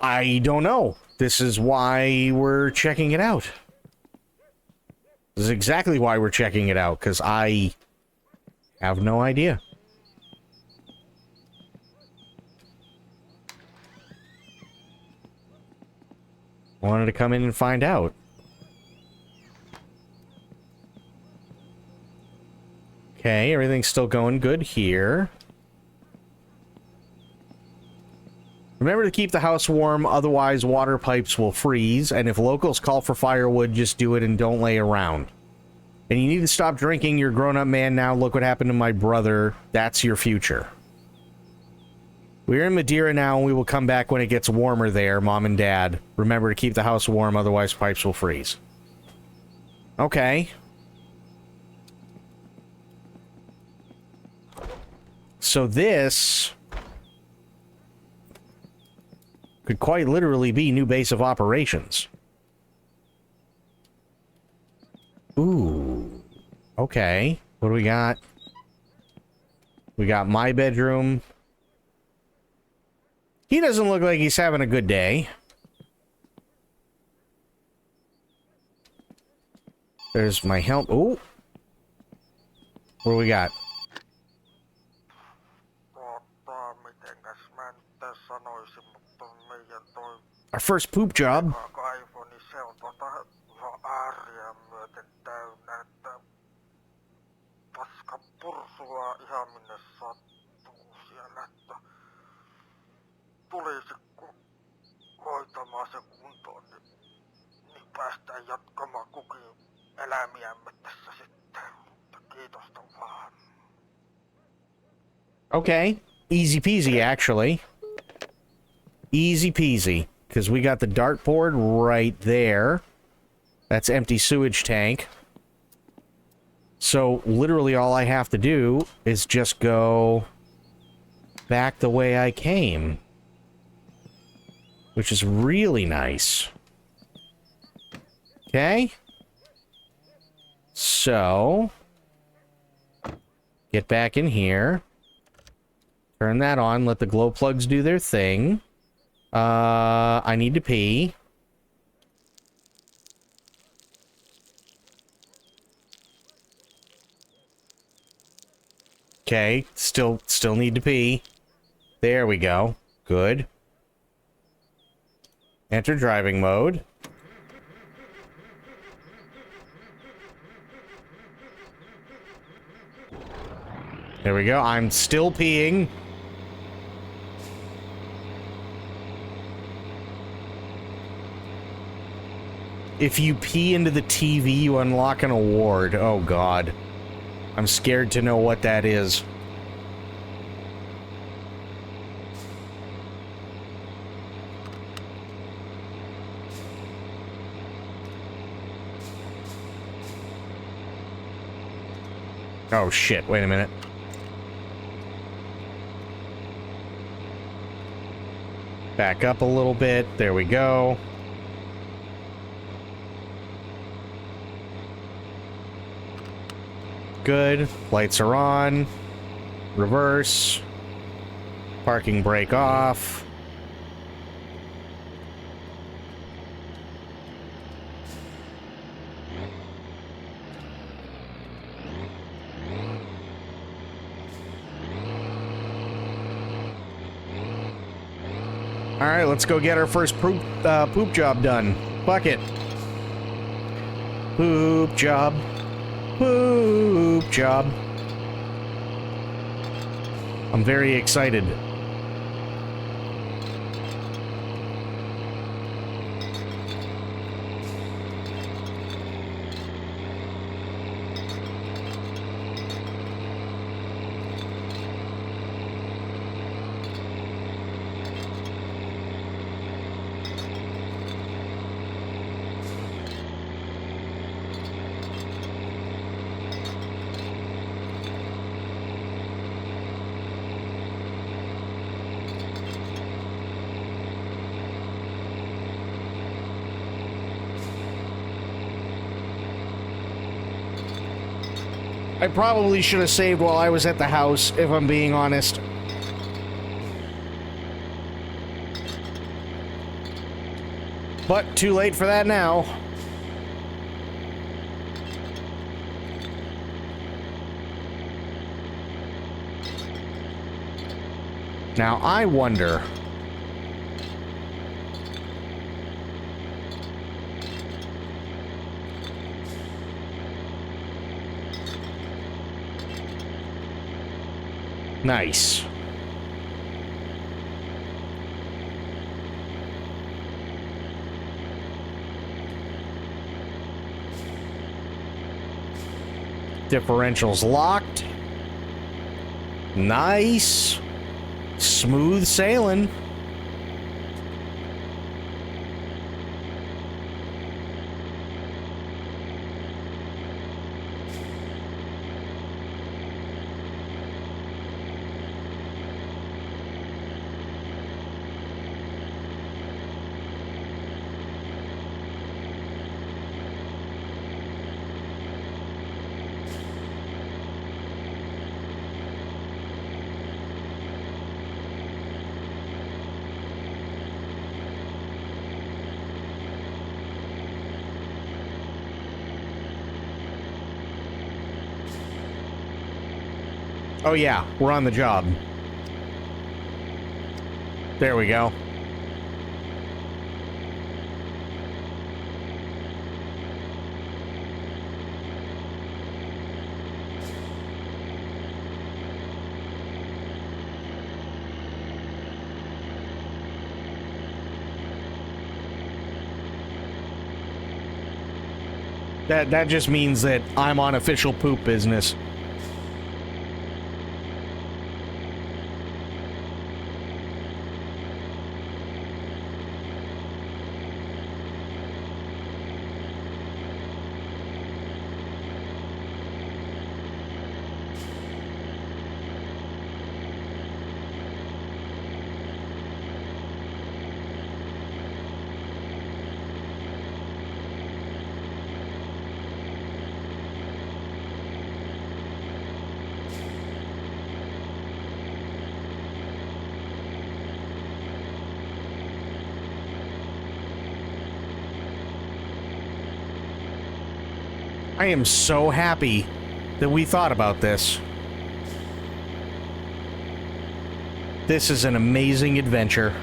I don't know. This is why we're checking it out. This is exactly why we're checking it out, because I have no idea. Wanted to come in and find out. Okay, everything's still going good here. Remember to keep the house warm, otherwise water pipes will freeze, and if locals call for firewood, just do it and don't lay around. And you need to stop drinking. You're a grown-up man now. Look what happened to my brother. That's your future. We're in Madeira now, and we will come back when it gets warmer there, Mom and Dad. Remember to keep the house warm, otherwise pipes will freeze. Okay. So this could quite literally be new base of operations. Ooh. Okay. What do we got? We got my bedroom. He doesn't look like he's having a good day. There's my help. Ooh. What do we got? Our first poop job. Hoitamaan se kuntoon, niin päästään jatkamaan kukin elämiämme tässä sitten. Kiitosta vaan. Okay. Easy peasy, actually. Easy peasy. Because we got the dartboard right there. That's empty sewage tank. So, literally all I have to do is just go back the way I came. Which is really nice. Okay. So, get back in here. Turn that on. Let the glow plugs do their thing. I need to pee. Okay, still need to pee. There we go. Good. Enter driving mode. There we go. I'm still peeing. If you pee into the TV, you unlock an award. Oh, God. I'm scared to know what that is. Oh, shit. Wait a minute. Back up a little bit. There we go. Good. Lights are on. Reverse. Parking brake off. Alright, let's go get our first poop job done. Fuck it. Poop job. Poop job. I'm very excited. I probably should have saved while I was at the house, if I'm being honest. But too late for that now. Now, I wonder... Nice. Differentials locked. Nice. Smooth sailing. Oh yeah, we're on the job. There we go. That just means that I'm on official poop business. I am so happy that we thought about this. This is an amazing adventure.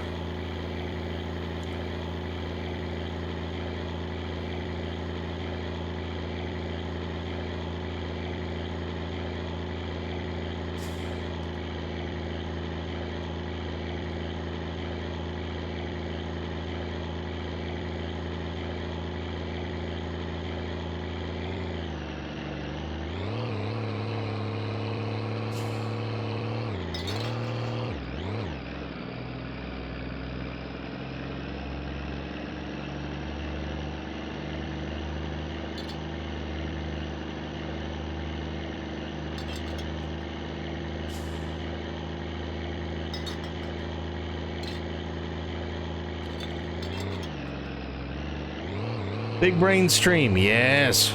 Big brain stream, yes.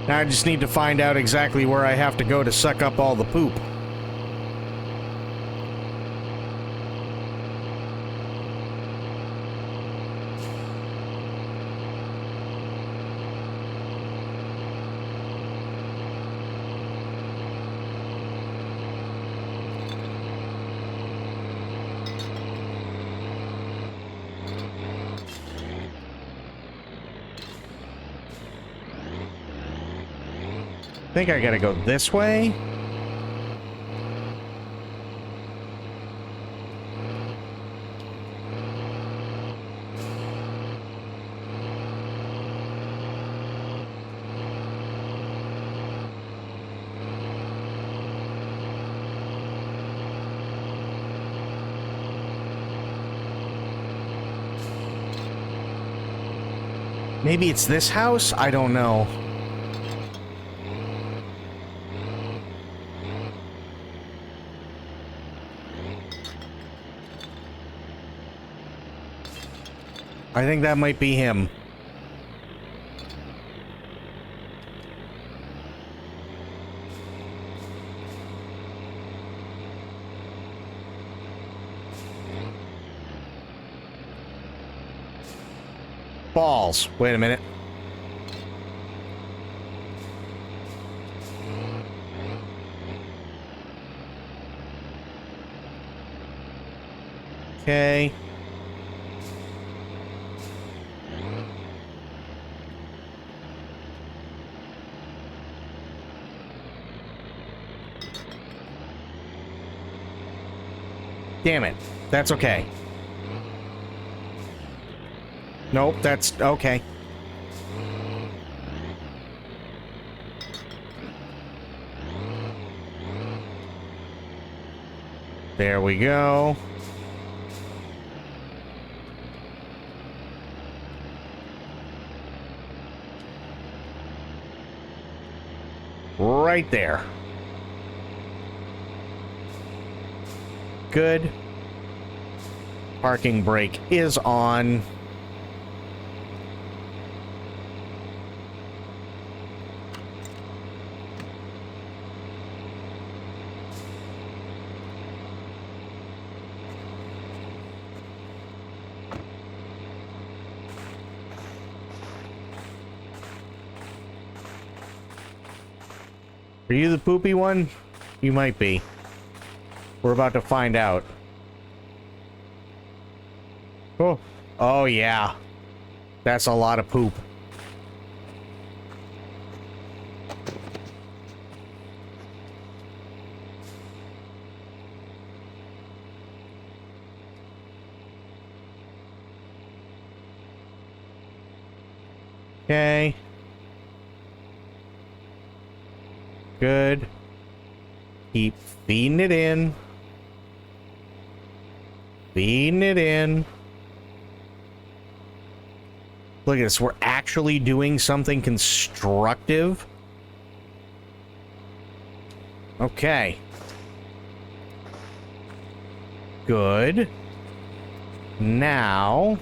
Now I just need to find out exactly where I have to go to suck up all the poop. I think I gotta go this way. Maybe it's this house? I don't know. I think that might be him. Balls. Wait a minute. Okay. Damn it. That's okay. Nope, that's okay. There we go. Right there. Good. Parking brake is on. Are you the poopy one? You might be. We're about to find out. Oh. Oh, yeah. That's a lot of poop. Okay. Good. Keep feeding it in. Feeding it in. Look at this. We're actually doing something constructive. Okay. Good. Now...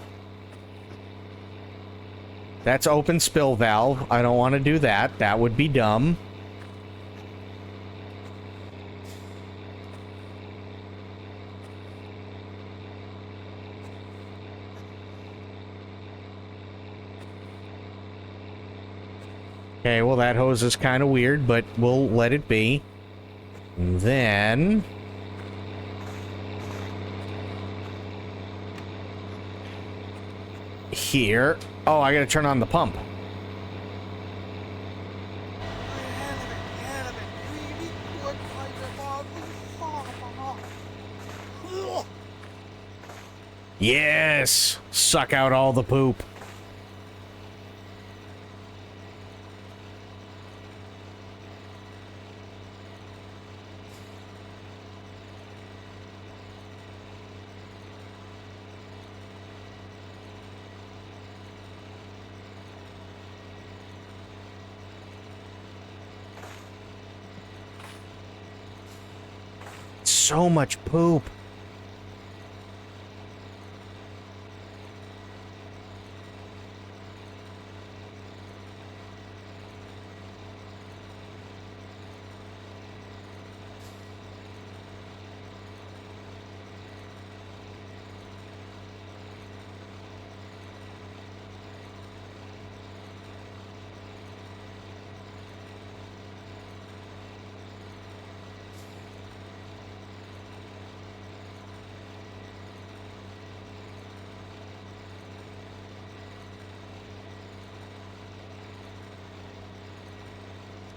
That's open spill valve. I don't want to do that. That would be dumb. Okay, well, that hose is kind of weird, but we'll let it be. And then... Here. Oh, I gotta turn on the pump. Yes! Suck out all the poop. So much poop.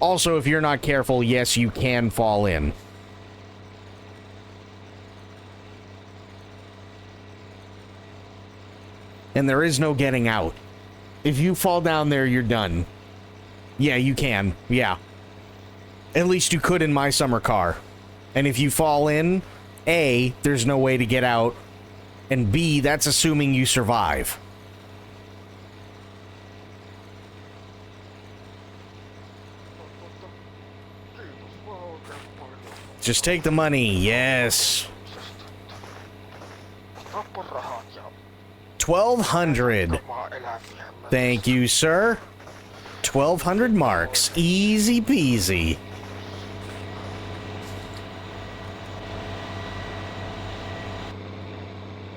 Also, if you're not careful, yes, you can fall in. And there is no getting out. If you fall down there, you're done. Yeah, you can. Yeah. At least you could in my summer car. And if you fall in, A, there's no way to get out. And B, that's assuming you survive. Just take the money, yes. 1,200. Thank you, sir. 1,200 marks. Easy peasy.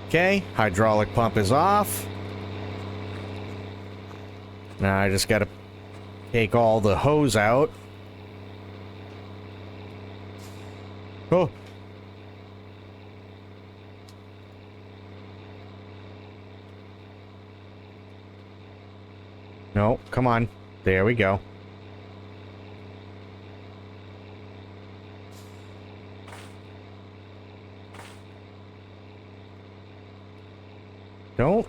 Okay, hydraulic pump is off. Now I just gotta take all the hose out. Oh. No, come on. There we go. Don't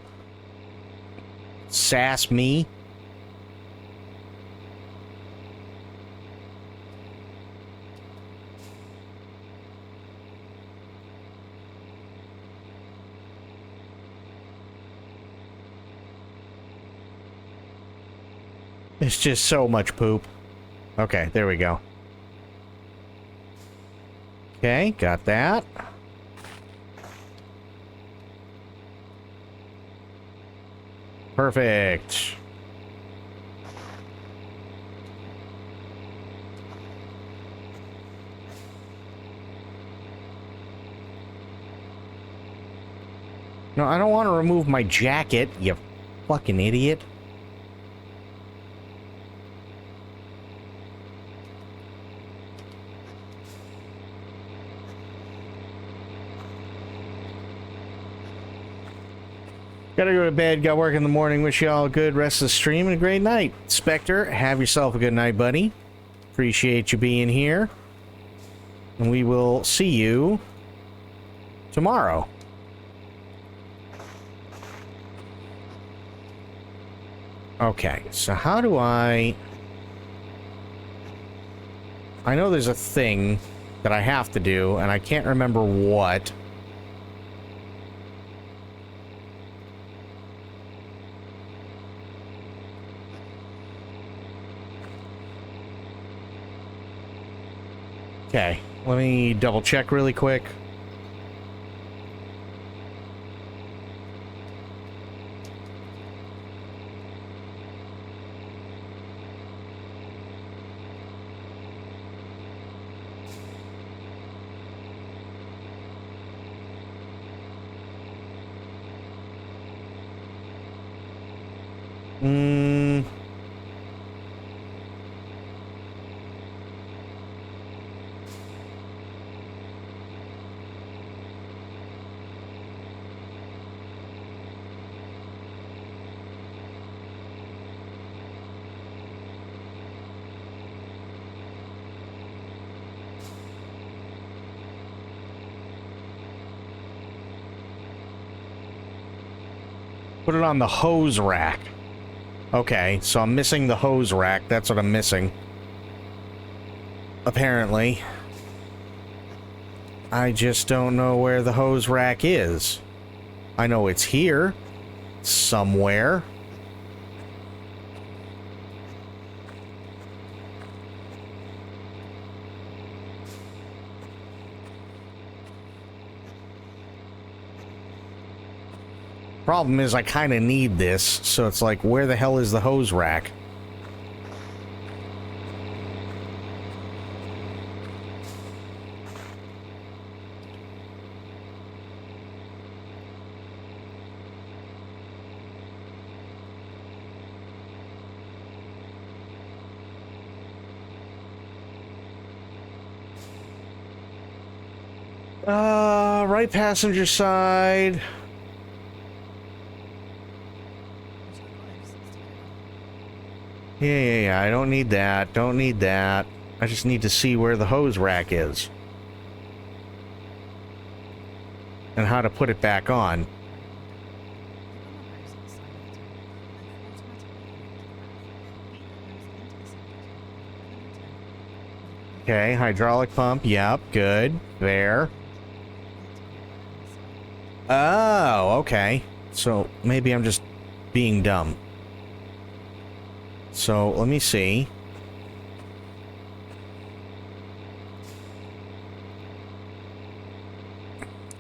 sass me. It's just so much poop. Okay, there we go. Okay, got that. Perfect. No, I don't want to remove my jacket, you fucking idiot. Gotta go to bed, got work in the morning. Wish you all a good rest of the stream and a great night. Spectre, have yourself a good night, buddy. Appreciate you being here. And we will see you tomorrow. Okay, so how do I know there's a thing that I have to do, and I can't remember what. Okay, let me double check really quick. Put it on the hose rack. Okay, so I'm missing the hose rack. That's what I'm missing. Apparently. I just don't know where the hose rack is. I know it's here. Somewhere. Problem is, I kind of need this, so it's like, where the hell is the hose rack? Right passenger side. Yeah, I don't need that. Don't need that. I just need to see where the hose rack is. And how to put it back on. Okay, hydraulic pump. Yep, good. There. Oh, okay. So maybe I'm just being dumb. So, let me see.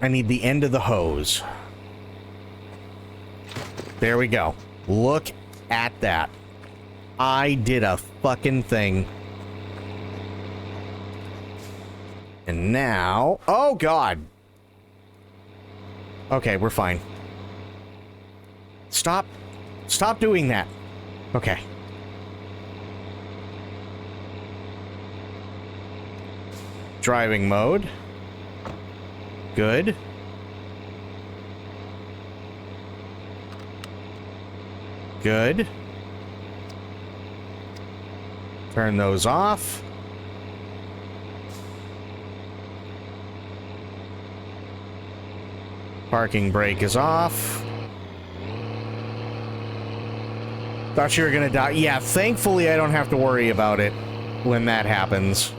I need the end of the hose. There we go. Look at that. I did a fucking thing. And now... Oh, God. Okay, we're fine. Stop. Stop doing that. Okay. Driving mode. Good. Good. Turn those off. Parking brake is off. Thought you were gonna die. Yeah, thankfully I don't have to worry about it when that happens.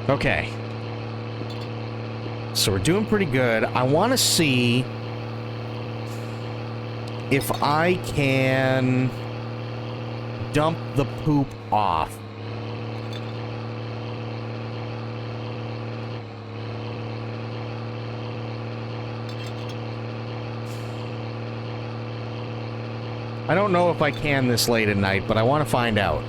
Okay. So we're doing pretty good. I want to see if I can dump the poop off. I don't know if I can this late at night, but I want to find out.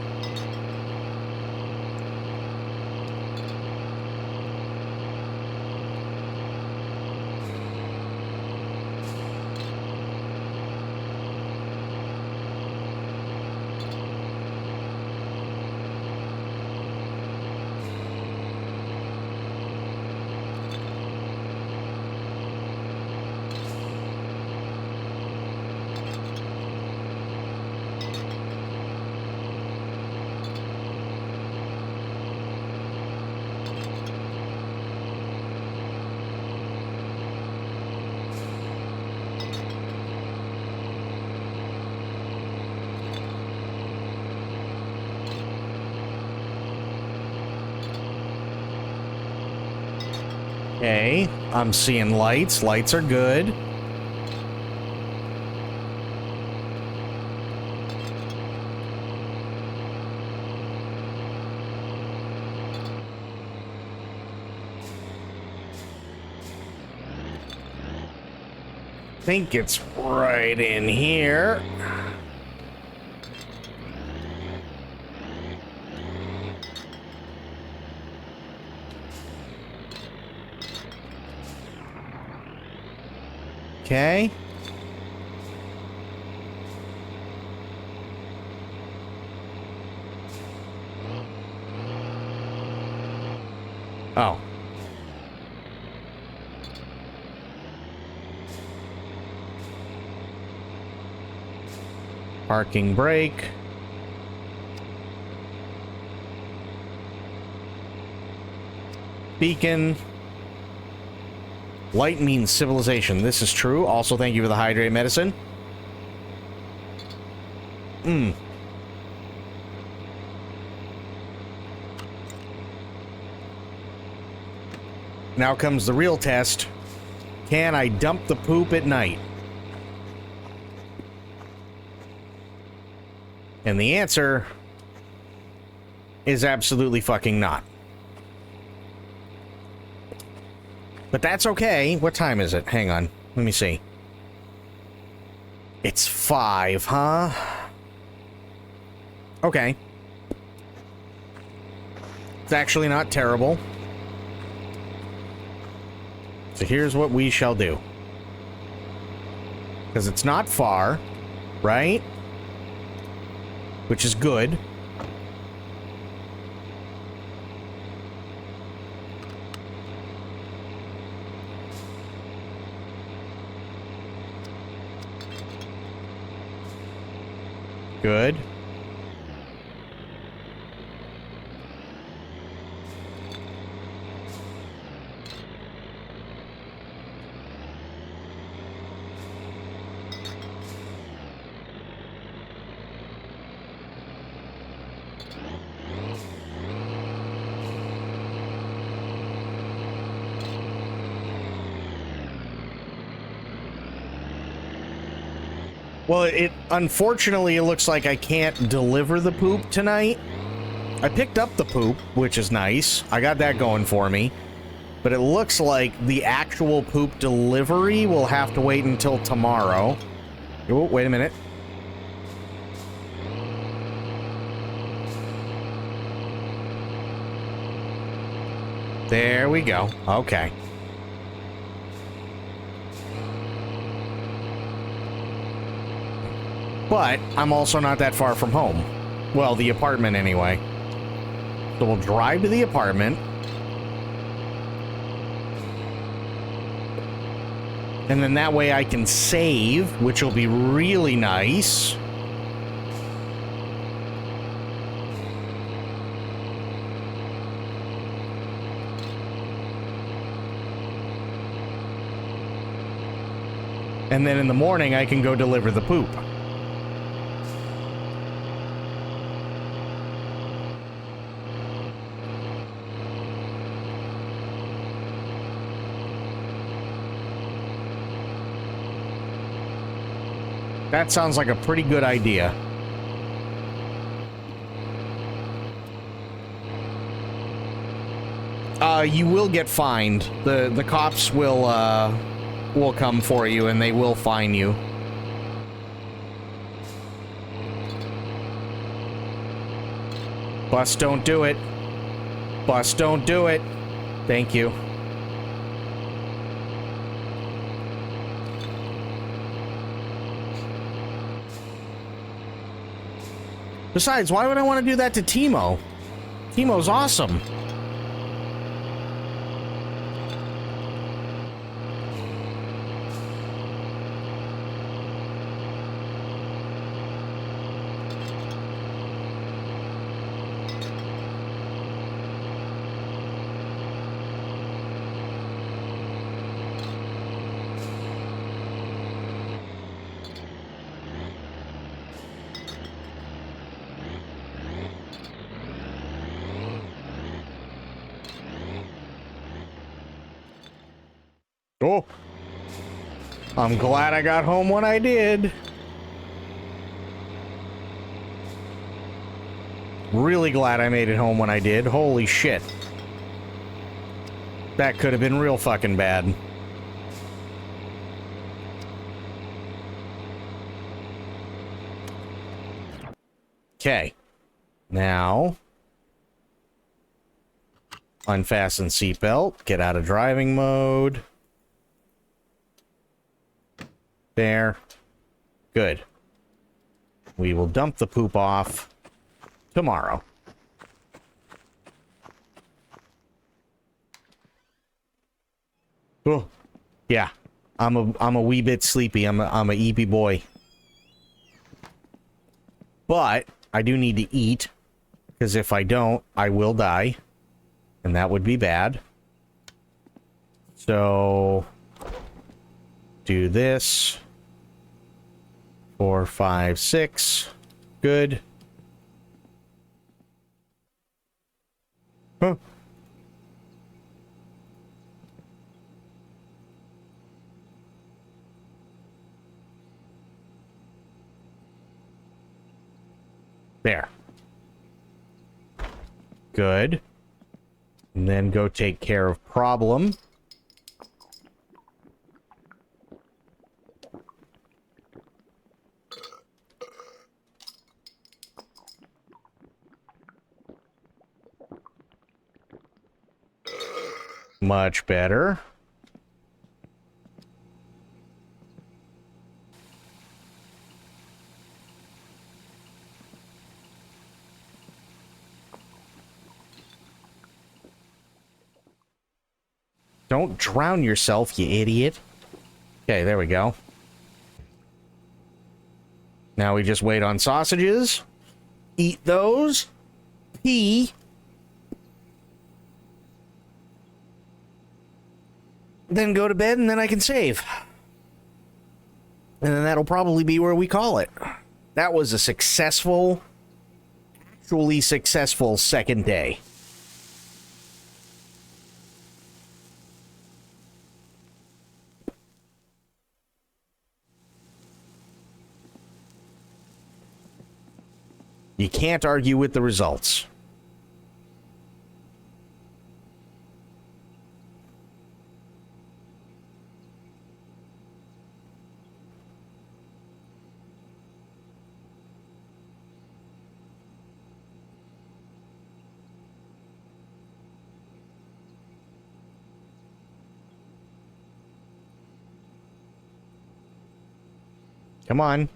Okay, I'm seeing lights. Lights are good. Think it's right in here. Okay. Oh. Parking brake. Beacon. Light means civilization. This is true. Also, thank you for the hydrate medicine. Now comes the real test. Can I dump the poop at night? And the answer is absolutely fucking not. But that's okay. What time is it? Hang on. Let me see. It's 5, huh? Okay. It's actually not terrible. So here's what we shall do. Because it's not far, right? Which is good. Good. Well, unfortunately, it looks like I can't deliver the poop tonight. I picked up the poop, which is nice. I got that going for me. But it looks like the actual poop delivery will have to wait until tomorrow. Oh, wait a minute. There we go. Okay. But I'm also not that far from home. Well, the apartment anyway. So we'll drive to the apartment. And then that way I can save, which will be really nice. And then in the morning I can go deliver the poop. That sounds like a pretty good idea. You will get fined. The cops will come for you and they will fine you. Bus, don't do it. Bus, don't do it. Thank you. Besides, why would I want to do that to Timo? Timo's awesome. Oh, I'm glad I got home when I did. Really glad I made it home when I did. Holy shit. That could have been real fucking bad. Okay. Now, unfasten seatbelt, get out of driving mode. There. Good. We will dump the poop off tomorrow. Oh, yeah. I'm a wee bit sleepy. I'm a eepy boy. But I do need to eat, because if I don't, I will die. And that would be bad. So do this. 4, 5, 6. Good. Huh. There. Good. And then go take care of problem. Much better. Don't drown yourself, you idiot. Okay, there we go. Now we just wait on sausages. Eat those. Pee. Then go to bed, and then I can save. And then that'll probably be where we call it. That was a successful, actually successful second day. You can't argue with the results. Come on.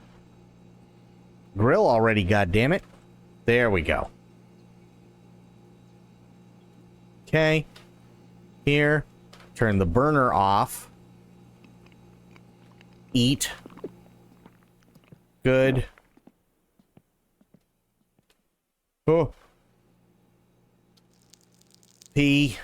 Grill already, goddammit. There we go. Okay. Here. Turn the burner off. Eat. Good. Oh. Pee.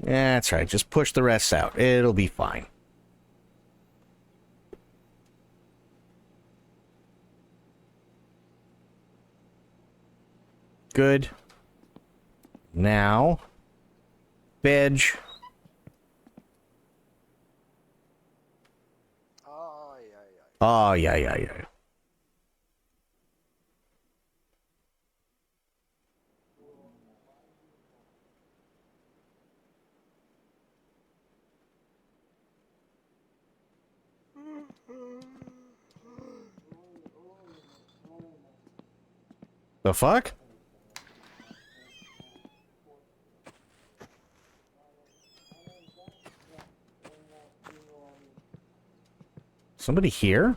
Yeah, that's right. Just push the rest out. It'll be fine. Good. Now, veg. Oh, yeah. The fuck? Somebody here?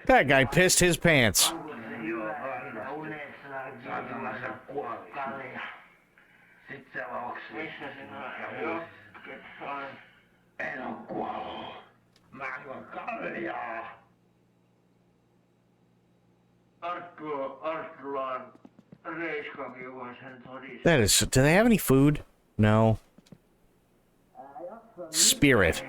That guy pissed his pants. That is... Do they have any food? No. Spirit.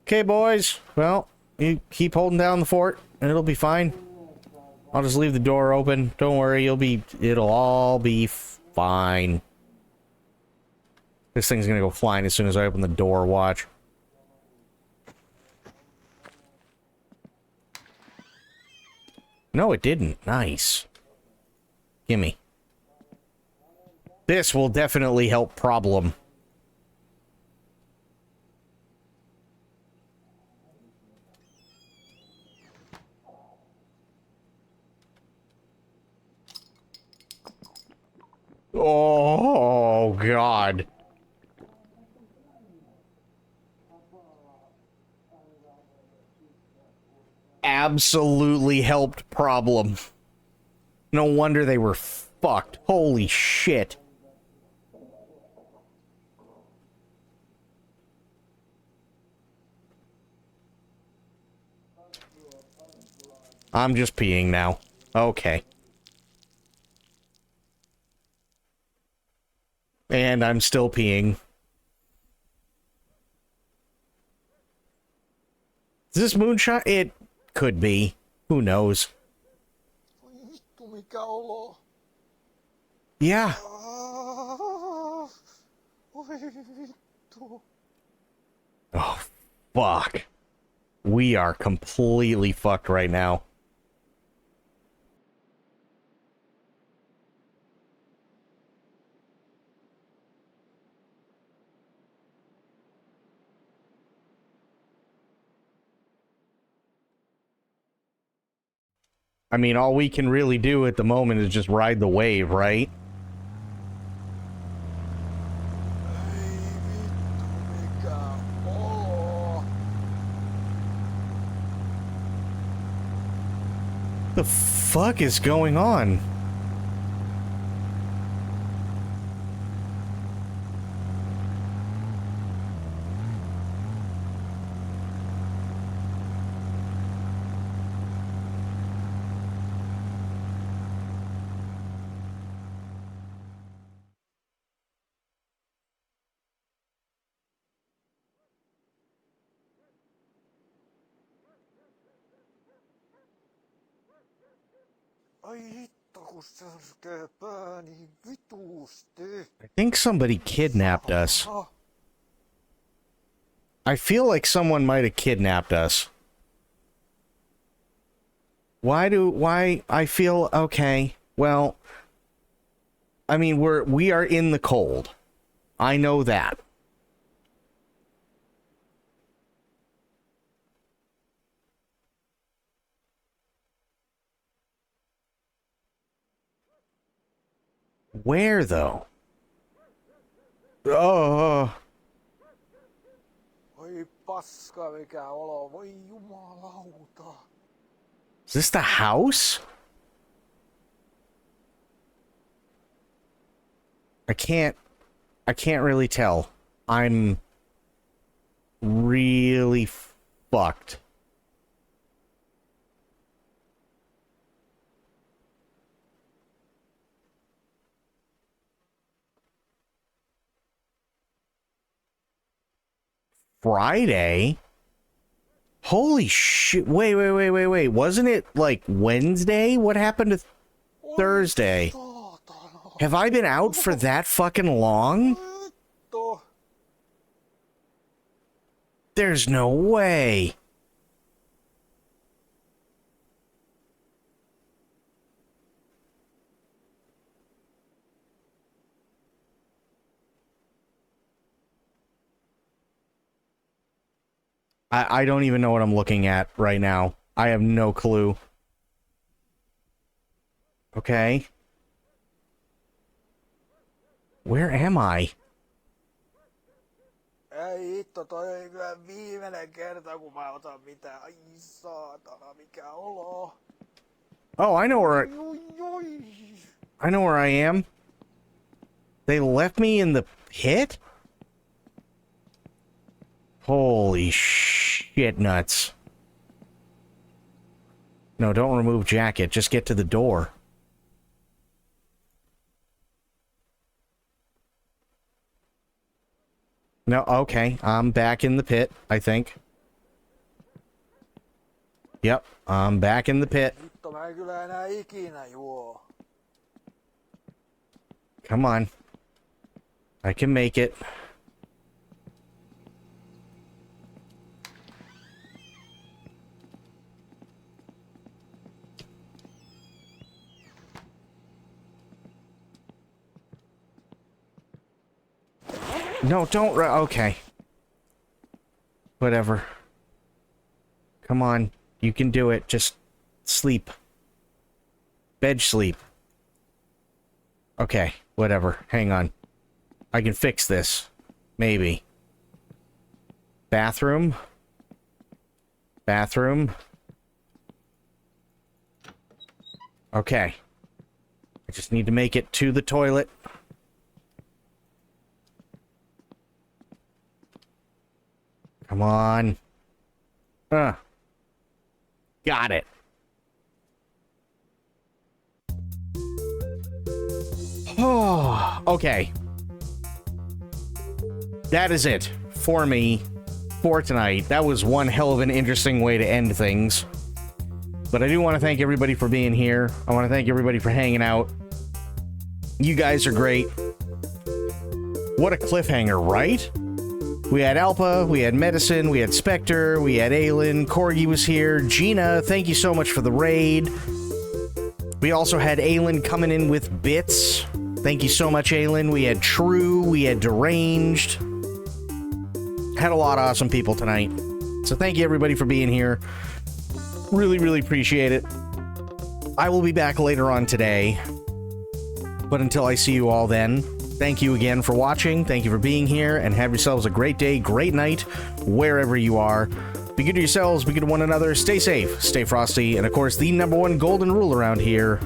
Okay, boys. Well, you keep holding down the fort, and it'll be fine. I'll just leave the door open. Don't worry, it'll all be fine. This thing's gonna go flying as soon as I open the door, watch. No, it didn't. Nice. Gimme. This will definitely help problem. Oh, God. Absolutely helped problem. No wonder they were fucked. Holy shit. I'm just peeing now. Okay. And I'm still peeing. Is this moonshine? It could be. Who knows? Yeah. Oh, fuck. We are completely fucked right now. I mean, all we can really do at the moment is just ride the wave, right? The fuck is going on? I think somebody kidnapped us. I feel like someone might have kidnapped us. Why I feel okay. Well, I mean, we are in the cold. I know that. Where though? Oh. Oi paska mikä olo, voi jumalauta. Is this the house? I can't really tell. I'm really fucked. Friday? Holy shit. Wait. Wasn't it like Wednesday? What happened to Thursday? Have I been out for that fucking long? There's no way. I don't even know what I'm looking at right now. I have no clue. Okay. Where am I? Ei hitto, toi ei kyllä viimeinen kerta, kun mä otan mitään. Ai saatana, mikä olo. Oh, I know where I am. They left me in the pit? Holy shit nuts. No, don't remove jacket. Just get to the door. No, okay. I'm back in the pit, I think. Yep, I'm back in the pit. Hitto, mä en kyllä enää ikinä juo. Come on. I can make it. No, don't. Okay. Whatever. Come on. You can do it. Just sleep. Bed sleep. Okay. Whatever. Hang on. I can fix this. Maybe. Bathroom. Bathroom. Okay. I just need to make it to the toilet. Come on. Got it. Oh, okay. That is it for me for tonight. That was one hell of an interesting way to end things. But I do want to thank everybody for being here. I want to thank everybody for hanging out. You guys are great. What a cliffhanger, right? We had Alpa, we had Medicine, we had Spectre, we had Aelin, Corgi was here, Gina, thank you so much for the raid. We also had Aelin coming in with bits. Thank you so much, Aelin. We had True, we had Deranged. Had a lot of awesome people tonight. So thank you everybody for being here. Really, really appreciate it. I will be back later on today. But until I see you all then, thank you again for watching. Thank you for being here, and have yourselves a great day, great night, wherever you are. Be good to yourselves, be good to one another, stay safe, stay frosty, and of course, the #1 golden rule around here: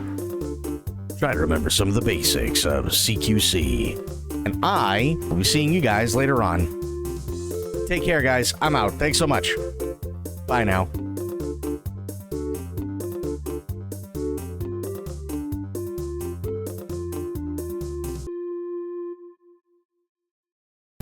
try to remember some of the basics of CQC. And I will be seeing you guys later on. Take care, guys. I'm out. Thanks so much. Bye now.